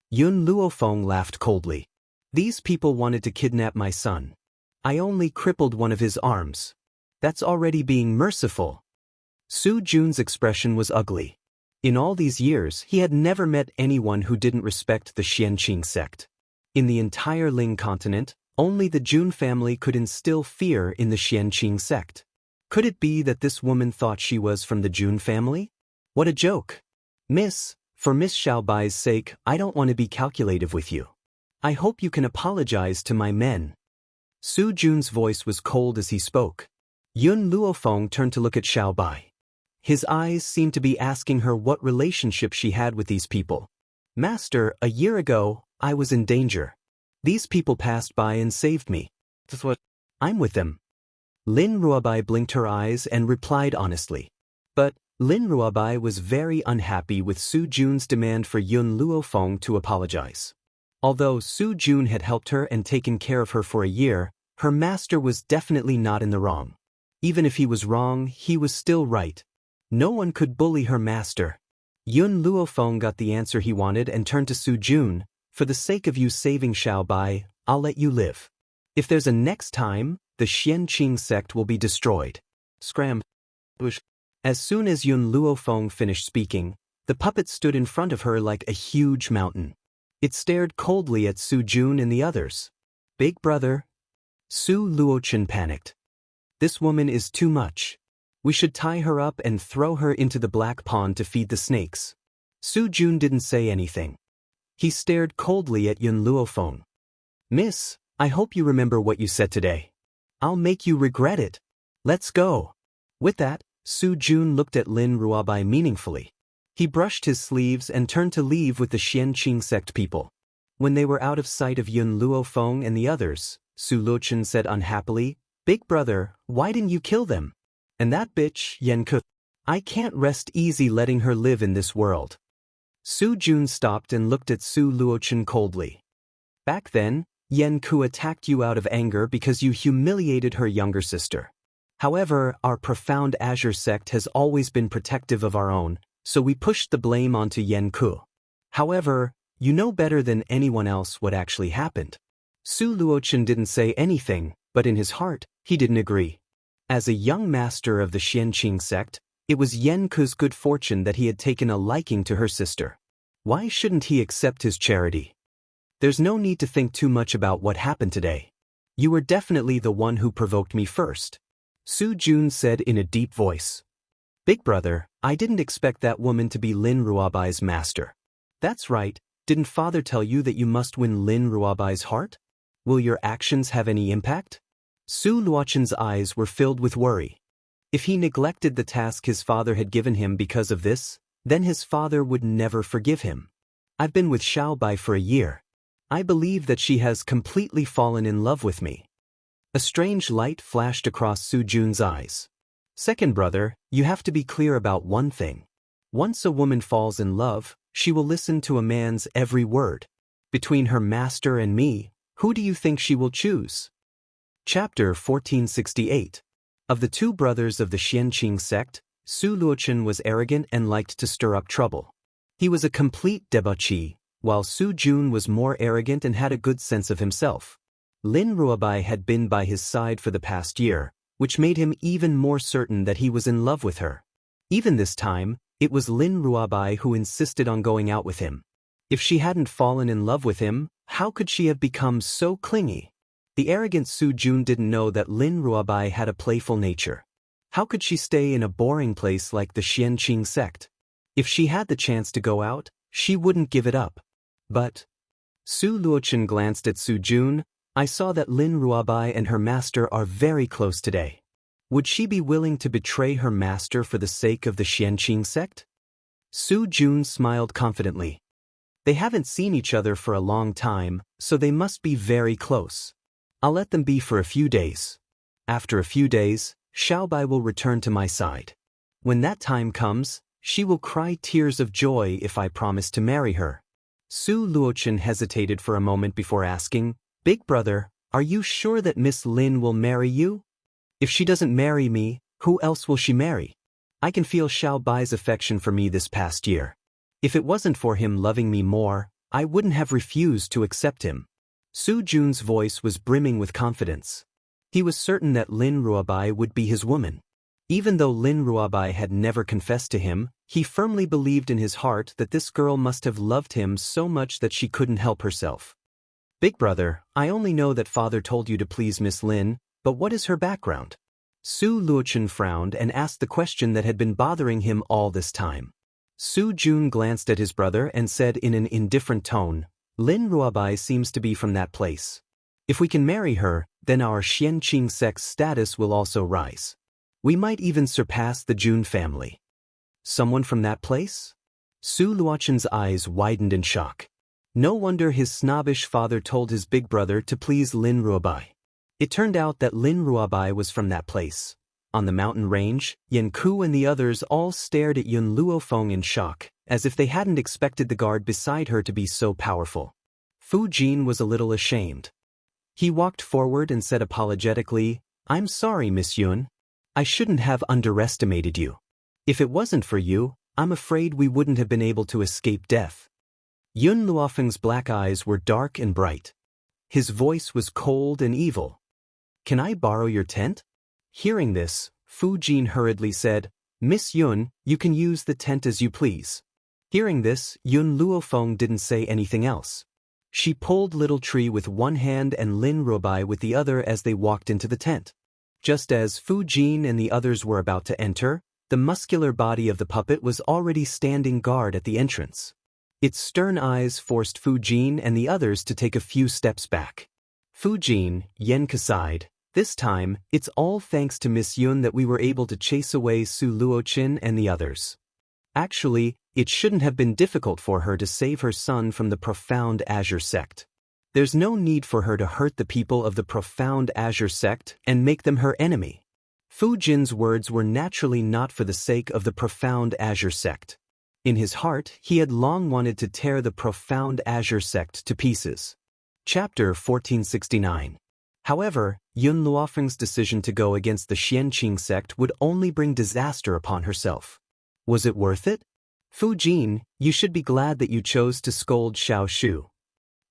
Yun Luofeng laughed coldly. These people wanted to kidnap my son. I only crippled one of his arms. That's already being merciful. Su Jun's expression was ugly. In all these years, he had never met anyone who didn't respect the Xianqing sect. In the entire Ling continent, only the Jun family could instill fear in the Xianqing sect. Could it be that this woman thought she was from the Jun family? What a joke. Miss, for Miss Xiaobai's sake, I don't want to be calculative with you. I hope you can apologize to my men. Su Jun's voice was cold as he spoke. Yun Luofeng turned to look at Xiaobai. His eyes seemed to be asking her what relationship she had with these people. Master, a year ago, I was in danger. These people passed by and saved me. That's what? I'm with them. Lin Ruobai blinked her eyes and replied honestly. But Lin Ruobai was very unhappy with Su Jun's demand for Yun Luofeng to apologize. Although Su Jun had helped her and taken care of her for a year, her master was definitely not in the wrong. Even if he was wrong, he was still right. No one could bully her master. Yun Luofeng got the answer he wanted and turned to Su Jun. For the sake of you saving Xiaobai, I'll let you live. If there's a next time, the Xianqing sect will be destroyed. Scram. As soon as Yun Luofeng finished speaking, the puppet stood in front of her like a huge mountain. It stared coldly at Su Jun and the others. Big brother. Su Luochen panicked. This woman is too much. We should tie her up and throw her into the black pond to feed the snakes. Su Jun didn't say anything. He stared coldly at Yun Luofeng. Miss, I hope you remember what you said today. I'll make you regret it. Let's go. With that, Su Jun looked at Lin Ruobai meaningfully. He brushed his sleeves and turned to leave with the Xianqing sect people. When they were out of sight of Yun Luofeng and the others, Su Luochen said unhappily, Big brother, why didn't you kill them? And that bitch, Yen Ke. I can't rest easy letting her live in this world. Su Jun stopped and looked at Su Luochen coldly. Back then, Yen Ku attacked you out of anger because you humiliated her younger sister. However, our profound Azure sect has always been protective of our own, so we pushed the blame onto Yen Ku. However, you know better than anyone else what actually happened. Su Luochen didn't say anything, but in his heart, he didn't agree. As a young master of the Xianqing sect, it was Yen Ku's good fortune that he had taken a liking to her sister. Why shouldn't he accept his charity? There's no need to think too much about what happened today. You were definitely the one who provoked me first. Su Jun said in a deep voice. Big brother, I didn't expect that woman to be Lin Ruobai's master. That's right, didn't father tell you that you must win Lin Ruobai's heart? Will your actions have any impact? Su Luochen's eyes were filled with worry. If he neglected the task his father had given him because of this, then his father would never forgive him. I've been with Xiaobai for a year. I believe that she has completely fallen in love with me. A strange light flashed across Su Jun's eyes. Second brother, you have to be clear about one thing. Once a woman falls in love, she will listen to a man's every word. Between her master and me, who do you think she will choose? Chapter 1468. Of the two brothers of the Xianqing sect, Su Luochen was arrogant and liked to stir up trouble. He was a complete debauchee, while Su Jun was more arrogant and had a good sense of himself. Lin Ruobai had been by his side for the past year, which made him even more certain that he was in love with her. Even this time, it was Lin Ruobai who insisted on going out with him. If she hadn't fallen in love with him, how could she have become so clingy? The arrogant Su Jun didn't know that Lin Ruobai had a playful nature. How could she stay in a boring place like the Xianqing sect? If she had the chance to go out, she wouldn't give it up. But Su Luochen glanced at Su Jun. I saw that Lin Ruobai and her master are very close today. Would she be willing to betray her master for the sake of the Xianqing sect? Su Jun smiled confidently. They haven't seen each other for a long time, so they must be very close. I'll let them be for a few days. After a few days, Xiaobai will return to my side. When that time comes, she will cry tears of joy if I promise to marry her. Su Luochen hesitated for a moment before asking, Big brother, are you sure that Miss Lin will marry you? If she doesn't marry me, who else will she marry? I can feel Xiaobai's affection for me this past year. If it wasn't for him loving me more, I wouldn't have refused to accept him. Su Jun's voice was brimming with confidence. He was certain that Lin Ruobai would be his woman. Even though Lin Ruobai had never confessed to him, he firmly believed in his heart that this girl must have loved him so much that she couldn't help herself. Big brother, I only know that father told you to please Miss Lin, but what is her background? Su Luochen frowned and asked the question that had been bothering him all this time. Su Jun glanced at his brother and said in an indifferent tone, Lin Ruobai seems to be from that place. If we can marry her, then our Xianqing sect's status will also rise. We might even surpass the Jun family. Someone from that place? Su Luochen's eyes widened in shock. No wonder his snobbish father told his big brother to please Lin Ruobai. It turned out that Lin Ruobai was from that place. On the mountain range, Yan Ku and the others all stared at Yun Luofeng in shock, as if they hadn't expected the guard beside her to be so powerful. Fu Jin was a little ashamed. He walked forward and said apologetically, I'm sorry, Miss Yun. I shouldn't have underestimated you. If it wasn't for you, I'm afraid we wouldn't have been able to escape death. Yun Luofeng's black eyes were dark and bright. His voice was cold and evil. Can I borrow your tent? Hearing this, Fu Jin hurriedly said, Miss Yun, you can use the tent as you please. Hearing this, Yun Luofeng didn't say anything else. She pulled Little Tree with one hand and Lin Ruobai with the other as they walked into the tent. Just as Fu Jin and the others were about to enter, the muscular body of the puppet was already standing guard at the entrance. Its stern eyes forced Fu Jin and the others to take a few steps back. Fu Jin, Yen sighed. This time, it's all thanks to Miss Yun that we were able to chase away Su Luochen and the others. Actually, it shouldn't have been difficult for her to save her son from the Profound Azure sect. There's no need for her to hurt the people of the Profound Azure sect and make them her enemy. Fu Jin's words were naturally not for the sake of the Profound Azure sect. In his heart, he had long wanted to tear the Profound Azure sect to pieces. Chapter 1469. However, Yun Luofeng's decision to go against the Xianqing sect would only bring disaster upon herself. Was it worth it? Fu Jin, you should be glad that you chose to scold Xiao Shu.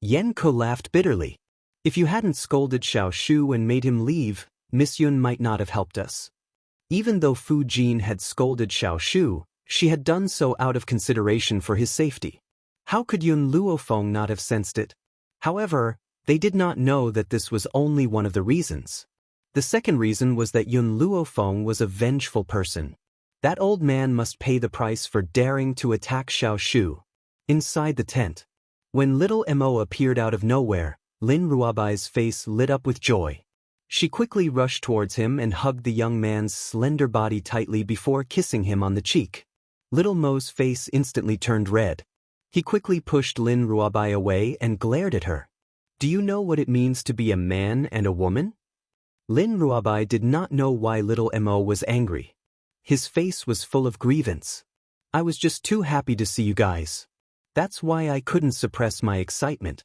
Yan Ko laughed bitterly. If you hadn't scolded Xiao Shu and made him leave, Miss Yun might not have helped us. Even though Fu Jin had scolded Xiao Shu, she had done so out of consideration for his safety. How could Yun Luofeng not have sensed it? However, they did not know that this was only one of the reasons. The second reason was that Yun Luofeng was a vengeful person. That old man must pay the price for daring to attack Xiao Shu. Inside the tent, when little Mo appeared out of nowhere, Lin Ruobai's face lit up with joy. She quickly rushed towards him and hugged the young man's slender body tightly before kissing him on the cheek. Little Mo's face instantly turned red. He quickly pushed Lin Ruobai away and glared at her. Do you know what it means to be a man and a woman? Lin Ruobai did not know why little Mo was angry. His face was full of grievance. I was just too happy to see you guys. That's why I couldn't suppress my excitement.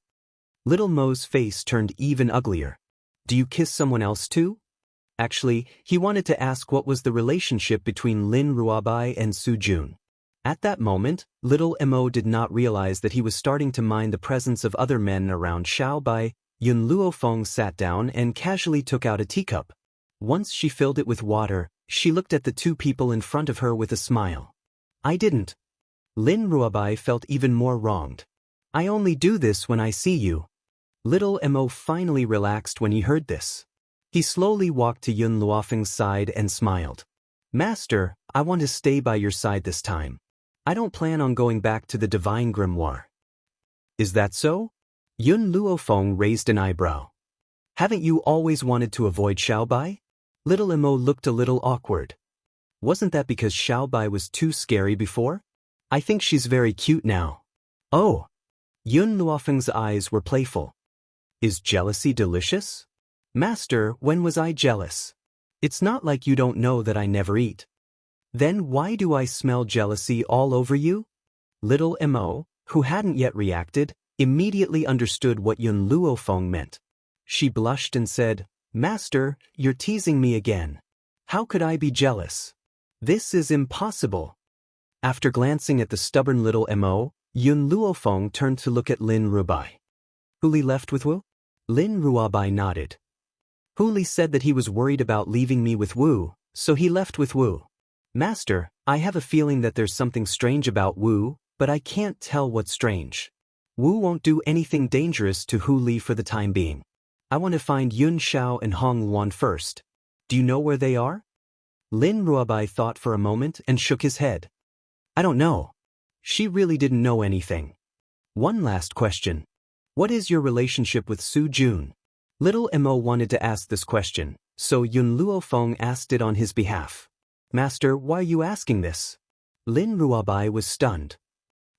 Little Mo's face turned even uglier. Do you kiss someone else too? Actually, he wanted to ask what was the relationship between Lin Ruobai and Su Jun. At that moment, little Mo did not realize that he was starting to mind the presence of other men around Xiao Bai. Yun Luofeng sat down and casually took out a teacup. Once she filled it with water, she looked at the two people in front of her with a smile. I didn't. Lin Ruobai felt even more wronged. I only do this when I see you. Little Mo finally relaxed when he heard this. He slowly walked to Yun Luofeng's side and smiled. Master, I want to stay by your side this time. I don't plan on going back to the Divine Grimoire. Is that so? Yun Luofeng raised an eyebrow. Haven't you always wanted to avoid Xiaobai? Little Mo looked a little awkward. Wasn't that because Xiaobai was too scary before? I think she's very cute now. Oh. Yun Luofeng's eyes were playful. Is jealousy delicious? Master, when was I jealous? It's not like you don't know that I never eat. Then why do I smell jealousy all over you? Little Mo, who hadn't yet reacted, immediately understood what Yun Luofeng meant. She blushed and said, Master, you're teasing me again. How could I be jealous? This is impossible. After glancing at the stubborn little Mo, Yun Luofeng turned to look at Lin Ruobai. Huli left with Wu? Lin Ruobai nodded. Huli said that he was worried about leaving me with Wu, so he left with Wu. Master, I have a feeling that there's something strange about Wu, but I can't tell what's strange. Wu won't do anything dangerous to Hu Li for the time being. I want to find Yun Xiao and Hong Luan first. Do you know where they are? Lin Ruabai thought for a moment and shook his head. I don't know. She really didn't know anything. One last question. What is your relationship with Su Jun? Little Mo wanted to ask this question, so Yun Luofeng asked it on his behalf. Master, why are you asking this? Lin Ruabai was stunned.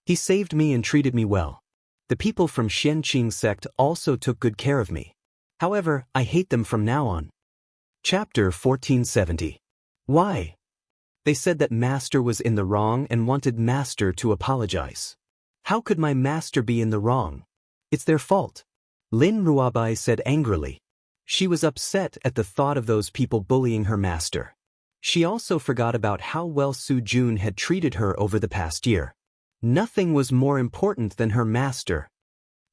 He saved me and treated me well. The people from Xianqing sect also took good care of me. However, I hate them from now on. Chapter 1470. Why? They said that Master was in the wrong and wanted Master to apologize. How could my Master be in the wrong? It's their fault. Lin Ruabai said angrily. She was upset at the thought of those people bullying her Master. She also forgot about how well Su Jun had treated her over the past year. Nothing was more important than her Master.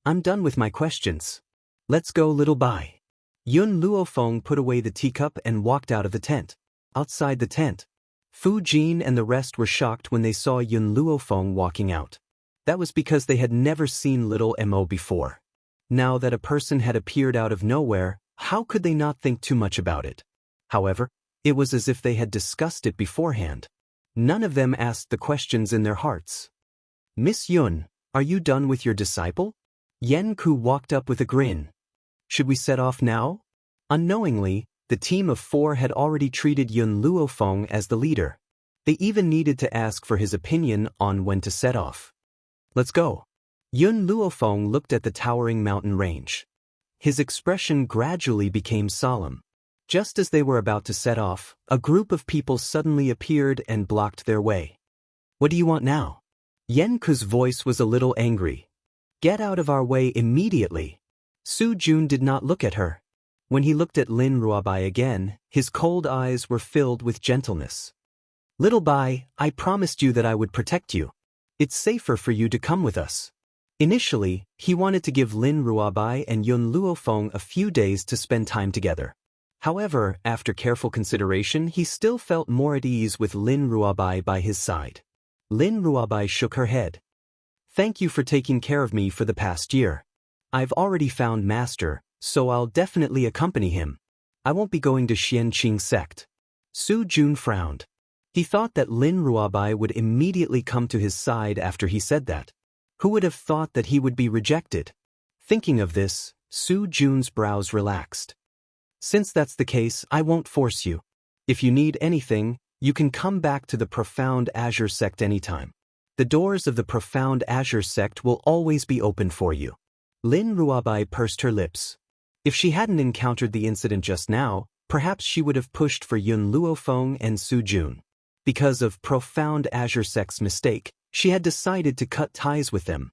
I'm done with my questions. Let's go, little Bai. Yun Luofeng put away the teacup and walked out of the tent. Outside the tent, Fu Jin and the rest were shocked when they saw Yun Luofeng walking out. That was because they had never seen little Mo before. Now that a person had appeared out of nowhere, how could they not think too much about it? However, it was as if they had discussed it beforehand. None of them asked the questions in their hearts. Miss Yun, are you done with your disciple? Yen Ku walked up with a grin. Should we set off now? Unknowingly, the team of 4 had already treated Yun Luofeng as the leader. They even needed to ask for his opinion on when to set off. Let's go. Yun Luofeng looked at the towering mountain range. His expression gradually became solemn. Just as they were about to set off, a group of people suddenly appeared and blocked their way. What do you want now? Yen Ku's voice was a little angry. Get out of our way immediately. Su Jun did not look at her. When he looked at Lin Ruabai again, his cold eyes were filled with gentleness. Little Bai, I promised you that I would protect you. It's safer for you to come with us. Initially, he wanted to give Lin Ruabai and Yun Luofeng a few days to spend time together. However, after careful consideration, he still felt more at ease with Lin Ruabai by his side. Lin Ruabai shook her head. Thank you for taking care of me for the past year. I've already found Master, so I'll definitely accompany him. I won't be going to Xianqing sect. Su Jun frowned. He thought that Lin Ruabai would immediately come to his side after he said that. Who would have thought that he would be rejected? Thinking of this, Su Jun's brows relaxed. Since that's the case, I won't force you. If you need anything, you can come back to the Profound Azure sect anytime. The doors of the Profound Azure sect will always be open for you. Lin Ruabai pursed her lips. If she hadn't encountered the incident just now, perhaps she would have pushed for Yun Luofeng and Su Jun. Because of Profound Azure sect's mistake, she had decided to cut ties with them.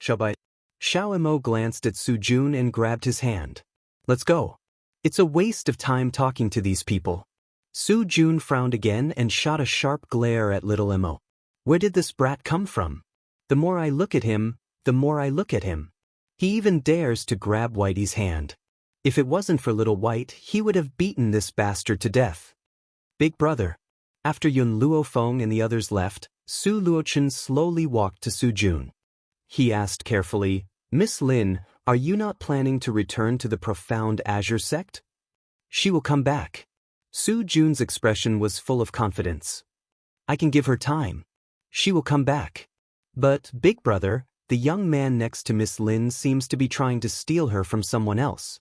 Xiao Mo glanced at Su Jun and grabbed his hand. Let's go. It's a waste of time talking to these people. Su Jun frowned again and shot a sharp glare at little Mo. Where did this brat come from? The more I look at him, the more I look at him. He even dares to grab Whitey's hand. If it wasn't for little White, he would have beaten this bastard to death. Big brother. After Yun Luofeng and the others left, Su Luochen slowly walked to Su Jun. He asked carefully, Miss Lin, are you not planning to return to the Profound Azure sect? She will come back. Su Jun's expression was full of confidence. I can give her time. She will come back. But, big brother, the young man next to Miss Lin seems to be trying to steal her from someone else.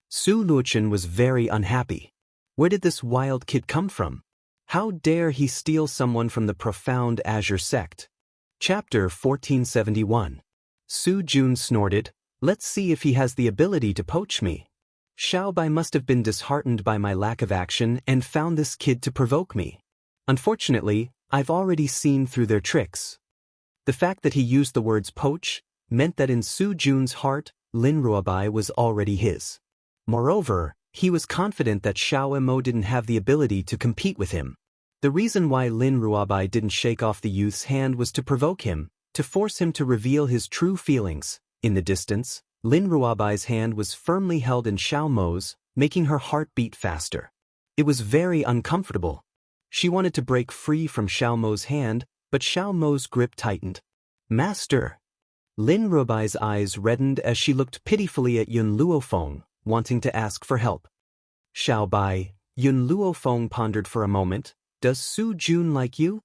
Su Luochen was very unhappy. Where did this wild kid come from? How dare he steal someone from the Profound Azure sect? Chapter 1471. Su Jun snorted, let's see if he has the ability to poach me. Xiao Bai must have been disheartened by my lack of action and found this kid to provoke me. Unfortunately, I've already seen through their tricks. The fact that he used the words poach meant that in Su Jun's heart, Lin Ruabai was already his. Moreover, he was confident that Xiao Mo didn't have the ability to compete with him. The reason why Lin Ruabai didn't shake off the youth's hand was to provoke him, to force him to reveal his true feelings. In the distance, Lin Ruabai's hand was firmly held in Xiao Mo's, making her heart beat faster. It was very uncomfortable. She wanted to break free from Xiao Mo's hand, but Xiao Mo's grip tightened. Master! Lin Ruobai's eyes reddened as she looked pitifully at Yun Luofeng, wanting to ask for help. Xiao Bai, Yun Luofeng pondered for a moment, does Su Jun like you?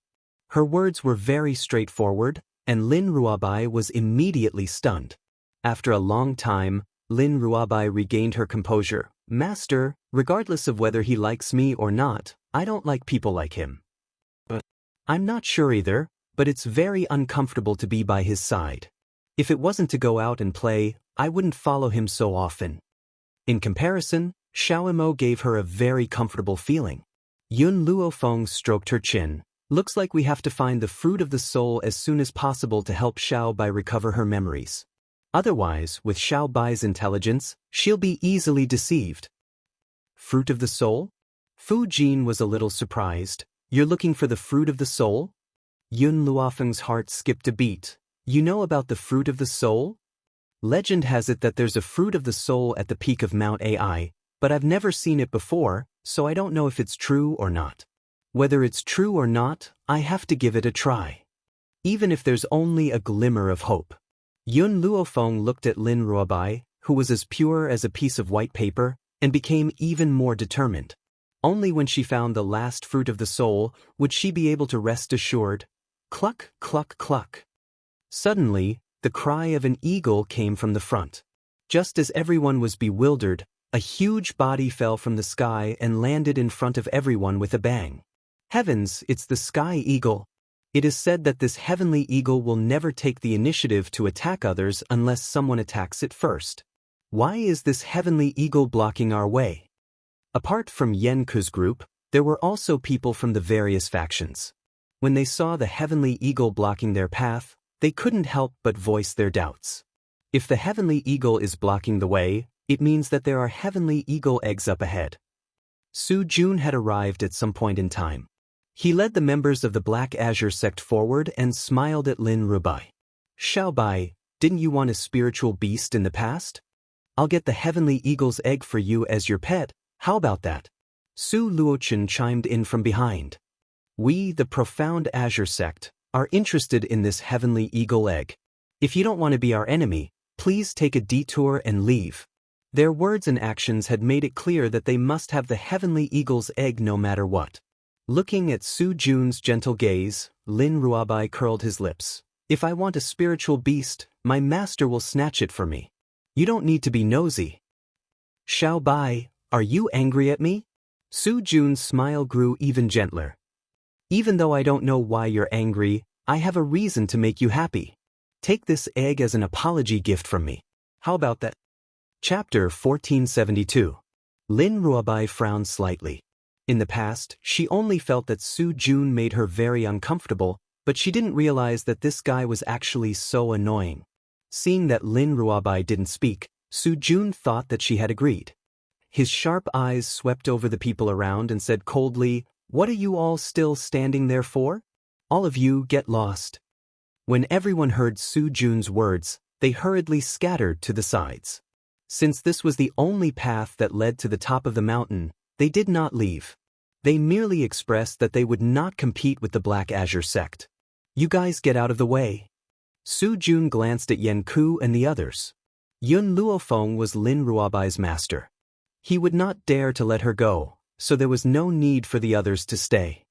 Her words were very straightforward, and Lin Ruobai was immediately stunned. After a long time, Lin Ruobai regained her composure. Master, regardless of whether he likes me or not, I don't like people like him. But I'm not sure either, but it's very uncomfortable to be by his side. If it wasn't to go out and play, I wouldn't follow him so often. In comparison, Xiaomo gave her a very comfortable feeling. Yun Luofeng stroked her chin. Looks like we have to find the fruit of the soul as soon as possible to help Xiao Bai recover her memories. Otherwise, with Xiao Bai's intelligence, she'll be easily deceived. Fruit of the soul? Fu Jin was a little surprised. You're looking for the fruit of the soul? Yun Luofeng's heart skipped a beat. You know about the fruit of the soul? Legend has it that there's a fruit of the soul at the peak of Mount Ai, but I've never seen it before, so I don't know if it's true or not. Whether it's true or not, I have to give it a try. Even if there's only a glimmer of hope. Yun Luofeng looked at Lin Ruobai, who was as pure as a piece of white paper, and became even more determined. Only when she found the last fruit of the soul would she be able to rest assured. Cluck, cluck, cluck. Suddenly, the cry of an eagle came from the front. Just as everyone was bewildered, a huge body fell from the sky and landed in front of everyone with a bang. Heavens, it's the sky eagle. It is said that this heavenly eagle will never take the initiative to attack others unless someone attacks it first. Why is this heavenly eagle blocking our way? Apart from Yenku's group, there were also people from the various factions. When they saw the heavenly eagle blocking their path, they couldn't help but voice their doubts. If the heavenly eagle is blocking the way, it means that there are heavenly eagle eggs up ahead. Su Jun had arrived at some point in time. He led the members of the Black Azure sect forward and smiled at Lin Ruobai. Xiao Bai, didn't you want a spiritual beast in the past? I'll get the heavenly eagle's egg for you as your pet, how about that? Su Luochen chimed in from behind. We, the Profound Azure sect, are interested in this heavenly eagle egg. If you don't want to be our enemy, please take a detour and leave. Their words and actions had made it clear that they must have the heavenly eagle's egg no matter what. Looking at Su Jun's gentle gaze, Lin Ruobai curled his lips. If I want a spiritual beast, my master will snatch it for me. You don't need to be nosy. Xiao Bai, are you angry at me? Su Jun's smile grew even gentler. Even though I don't know why you're angry, I have a reason to make you happy. Take this egg as an apology gift from me. How about that? Chapter 1472. Lin Ruobai frowned slightly. In the past, she only felt that Su Jun made her very uncomfortable, but she didn't realize that this guy was actually so annoying. Seeing that Lin Ruobai didn't speak, Su Jun thought that she had agreed. His sharp eyes swept over the people around and said coldly, "What are you all still standing there for? All of you get lost." When everyone heard Su Jun's words, they hurriedly scattered to the sides. Since this was the only path that led to the top of the mountain, they did not leave. They merely expressed that they would not compete with the Black Azure sect. You guys get out of the way. Su Jun glanced at Yenku and the others. Yun Luofeng was Lin Ruobai's master. He would not dare to let her go, so there was no need for the others to stay.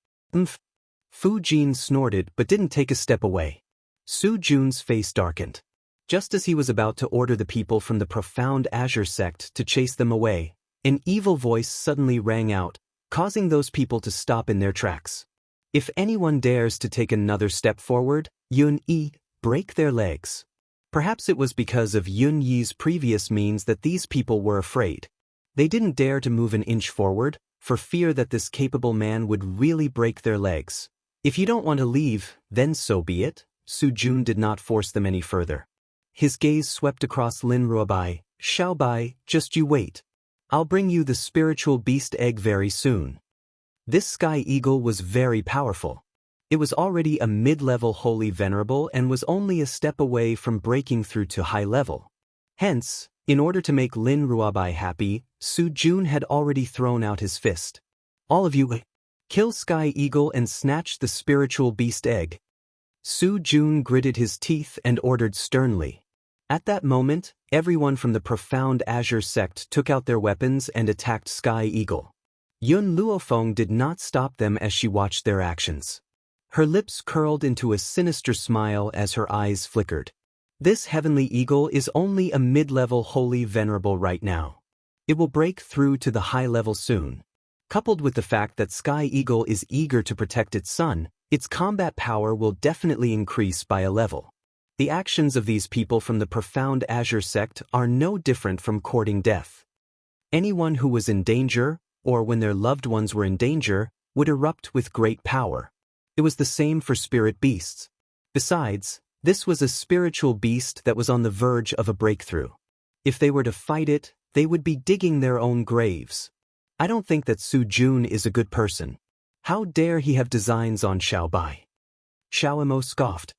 Fu Jin snorted but didn't take a step away. Su Jun's face darkened. Just as he was about to order the people from the Profound Azure sect to chase them away, an evil voice suddenly rang out, causing those people to stop in their tracks. If anyone dares to take another step forward, Yun Yi, break their legs. Perhaps it was because of Yun Yi's previous means that these people were afraid. They didn't dare to move an inch forward, for fear that this capable man would really break their legs. If you don't want to leave, then so be it. Su Jun did not force them any further. His gaze swept across Lin Ruobai. Xiao Bai, just you wait. I'll bring you the spiritual beast egg very soon. This sky eagle was very powerful. It was already a mid-level holy venerable and was only a step away from breaking through to high level. Hence, in order to make Lin Ruobai happy, Su Jun had already thrown out his fist. All of you, kill Sky Eagle and snatch the spiritual beast egg. Su Jun gritted his teeth and ordered sternly. At that moment, everyone from the profound Azure sect took out their weapons and attacked Sky Eagle. Yun Luofeng did not stop them as she watched their actions. Her lips curled into a sinister smile as her eyes flickered. This heavenly eagle is only a mid-level holy venerable right now. It will break through to the high level soon. Coupled with the fact that Sky Eagle is eager to protect its son, its combat power will definitely increase by a level. The actions of these people from the profound Azure sect are no different from courting death. Anyone who was in danger, or when their loved ones were in danger, would erupt with great power. It was the same for spirit beasts. Besides, this was a spiritual beast that was on the verge of a breakthrough. If they were to fight it, they would be digging their own graves. I don't think that Su Jun is a good person. How dare he have designs on Xiaobai? Xiao Imo scoffed.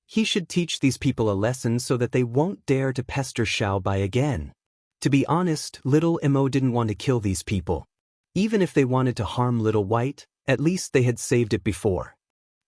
He should teach these people a lesson so that they won't dare to pester Xiaobai again. To be honest, little Imo didn't want to kill these people. Even if they wanted to harm Little White, at least they had saved it before.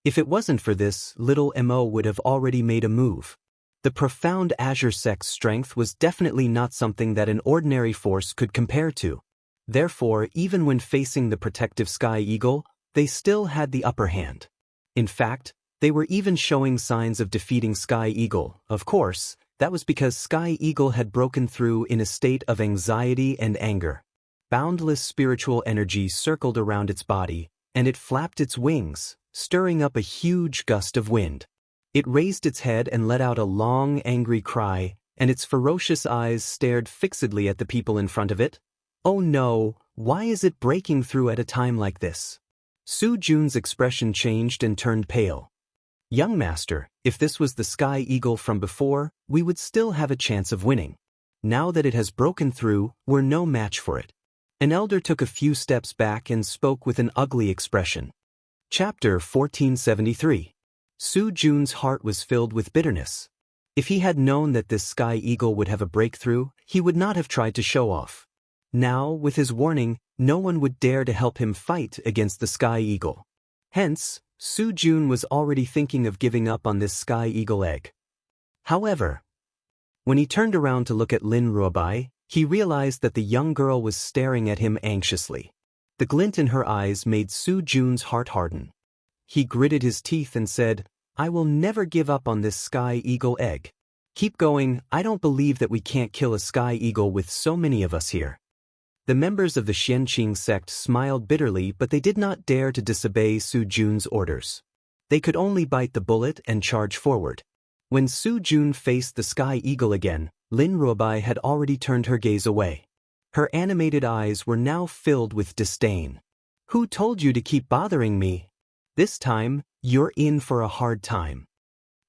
If it wasn't for this, little Imo would have already made a move. The profound Azure sect's strength was definitely not something that an ordinary force could compare to. Therefore, even when facing the protective Sky Eagle, they still had the upper hand. In fact, they were even showing signs of defeating Sky Eagle. Of course, that was because Sky Eagle had broken through in a state of anxiety and anger. Boundless spiritual energy circled around its body, and it flapped its wings, stirring up a huge gust of wind. It raised its head and let out a long, angry cry, and its ferocious eyes stared fixedly at the people in front of it. Oh no, why is it breaking through at a time like this? Su Jun's expression changed and turned pale. Young master, if this was the Sky Eagle from before, we would still have a chance of winning. Now that it has broken through, we're no match for it. An elder took a few steps back and spoke with an ugly expression. Chapter 1473. Su Jun's heart was filled with bitterness. If he had known that this Sky Eagle would have a breakthrough, he would not have tried to show off. Now, with his warning, no one would dare to help him fight against the Sky Eagle. Hence, Su Jun was already thinking of giving up on this Sky Eagle egg. However, when he turned around to look at Lin Ruobai, he realized that the young girl was staring at him anxiously. The glint in her eyes made Su Jun's heart harden. He gritted his teeth and said, "I will never give up on this Sky Eagle egg. Keep going, I don't believe that we can't kill a Sky Eagle with so many of us here." The members of the Xianqing sect smiled bitterly, but they did not dare to disobey Su Jun's orders. They could only bite the bullet and charge forward. When Su Jun faced the Sky Eagle again, Lin Ruobai had already turned her gaze away. Her animated eyes were now filled with disdain. "Who told you to keep bothering me? This time, you're in for a hard time."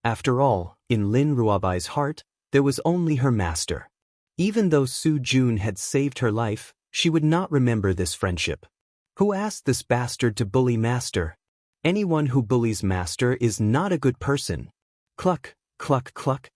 After all, in Lin Ruobai's heart, there was only her master. Even though Su Jun had saved her life, she would not remember this friendship. Who asked this bastard to bully master? Anyone who bullies master is not a good person. Cluck, cluck, cluck.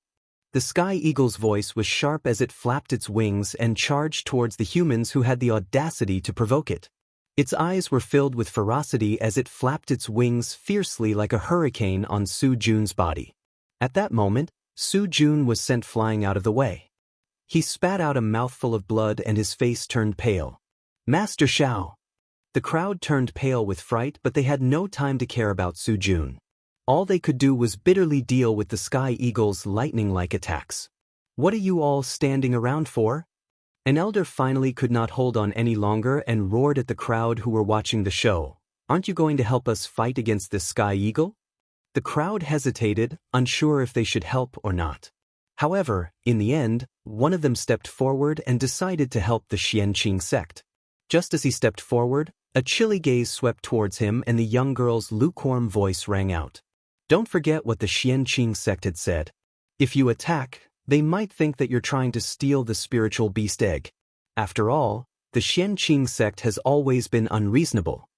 The Sky Eagle's voice was sharp as it flapped its wings and charged towards the humans who had the audacity to provoke it. Its eyes were filled with ferocity as it flapped its wings fiercely like a hurricane on Su Jun's body. At that moment, Su Jun was sent flying out of the way. He spat out a mouthful of blood and his face turned pale. "Master Xiao!" The crowd turned pale with fright, but they had no time to care about Su Jun. All they could do was bitterly deal with the Sky Eagle's lightning-like attacks. "What are you all standing around for?" An elder finally could not hold on any longer and roared at the crowd who were watching the show. "Aren't you going to help us fight against this Sky Eagle?" The crowd hesitated, unsure if they should help or not. However, in the end, one of them stepped forward and decided to help the Xianqing sect. Just as he stepped forward, a chilly gaze swept towards him and the young girl's lukewarm voice rang out. "Don't forget what the Xianqing sect had said. If you attack, they might think that you're trying to steal the spiritual beast egg. After all, the Xianqing sect has always been unreasonable."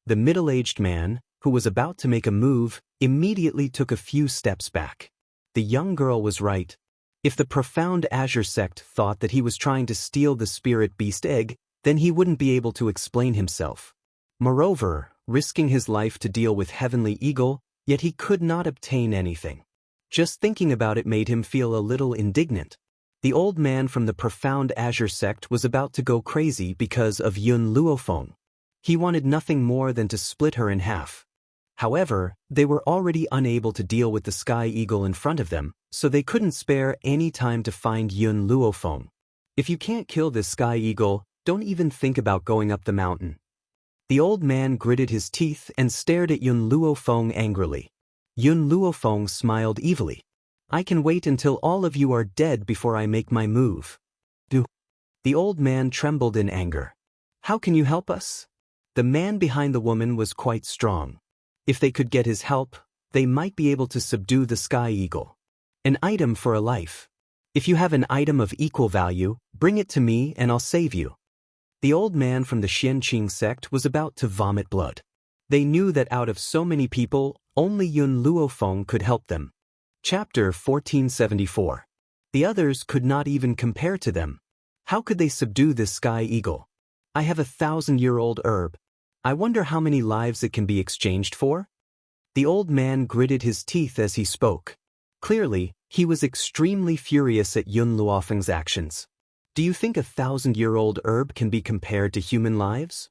The middle-aged man, who was about to make a move, immediately took a few steps back. The young girl was right. If the profound Azure sect thought that he was trying to steal the spirit beast egg, then he wouldn't be able to explain himself. Moreover, risking his life to deal with Heavenly Eagle, Yet he could not obtain anything. Just thinking about it made him feel a little indignant. The old man from the profound Azure sect was about to go crazy because of Yun Luofeng. He wanted nothing more than to split her in half. However, they were already unable to deal with the Sky Eagle in front of them, so they couldn't spare any time to find Yun Luofeng. If you can't kill this Sky Eagle, don't even think about going up the mountain. The old man gritted his teeth and stared at Yun Luofeng angrily. Yun Luofeng smiled evilly. I can wait until all of you are dead before I make my move. The old man trembled in anger. How can you help us? The man behind the woman was quite strong. If they could get his help, they might be able to subdue the Sky Eagle. An item for a life. If you have an item of equal value, bring it to me and I'll save you. The old man from the Xianqing sect was about to vomit blood. They knew that out of so many people, only Yun Luofeng could help them. Chapter 1474. The others could not even compare to them. How could they subdue this Sky Eagle? I have a 1,000-year-old herb. I wonder how many lives it can be exchanged for? The old man gritted his teeth as he spoke. Clearly, he was extremely furious at Yun Luofeng's actions. Do you think a 1,000-year-old herb can be compared to human lives?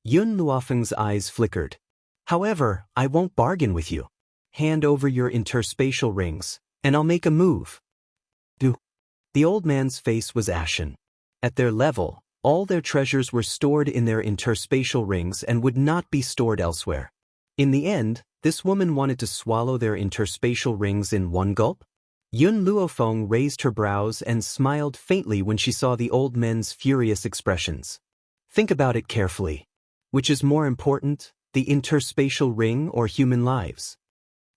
Yun Luofeng's eyes flickered. However, I won't bargain with you. Hand over your interspatial rings, and I'll make a move. The old man's face was ashen. At their level, all their treasures were stored in their interspatial rings and would not be stored elsewhere. In the end, this woman wanted to swallow their interspatial rings in one gulp? Yun Luofeng raised her brows and smiled faintly when she saw the old men's furious expressions. Think about it carefully. Which is more important, the interspatial ring or human lives?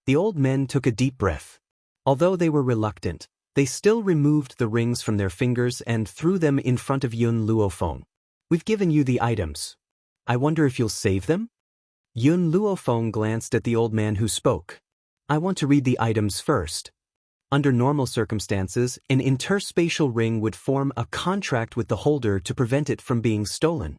The old men took a deep breath. Although they were reluctant, they still removed the rings from their fingers and threw them in front of Yun Luofeng. We've given you the items. I wonder if you'll save them? Yun Luofeng glanced at the old man who spoke. I want to read the items first. Under normal circumstances, an interspatial ring would form a contract with the holder to prevent it from being stolen.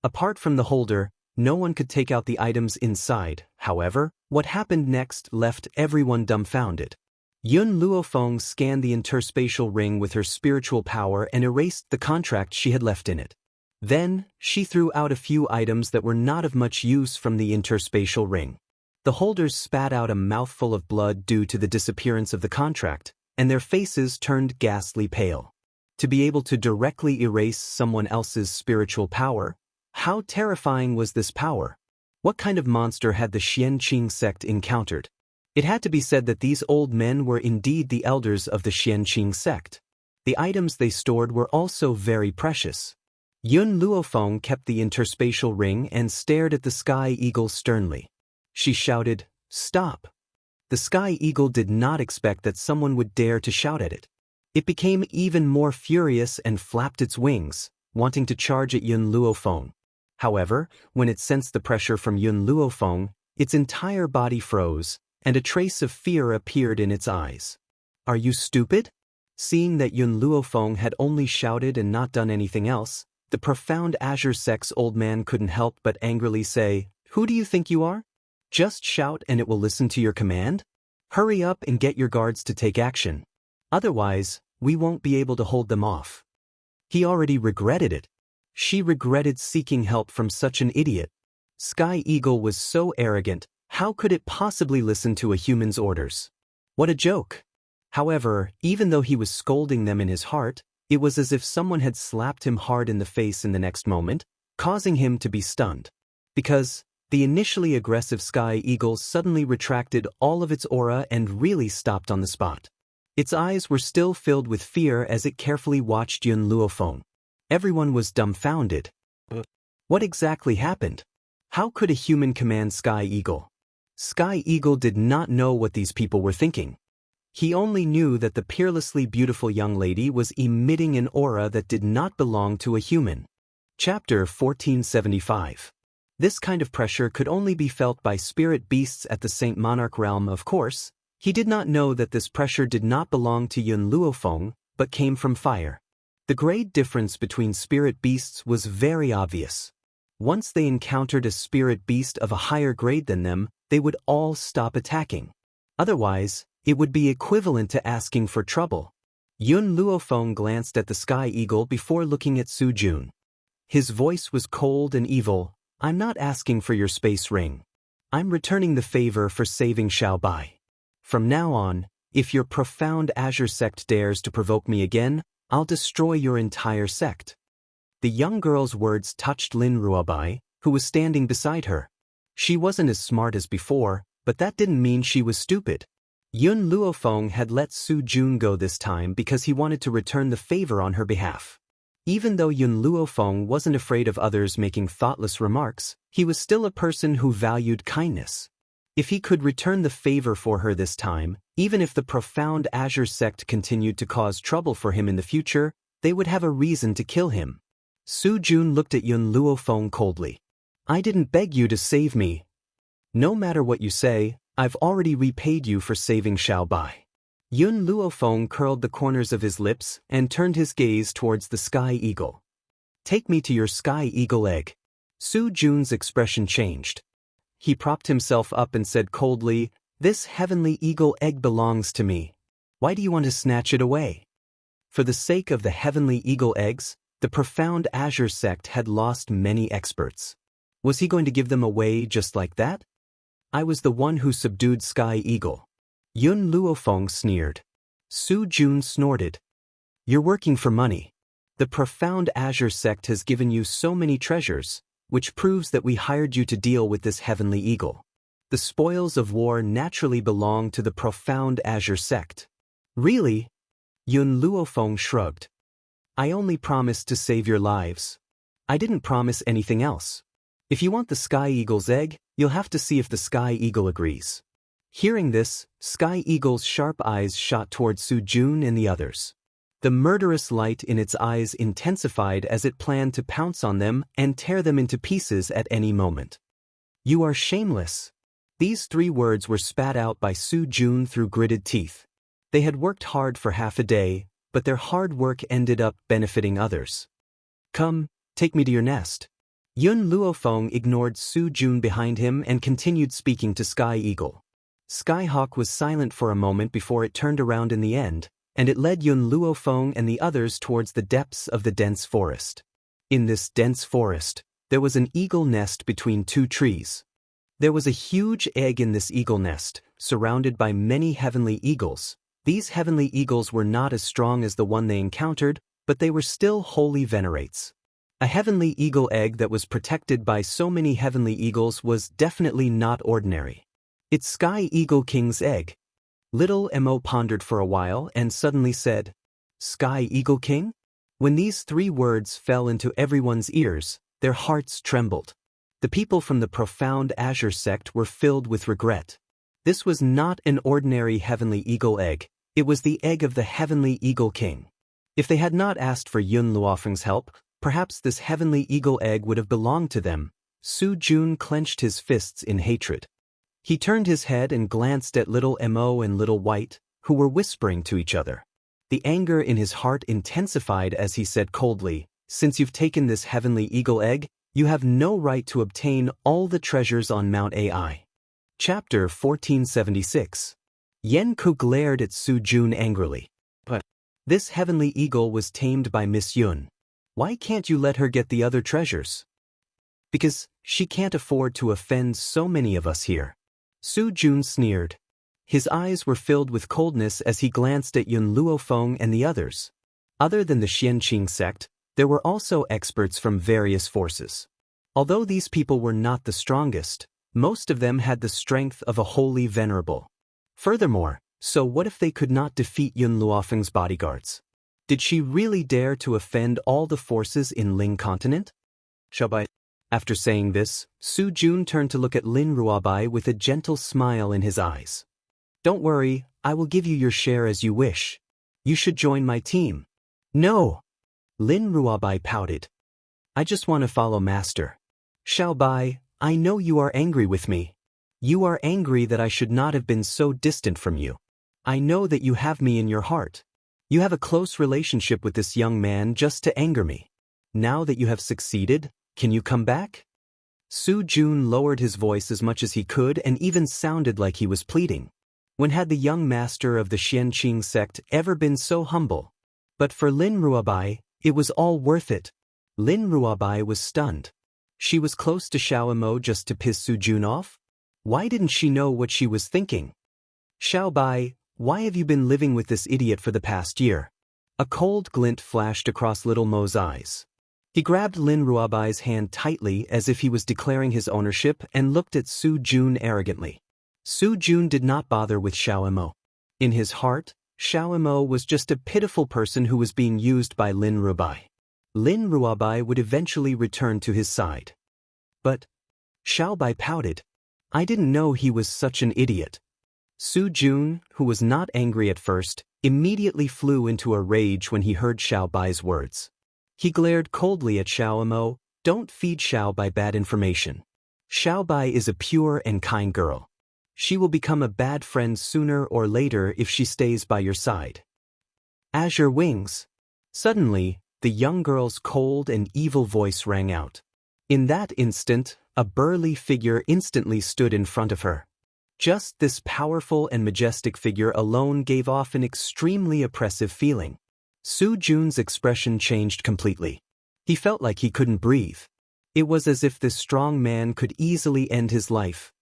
Apart from the holder, no one could take out the items inside. However, what happened next left everyone dumbfounded. Yun Luofeng scanned the interspatial ring with her spiritual power and erased the contract she had left in it. Then, she threw out a few items that were not of much use from the interspatial ring. The holders spat out a mouthful of blood due to the disappearance of the contract, and their faces turned ghastly pale. To be able to directly erase someone else's spiritual power? How terrifying was this power? What kind of monster had the Xianqing sect encountered? It had to be said that these old men were indeed the elders of the Xianqing sect. The items they stored were also very precious. Yun Luofeng kept the interspatial ring and stared at the Sky Eagle sternly. She shouted, "Stop!" The Sky Eagle did not expect that someone would dare to shout at it. It became even more furious and flapped its wings, wanting to charge at Yun Luofeng. However, when it sensed the pressure from Yun Luofeng, its entire body froze, and a trace of fear appeared in its eyes. Are you stupid? Seeing that Yun Luofeng had only shouted and not done anything else, the profound Azure sect's old man couldn't help but angrily say, "Who do you think you are? Just shout and it will listen to your command? Hurry up and get your guards to take action. Otherwise, we won't be able to hold them off." He already regretted it. She regretted seeking help from such an idiot. Sky Eagle was so arrogant, how could it possibly listen to a human's orders? What a joke! However, even though he was scolding them in his heart, it was as if someone had slapped him hard in the face in the next moment, causing him to be stunned. Because the initially aggressive Sky Eagle suddenly retracted all of its aura and really stopped on the spot. Its eyes were still filled with fear as it carefully watched Yun Luofeng. Everyone was dumbfounded. What exactly happened? How could a human command Sky Eagle? Sky Eagle did not know what these people were thinking. He only knew that the peerlessly beautiful young lady was emitting an aura that did not belong to a human. Chapter 1475. This kind of pressure could only be felt by spirit beasts at the Saint Monarch realm, of course. He did not know that this pressure did not belong to Yun Luofeng, but came from fire. The grade difference between spirit beasts was very obvious. Once they encountered a spirit beast of a higher grade than them, they would all stop attacking. Otherwise, it would be equivalent to asking for trouble. Yun Luofeng glanced at the Sky Eagle before looking at Su Jun. His voice was cold and evil. I'm not asking for your space ring. I'm returning the favor for saving Xiaobai. From now on, if your profound Azure sect dares to provoke me again, I'll destroy your entire sect. The young girl's words touched Lin Ruobai, who was standing beside her. She wasn't as smart as before, but that didn't mean she was stupid. Yun Luofeng had let Su Jun go this time because he wanted to return the favor on her behalf. Even though Yun Luofeng wasn't afraid of others making thoughtless remarks, he was still a person who valued kindness. If he could return the favor for her this time, even if the profound Azure sect continued to cause trouble for him in the future, they would have a reason to kill him. Su Jun looked at Yun Luofeng coldly. I didn't beg you to save me. No matter what you say, I've already repaid you for saving Xiaobai. Yun Luofeng curled the corners of his lips and turned his gaze towards the Sky Eagle. Take me to your Sky Eagle egg. Su Jun's expression changed. He propped himself up and said coldly, This heavenly eagle egg belongs to me. Why do you want to snatch it away? For the sake of the heavenly eagle eggs, the profound Azure sect had lost many experts. Was he going to give them away just like that? I was the one who subdued Sky Eagle. Yun Luofeng sneered. Su Jun snorted. You're working for money. The profound Azure sect has given you so many treasures, which proves that we hired you to deal with this heavenly eagle. The spoils of war naturally belong to the profound Azure sect. Really? Yun Luofeng shrugged. I only promised to save your lives. I didn't promise anything else. If you want the Sky Eagle's egg, you'll have to see if the Sky Eagle agrees. Hearing this, Sky Eagle's sharp eyes shot toward Su Jun and the others. The murderous light in its eyes intensified as it planned to pounce on them and tear them into pieces at any moment. You are shameless. These 3 words were spat out by Su Jun through gritted teeth. They had worked hard for half a day, but their hard work ended up benefiting others. Come, take me to your nest. Yun Luofeng ignored Su Jun behind him and continued speaking to Sky Eagle. Skyhawk was silent for a moment before it turned around in the end, and it led Yun Luofeng and the others towards the depths of the dense forest. In this dense forest, there was an eagle nest between 2 trees. There was a huge egg in this eagle nest, surrounded by many heavenly eagles. These heavenly eagles were not as strong as the one they encountered, but they were still holy venerates. A heavenly eagle egg that was protected by so many heavenly eagles was definitely not ordinary. It's Sky Eagle King's egg. Little Mo pondered for a while and suddenly said, Sky Eagle King? When these 3 words fell into everyone's ears, their hearts trembled. The people from the profound Azure sect were filled with regret. This was not an ordinary heavenly eagle egg, it was the egg of the heavenly eagle king. If they had not asked for Yun Luofeng's help, perhaps this heavenly eagle egg would have belonged to them. Su Jun clenched his fists in hatred. He turned his head and glanced at Little Mo and Little White, who were whispering to each other. The anger in his heart intensified as he said coldly, Since you've taken this heavenly eagle egg, you have no right to obtain all the treasures on Mount Ai. Chapter 1476. Yanku glared at Su Jun angrily. But this heavenly eagle was tamed by Miss Yun. Why can't you let her get the other treasures? Because she can't afford to offend so many of us here. Su Jun sneered. His eyes were filled with coldness as he glanced at Yun Luofeng and the others. Other than the Xianqing sect, there were also experts from various forces. Although these people were not the strongest, most of them had the strength of a holy venerable. Furthermore, so what if they could not defeat Yun Luofeng's bodyguards? Did she really dare to offend all the forces in Ling Continent? Xiaobai. After saying this, Su Jun turned to look at Lin Ruobai with a gentle smile in his eyes. Don't worry, I will give you your share as you wish. You should join my team. No! Lin Ruobai pouted. I just want to follow Master. Xiaobai, I know you are angry with me. You are angry that I should not have been so distant from you. I know that you have me in your heart. You have a close relationship with this young man just to anger me. Now that you have succeeded, can you come back? Su Jun lowered his voice as much as he could and even sounded like he was pleading. When had the young master of the Xianqing sect ever been so humble? But for Lin Ruobai, it was all worth it. Lin Ruobai was stunned. She was close to Xiaomo just to piss Su Jun off? Why didn't she know what she was thinking? Xiaobai, why have you been living with this idiot for the past year? A cold glint flashed across Little Mo's eyes. He grabbed Lin Ruobai's hand tightly as if he was declaring his ownership and looked at Su Jun arrogantly. Su Jun did not bother with Xiaomo. In his heart, Xiaomo was just a pitiful person who was being used by Lin Ruobai. Lin Ruobai would eventually return to his side. But Xiaobai pouted. I didn't know he was such an idiot. Su Jun, who was not angry at first, immediately flew into a rage when he heard Xiaobai's words. He glared coldly at Xiaomo. Don't feed Xiaobai bad information. Xiaobai is a pure and kind girl. She will become a bad friend sooner or later if she stays by your side. Azure Wings. Suddenly, the young girl's cold and evil voice rang out. In that instant, a burly figure instantly stood in front of her. Just this powerful and majestic figure alone gave off an extremely oppressive feeling. Su Jun's expression changed completely. He felt like he couldn't breathe. It was as if this strong man could easily end his life.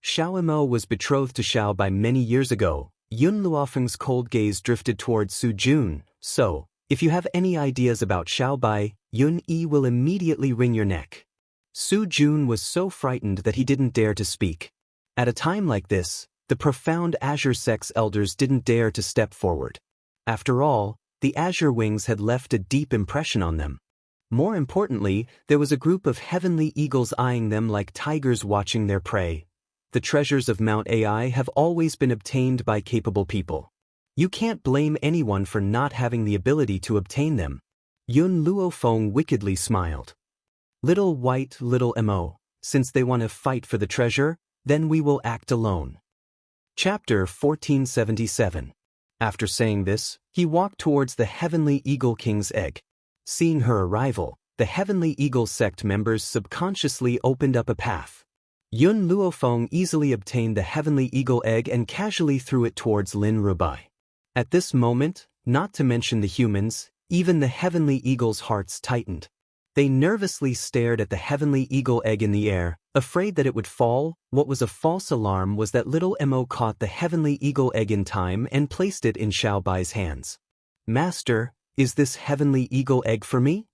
Xiaomo was betrothed to Xiaobai many years ago. Yun Luofeng's cold gaze drifted towards Su Jun. So, if you have any ideas about Xiaobai, Yun Yi will immediately wring your neck. Su Jun was so frightened that he didn't dare to speak. At a time like this, the profound Azure Sect's elders didn't dare to step forward. After all, the Azure Wings had left a deep impression on them. More importantly, there was a group of heavenly eagles eyeing them like tigers watching their prey. The treasures of Mount Ai have always been obtained by capable people. You can't blame anyone for not having the ability to obtain them. Yun Luofeng wickedly smiled. Little white, little Mo, since they want to fight for the treasure, then we will act alone. Chapter 1477. After saying this, he walked towards the Heavenly Eagle King's egg. Seeing her arrival, the Heavenly Eagle sect members subconsciously opened up a path. Yun Luofeng easily obtained the Heavenly Eagle egg and casually threw it towards Lin Ruobai. At this moment, not to mention the humans, even the Heavenly Eagle's hearts tightened. They nervously stared at the Heavenly Eagle egg in the air, afraid that it would fall. What was a false alarm was that little Mo caught the Heavenly Eagle egg in time and placed it in Xiaobai's hands. Master, is this Heavenly Eagle egg for me?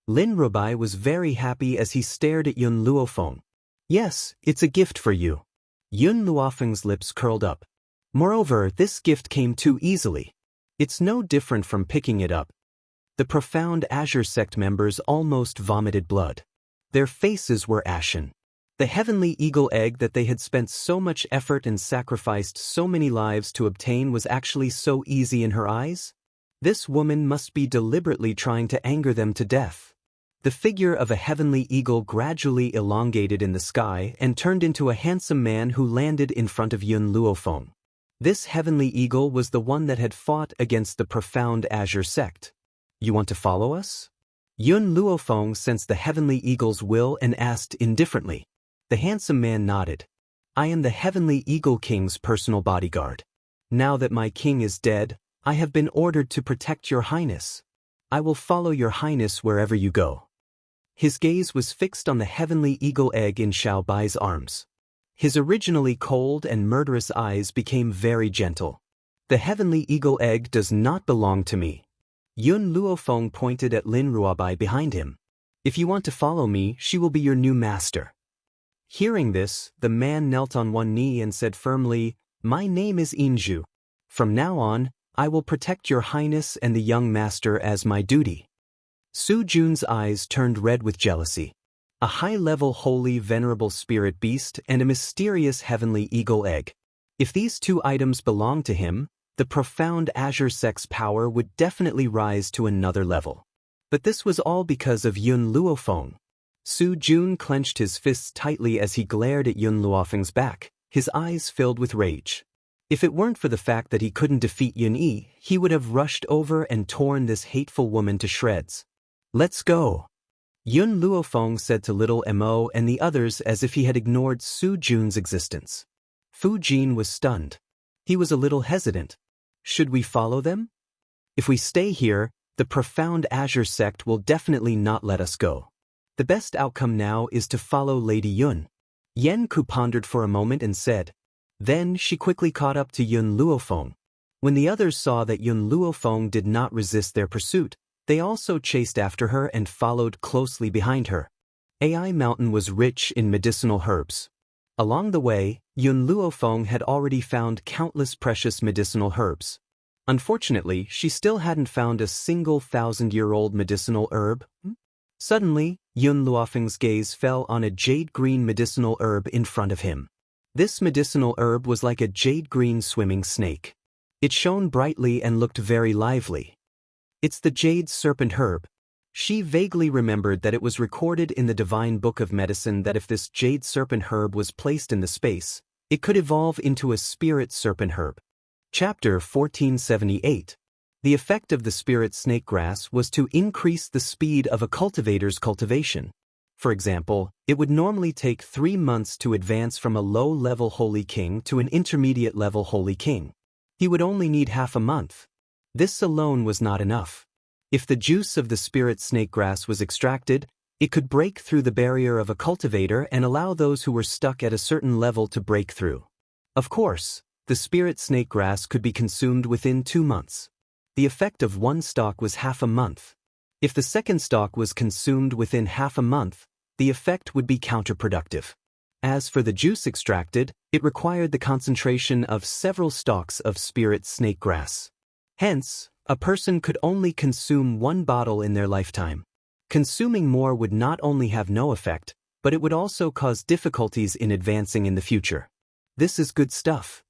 Lin Ruobai was very happy as he stared at Yun Luofeng. Yes, it's a gift for you. Yun Luofeng's lips curled up. Moreover, this gift came too easily. It's no different from picking it up. The profound Azure sect members almost vomited blood. Their faces were ashen. The Heavenly Eagle egg that they had spent so much effort and sacrificed so many lives to obtain was actually so easy in her eyes? This woman must be deliberately trying to anger them to death. The figure of a heavenly eagle gradually elongated in the sky and turned into a handsome man who landed in front of Yun Luofeng. This heavenly eagle was the one that had fought against the profound Azure sect. You want to follow us? Yun Luofeng sensed the heavenly eagle's will and asked indifferently. The handsome man nodded. I am the Heavenly Eagle King's personal bodyguard. Now that my king is dead, I have been ordered to protect your highness. I will follow your highness wherever you go. His gaze was fixed on the Heavenly Eagle egg in Xiaobai's arms. His originally cold and murderous eyes became very gentle. The Heavenly Eagle egg does not belong to me. Yun Luofeng pointed at Lin Ruobai behind him. If you want to follow me, she will be your new master. Hearing this, the man knelt on one knee and said firmly, My name is Inju. From now on, I will protect your highness and the young master as my duty. Su Jun's eyes turned red with jealousy. A high-level holy venerable spirit beast and a mysterious heavenly eagle egg. If these two items belonged to him, the profound Azure sect's power would definitely rise to another level. But this was all because of Yun Luofeng. Su Jun clenched his fists tightly as he glared at Yun Luofeng's back, his eyes filled with rage. If it weren't for the fact that he couldn't defeat Yun Yi, he would have rushed over and torn this hateful woman to shreds. Let's go. Yun Luofeng said to little Mo and the others as if he had ignored Su Jun's existence. Fu Jin was stunned. He was a little hesitant. Should we follow them? If we stay here, the profound Azure sect will definitely not let us go. The best outcome now is to follow Lady Yun. Yen Ku pondered for a moment and said. Then she quickly caught up to Yun Luofeng. When the others saw that Yun Luofeng did not resist their pursuit, they also chased after her and followed closely behind her. AI Mountain was rich in medicinal herbs. Along the way, Yun Luofeng had already found countless precious medicinal herbs. Unfortunately, she still hadn't found a single 1,000-year-old medicinal herb. Suddenly, Yun Luofeng's gaze fell on a jade-green medicinal herb in front of him. This medicinal herb was like a jade-green swimming snake. It shone brightly and looked very lively. It's the jade serpent herb. She vaguely remembered that it was recorded in the Divine Book of Medicine that if this jade serpent herb was placed in the space, it could evolve into a spirit serpent herb. Chapter 1478. The effect of the spirit snakegrass was to increase the speed of a cultivator's cultivation. For example, it would normally take 3 months to advance from a low-level Holy King to an intermediate-level Holy King. He would only need half a month. This alone was not enough. If the juice of the spirit snakegrass was extracted, it could break through the barrier of a cultivator and allow those who were stuck at a certain level to break through. Of course, the spirit snakegrass could be consumed within 2 months. The effect of one stalk was half a month. If the second stalk was consumed within half a month, the effect would be counterproductive. As for the juice extracted, it required the concentration of several stalks of spirit snakegrass. Hence, a person could only consume 1 bottle in their lifetime. Consuming more would not only have no effect, but it would also cause difficulties in advancing in the future. This is good stuff.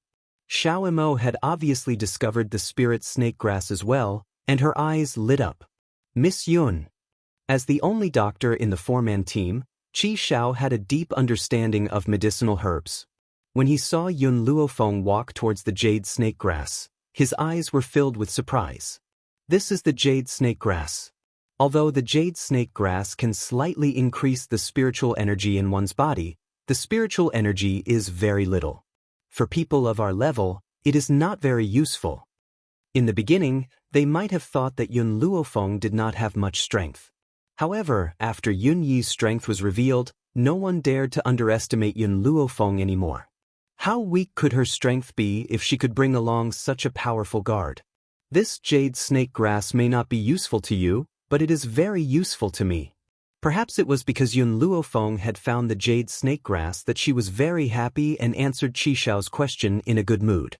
Xiao Mo had obviously discovered the spirit snakegrass as well, and her eyes lit up. Miss Yun. As the only doctor in the 4-man team, Qi Xiao had a deep understanding of medicinal herbs. When he saw Yun Luofeng walk towards the jade snakegrass, his eyes were filled with surprise. This is the jade snakegrass. Although the jade snakegrass can slightly increase the spiritual energy in one's body, the spiritual energy is very little. For people of our level, it is not very useful. In the beginning, they might have thought that Yun Luofeng did not have much strength. However, after Yun Yi's strength was revealed, no one dared to underestimate Yun Luofeng anymore. How weak could her strength be if she could bring along such a powerful guard? This jade snake grass may not be useful to you, but it is very useful to me. Perhaps it was because Yun Luofeng had found the jade snake grass that she was very happy and answered Qi Xiao's question in a good mood.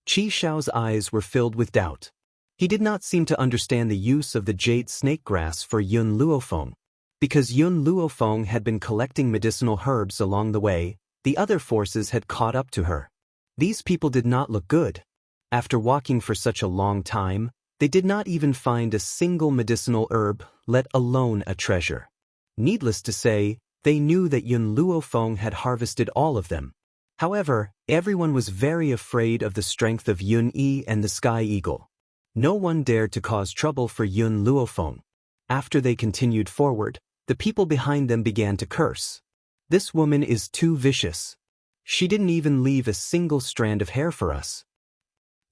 Qi Xiao's eyes were filled with doubt. He did not seem to understand the use of the jade snake grass for Yun Luofeng. Because Yun Luofeng had been collecting medicinal herbs along the way, the other forces had caught up to her. These people did not look good. After walking for such a long time, they did not even find a single medicinal herb, let alone a treasure. Needless to say, they knew that Yun Luofeng had harvested all of them. However, everyone was very afraid of the strength of Yun Yi and the Sky Eagle. No one dared to cause trouble for Yun Luofeng. After they continued forward, the people behind them began to curse. This woman is too vicious. She didn't even leave a single strand of hair for us.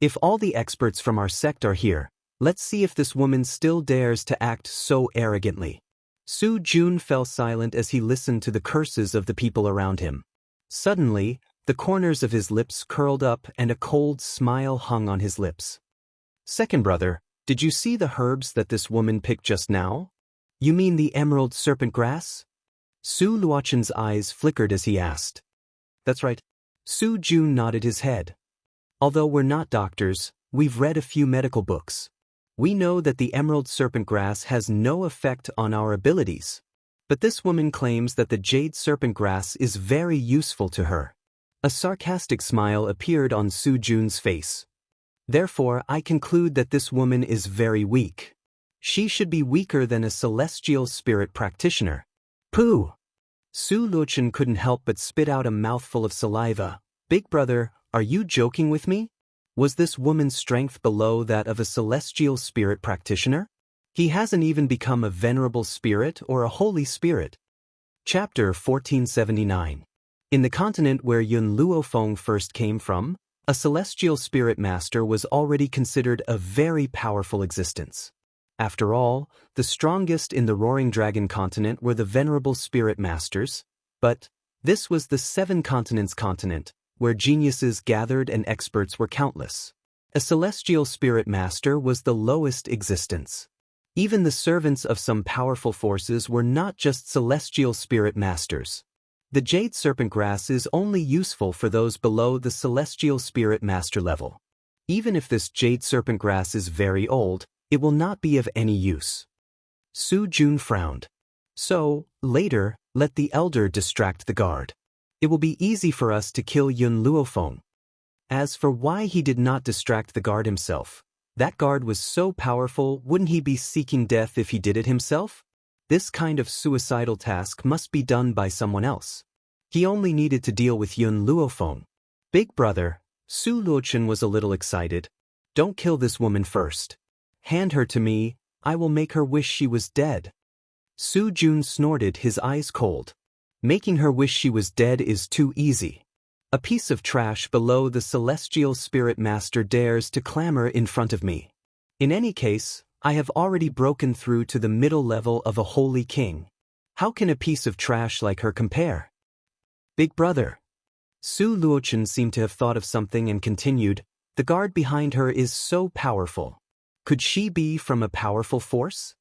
If all the experts from our sect are here, let's see if this woman still dares to act so arrogantly. Su Jun fell silent as he listened to the curses of the people around him. Suddenly, the corners of his lips curled up and a cold smile hung on his lips. Second brother, did you see the herbs that this woman picked just now? You mean the emerald serpent grass? Su Luochen's eyes flickered as he asked. That's right. Su Jun nodded his head. Although we're not doctors, we've read a few medical books. We know that the emerald serpent grass has no effect on our abilities. But this woman claims that the jade serpent grass is very useful to her. A sarcastic smile appeared on Su Jun's face. Therefore, I conclude that this woman is very weak. She should be weaker than a celestial spirit practitioner. Pooh! Su Luochen couldn't help but spit out a mouthful of saliva. Big brother, are you joking with me? Was this woman's strength below that of a celestial spirit practitioner? He hasn't even become a venerable spirit or a holy spirit. Chapter 1479. In the continent where Yun Luofeng first came from, a celestial spirit master was already considered a very powerful existence. After all, the strongest in the Roaring Dragon continent were the venerable spirit masters, but this was the Seven Continents continent, where geniuses gathered and experts were countless. A celestial spirit master was the lowest existence. Even the servants of some powerful forces were not just celestial spirit masters. The jade serpent grass is only useful for those below the celestial spirit master level. Even if this jade serpent grass is very old, it will not be of any use. Su Jun frowned. So, later, let the elder distract the guard. It will be easy for us to kill Yun Luofeng. As for why he did not distract the guard himself, that guard was so powerful, wouldn't he be seeking death if he did it himself? This kind of suicidal task must be done by someone else. He only needed to deal with Yun Luofeng. Big brother, Su Luochen was a little excited. Don't kill this woman first. Hand her to me, I will make her wish she was dead. Su Jun snorted, his eyes cold. Making her wish she was dead is too easy. A piece of trash below the celestial spirit master dares to clamor in front of me. In any case, I have already broken through to the middle level of a holy king. How can a piece of trash like her compare? Big brother. Su Luochen seemed to have thought of something and continued, the guard behind her is so powerful. Could she be from a powerful force?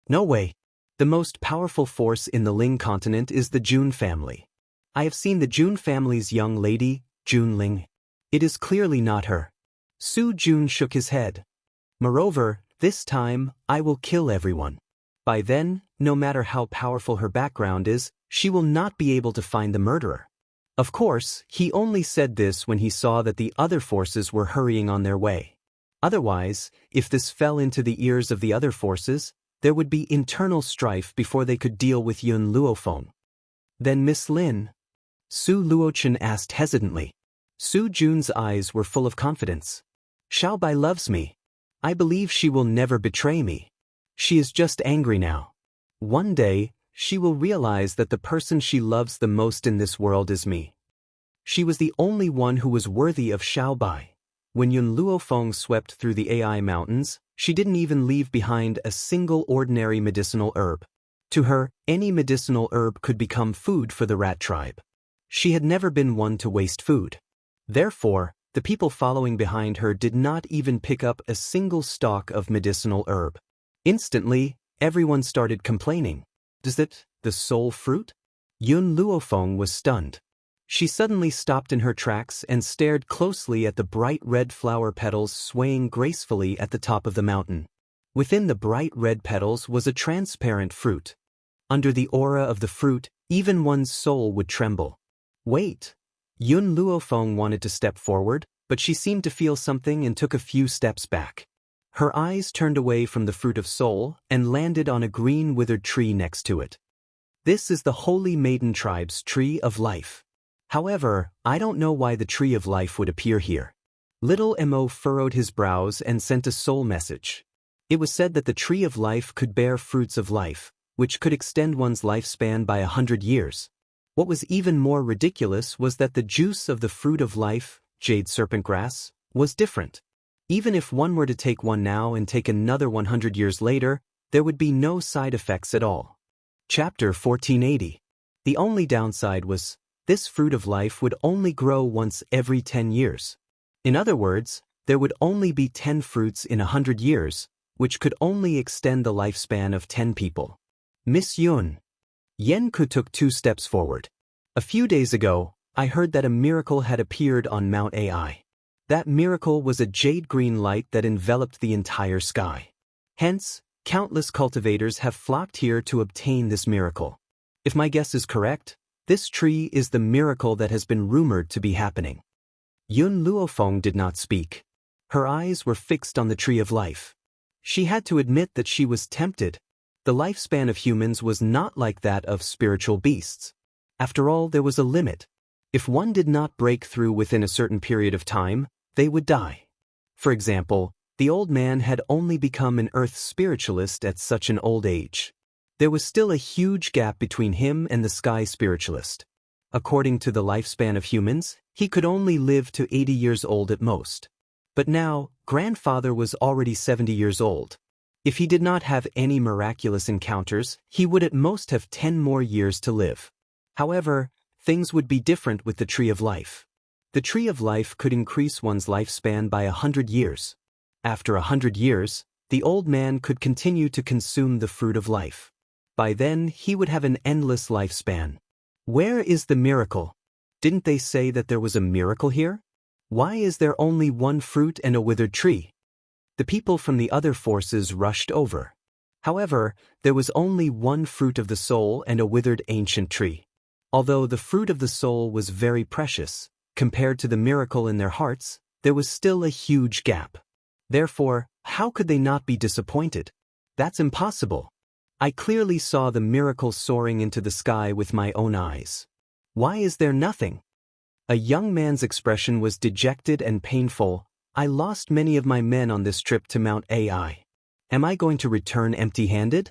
No way. The most powerful force in the Ling continent is the Jun family. I have seen the Jun family's young lady, Jun Ling. It is clearly not her. Su Jun shook his head. Moreover, this time, I will kill everyone. By then, no matter how powerful her background is, she will not be able to find the murderer. Of course, he only said this when he saw that the other forces were hurrying on their way. Otherwise, if this fell into the ears of the other forces, there would be internal strife before they could deal with Yun Luofeng. Then Miss Lin? Su Luochen asked hesitantly. Su Jun's eyes were full of confidence. Xiaobai loves me. I believe she will never betray me. She is just angry now. One day, she will realize that the person she loves the most in this world is me. She was the only one who was worthy of Xiaobai. When Yun Luofeng swept through the AI mountains, she didn't even leave behind a single ordinary medicinal herb. To her, any medicinal herb could become food for the rat tribe. She had never been one to waste food. Therefore, the people following behind her did not even pick up a single stalk of medicinal herb. Instantly, everyone started complaining. Is it the soul fruit? Yun Luofeng was stunned. She suddenly stopped in her tracks and stared closely at the bright red flower petals swaying gracefully at the top of the mountain. Within the bright red petals was a transparent fruit. Under the aura of the fruit, even one's soul would tremble. Wait. Yun Luofeng wanted to step forward, but she seemed to feel something and took a few steps back. Her eyes turned away from the fruit of soul and landed on a green withered tree next to it. This is the Holy Maiden tribe's tree of life. However, I don't know why the tree of life would appear here. Little Mo furrowed his brows and sent a soul message. It was said that the tree of life could bear fruits of life, which could extend one's lifespan by 100 years. What was even more ridiculous was that the juice of the fruit of life, jade serpent grass, was different. Even if one were to take one now and take another 100 years later, there would be no side effects at all. Chapter 1480. The only downside was, this fruit of life would only grow once every 10 years. In other words, there would only be 10 fruits in 100 years, which could only extend the lifespan of 10 people. Miss Yun. Yen Ku took 2 steps forward. A few days ago, I heard that a miracle had appeared on Mount AI. That miracle was a jade-green light that enveloped the entire sky. Hence, countless cultivators have flocked here to obtain this miracle. If my guess is correct, this tree is the miracle that has been rumored to be happening. Yun Luofeng did not speak. Her eyes were fixed on the tree of life. She had to admit that she was tempted. The lifespan of humans was not like that of spiritual beasts. After all, there was a limit. If one did not break through within a certain period of time, they would die. For example, The old man had only become an earth spiritualist at such an old age. There was still a huge gap between him and the sky spiritualist. According to the lifespan of humans, he could only live to 80 years old at most. But now, grandfather was already 70 years old. If he did not have any miraculous encounters, he would at most have 10 more years to live. However, things would be different with the Tree of Life. The Tree of Life could increase one's lifespan by 100 years. After 100 years, the old man could continue to consume the fruit of life. By then, he would have an endless lifespan. Where is the miracle? Didn't they say that there was a miracle here? Why is there only one fruit and a withered tree? The people from the other forces rushed over. However, there was only one fruit of the soul and a withered ancient tree. Although the fruit of the soul was very precious, compared to the miracle in their hearts, there was still a huge gap. Therefore, how could they not be disappointed? That's impossible. I clearly saw the miracle soaring into the sky with my own eyes. Why is there nothing? A young man's expression was dejected and painful. I lost many of my men on this trip to Mount Ai. Am I going to return empty-handed?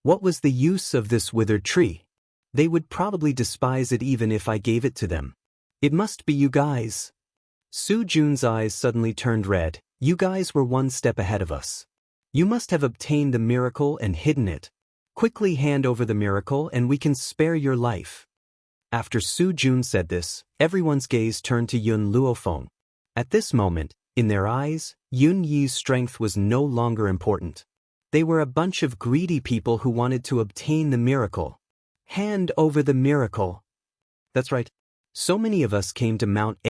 What was the use of this withered tree? They would probably despise it even if I gave it to them. It must be you guys. Su Jun's eyes suddenly turned red. You guys were one step ahead of us. You must have obtained the miracle and hidden it. Quickly hand over the miracle and we can spare your life. After Su Jun said this, everyone's gaze turned to Yun Luofeng. At this moment, in their eyes, Yun Yi's strength was no longer important. They were a bunch of greedy people who wanted to obtain the miracle. Hand over the miracle. That's right. So many of us came to Mount